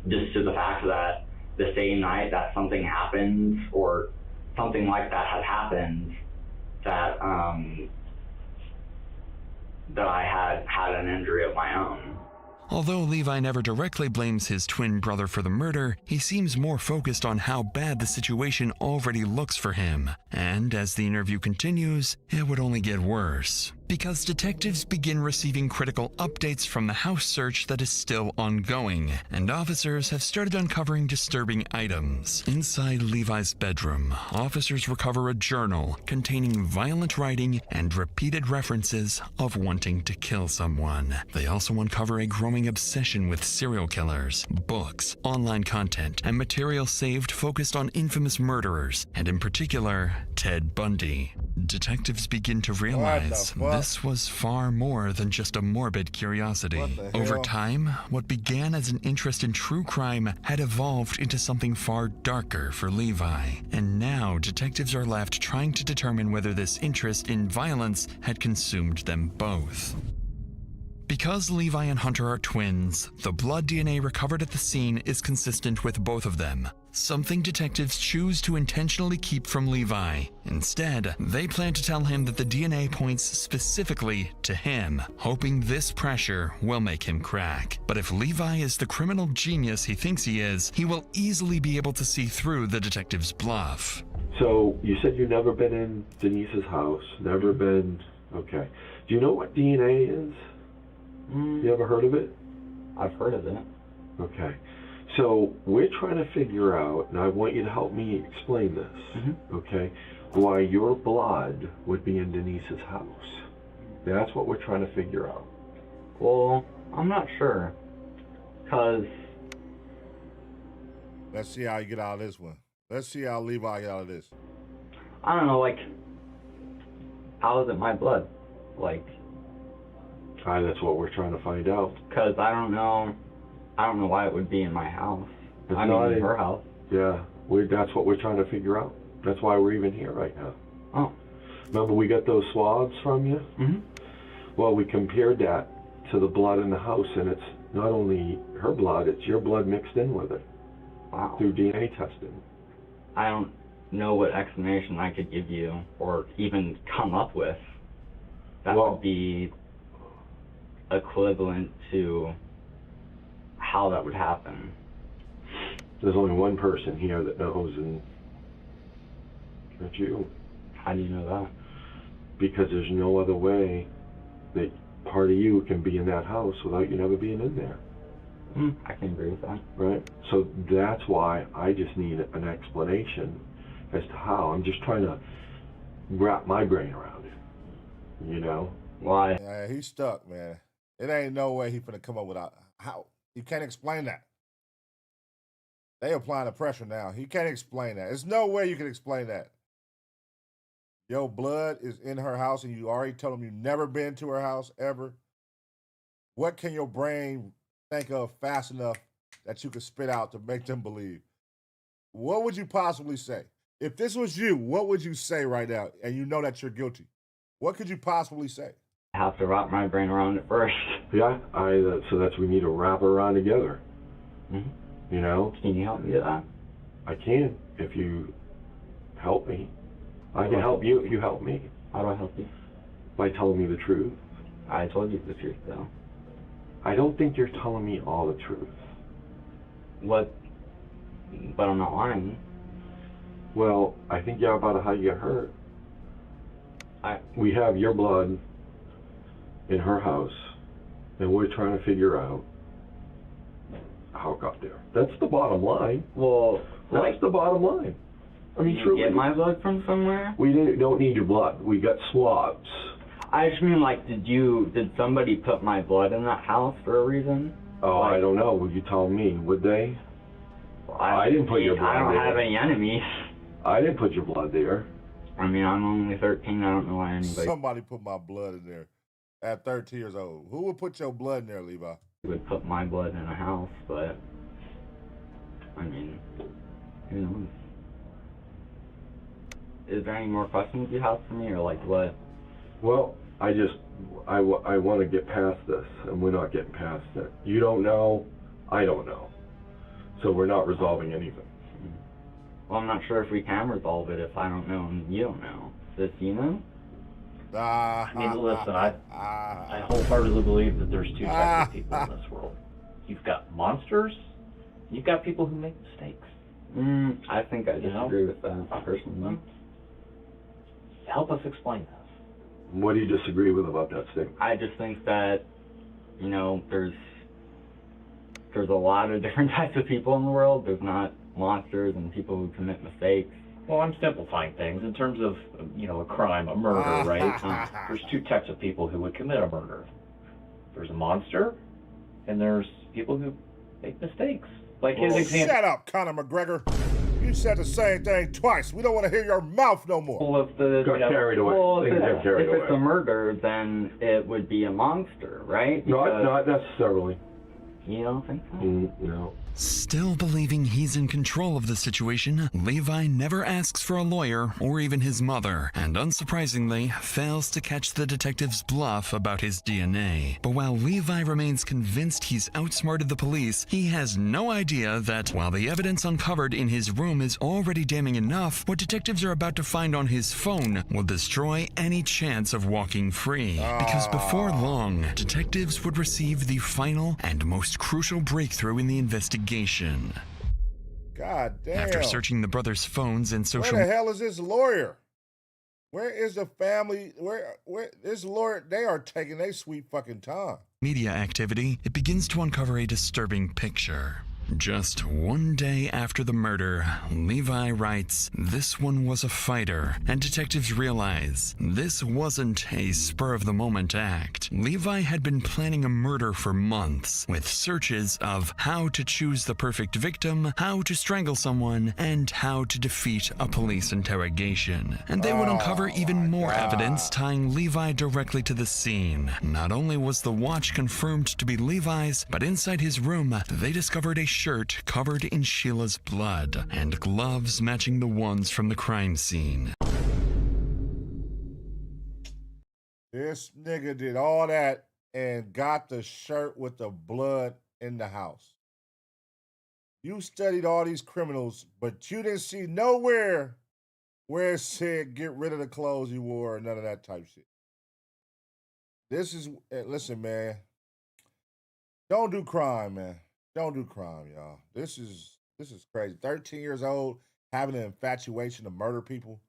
Just to the fact that the same night that something happened or something like that had happened, that I had an injury of my own. Although Levi never directly blames his twin brother for the murder, he seems more focused on how bad the situation already looks for him. And as the interview continues, it would only get worse, because detectives begin receiving critical updates from the house search that is still ongoing, and officers have started uncovering disturbing items. Inside Levi's bedroom, officers recover a journal containing violent writing and repeated references of wanting to kill someone. They also uncover a growing obsession with serial killers, books, online content, and material saved focused on infamous murderers, and in particular, Ted Bundy. Detectives begin to realize this was far more than just a morbid curiosity. Over time, what began as an interest in true crime had evolved into something far darker for Levi, and now detectives are left trying to determine whether this interest in violence had consumed them both. Because Levi and Hunter are twins, the blood DNA recovered at the scene is consistent with both of them, something detectives choose to intentionally keep from Levi. Instead, they plan to tell him that the DNA points specifically to him, hoping this pressure will make him crack. But if Levi is the criminal genius he thinks he is, he will easily be able to see through the detective's bluff. So, you said you've never been in Denise's house, never been... Okay. Do you know what DNA is? You ever heard of it? I've heard of it. Okay. So we're trying to figure out, and I want you to help me explain this, okay, why your blood would be in Denise's house. That's what we're trying to figure out. Well, I'm not sure. Because... Let's see how you get out of this one. Let's see how Levi get out of this. I don't know, like... How is it my blood? Like... That's what we're trying to find out. Because I don't know why it would be in my house. I mean, in her house. Yeah, that's what we're trying to figure out. That's why we're even here right now. Oh. Remember we got those swabs from you? Well, we compared that to the blood in the house, and it's not only her blood, it's your blood mixed in with it. Wow. Through DNA testing. I don't know what explanation I could give you, or even come up with. That would be equivalent to how that would happen. There's only one person here that knows, and that's you. How do you know that? Because there's no other way that part of you can be in that house without you never being in there. I can agree with that. Right? So that's why I just need an explanation as to how. I'm just trying to wrap my brain around it. You know? Why? Yeah, he's stuck, man. It ain't no way he finna come up with how. You can't explain that. They applying the pressure now. He can't explain that. There's no way you can explain that. Your blood is in her house and you already told him you've never been to her house ever. What can your brain think of fast enough that you could spit out to make them believe? What would you possibly say? If this was you, what would you say right now? And you know that you're guilty. What could you possibly say? I have to wrap my brain around it first. Yeah, so that's we need to wrap her around together. You know? Can you help me with that? I can, if you help me. I can help you if you help me. How do I help you? By telling me the truth. I told you the truth, though. I don't think you're telling me all the truth. What? But I'm not lying. Well, I think you're about how you got hurt. We have your blood in her house, and we're trying to figure out how it got there. That's the bottom line. Well, that's the bottom line. I mean, you get my blood from somewhere? We don't need your blood. We got swabs. I just mean, like, did somebody put my blood in that house for a reason? Oh, like, I don't know. Would you tell me? Would they? I didn't put your blood there. I don't have any enemies. I didn't put your blood there. I mean, I'm only 13. I don't know why anybody... Somebody put my blood in there at 13 years old. Who would put your blood in there, Levi? Would put my blood in a house, but... I mean, who knows? Is there any more questions you have for me, or like what? Well, I want to get past this, and we're not getting past it. You don't know, I don't know. So we're not resolving anything. Well, I'm not sure if we can resolve it if I don't know and you don't know. Does you know? I mean, listen, I wholeheartedly believe that there's two types of people in this world. You've got monsters, you've got people who make mistakes. I think I disagree with that personally. Help us explain this. What do you disagree with about that statement? I just think that, you know, there's a lot of different types of people in the world. There's not monsters and people who commit mistakes. Well, I'm simplifying things in terms of, you know, a crime, a murder, right? There's two types of people who would commit a murder. There's a monster, and there's people who make mistakes. Like his example. Shut up, Conor McGregor. You said the same thing twice. We don't want to hear your mouth no more. Of the, Got carried away. Well, Things got carried if it's a away. murder, then it would be a monster, right? Not necessarily. You don't think so? No. Still believing he's in control of the situation, Levi never asks for a lawyer or even his mother, and unsurprisingly, fails to catch the detective's bluff about his DNA. But while Levi remains convinced he's outsmarted the police, he has no idea that while the evidence uncovered in his room is already damning enough, what detectives are about to find on his phone will destroy any chance of walking free. Because before long, detectives would receive the final and most crucial breakthrough in the investigation. God damn. After searching the brothers' phones and social Where the hell is this lawyer? Where is the family? Where this lawyer? They are taking their sweet fucking time. media activity, it begins to uncover a disturbing picture. Just one day after the murder, Levi writes, "This one was a fighter," and detectives realize this wasn't a spur-of-the-moment act. Levi had been planning a murder for months, with searches of how to choose the perfect victim, how to strangle someone, and how to defeat a police interrogation. And they would uncover even more evidence tying Levi directly to the scene. Not only was the watch confirmed to be Levi's, but inside his room, they discovered a shirt covered in Sheila's blood and gloves matching the ones from the crime scene. This nigga did all that and got the shirt with the blood in the house. You studied all these criminals, but you didn't see nowhere where it said get rid of the clothes you wore or none of that type shit. This is, listen, man. Don't do crime, man. Don't do crime, y'all. This is crazy. 13 years old, having an infatuation to murder people.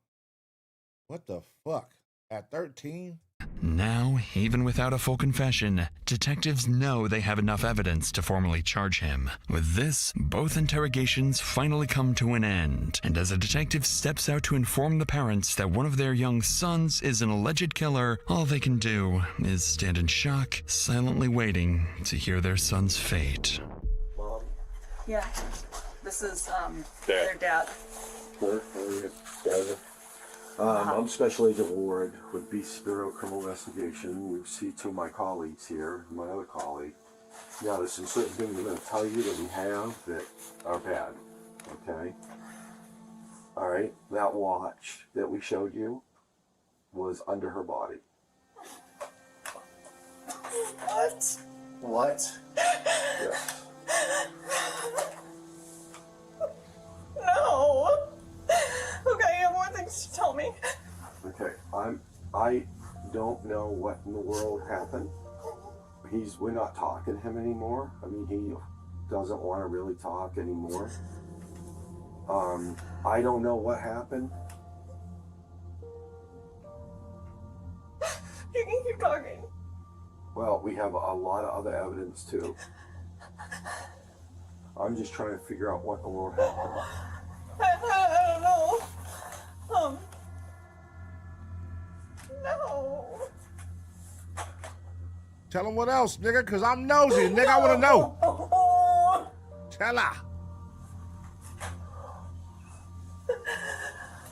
What the fuck? At 13? Now, even without a full confession, detectives know they have enough evidence to formally charge him. With this, both interrogations finally come to an end, and as a detective steps out to inform the parents that one of their young sons is an alleged killer, all they can do is stand in shock, silently waiting to hear their son's fate. Yeah. This is their dad. I'm Special Agent Ward with Beast Bureau Criminal Investigation. You see two of my colleagues here, my other colleague. Now, there's some certain things I'm going to tell you that we have that are bad, okay? All right, that watch that we showed you was under her body. What? What? Yes. No. Okay, I have more things to tell me. Okay, I don't know what in the world happened. We're not talking to him anymore. I mean, he doesn't want to really talk anymore. I don't know what happened. You can keep talking. Well, we have a lot of other evidence too. I'm just trying to figure out what in the world happened. I don't know. No. Tell him what else, nigga, because I'm nosy, nigga. I want to know. Tell her.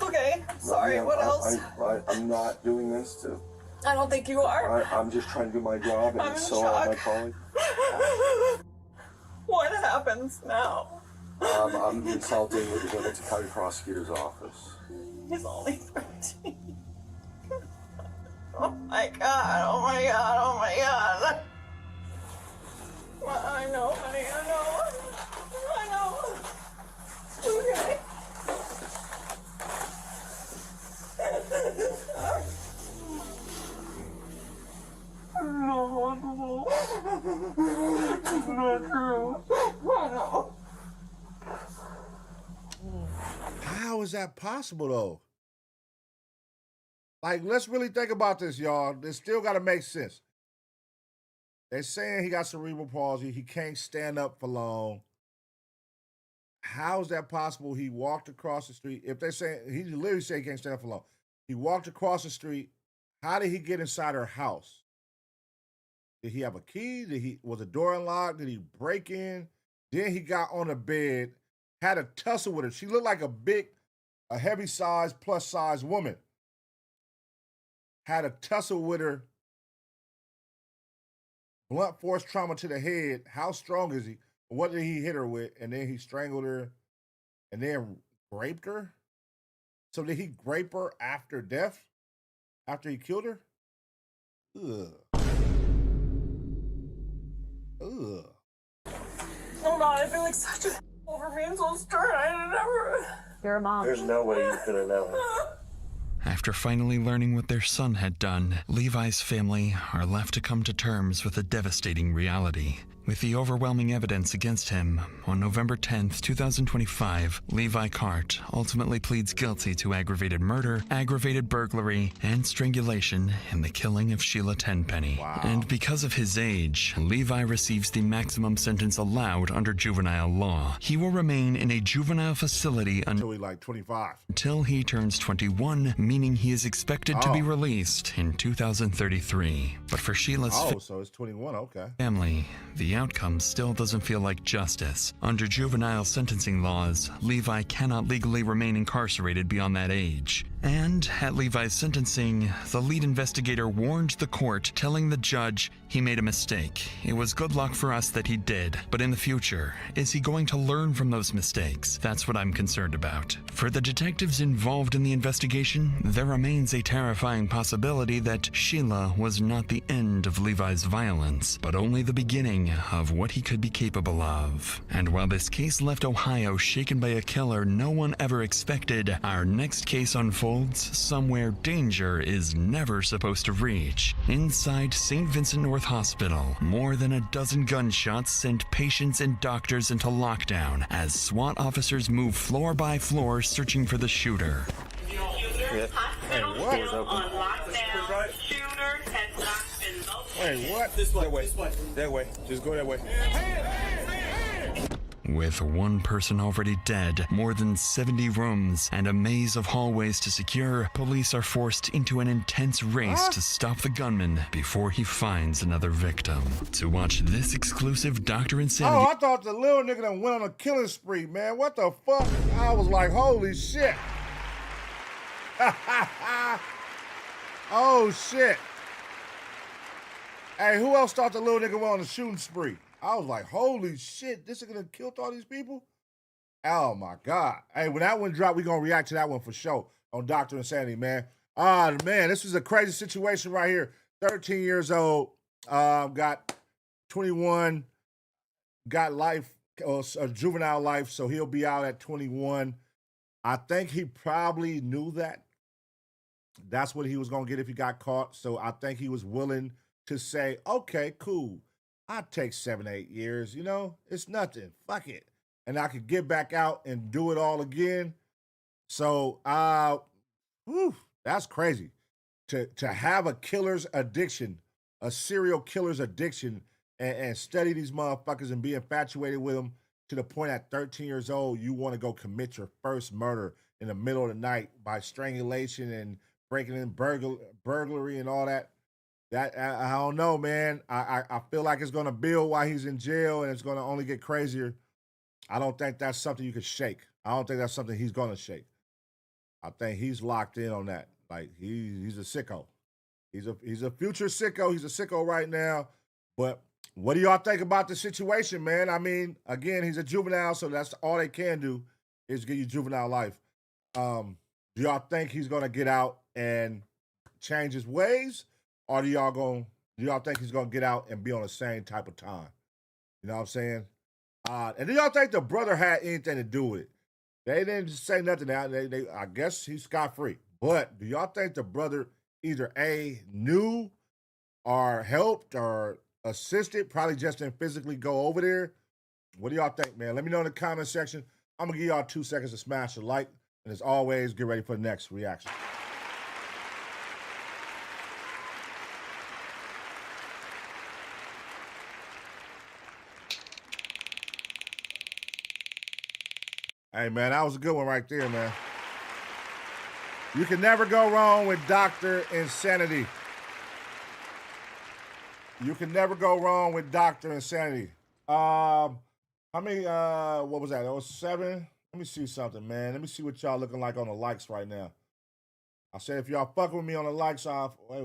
Okay, sorry, what else? I'm not doing this to... I don't think you are. I'm just trying to do my job, I'm and in so are my shock. colleague. What happens now? I'm consulting with the Livingston County Prosecutor's Office. He's only 13. Oh my god, oh my god, oh my god. I know, honey, I know. Okay. It's not true. How is that possible, though? Like, let's really think about this, y'all. It still got to make sense. They're saying he got cerebral palsy. He can't stand up for long. How is that possible? He walked across the street. If they're saying, he literally said he can't stand up for long. He walked across the street. How did he get inside her house? Did he have a key? Was the door unlocked? Did he break in? Then he got on the bed, had a tussle with her. She looked like a heavy-sized, plus-size woman. Had a tussle with her. Blunt force trauma to the head. How strong is he? What did he hit her with? And then he strangled her and then raped her? So did he rape her after death? After he killed her? Ugh. Ugh. Oh God, I feel like such a over being so stern. I never. You're a mom. There's no way you could have known. After finally learning what their son had done, Levi's family are left to come to terms with a devastating reality. With the overwhelming evidence against him, on November 10th, 2025, Levi Cart ultimately pleads guilty to aggravated murder, aggravated burglary, and strangulation in the killing of Sheila Tenpenny. Wow. And because of his age, Levi receives the maximum sentence allowed under juvenile law. He will remain in a juvenile facility until he's like 25. Until he turns 21, meaning he is expected to be released in 2033. But for Sheila's so it's 21, okay. family, the outcome still doesn't feel like justice. Under juvenile sentencing laws, Levi cannot legally remain incarcerated beyond that age. And at Levi's sentencing, the lead investigator warned the court, telling the judge he made a mistake. It was good luck for us that he did, but in the future, is he going to learn from those mistakes? That's what I'm concerned about. For the detectives involved in the investigation, there remains a terrifying possibility that Sheila was not the end of Levi's violence, but only the beginning of what he could be capable of. And while this case left Ohio shaken by a killer no one ever expected, our next case unfolds somewhere danger is never supposed to reach. Inside St. Vincent North Hospital, more than a dozen gunshots sent patients and doctors into lockdown as SWAT officers move floor by floor searching for the shooter. Hey, what? Wait, what? This way. That way. Just go that way. With one person already dead, more than 70 rooms, and a maze of hallways to secure, police are forced into an intense race to stop the gunman before he finds another victim. To watch this exclusive Dr. Insanity... Oh, I thought the little nigga done went on a killing spree, man. What the fuck? I was like, holy shit. Oh, shit. Hey, who else thought the little nigga went on a shooting spree? I was like, holy shit, this is gonna kill all these people? Oh my God. Hey, when that one dropped, we're gonna react to that one for sure on Dr. Insanity, man. Man, this is a crazy situation right here. 13 years old, got 21, got life, a juvenile life, so he'll be out at 21. I think he probably knew that. That's what he was gonna get if he got caught. So I think he was willing to say, okay, cool. I'd take 7, 8 years, you know? It's nothing. Fuck it. And I could get back out and do it all again. So, that's crazy. To have a killer's addiction, a serial killer's addiction, and study these motherfuckers and be infatuated with them to the point at 13 years old, you want to go commit your first murder in the middle of the night by strangulation and breaking in burglary and all that. That I don't know, man. I feel like it's gonna build while he's in jail, and it's gonna only get crazier. I don't think that's something you could shake. I don't think that's something he's gonna shake. I think he's locked in on that. Like he's a sicko. He's a future sicko. He's a sicko right now. But what do y'all think about the situation, man? I mean, again, he's a juvenile, so that's all they can do is give you juvenile life. Do y'all think he's gonna get out and change his ways? Or do y'all think he's gonna get out and be on the same type of time? You know what I'm saying? And do y'all think the brother had anything to do with it? They didn't say nothing. I guess he's scot-free. But do y'all think the brother either A, knew or helped or assisted, probably just didn't physically go over there. What do y'all think, man? Let me know in the comment section. I'm gonna give y'all 2 seconds to smash the like, and as always, get ready for the next reaction. Hey, man, that was a good one right there, man. You can never go wrong with Dr. Insanity. You can never go wrong with Dr. Insanity. How many, what was that? That was 7? Let me see something, man. Let me see what y'all looking like on the likes right now. I said if y'all fucking with me on the likes off. Wait.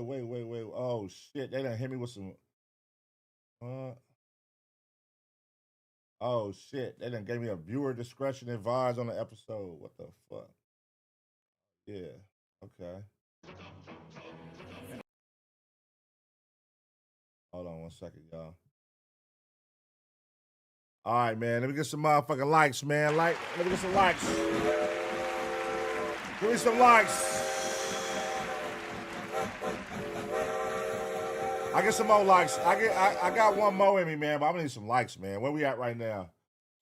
Oh, shit. They done hit me with some. Oh, shit. They done gave me a viewer discretion advised on the episode. What the fuck? Yeah. Okay. Hold on 1 second, y'all. All right, man. Let me get some motherfucking likes, man. Let me get some likes. Give me some likes. I get some more likes. I got one more in me, man, but I'm gonna need some likes, man. Where we at right now?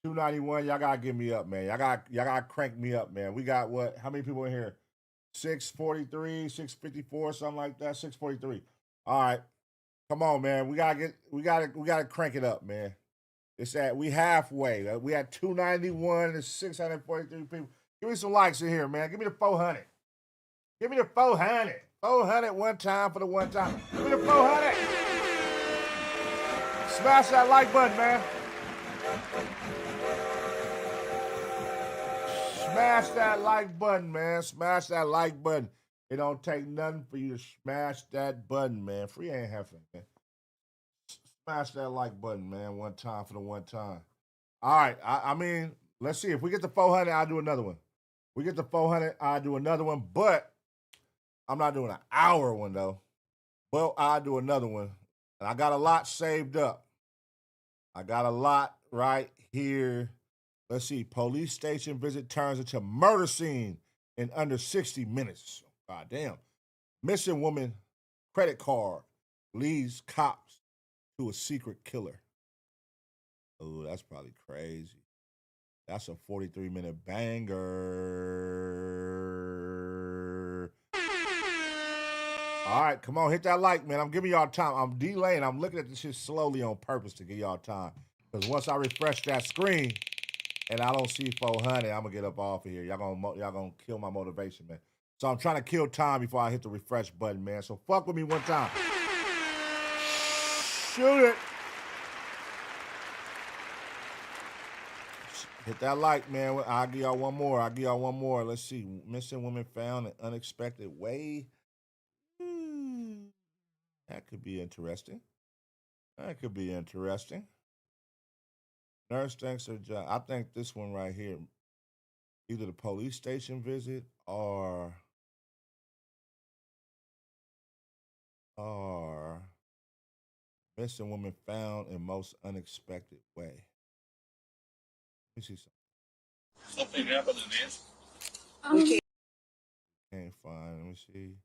291. Y'all gotta get me up, man. Y'all gotta crank me up, man. We got what? How many people in here? 643, 654, something like that. 643. All right. Come on, man. We gotta crank it up, man. It's at we halfway. We at 291 and 643 people. Give me some likes in here, man. Give me the 400. Give me the 400. 400 one time for the one time. Give me the 400. Smash that like button, man. Smash that like button, man. Smash that like button. It don't take nothing for you to smash that button, man. Free ain't having, man. Smash that like button, man. One time for the one time. All right. I mean, let's see. If we get to 400, I'll do another one. We get to 400, I'll do another one. But I'm not doing an hour one, though. Well, I'll do another one. And I got a lot saved up. I got a lot right here. Let's see. Police station visit turns into murder scene in under 60 minutes. God damn. Missing woman credit card leads cops to a secret killer. Oh, that's probably crazy. That's a 43-minute banger. All right, come on, hit that like, man. I'm giving y'all time. I'm delaying. I'm looking at this shit slowly on purpose to give y'all time. Because once I refresh that screen and I don't see 400, I'm going to get up off of here. Y'all gonna kill my motivation, man. So I'm trying to kill time before I hit the refresh button, man. So fuck with me one time. Shoot it. Hit that like, man. I'll give y'all one more. Let's see. Missing woman found in unexpected way. That could be interesting. Nurse thanks her job. I think this one right here, either the police station visit or missing woman found in most unexpected way. Let me see something. Something happened in this. Can't find. Let me see.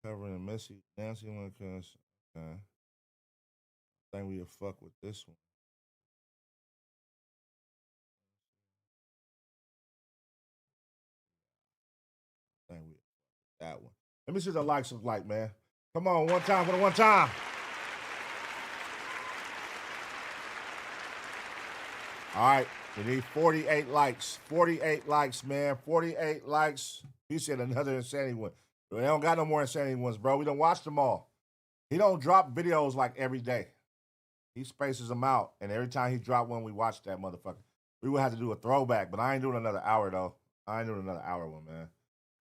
Covering Missy Nancy one because I think we'll fuck with this one. I think we that one. Let me see the likes look like, man. Come on, one time for the one time. All right, we need 48 likes. 48 likes, man. 48 likes. He said another insanity one. They don't got no more insanity ones, bro. We done watched them all. He don't drop videos like every day. He spaces them out, and every time he drop one, we watch that motherfucker. We would have to do a throwback, but I ain't doing another hour, though. I ain't doing another hour one, man.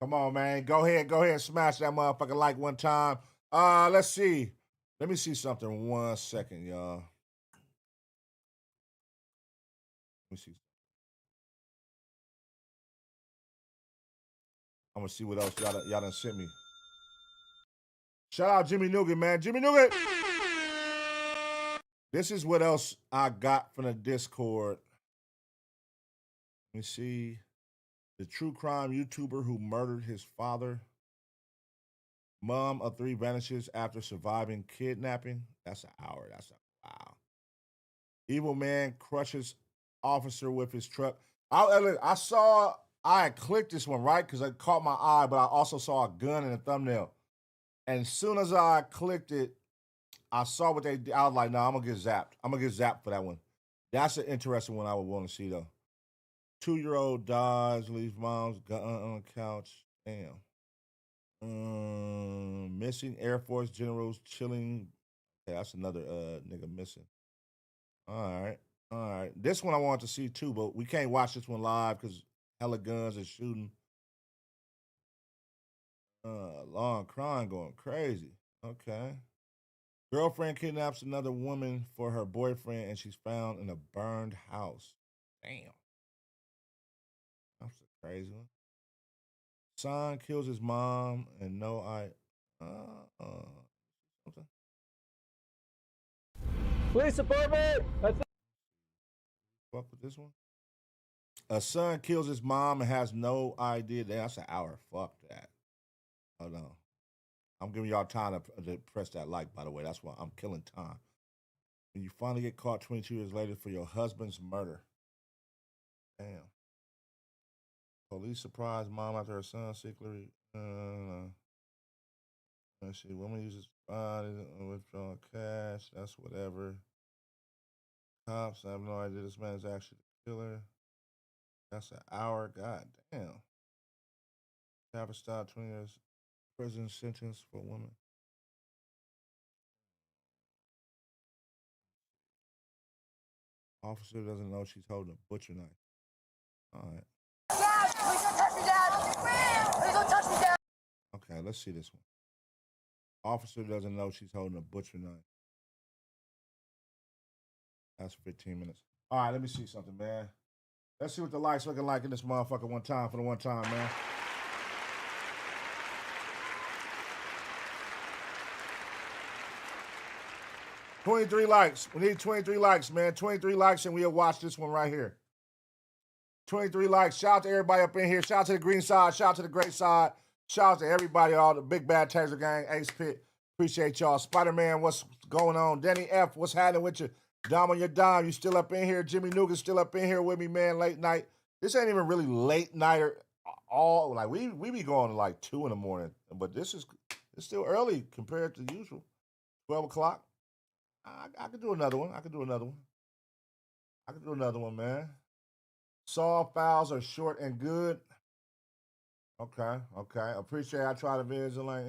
Come on, man. Go ahead, smash that motherfucker like one time. Let's see. Let me see something 1 second, y'all. Let me see. I'm gonna see what else y'all done sent me. Shout out Jimmy Nougat, man. Jimmy Nougat! This is what else I got from the Discord. Let me see. The true crime YouTuber who murdered his father. Mom of 3 vanishes after surviving kidnapping. That's an hour. That's a wow. Evil man crushes officer with his truck. I had clicked this one, right? Because it caught my eye, but I also saw a gun in the thumbnail. And as soon as I clicked it, I saw what they did. I was like, no, I'm going to get zapped. I'm going to get zapped for that one. That's an interesting one I would want to see, though. 2-year-old dies, leaves mom's gun on the couch. Damn. Missing Air Force generals chilling. Okay, that's another nigga missing. All right. All right. This one I want to see too, but we can't watch this one live because hella guns and shooting. Long crime going crazy. Okay. Girlfriend kidnaps another woman for her boyfriend and she's found in a burned house. Damn. That's a crazy one. Son kills his mom and something. Police department! Fuck with this one. A son kills his mom and has no idea. That's an hour. Fuck that. Hold on. I'm giving y'all time to press that like, by the way. That's why I'm killing time. When you finally get caught 22 years later for your husband's murder. Damn. Police surprise mom after her son secretly. Let's see. Woman uses body withdrawn cash. That's whatever. Cops, I have no idea this man is actually the killer. That's an hour. God damn. Traffic stop, 20 years prison sentence for a woman. Officer doesn't know she's holding a butcher knife. All right. Dad, please don't touch me, Dad! Please don't touch me, Dad! Okay, let's see this one. Officer doesn't know she's holding a butcher knife. That's 15 minutes. All right, let me see something, man. Let's see what the lights looking like in this motherfucker one time for the one time, man. $23 likes. We need 23 likes, man. 23 likes, and we'll watch this one right here. 23 likes. Shout out to everybody up in here. Shout out to the green side. Shout out to the gray side. Shout out to everybody, all the Big Bad Taser Gang, Ace Pit. Appreciate y'all. Spider-Man, what's going on? Denny F, what's happening with you? Dom on your dime, you still up in here? Jimmy Nuga's still up in here with me, man, late night. This ain't even really late night or all. Like, we be going to like 2 in the morning, but it's still early compared to usual. 12 o'clock. I could do another one. I could do another one, man. Saw files are short and good. Okay. Appreciate it. I try to visit like,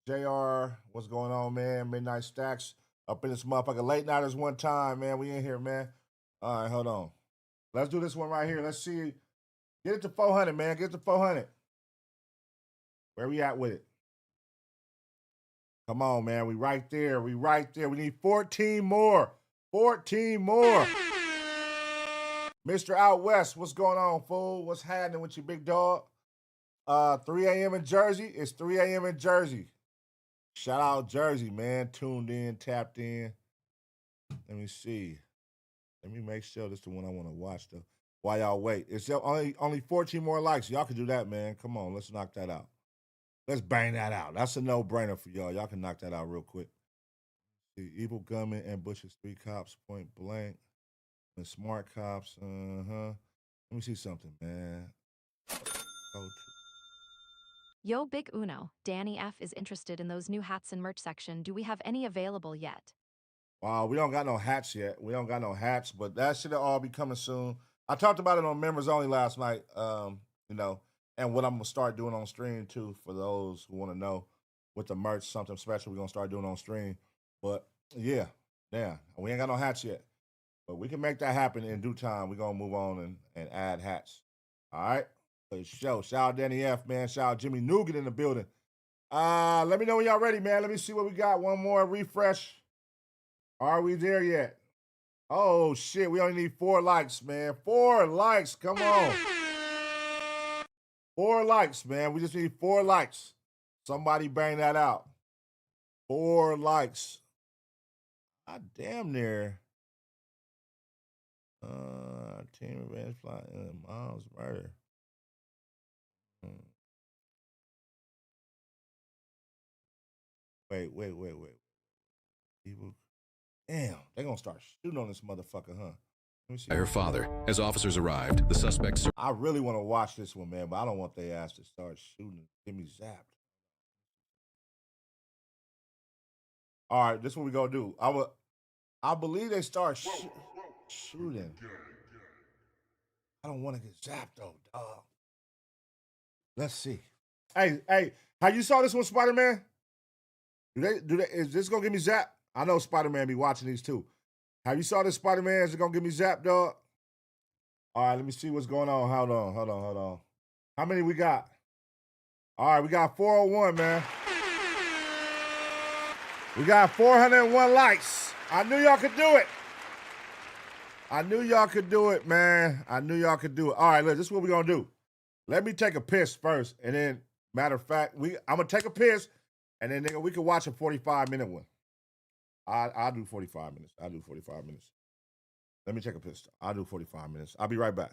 JR, what's going on, man? Midnight Stacks up in this motherfucker. Late nighters one time, man. We in here, man. All right, hold on. Let's do this one right here. Let's see. Get it to 400, man. Get it to 400. Where we at with it? Come on, man. We right there. We need 14 more. 14 more. Mr. Out West, what's going on, fool? What's happening with you, big dog? 3 a.m. in Jersey. It's 3 a.m. in Jersey. Shout out Jersey, man. Tuned in, tapped in. Let me see. Let me make sure this is the one I want to watch, though. While y'all wait. It's only 14 more likes. Y'all can do that, man. Come on, let's knock that out. Let's bang that out. That's a no-brainer for y'all. Y'all can knock that out real quick. The evil gunman ambushes 3 cops point blank. And smart cops. Let me see something, man. Yo, Big Uno. Danny F is interested in those new hats and merch section. Do we have any available yet? Wow, we don't got no hats yet. We don't got no hats, but that should all be coming soon. I talked about it on Members Only last night, and what I'm going to start doing on stream, too, for those who want to know with the merch, something special we're going to start doing on stream. But, yeah, we ain't got no hats yet. But we can make that happen in due time. We're going to move on and add hats. All right? For the show. Shout out Danny F, man. Shout out Jimmy Nougat in the building. Let me know when y'all ready, man. Let me see what we got. One more refresh. Are we there yet? Oh, shit. We only need 4 likes, man. 4 likes. Come on. 4 likes, man. We just need 4 likes. Somebody bang that out. 4 likes. Damn near. Team Revenge Fly Mom's murder. Wait. People, damn, they're gonna start shooting on this motherfucker, huh? Let me see. By her father. As officers arrived, the suspects. I really want to watch this one, man, but I don't want their ass to start shooting. Get me zapped. All right, this is what we gonna do. I believe they start shooting. I don't want to get zapped though, dog. Let's see. Hey, how you saw this one, Spider-Man? Do they? Is this gonna get me zapped? I know Spider-Man be watching these too. Have you saw this, Spider-Man? Is it gonna get me zapped, dog? All right, let me see what's going on. Hold on. How many we got? All right, we got 401, man. We got 401 likes. I knew y'all could do it. I knew y'all could do it, man. I knew y'all could do it. All right, look, this is what we're gonna do. Let me take a piss first, and then, matter of fact, I'm gonna take a piss, and then nigga, we can watch a 45-minute one. I'll do 45 minutes. Let me take a piss. I'll do 45 minutes. I'll be right back.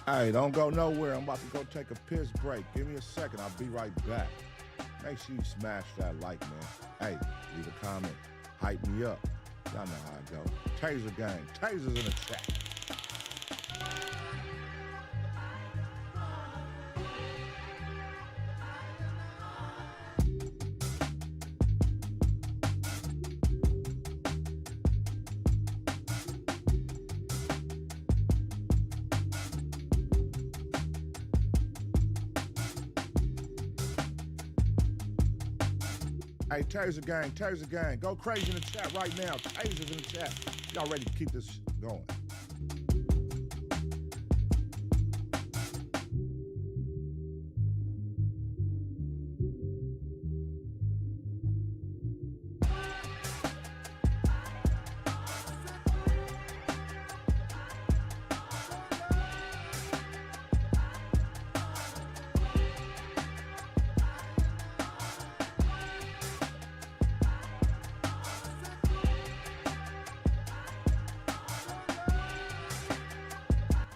Hey, don't go nowhere. I'm about to go take a piss break. Give me a second. I'll be right back. Make sure you smash that like, man. Hey, leave a comment. Hype me up. Y'all know how it go. Taser gang. Tasers in the chat. Hey, Taser gang, go crazy in the chat right now. Tasers in the chat. Y'all ready to keep this going?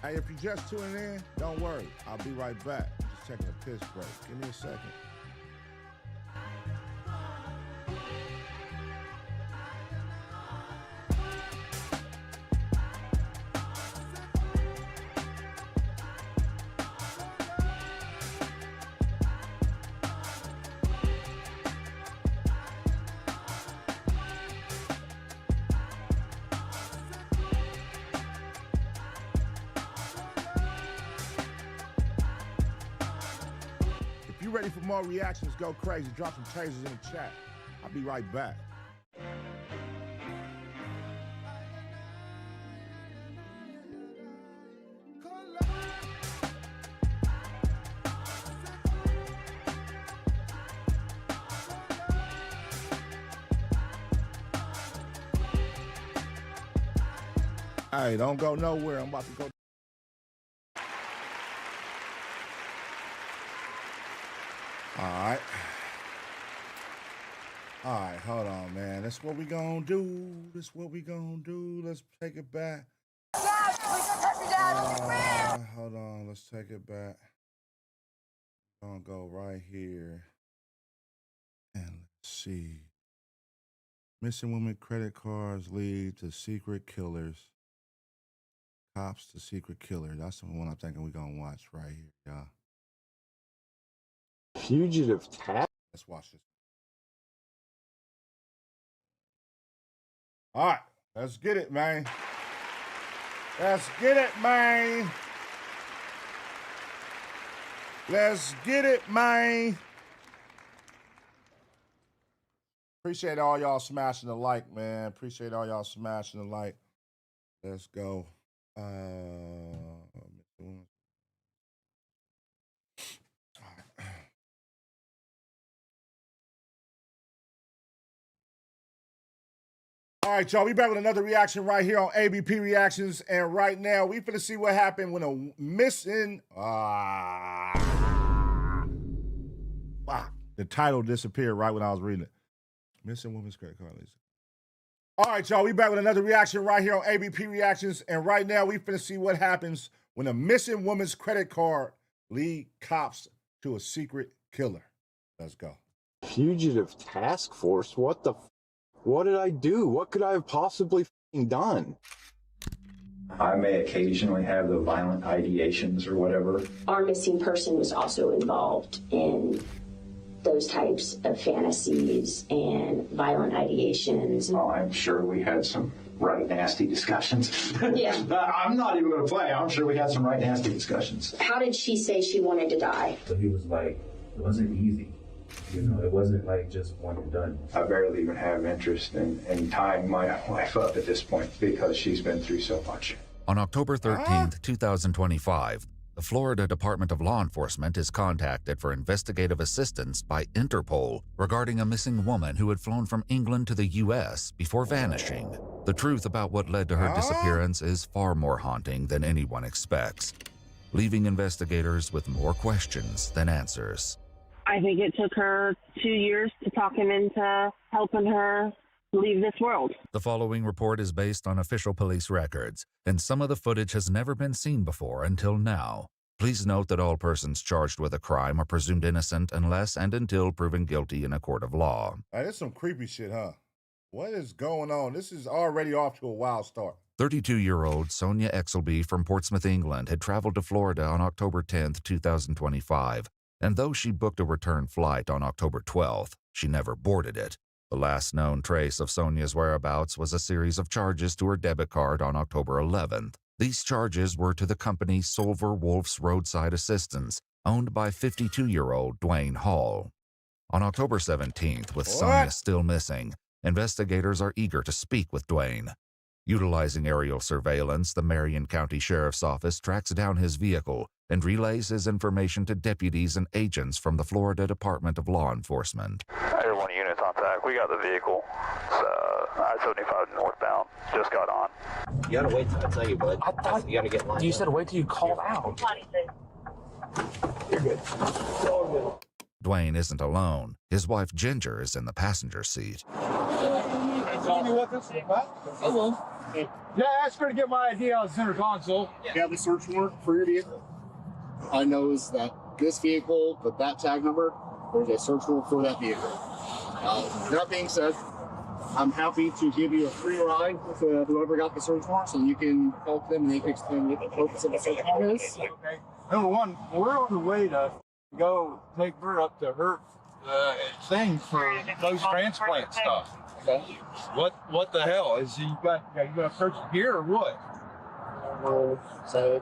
Hey, if you're just tuning in, don't worry. I'll be right back. I'm just taking a piss break. Give me a second. If you're ready for more reactions, go crazy. Drop some tasers in the chat. I'll be right back. Hey, don't go nowhere. I'm about to go. All right, hold on, man. That's what we gonna do. Let's take it back. Hold on, let's take it back. I'm gonna go right here. And let's see. Missing women credit cards lead to secret killers. Cops to secret killer. That's the one I'm thinking we're gonna watch right here, y'all. Fugitive tap. Let's watch this. All right, let's get it, man. Let's get it, man. Let's get it, man. Appreciate all y'all smashing the like, man. Appreciate all y'all smashing the like. Let's go. All right, y'all, we back with another reaction right here on ABP Reactions, and right now we finna see what happened when a missing The title disappeared right when I was reading it. Missing woman's credit card, Lisa. All right, y'all, we back with another reaction right here on ABP Reactions. And right now, we finna see what happens when a missing woman's credit card lead cops to a secret killer. Let's go. Fugitive task force? What the what did I do? What could I have possibly done? I may occasionally have the violent ideations or whatever. Our missing person was also involved in those types of fantasies and violent ideations. Oh, I'm sure we had some right nasty discussions. Yeah. I'm not even going to play. I'm sure we had some right nasty discussions. How did she say she wanted to die? So he was like, it wasn't easy. You know, it wasn't like just one and done. I barely even have interest in tying my wife up at this point because she's been through so much. On October 13th, 2025, the Florida Department of Law Enforcement is contacted for investigative assistance by Interpol regarding a missing woman who had flown from England to the U.S. before vanishing. The truth about what led to her disappearance is far more haunting than anyone expects, leaving investigators with more questions than answers. I think it took her 2 years to talk him into helping her leave this world. The following report is based on official police records, and some of the footage has never been seen before until now. Please note that all persons charged with a crime are presumed innocent unless and until proven guilty in a court of law. Hey, that's some creepy shit, huh? What is going on? This is already off to a wild start. 32-year-old Sonia Exelby from Portsmouth, England, had traveled to Florida on October 10th, 2025. And though she booked a return flight on October 12th, she never boarded it. The last known trace of Sonia's whereabouts was a series of charges to her debit card on October 11th. These charges were to the company Solver Wolf's Roadside Assistance, owned by 52-year-old Dwayne Hall. On October 17th, with Sonia still missing, investigators are eager to speak with Dwayne. Utilizing aerial surveillance, the Marion County Sheriff's Office tracks down his vehicle and relays his information to deputies and agents from the Florida Department of Law Enforcement. Everyone units on track. We got the vehicle. It's I-75 northbound. Just got on. You gotta wait till I tell you, bud. I thought you gotta get lined you up. said wait till you call out. You're good. Dwayne isn't alone. His wife Ginger is in the passenger seat. Tell me what this is about. Hello. Yeah, I asked her to get my ID on the center console. You have the search warrant for your vehicle. I knows that this vehicle, with that tag number, there's a search warrant for that vehicle. That being said, I'm happy to give you a free ride with whoever got the search warrant so you can help them and they can explain what the purpose of the search warrant is. Okay. Number one, we're on the way to go take her up to her thing for those transplant stuff. Okay. What the hell is you gonna search here or what? So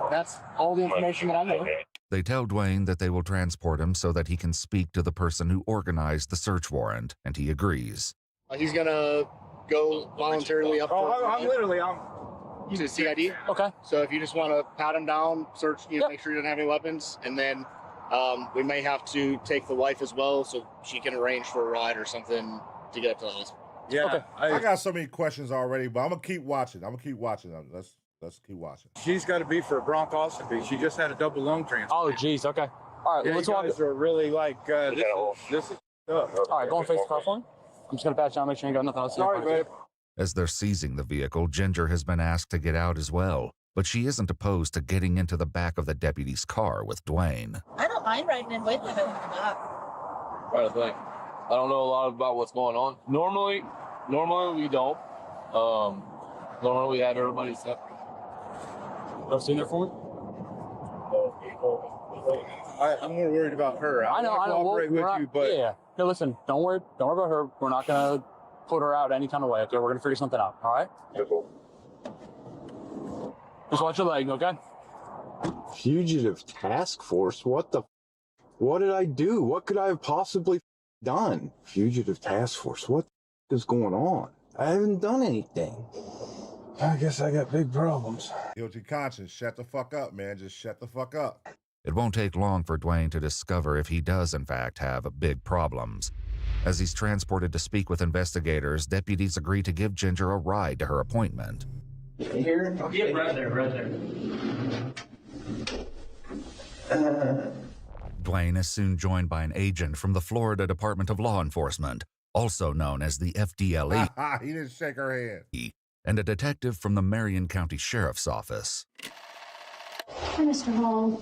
that's all the information that I know. They tell Dwayne that they will transport him so that he can speak to the person who organized the search warrant, and he agrees. He's gonna go voluntarily up to CID. Okay. So if you just want to pat him down, search, make sure he doesn't have any weapons, and then we may have to take the wife as well so she can arrange for a ride or something to get up to the hospital. Yeah, okay. I got so many questions already, but I'm gonna keep watching. Let's keep watching. She's got to be for a bronchoscopy. She just had a double lung transplant. Oh, geez. Okay. All right. Yeah, Let's you guys are really like this is tough. All right. Go and face the car for me. I'm just gonna pat you down, make sure you got nothing else. Sorry, babe. As they're seizing the vehicle, Ginger has been asked to get out as well, but she isn't opposed to getting into the back of the deputy's car with Dwayne. I don't mind riding in with him. Trying to think. I don't know a lot about what's going on. Normally we don't. Normally we have everybody separate. I've seen there for me. I'm more worried about her. I know. Cooperate with you, but yeah. Hey, listen. Don't worry about her. We're not gonna put her out any kind of way. Okay, we're gonna figure something out. All right. Just watch your leg, okay? Fugitive task force? What did I do? What could I have possibly done? Fugitive task force? What is going on? I haven't done anything. I guess I got big problems. Guilty conscience. Shut the fuck up, man. Just shut the fuck up. It won't take long for Dwayne to discover if he does in fact have big problems. As he's transported to speak with investigators, deputies agree to give Ginger a ride to her appointment. Here? Yeah, right there. Dwayne is soon joined by an agent from the Florida Department of Law Enforcement, also known as the FDLE. He didn't shake her hand. And a detective from the Marion County Sheriff's Office. Hi, Mr. Hall.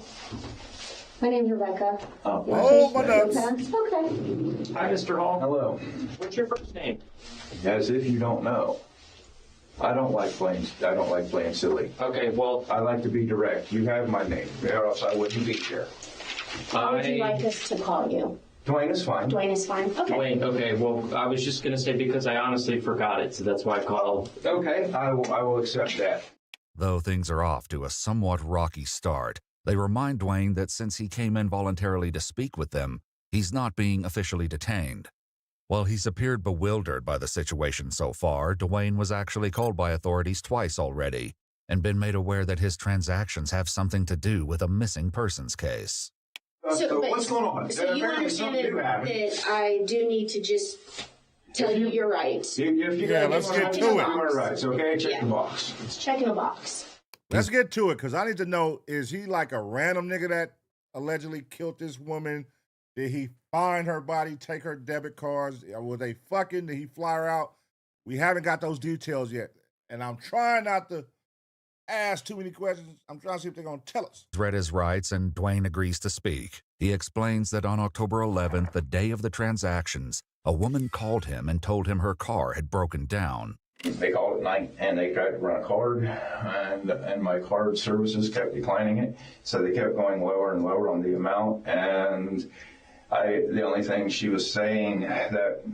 My name's Rebecca. Oh, my nuts. Okay. Hi, Mr. Hall. Hello. What's your first name? As if you don't know. I don't like playing silly. Okay, well, I like to be direct. You have my name, or else I wouldn't be here. How would you like us to call you? Dwayne is fine. Dwayne is fine. Okay. Dwayne, okay, well, I was just going to say because I honestly forgot it, so that's why I called. Okay, I will accept that. Though things are off to a somewhat rocky start, they remind Dwayne that since he came in voluntarily to speak with them, he's not being officially detained. While he's appeared bewildered by the situation so far, Dwayne was actually called by authorities twice already and been made aware that his transactions have something to do with a missing persons case. So what's going on? So you understand that I do need to just tell you you're right. Let's get to it. All right, so okay, check the box. It's checking a box. Let's get to it, because I need to know, is he like a random nigga that allegedly killed this woman? Did he find her body, take her debit cards? Were they fucking? Did he fly her out? We haven't got those details yet. And I'm trying not to ask too many questions. I'm trying to see if they're going to tell us. Read his rights and Dwayne agrees to speak. He explains that on October 11th, the day of the transactions, a woman called him and told him her car had broken down. They called at night and they tried to run a card, and my card services kept declining it, so they kept going lower and lower on the amount. And the only thing she was saying that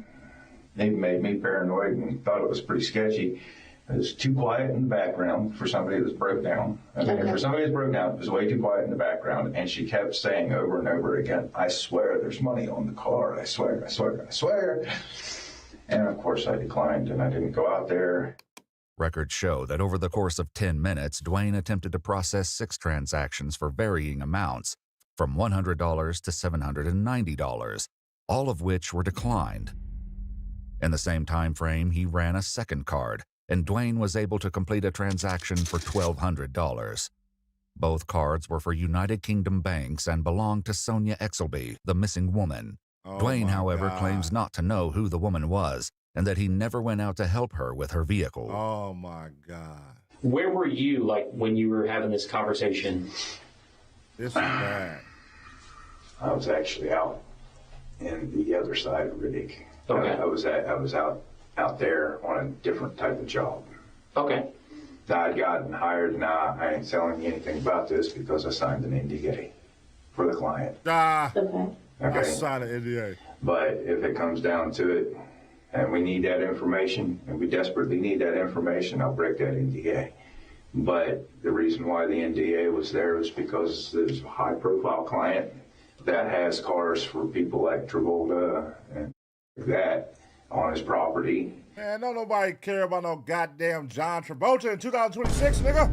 made me paranoid and thought it was pretty sketchy. It was too quiet in the background for somebody that was broke down. I mean, for somebody that's broke down, it was way too quiet in the background. And she kept saying over and over again, "I swear there's money on the car. I swear, I swear, I swear." And of course I declined and I didn't go out there. Records show that over the course of 10 minutes, Dwayne attempted to process 6 transactions for varying amounts, from $100 to $790, all of which were declined. In the same time frame, he ran a second card, and Dwayne was able to complete a transaction for $1,200. Both cards were for United Kingdom banks and belonged to Sonia Exelby, the missing woman. Dwayne, however, claims not to know who the woman was and that he never went out to help her with her vehicle. Oh, my God. Where were you, like, when you were having this conversation? This is bad. I was actually out in the other side of Riddick. Okay. I was out there on a different type of job. Okay. I'd gotten hired. Nah, I ain't telling you anything about this because I signed an NDA for the client. I signed an NDA. But if it comes down to it, and we need that information, and we desperately need that information, I'll break that NDA. But the reason why the NDA was there was because there's a high-profile client that has cars for people like Travolta and that on his property. Man, don't nobody care about no goddamn John Travolta in 2026, nigga.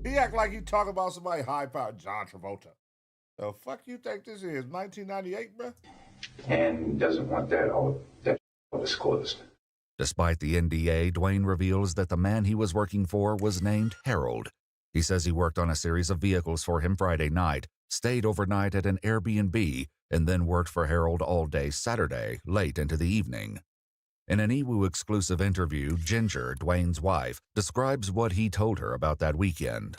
He act like he talking about somebody high-powered John Travolta. The fuck you think this is, 1998, bro? And doesn't want that all disclosed. Despite the NDA, Dwayne reveals that the man he was working for was named Harold. He says he worked on a series of vehicles for him Friday night, stayed overnight at an Airbnb, and then worked for Harold all day Saturday, late into the evening. In an EWU exclusive interview, Ginger, Dwayne's wife, describes what he told her about that weekend.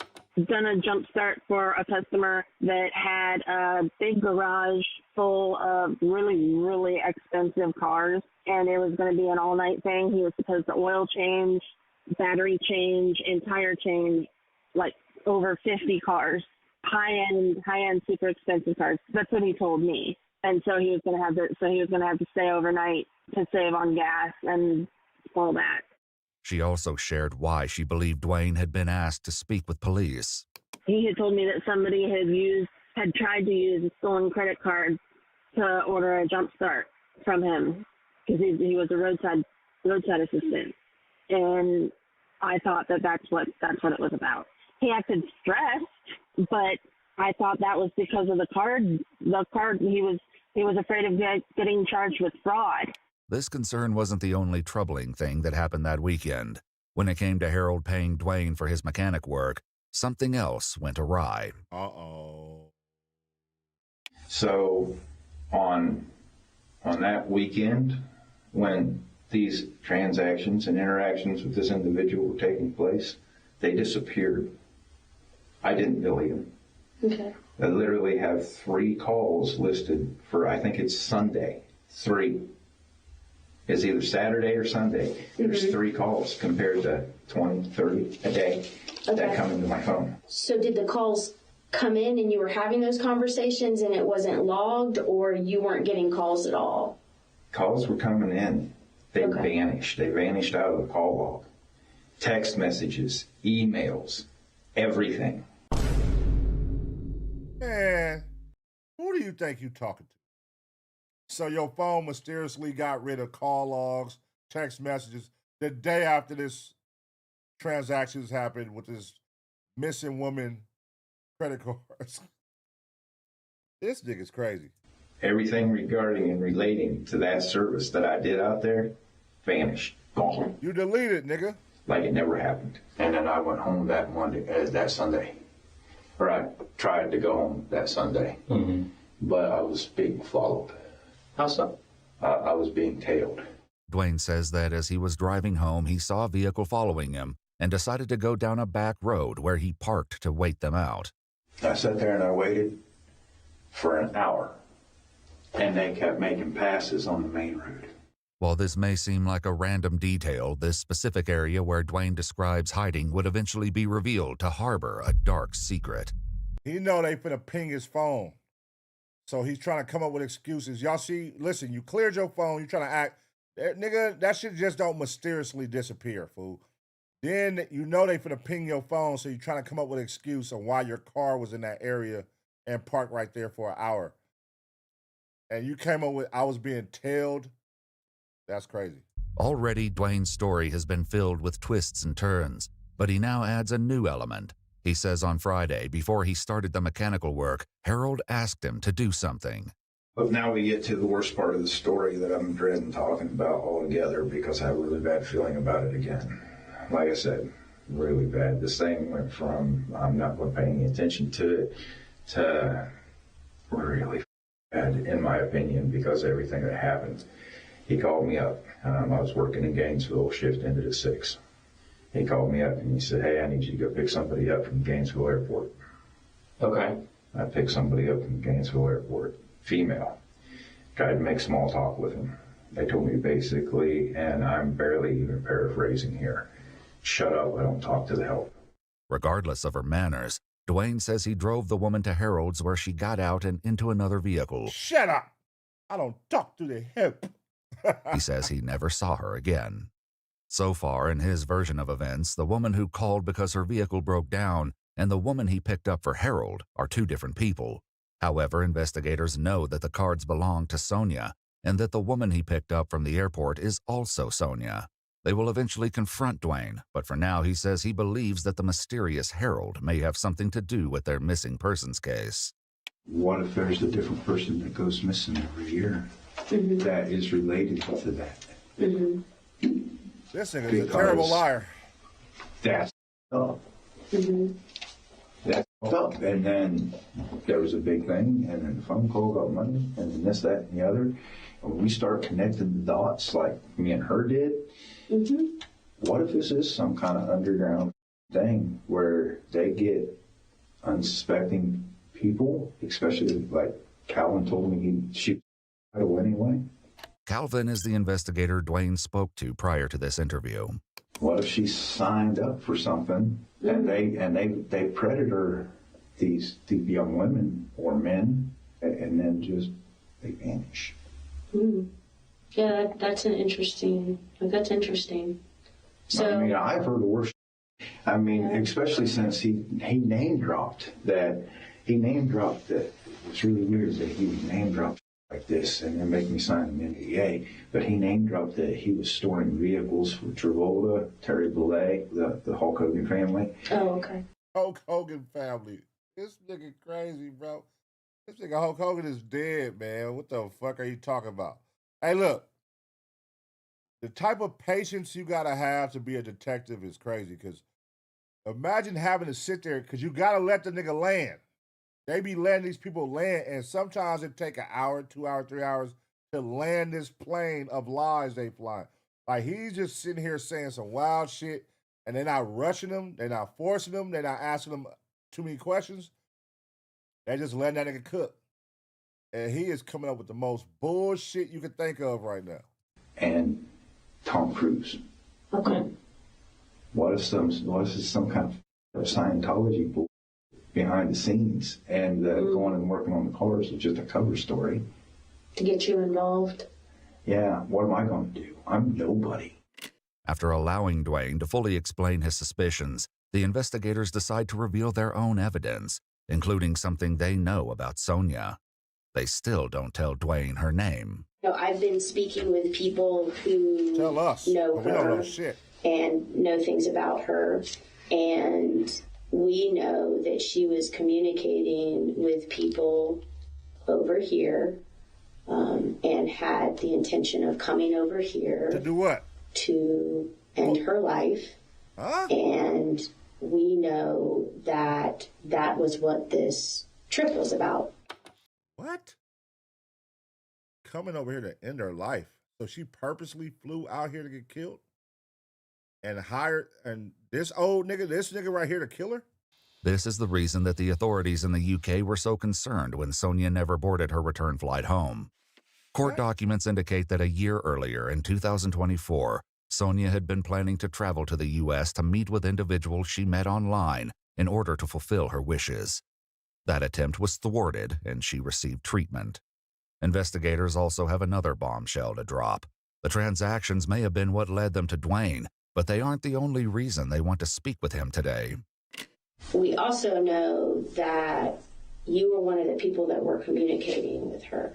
Done a jump start for a customer that had a big garage full of really, really expensive cars, and it was going to be an all-night thing. He was supposed to oil change, battery change, and tire change, like over 50 cars, high-end, super expensive cars. That's what he told me. And so he was going to have to stay overnight to save on gas and all that. She also shared why she believed Dwayne had been asked to speak with police. He had told me that somebody had tried to use a stolen credit card to order a jump start from him because he was a roadside assistant, and I thought that's what it was about. He acted stressed, but I thought that was because of the card. The card, he was afraid of getting charged with fraud. This concern wasn't the only troubling thing that happened that weekend. When it came to Harold paying Dwayne for his mechanic work, something else went awry. Uh-oh. So on that weekend, when these transactions and interactions with this individual were taking place, they disappeared. I didn't delete them. Okay. I literally have 3 calls listed for, I think it's Sunday. 3. It's either Saturday or Sunday. There's 3 calls compared to 20, 30 a day that come into my phone. So did the calls come in and you were having those conversations and it wasn't logged, or you weren't getting calls at all? Calls were coming in. They vanished. They vanished out of the call log. Text messages, emails, everything. Man, who do you think you talking to? So your phone mysteriously got rid of call logs, text messages the day after this transactions happened with this missing woman credit cards. This nigga's crazy. Everything regarding and relating to that service that I did out there vanished, gone. You deleted, nigga. Like it never happened. And then I went home that Sunday. Or I tried to go home that Sunday. Mm-hmm. But I was being followed. How so? I was being tailed. Dwayne says that as he was driving home, he saw a vehicle following him and decided to go down a back road where he parked to wait them out. I sat there and I waited for an hour. And they kept making passes on the main road. While this may seem like a random detail, this specific area where Dwayne describes hiding would eventually be revealed to harbor a dark secret. He know they finna ping his phone. So he's trying to come up with excuses. Y'all see, listen, you cleared your phone, you trying to act, nigga, that shit just don't mysteriously disappear, fool. Then you know they finna ping your phone, so you're trying to come up with an excuse on why your car was in that area and parked right there for an hour. And you came up with, I was being tailed. That's crazy. Already, Dwayne's story has been filled with twists and turns, but he now adds a new element. He says on Friday, before he started the mechanical work, Harold asked him to do something. But now we get to the worst part of the story that I'm dreading talking about altogether because I have a really bad feeling about it again. Like I said, really bad. This thing went from I'm not paying attention to it to really bad, in my opinion, because of everything that happened. He called me up. I was working in Gainesville, shift ended at 6. He called me up and he said, hey, I need you to go pick somebody up from Gainesville Airport. Okay. I picked somebody up from Gainesville Airport, female. Tried to make small talk with him. They told me basically, and I'm barely even paraphrasing here, shut up, I don't talk to the help. Regardless of her manners, Dwayne says he drove the woman to Harold's where she got out and into another vehicle. Shut up! I don't talk to the help. He says he never saw her again. So far, in his version of events, the woman who called because her vehicle broke down and the woman he picked up for Harold are 2 different people. However, investigators know that the cards belong to Sonia and that the woman he picked up from the airport is also Sonia. They will eventually confront Dwayne, but for now he says he believes that the mysterious Harold may have something to do with their missing persons case. What if there's a different person that goes missing every year that is related to that? This nigga is a terrible liar. That's up. That's up. And then there was a big thing, and then the phone call got money, and then this, that, and the other. And when we start connecting the dots like me and her did, what if this is some kind of underground thing where they get unsuspecting people, especially like Calvin told me she anyway? Calvin is the investigator Dwayne spoke to prior to this interview. What if she signed up for something and they predator these young women or men and then just they vanish? Yeah, that's interesting. So I mean, I've heard worse. I mean, especially since he name dropped that. He name dropped that. It's really weird that he name dropped like this and then make me sign an NDA. But he name dropped that he was storing vehicles for Travolta, Terry Bollea, the Hulk Hogan family. Oh, okay. Hulk Hogan family. This nigga crazy, bro. This nigga Hulk Hogan is dead, man. What the fuck are you talking about? Hey, look. The type of patience you gotta have to be a detective is crazy, because imagine having to sit there, because you gotta let the nigga land. They be letting these people land, and sometimes it take an hour, 2 hours, 3 hours to land this plane of lies they fly. Like, he's just sitting here saying some wild shit, and they're not rushing them, they're not forcing them, they're not asking them too many questions. They just letting that nigga cook. And he is coming up with the most bullshit you could think of right now. And Tom Cruise. Okay. What is some kind of Scientology bull behind the scenes, and going and working on the cars is just a cover story. To get you involved? Yeah, what am I going to do? I'm nobody. After allowing Dwayne to fully explain his suspicions, the investigators decide to reveal their own evidence, including something they know about Sonia. They still don't tell Dwayne her name. I've been speaking with people who tell us. Know her we don't know shit. And know things about her, and we know that she was communicating with people over here, and had the intention of coming over here to do what? To end her life. Huh? And we know that that was what this trip was about. What? Coming over here to end her life. So she purposely flew out here to get killed? And hired, and this nigga right here to kill her? This is the reason that the authorities in the UK were so concerned when Sonia never boarded her return flight home. Court documents indicate that a year earlier, in 2024, Sonia had been planning to travel to the U.S. to meet with individuals she met online in order to fulfill her wishes. That attempt was thwarted, and she received treatment. Investigators also have another bombshell to drop. The transactions may have been what led them to Dwayne, but they aren't the only reason they want to speak with him today. We also know that you were one of the people that were communicating with her.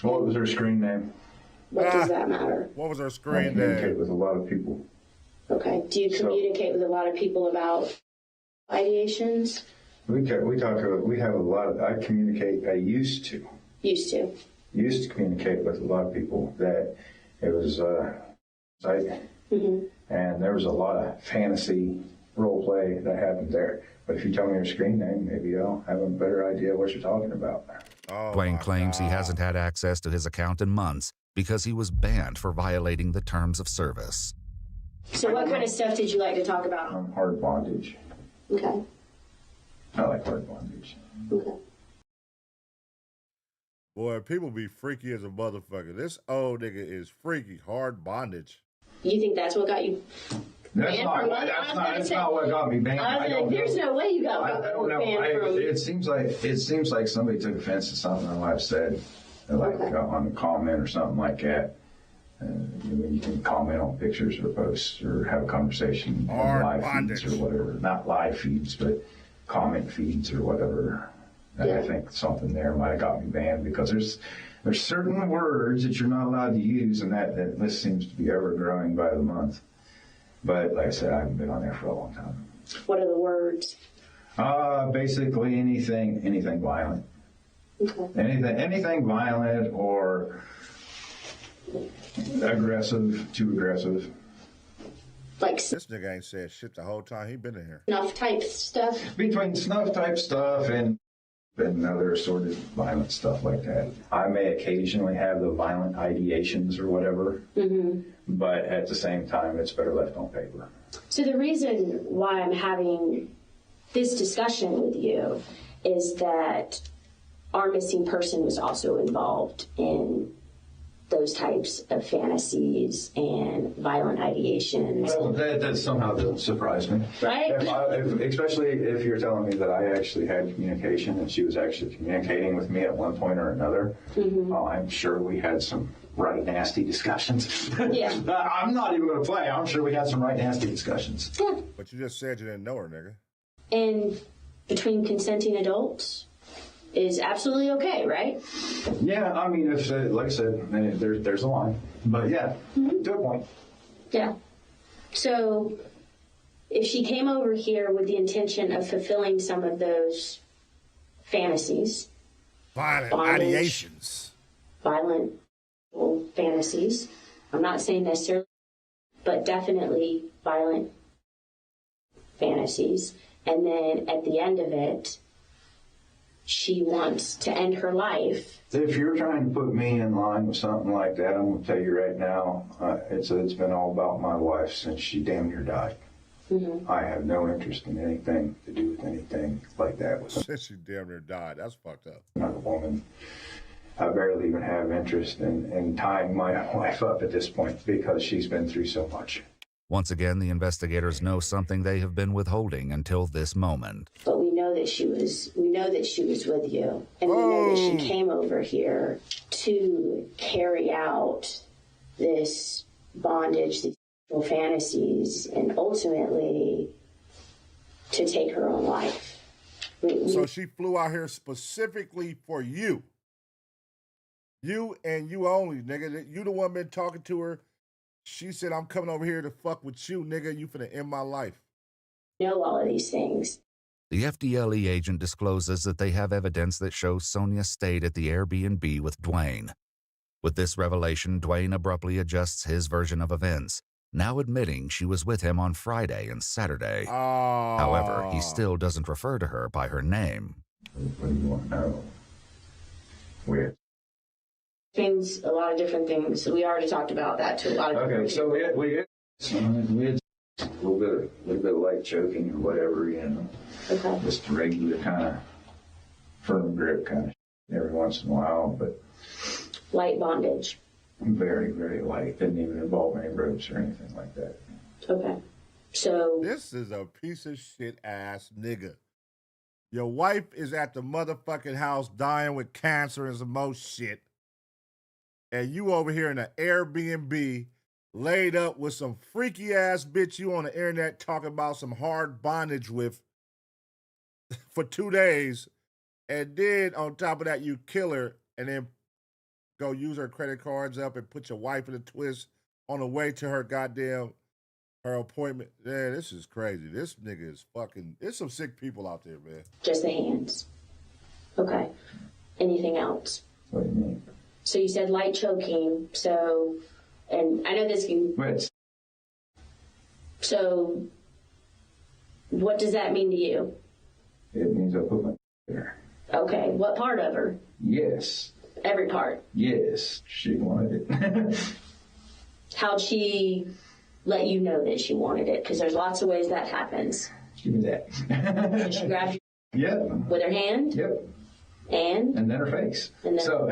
What was her screen name? What does that matter? What was her I screen name? communicate with a lot of people. Okay. Do you communicate with a lot of people about ideations? We have a lot of, I used to communicate with a lot of people that it was, and there was a lot of fantasy role play that happened there. But if you tell me your screen name, maybe I'll have a better idea what you're talking about. Dwayne claims he hasn't had access to his account in months because he was banned for violating the terms of service. So what kind of stuff did you like to talk about? Hard bondage. Okay. I like hard bondage. Okay. Boy, people be freaky as a motherfucker. This old nigga is freaky. Hard bondage. You think that's what got you That's not what got me banned. I was like, there's no way you got I don't know. It seems like somebody took offense to something I might have said, like on a comment or something like that. You can comment on pictures or posts or have a conversation on live feeds or whatever. Not live feeds, but comment feeds or whatever. And I think something there might have got me banned because there's certain words that you're not allowed to use, and that list seems to be ever growing by the month. But like I said, I haven't been on there for a long time. What are the words? Basically anything violent. Okay. Anything violent or aggressive, too aggressive. Like this nigga ain't said shit the whole time he been in here. Snuff type stuff? Between snuff type stuff and other assorted violent stuff like that. I may occasionally have the violent ideations or whatever, but at the same time, it's better left on paper. So the reason why I'm having this discussion with you is that our missing person was also involved in those types of fantasies and violent ideations. Well, that somehow doesn't surprise me. Right? Especially if you're telling me that I actually had communication and she was actually communicating with me at one point or another. I'm sure we had some right nasty discussions. Yeah. I'm not even going to play. I'm sure we had some right nasty discussions. Yeah. But you just said you didn't know her, nigga. And between consenting adults is absolutely okay, right? Yeah, I mean, if like I said, there's a line, but yeah, to a point. Yeah. So, if she came over here with the intention of fulfilling some of those fantasies, violent ideations, violent fantasies. I'm not saying necessarily, but definitely violent fantasies. And then at the end of it, she wants to end her life. If you're trying to put me in line with something like that, I'm going to tell you right now, it's been all about my wife since she damn near died. Mm-hmm. I have no interest in anything to do with anything like that. Since she damn near died, that's fucked up. Another woman. I barely even have interest in tying my wife up at this point because she's been through so much. Once again, the investigators know something they have been withholding until this moment. But we know that she was with you. And we know that she came over here to carry out this bondage, these sexual fantasies, and ultimately to take her own life. So she flew out here specifically for you. You and you only, nigga. You the one been talking to her. She said, I'm coming over here to fuck with you, nigga. You finna end my life. Know all of these things. The FDLE agent discloses that they have evidence that shows Sonia stayed at the Airbnb with Dwayne. With this revelation, Dwayne abruptly adjusts his version of events, now admitting she was with him on Friday and Saturday. Oh. However, he still doesn't refer to her by her name. What do you want to know? Weird. Means a lot of different things. We already talked about that to a lot of Okay, so we had a little bit of light choking or whatever, you know. Okay. Just a regular kind of firm grip kind of every once in a while, but light bondage. Very, very light. Didn't even involve any ropes or anything like that. Okay. So this is a piece of shit ass nigga. Your wife is at the motherfucking house dying with cancer and some more shit. And you over here in an Airbnb laid up with some freaky ass bitch you on the internet talking about some hard bondage with for 2 days. And then on top of that, you kill her and then go use her credit cards up and put your wife in a twist on the way to her her appointment. Yeah, this is crazy. This nigga is fucking, there's some sick people out there, man. Just the hands. Okay. Anything else? What do you mean? So you said light choking, so, and I know this can... Wait. So, what does that mean to you? It means I put my there. Okay, what part of her? Yes. Every part? Yes, she wanted it. How'd she let you know that she wanted it? Because there's lots of ways that happens. Give me that. Did she grab you? Yep. With her hand? Yep. And then her face. And then so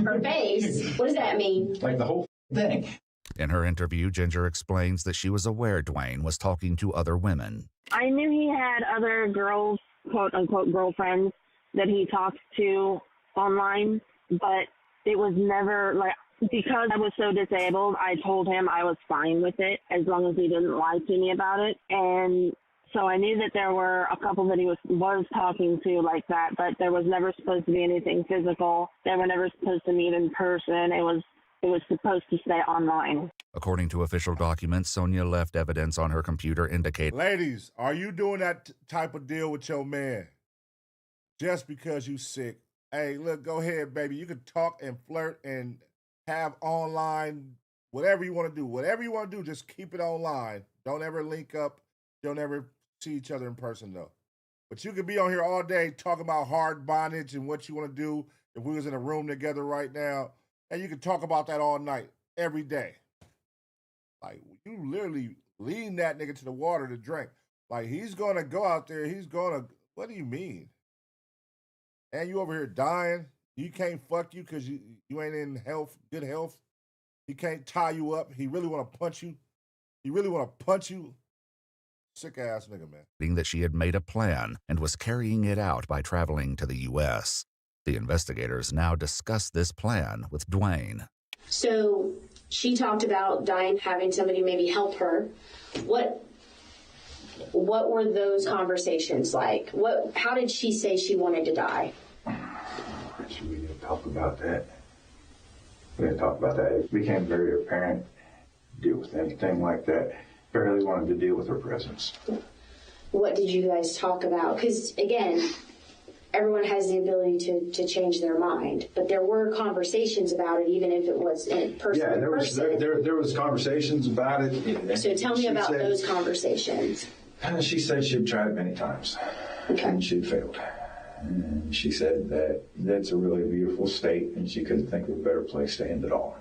her face? What does that mean? Like the whole thing. In her interview, Ginger explains that she was aware Dwayne was talking to other women. I knew he had other girls, quote-unquote girlfriends, that he talked to online, but it was never, like, because I was so disabled, I told him I was fine with it as long as he didn't lie to me about it. And so I knew that there were a couple that he was talking to like that, but there was never supposed to be anything physical. They were never supposed to meet in person. It was supposed to stay online. According to official documents, Sonia left evidence on her computer indicating... Ladies, are you doing that type of deal with your man just because you sick? Hey, look, go ahead, baby. You can talk and flirt and have online, whatever you want to do. Whatever you want to do, just keep it online. Don't ever link up. Don't ever see each other in person, though. But you could be on here all day talking about hard bondage and what you want to do if we was in a room together right now. And you could talk about that all night, every day. Like, you literally leading that nigga to the water to drink. Like, he's going to go out there. He's going to, what do you mean? And you over here dying. He can't fuck you because you ain't in good health. He can't tie you up. He really want to punch you. He really want to punch you. Sick ass nigga, man. That she had made a plan and was carrying it out by traveling to the U.S. The investigators now discuss this plan with Dwayne. So she talked about dying, having somebody maybe help her. What were those conversations like? How did she say she wanted to die? We didn't talk about that. It became very apparent to deal with anything like that. Barely wanted to deal with her presence. What did you guys talk about? Because, again, everyone has the ability to change their mind. But there were conversations about it, even if it was in person. Yeah, there was conversations about it. So tell me about those conversations. She said she'd tried many times. Okay. And she'd failed. And she said that that's a really beautiful state and she couldn't think of a better place to end it all.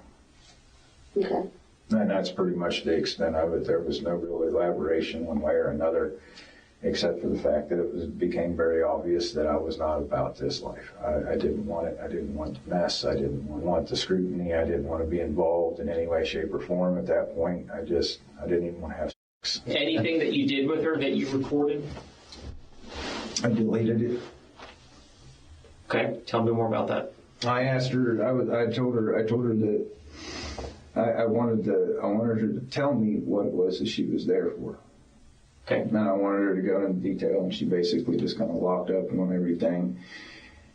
Okay. And that's pretty much the extent of it. There was no real elaboration one way or another, except for the fact that it became very obvious that I was not about this life. I didn't want it. I didn't want the mess. I didn't want the scrutiny. I didn't want to be involved in any way, shape, or form. At that point, I didn't even want to have sex. Anything that you did with her that you recorded? I deleted it. Okay, tell me more about that. I asked her. I told her that I wanted her to tell me what it was that she was there for. Okay. And I wanted her to go into detail, and she basically just kind of locked up on everything.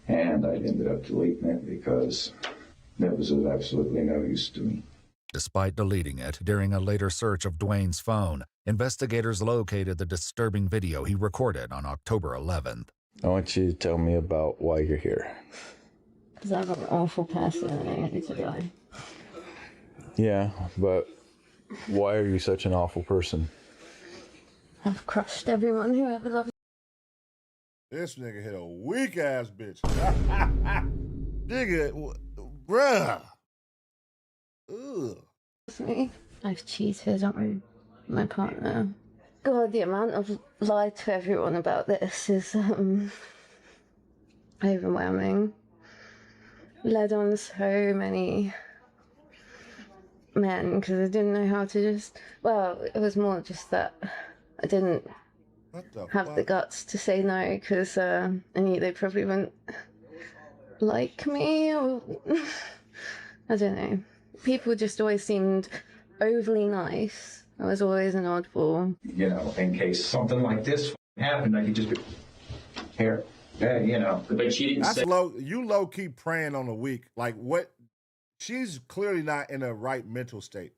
And I ended up deleting it because it was of absolutely no use to me. Despite deleting it, during a later search of Dwayne's phone, investigators located the disturbing video he recorded on October 11th. I want you to tell me about why you're here. Because I'm an awful person and I need to die. Yeah, but why are you such an awful person? I've crushed everyone who ever loved me. This nigga hit a weak ass bitch. Nigga, bruh. Ugh. Me. I've cheated on my partner. God, the amount I've lied to everyone about this is overwhelming. Led on so many men because I didn't know how to just. Well, it was more just that I didn't have the guts to say no because I knew they probably wouldn't like me or I don't know. People just always seemed overly nice. I was always an oddball. You know, in case something like this happened, I could just be here. Yeah, you know. But she didn't say. You low key preying on the weak. Like what? She's clearly not in a right mental state.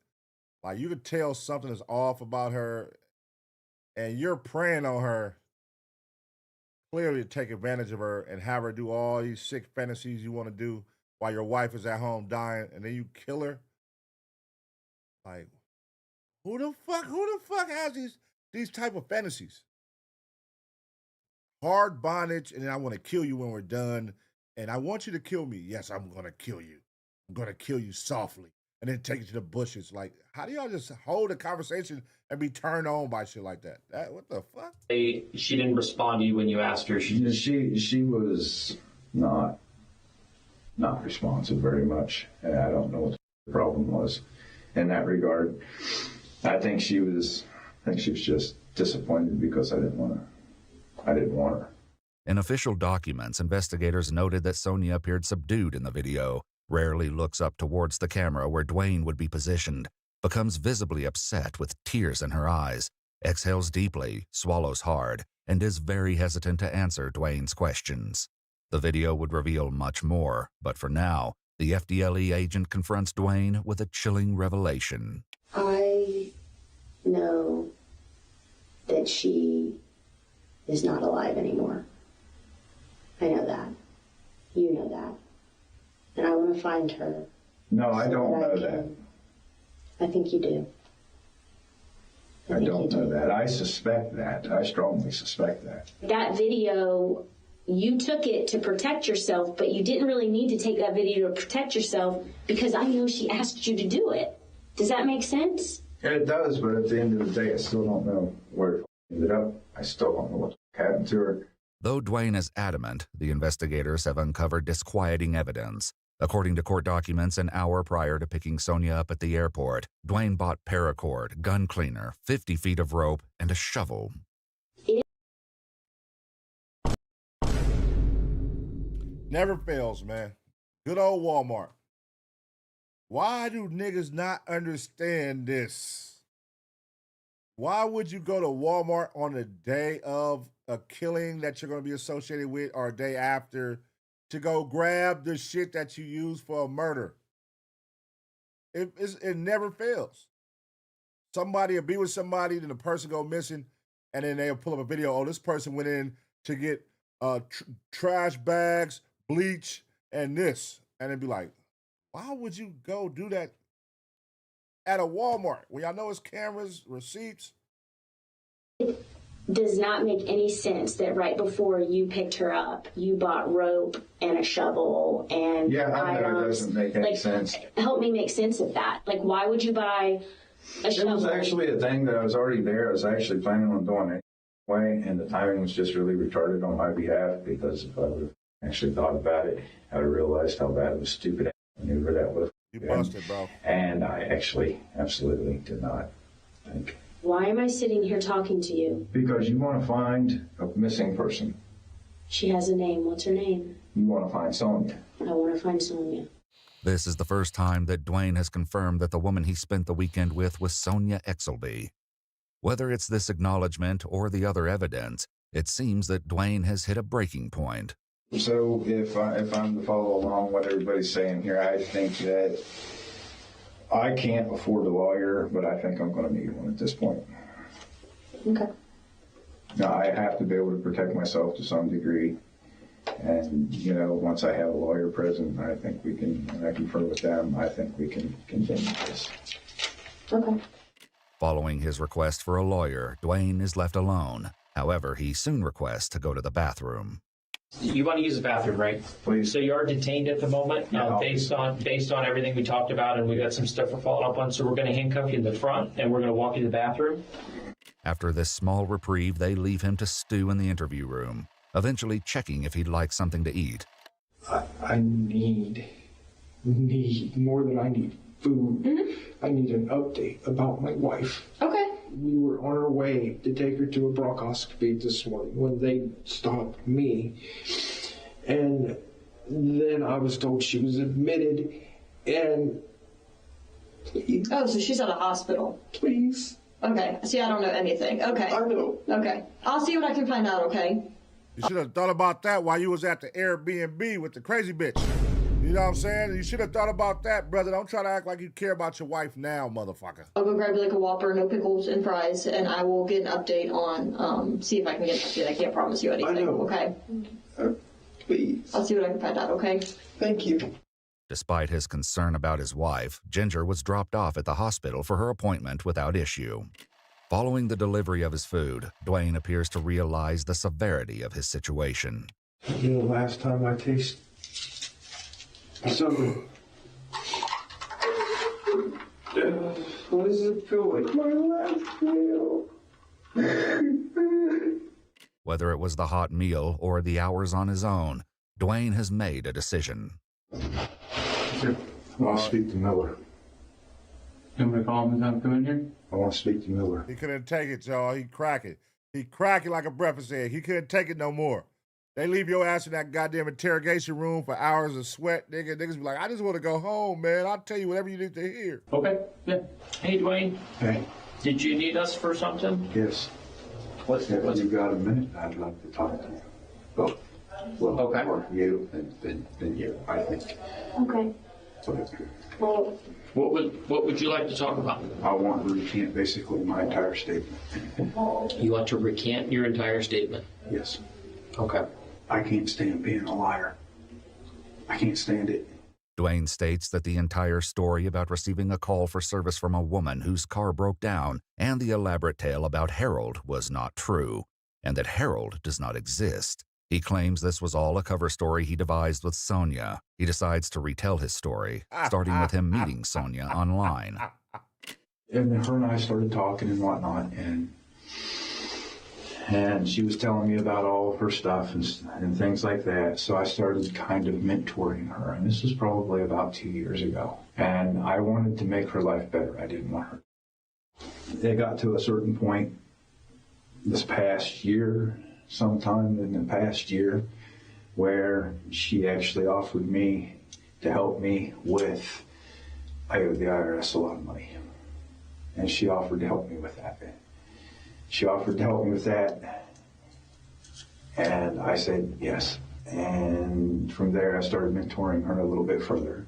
Like you could tell something is off about her, and you're preying on her. Clearly, to take advantage of her and have her do all these sick fantasies you want to do while your wife is at home dying, and then you kill her. Like, who the fuck has these type of fantasies? Hard bondage, and then I want to kill you when we're done, and I want you to kill me. Yes, I'm gonna kill you. I'm gonna kill you softly, and then take you to the bushes. Like, how do y'all just hold a conversation and be turned on by shit like that? What the fuck? She didn't respond to you when you asked her. She was not responsive very much, and I don't know what the problem was in that regard. I think she was just disappointed because I didn't want her. In official documents, investigators noted that Sonia appeared subdued in the video, rarely looks up towards the camera where Dwayne would be positioned, becomes visibly upset with tears in her eyes, exhales deeply, swallows hard, and is very hesitant to answer Dwayne's questions. The video would reveal much more, but for now, the FDLE agent confronts Dwayne with a chilling revelation. I know that she is not alive anymore. I know that. You know that. And I want to find her. No, I don't know that. I think you do. I don't know that. I suspect that. I strongly suspect that. That video, you took it to protect yourself, but you didn't really need to take that video to protect yourself because I know she asked you to do it. Does that make sense? It does, but at the end of the day, I still don't know where it ended up. I still don't know what happened to her. Though Dwayne is adamant, the investigators have uncovered disquieting evidence. According to court documents, an hour prior to picking Sonia up at the airport, Dwayne bought paracord, gun cleaner, 50 feet of rope, and a shovel. Never fails, man. Good old Walmart. Why do niggas not understand this? Why would you go to Walmart on the day of a killing that you're going to be associated with or a day after to go grab the shit that you use for a murder? It never fails. Somebody will be with somebody, then the person go missing, and then they'll pull up a video. Oh, this person went in to get trash bags, bleach, and this. And it'd be like, why would you go do that at a Walmart when y'all know it's cameras, receipts? does not make any sense that right before you picked her up, you bought rope and a shovel and that doesn't make any sense. Help me make sense of that. Like, why would you buy a shovel? It was actually a thing that I was already there. I was actually planning on doing it anyway, and the timing was just really retarded on my behalf, because if I would have actually thought about it, I would have realized how bad of a stupid maneuver that was. You busted, bro. And I actually absolutely did not think. Why am I sitting here talking to you? Because you want to find a missing person. She has a name. What's her name? You want to find Sonia. I want to find Sonia. This is the first time that Dwayne has confirmed that the woman he spent the weekend with was Sonia Exelby. Whether it's this acknowledgement or the other evidence, it seems that Dwayne has hit a breaking point. So if I'm to follow along what everybody's saying here, I think that I can't afford a lawyer, but I think I'm going to need one at this point. Okay. Now, I have to be able to protect myself to some degree. And, once I have a lawyer present, I think we can, and I confer with them, I think we can continue this. Okay. Following his request for a lawyer, Dwayne is left alone. However, he soon requests to go to the bathroom. You want to use the bathroom, right? Please. So you are detained at the moment, based on everything we talked about, and we got some stuff we're following up on. So we're going to handcuff you in the front, and we're going to walk you to the bathroom. After this small reprieve, they leave him to stew in the interview room, eventually checking if he'd like something to eat. I need more than I need food. Mm-hmm. I need an update about my wife. Okay. We were on our way to take her to a bronchoscopy this morning when they stopped me. And then I was told she was admitted, and... Oh, so she's at a hospital. Please. Okay. See, I don't know anything. Okay. I know. Okay. I'll see what I can find out, okay? You should have thought about that while you was at the Airbnb with the crazy bitch. You know what I'm saying? You should have thought about that, brother. Don't try to act like you care about your wife now, motherfucker. I'll go grab like a Whopper, no pickles and fries, and I will get an update on, see if I can get an update. I can't promise you anything, I know. Okay? Please. I'll see what I can find out, okay? Thank you. Despite his concern about his wife, Ginger was dropped off at the hospital for her appointment without issue. Following the delivery of his food, Dwayne appears to realize the severity of his situation. The last time I tasted something. What does it feel like? My last meal. Whether it was the hot meal or the hours on his own, Dwayne has made a decision. I want to speak to Miller. You want me to call him and have him come in here? I want to speak to Miller. He couldn't take it, y'all. He crack it. He crack it like a breakfast egg. He couldn't take it no more. They leave your ass in that goddamn interrogation room for hours of sweat. Niggas be like, I just want to go home, man. I'll tell you whatever you need to hear. Okay. Yeah. Hey, Dwayne. Hey. Did you need us for something? Yes. What's If you got a minute, I'd like to talk to you. Well, okay. More you than you, I think. Okay. Well, What would you like to talk about? I want to recant basically my entire statement. You want to recant your entire statement? Yes. Okay. I can't stand being a liar. I can't stand it. Dwayne states that the entire story about receiving a call for service from a woman whose car broke down and the elaborate tale about Harold was not true, and that Harold does not exist. He claims this was all a cover story he devised with Sonia. He decides to retell his story, starting with him meeting Sonia online. And then her and I started talking and whatnot, and she was telling me about all of her stuff and things like that. So I started kind of mentoring her, and this was probably about 2 years ago. And I wanted to make her life better. I didn't want her. It got to a certain point this past year, sometime in the past year, where she actually offered me to help me with, I owe the IRS a lot of money. And she offered to help me with that. She offered to help me with that, and I said yes. And from there, I started mentoring her a little bit further,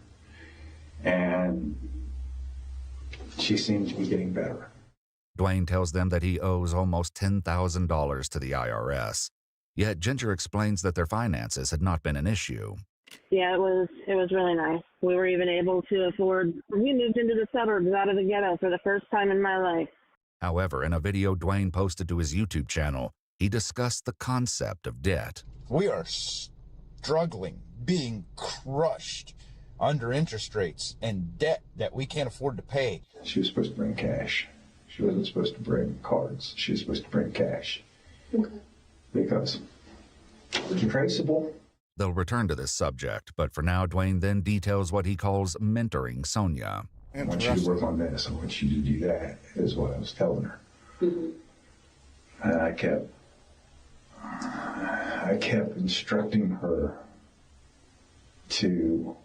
and she seemed to be getting better. Dwayne tells them that he owes almost $10,000 to the IRS. Yet Ginger explains that their finances had not been an issue. Yeah, it was really nice. We were even able to afford, we moved into the suburbs out of the ghetto for the first time in my life. However, in a video Dwayne posted to his YouTube channel, he discussed the concept of debt. We are struggling, being crushed under interest rates and debt that we can't afford to pay. She was supposed to bring cash. She wasn't supposed to bring cards. She was supposed to bring cash. Okay. Because it's traceable. They'll return to this subject, but for now, Dwayne then details what he calls mentoring Sonia. I want you to work on this. I want you to do that, is what I was telling her. Mm-hmm. And I kept instructing her to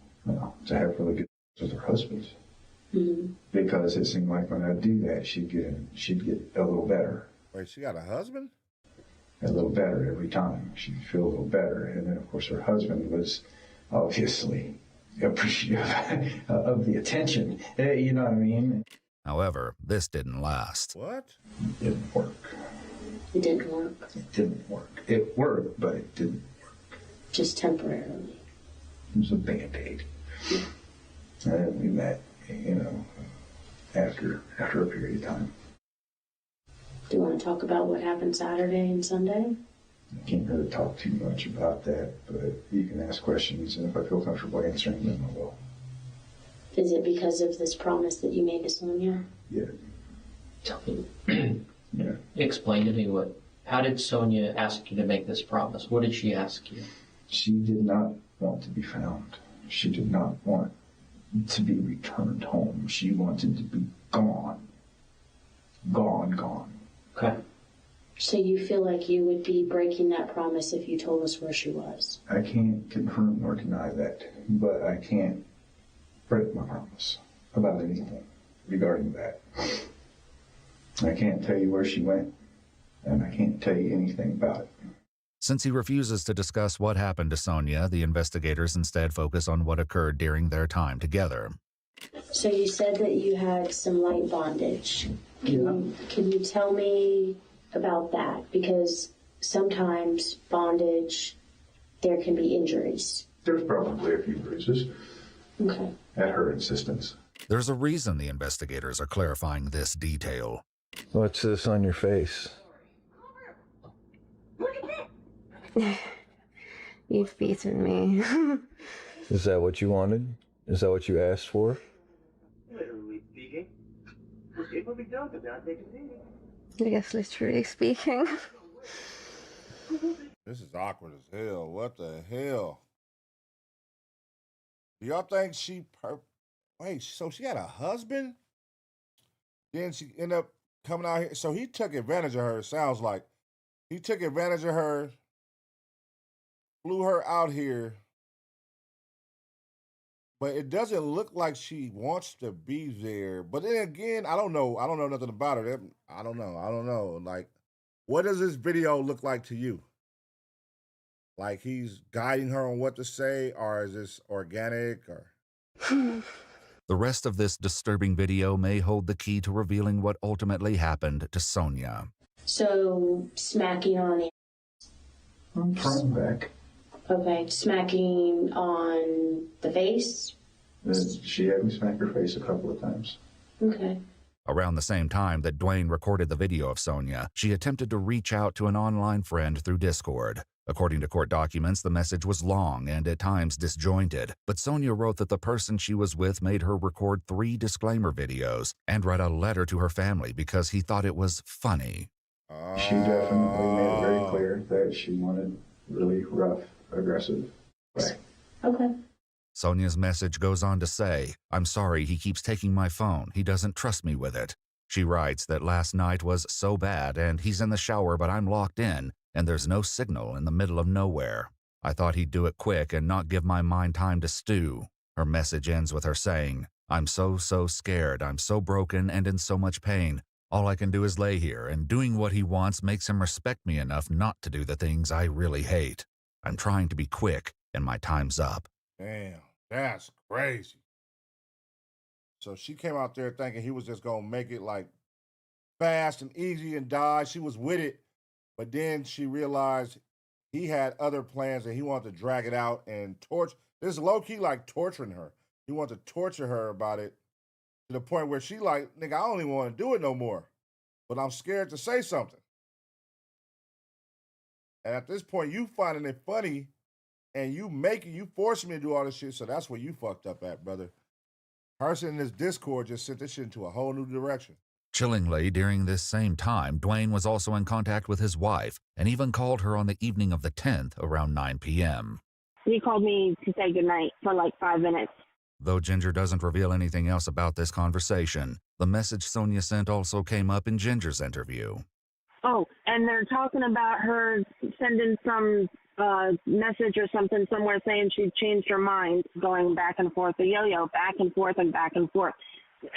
have really good with her husband. Mm-hmm. Because it seemed like when I do that, she'd get a little better. Wait, she got a husband? A little better every time. She'd feel a little better. And then, of course, her husband was obviously appreciative of the attention. You know what I mean? However, this didn't last. What? It didn't work. It didn't work. It didn't work. It worked, but it didn't work. Just temporarily. It was a Band-Aid. And we met, after a period of time. Do you want to talk about what happened Saturday and Sunday? I can't really talk too much about that, but you can ask questions, and if I feel comfortable answering them, I will. Is it because of this promise that you made to Sonia? Yeah. Tell me. Yeah. Explain to me how did Sonia ask you to make this promise? What did she ask you? She did not want to be found. She did not want to be returned home. She wanted to be gone. Gone. Okay. So you feel like you would be breaking that promise if you told us where she was? I can't confirm nor deny that, but I can't break my promise about anything regarding that. I can't tell you where she went, and I can't tell you anything about it. Since he refuses to discuss what happened to Sonia, the investigators instead focus on what occurred during their time together. So you said that you had some light bondage. Can you tell me about that? Because sometimes bondage, there can be injuries. There's probably a few bruises. Okay. At her insistence. There's a reason the investigators are clarifying this detail. What's this on your face? You've beaten me. Is that what you wanted? Is that what you asked for? I guess literally speaking. This is awkward as hell. What the hell? Do y'all think wait, so she had a husband? Then she ended up coming out here. So he took advantage of her, it sounds like. He took advantage of her, flew her out here. But it doesn't look like she wants to be there. But then again, I don't know. I don't know nothing about her. I don't know. Like, what does this video look like to you? Like he's guiding her on what to say, or is this organic, or? The rest of this disturbing video may hold the key to revealing what ultimately happened to Sonia. So smacking on it. I'm front and back. Okay, smacking on the face? She had me smack her face a couple of times. Okay. Around the same time that Dwayne recorded the video of Sonia, she attempted to reach out to an online friend through Discord. According to court documents, the message was long and at times disjointed, but Sonia wrote that the person she was with made her record 3 disclaimer videos and write a letter to her family because he thought it was funny. She definitely made it very clear that she wanted really rough, aggressive way. Okay. Sonia's message goes on to say, "I'm sorry he keeps taking my phone. He doesn't trust me with it." She writes that last night was so bad and he's in the shower but I'm locked in and there's no signal in the middle of nowhere. I thought he'd do it quick and not give my mind time to stew. Her message ends with her saying, "I'm so scared. I'm so broken and in so much pain. All I can do is lay here, and doing what he wants makes him respect me enough not to do the things I really hate. I'm trying to be quick, and my time's up." Damn, that's crazy. So she came out there thinking he was just going to make it like fast and easy and die. She was with it, but then she realized he had other plans and he wanted to drag it out and torture. This is low-key like torturing her. He wanted to torture her about it to the point where she like, nigga, I don't even want to do it no more. but I'm scared to say something. And at this point, you finding it funny and you forcing me to do all this shit, so that's where you fucked up at, brother. Person in this Discord just sent this shit into a whole new direction. Chillingly, during this same time, Dwayne was also in contact with his wife and even called her on the evening of the 10th around 9 p.m. He called me to say goodnight for like 5 minutes. Though Ginger doesn't reveal anything else about this conversation, the message Sonia sent also came up in Ginger's interview. Oh, and they're talking about her sending some message or something somewhere saying she'd changed her mind, going back and forth, the yo-yo, back and forth and back and forth.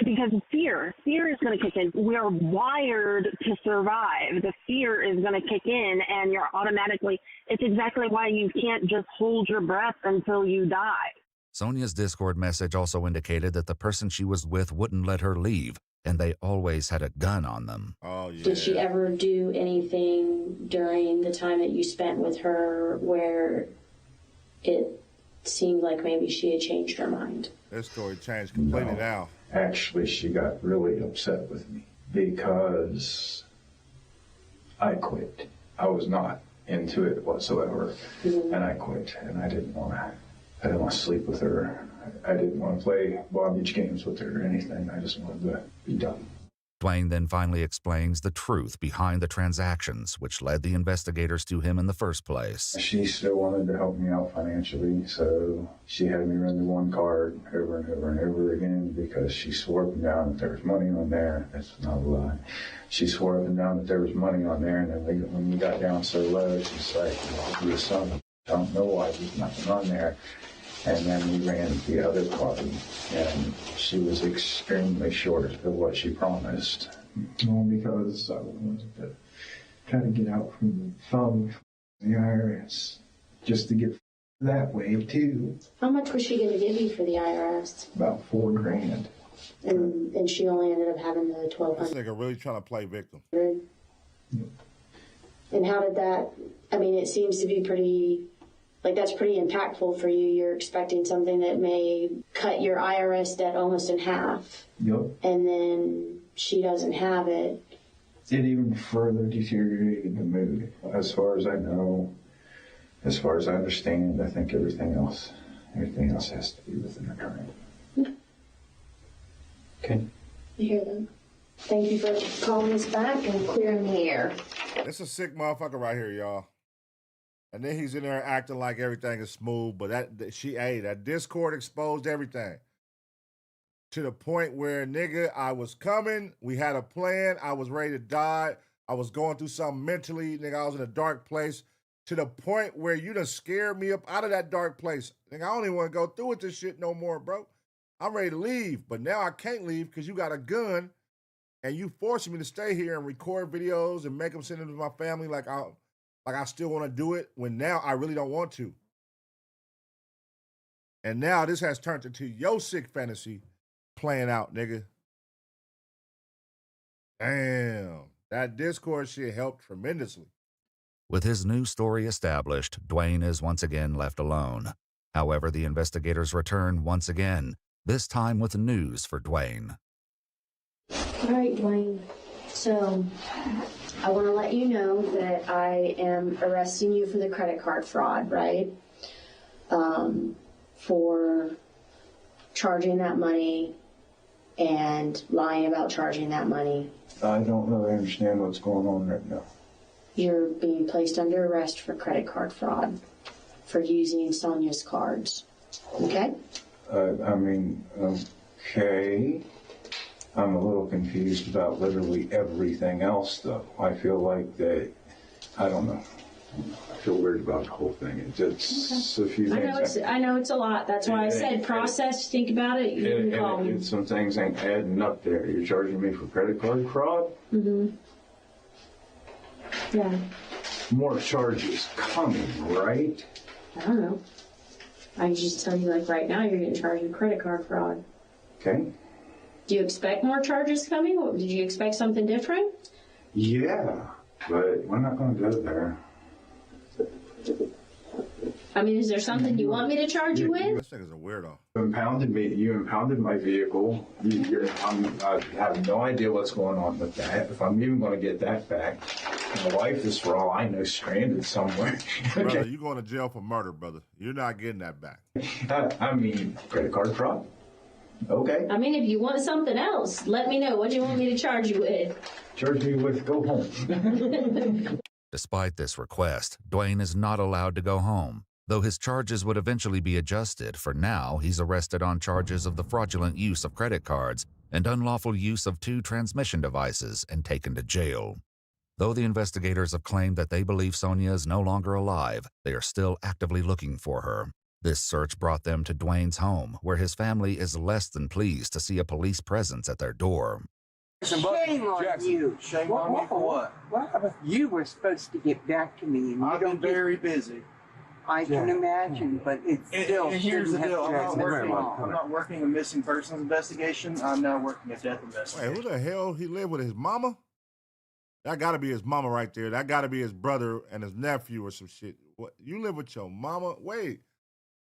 Because fear is going to kick in. We are wired to survive. The fear is going to kick in, and you're automatically, it's exactly why you can't just hold your breath until you die. Sonia's Discord message also indicated that the person she was with wouldn't let her leave, and they always had a gun on them. Oh, yeah. Did she ever do anything during the time that you spent with her where it seemed like maybe she had changed her mind? This story changed completely now. Actually, she got really upset with me because I quit. I was not into it whatsoever, and I quit. And I didn't want to sleep with her. I didn't want to play bondage games with her or anything. I just wanted to be done. Dwayne then finally explains the truth behind the transactions, which led the investigators to him in the first place. She still wanted to help me out financially, so she had me run the one card over and over and over again because she swore up and down that there was money on there. That's not a lie. She swore up and down that there was money on there, and then when we got down so low, she's like, well, you son of a, I don't know why there's nothing on there. And then we ran the other card, and she was extremely short of what she promised. Well, because I wanted to try to get out from the thumb of the IRS, just to get that way too. How much was she going to give you for the IRS? About $4,000. And she only ended up having the $1,200. This nigga really trying to play victim. And how did that, I mean, it seems to be pretty, like that's pretty impactful for you. You're expecting something that may cut your IRS debt almost in half. Yep. And then she doesn't have it. It even further deteriorated the mood. As far as I know, as far as I understand, I think everything else has to be with an attorney. Okay. I hear them. Thank you for calling us back and clearing the air. It's a sick motherfucker right here, y'all. And then he's in there acting like everything is smooth, but that Discord exposed everything. To the point where, nigga, I was coming, we had a plan, I was ready to die, I was going through something mentally, nigga, I was in a dark place, to the point where you done scared me up out of that dark place. Nigga, I don't even want to go through with this shit no more, bro. I'm ready to leave, but now I can't leave because you got a gun, and you forcing me to stay here and record videos and make them send them to my family like I still want to do it, when now I really don't want to. And now this has turned into your sick fantasy playing out, nigga. Damn. That Discord shit helped tremendously. With his new story established, Dwayne is once again left alone. However, the investigators return once again, this time with news for Dwayne. All right, Dwayne. So I want to let you know that I am arresting you for the credit card fraud, right? For charging that money and lying about charging that money. I don't really understand what's going on right now. You're being placed under arrest for credit card fraud for using Sonia's cards. Okay? I mean, okay. I'm a little confused about literally everything else, though. I feel like that, I don't know. I feel weird about the whole thing. It's a few things. I know it's a lot. That's why I said process, think about it. You can call me. Some things ain't adding up there. You're charging me for credit card fraud? Mm-hmm. Yeah. More charges coming, right? I don't know. I can just tell you, like right now, you're getting charged with credit card fraud. Okay. Do you expect more charges coming? Or did you expect something different? Yeah, but we're not going to go there. I mean, is there something you want me to charge you with? This nigga's a weirdo. You impounded my vehicle. I have no idea what's going on with that. If I'm even going to get that back. My wife is, for all I know, stranded somewhere. Brother, you going to jail for murder, brother. You're not getting that back. I mean, credit card fraud. Okay. I mean, if you want something else, let me know. What do you want me to charge you with? Charge me with go home. Despite this request, Dwayne is not allowed to go home. Though his charges would eventually be adjusted, for now he's arrested on charges of the fraudulent use of credit cards and unlawful use of 2 transmission devices and taken to jail. Though the investigators have claimed that they believe Sonia is no longer alive, they are still actively looking for her. This search brought them to Dwayne's home, where his family is less than pleased to see a police presence at their door. Shame on you. Shame on me for what? What? You were supposed to get back to me. And I've been very busy. I can imagine, but it's still. And here's the deal. I'm long. not working a missing persons investigation. I'm now working a death investigation. Wait, who the hell he live with? His mama? That got to be his mama right there. That got to be his brother and his nephew or some shit. What? You live with your mama? Wait,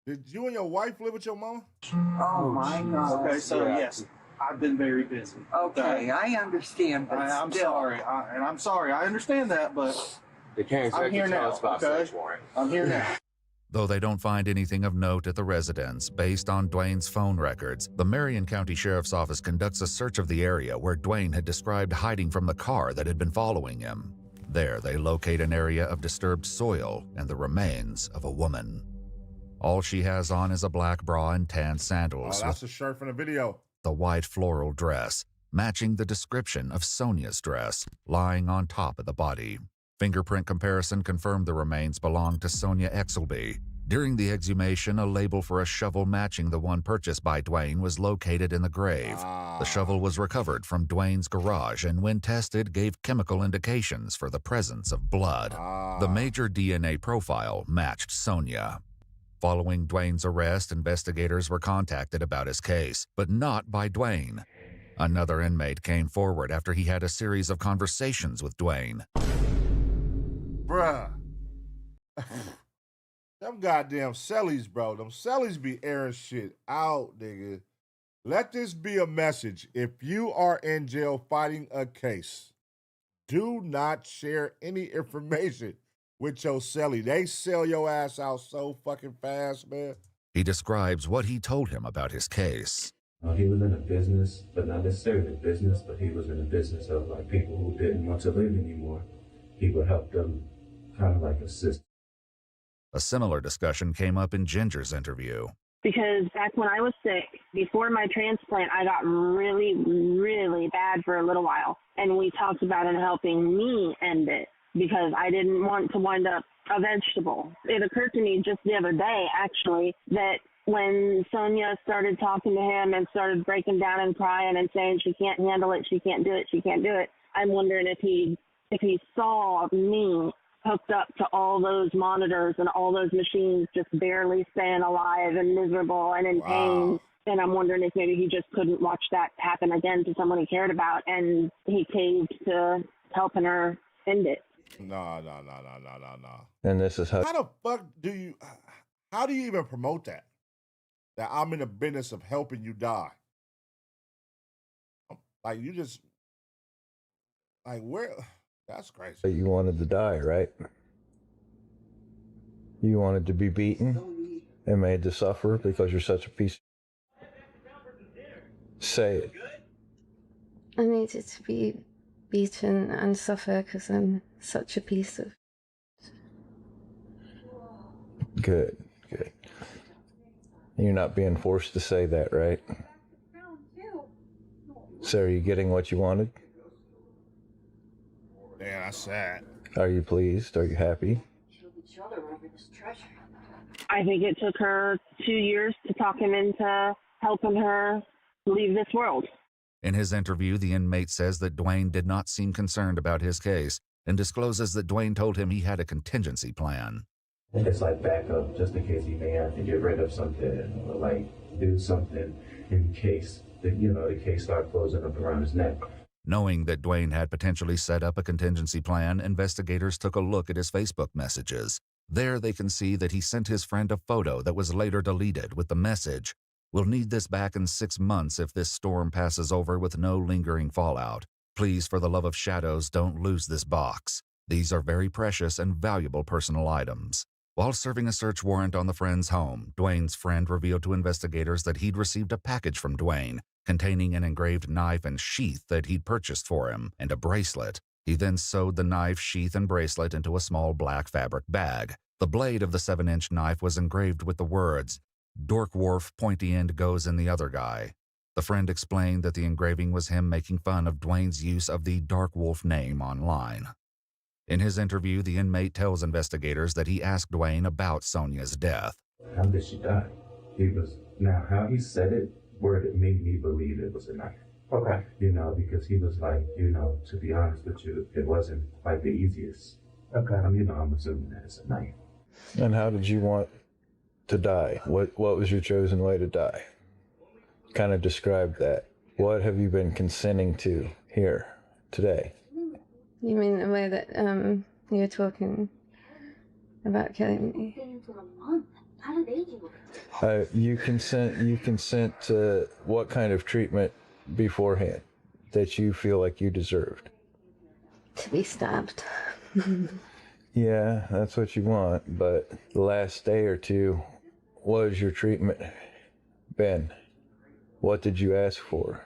did you and your wife live with your mama? Oh my God. Okay, so yes, I've been very busy. Okay, I understand, but I'm still. sorry, and I'm sorry. I understand that, but I'm here now. Okay, I'm here now. Though they don't find anything of note at the residence, based on Dwayne's phone records, the Marion County Sheriff's Office conducts a search of the area where Dwayne had described hiding from the car that had been following him. There, they locate an area of disturbed soil and the remains of a woman. All she has on is a black bra and tan sandals. Oh, that's a shirt from the video. The white floral dress, matching the description of Sonia's dress, lying on top of the body. Fingerprint comparison confirmed the remains belonged to Sonia Exelby. During the exhumation, a label for a shovel matching the one purchased by Dwayne was located in the grave. The shovel was recovered from Dwayne's garage and, when tested, gave chemical indications for the presence of blood. The major DNA profile matched Sonia. Following Dwayne's arrest, investigators were contacted about his case, but not by Dwayne. Another inmate came forward after he had a series of conversations with Dwayne. Bruh. Them goddamn cellies, bro. Them cellies be airing shit out, nigga. Let this be a message. If you are in jail fighting a case, do not share any information with your cellie. They sell your ass out so fucking fast, man. He describes what he told him about his case. He was in a business, but not necessarily a business, but he was in a business of like people who didn't want to live anymore. He would help them, kind of like assist. A similar discussion came up in Ginger's interview. Because back when I was sick, before my transplant, I got really, really bad for a little while. And we talked about it helping me end it because I didn't want to wind up a vegetable. It occurred to me just the other day, actually, that when Sonia started talking to him and started breaking down and crying and saying she can't handle it, she can't do it, she can't do it, I'm wondering if he saw me hooked up to all those monitors and all those machines just barely staying alive and miserable and in pain. And I'm wondering if maybe he just couldn't watch that happen again to someone he cared about, and he caved to helping her end it. No. And this is how the fuck how do you even promote that? That I'm in the business of helping you die. Like, you just, like, where? That's crazy. you wanted to die, right? You wanted to be beaten and made to suffer because you're such a piece of... Say it. I needed to be beaten and suffer because I'm such a piece of... Good. You're not being forced to say that, right? So are you getting what you wanted? Yeah, that's sad. Are you pleased? Are you happy? I think it took her 2 years to talk him into helping her leave this world. In his interview, the inmate says that Dwayne did not seem concerned about his case and discloses that Dwayne told him he had a contingency plan. It's like backup, just in case he may have to get rid of something or like do something in case the case start closing up around his neck. Knowing that Dwayne had potentially set up a contingency plan, investigators took a look at his Facebook messages. There they can see that he sent his friend a photo that was later deleted with the message, "We'll need this back in 6 months if this storm passes over with no lingering fallout. Please, for the love of shadows, don't lose this box. These are very precious and valuable personal items." While serving a search warrant on the friend's home, Dwayne's friend revealed to investigators that he'd received a package from Dwayne containing an engraved knife and sheath that he'd purchased for him, and a bracelet. He then sewed the knife, sheath, and bracelet into a small black fabric bag. The blade of the 7-inch knife was engraved with the words, "Dork Wharf, pointy end goes in the other guy." The friend explained that the engraving was him making fun of Dwayne's use of the Dark Wolf name online. In his interview, the inmate tells investigators that he asked Dwayne about Sonia's death. How did she die? Now how he said it, word it made me believe it was a knife. Okay. Because he was like, to be honest with you, it wasn't quite the easiest. Okay. I'm assuming that it's a knife. And how did you want to die? What was your chosen way to die? Kind of describe that. What have you been consenting to here today? You mean the way that you were talking about killing me? You consent to what kind of treatment beforehand that you feel like you deserved? To be stabbed. Yeah, that's what you want, but the last day or two, what has your treatment been? What did you ask for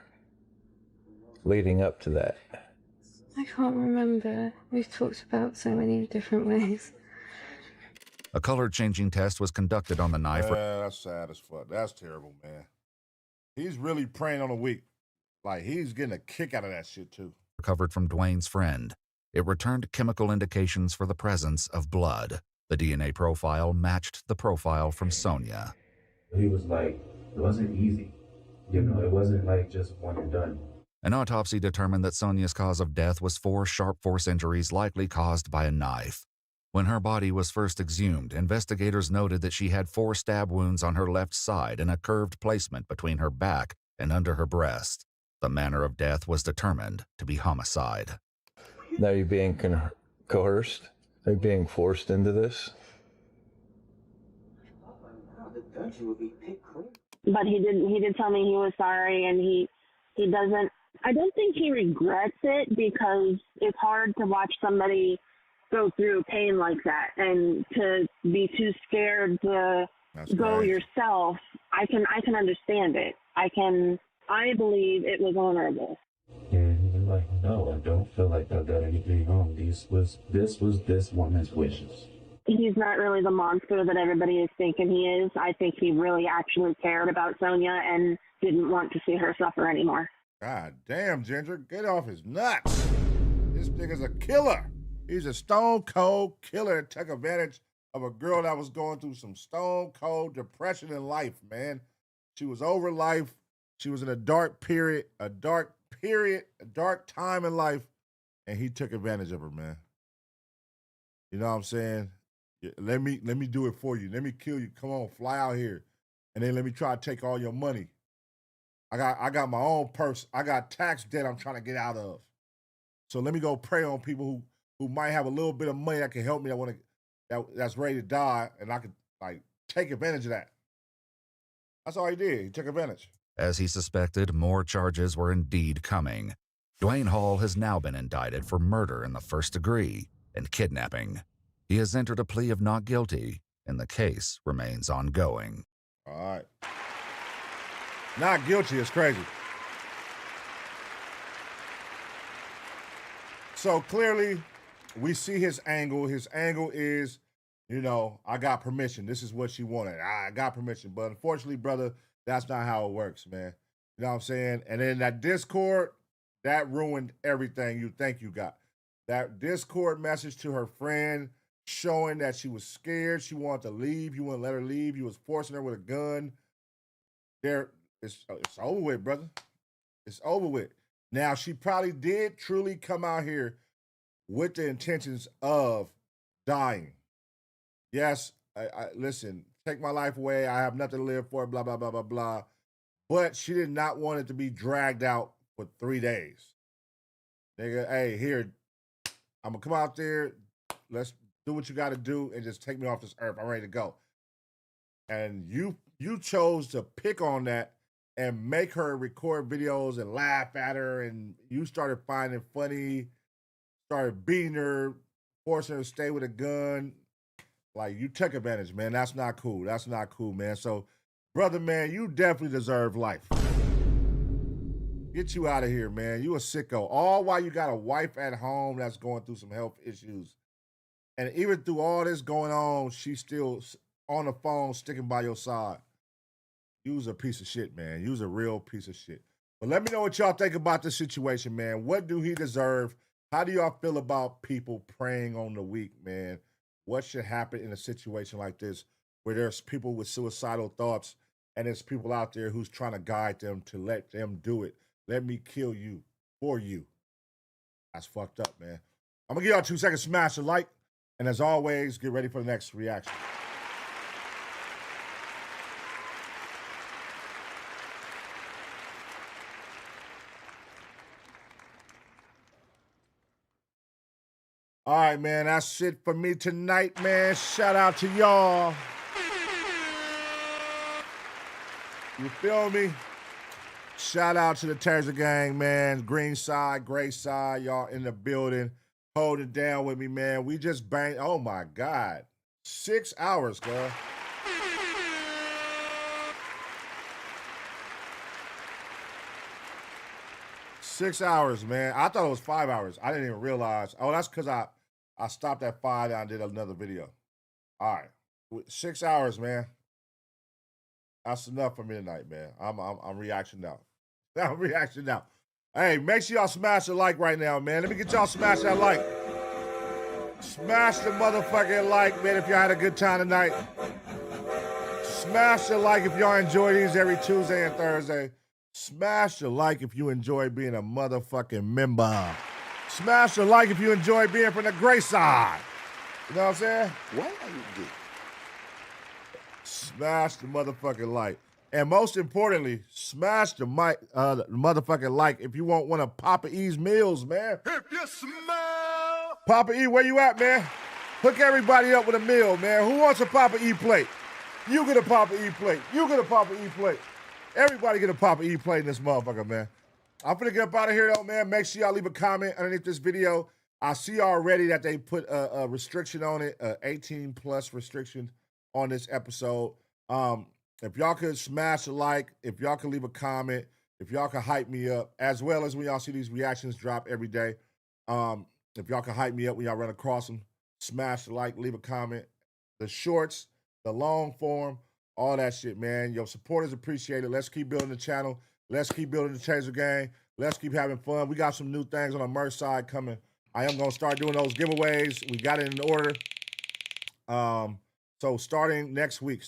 leading up to that? I can't remember. We've talked about so many different ways. A color-changing test was conducted on the knife. Yeah, that's sad as fuck. That's terrible, man. He's really preying on the weak. Like, he's getting a kick out of that shit, too. Recovered from Dwayne's friend. It returned chemical indications for the presence of blood. The DNA profile matched the profile from Sonia. He was like, it wasn't easy. It wasn't like just one and done. An autopsy determined that Sonia's cause of death was 4 sharp force injuries likely caused by a knife. When her body was first exhumed, investigators noted that she had 4 stab wounds on her left side and a curved placement between her back and under her breast. The manner of death was determined to be homicide. Now you're being coerced? Are you being forced into this? But he did tell me he was sorry, and he doesn't. I don't think he regrets it, because it's hard to watch somebody go through pain like that and to be too scared to go yourself. I can understand it. I believe it was honorable. And he's like, no, I don't feel like I've done anything wrong. This was this woman's wishes. He's not really the monster that everybody is thinking he is. I think he really actually cared about Sonia and didn't want to see her suffer anymore. God damn, Ginger, get off his nuts. This nigga's a killer. He's a stone cold killer that took advantage of a girl that was going through some stone cold depression in life, man. She was over life. She was in a dark time in life, and he took advantage of her, man. You know what I'm saying? Let me do it for you. Let me kill you. Come on, fly out here, and then let me try to take all your money. I got my own purse. I got tax debt I'm trying to get out of. So let me go prey on people who might have a little bit of money that can help me. That's ready to die, and I could take advantage of that. That's all he did. He took advantage. As he suspected, more charges were indeed coming. Dwayne Hall has now been indicted for murder in the first degree and kidnapping. He has entered a plea of not guilty, and the case remains ongoing. All right. Not guilty is crazy. So clearly, we see his angle. His angle is, I got permission. This is what she wanted. I got permission. But unfortunately, brother, that's not how it works, man. You know what I'm saying? And then that Discord, that ruined everything you think you got. That Discord message to her friend showing that she was scared. She wanted to leave. You wouldn't let her leave. You was forcing her with a gun. It's over with, brother. It's over with. Now, she probably did truly come out here with the intentions of dying. Yes, I listen, take my life away. I have nothing to live for, blah, blah, blah, blah, blah. But she did not want it to be dragged out for 3 days. Nigga, hey, here, I'm going to come out there. Let's do what you got to do, and just take me off this earth. I'm ready to go. And you chose to pick on that and make her record videos and laugh at her, and you started finding funny, started beating her, forcing her to stay with a gun. Like, you took advantage, man. That's not cool. That's not cool, man. So, brother, man, you definitely deserve life. Get you out of here, man. You a sicko. All while you got a wife at home that's going through some health issues. And even through all this going on, she's still on the phone sticking by your side. You was a piece of shit, man. You was a real piece of shit. But let me know what y'all think about this situation, man. What do he deserve? How do y'all feel about people preying on the weak, man? What should happen in a situation like this where there's people with suicidal thoughts and there's people out there who's trying to guide them to let them do it? Let me kill you for you. That's fucked up, man. I'm going to give y'all 2 seconds, smash a like. And as always, get ready for the next reaction. All right, man, that's it for me tonight, man. Shout out to y'all. You feel me? Shout out to the Taser gang, man. Green side, gray side, y'all in the building. Hold it down with me, man. We just banged, oh my God. 6 hours, girl. Six hours, man. I thought it was 5 hours. I didn't even realize. Oh, that's because I stopped at 5 and I did another video. All right. 6 hours, man. That's enough for me tonight, man. I'm reaction now. I'm reaction now. Hey, make sure y'all smash the like right now, man. Let me get y'all smash that like. Smash the motherfucking like, man, if y'all had a good time tonight. Smash the like if y'all enjoy these every Tuesday and Thursday. Smash the like if you enjoy being a motherfucking member. Smash the like if you enjoy being from the gray side. You know what I'm saying? What are you doing? Smash the motherfucking like. And most importantly, smash the motherfucking like if you want one of Papa E's meals, man. If you smell. Papa E, where you at, man? Hook everybody up with a meal, man. Who wants a Papa E plate? You get a Papa E plate. You get a Papa E plate. Everybody get a Papa E plate in this motherfucker, man. I'm finna get up out of here, though, man. Make sure y'all leave a comment underneath this video. I see already that they put a restriction on it, 18+ restriction on this episode. If y'all could smash a like, if y'all could leave a comment, if y'all could hype me up, as well as when y'all see these reactions drop every day. If y'all can hype me up when y'all run across them, smash the like, leave a comment. The shorts, the long form, all that shit, man. Your support is appreciated. Let's keep building the channel. Let's keep building the Taser gang. Let's keep having fun. We got some new things on the merch side coming. I am going to start doing those giveaways. We got it in order. So starting next week,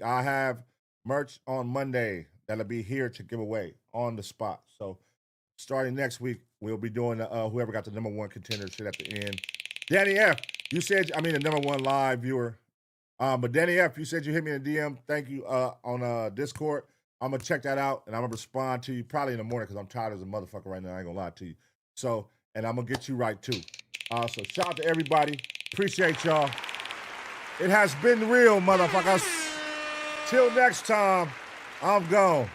I have merch on Monday that'll be here to give away on the spot. So starting next week, we'll be doing whoever got the #1 contender shit at the end. Danny F, you said, I mean the #1 live viewer. But Danny F, you said you hit me in a DM. Thank you on Discord. I'm going to check that out, and I'm going to respond to you probably in the morning because I'm tired as a motherfucker right now. I ain't going to lie to you. So, and I'm going to get you right, too. So shout out to everybody. Appreciate y'all. It has been real, motherfuckers. Till next time, I'm gone.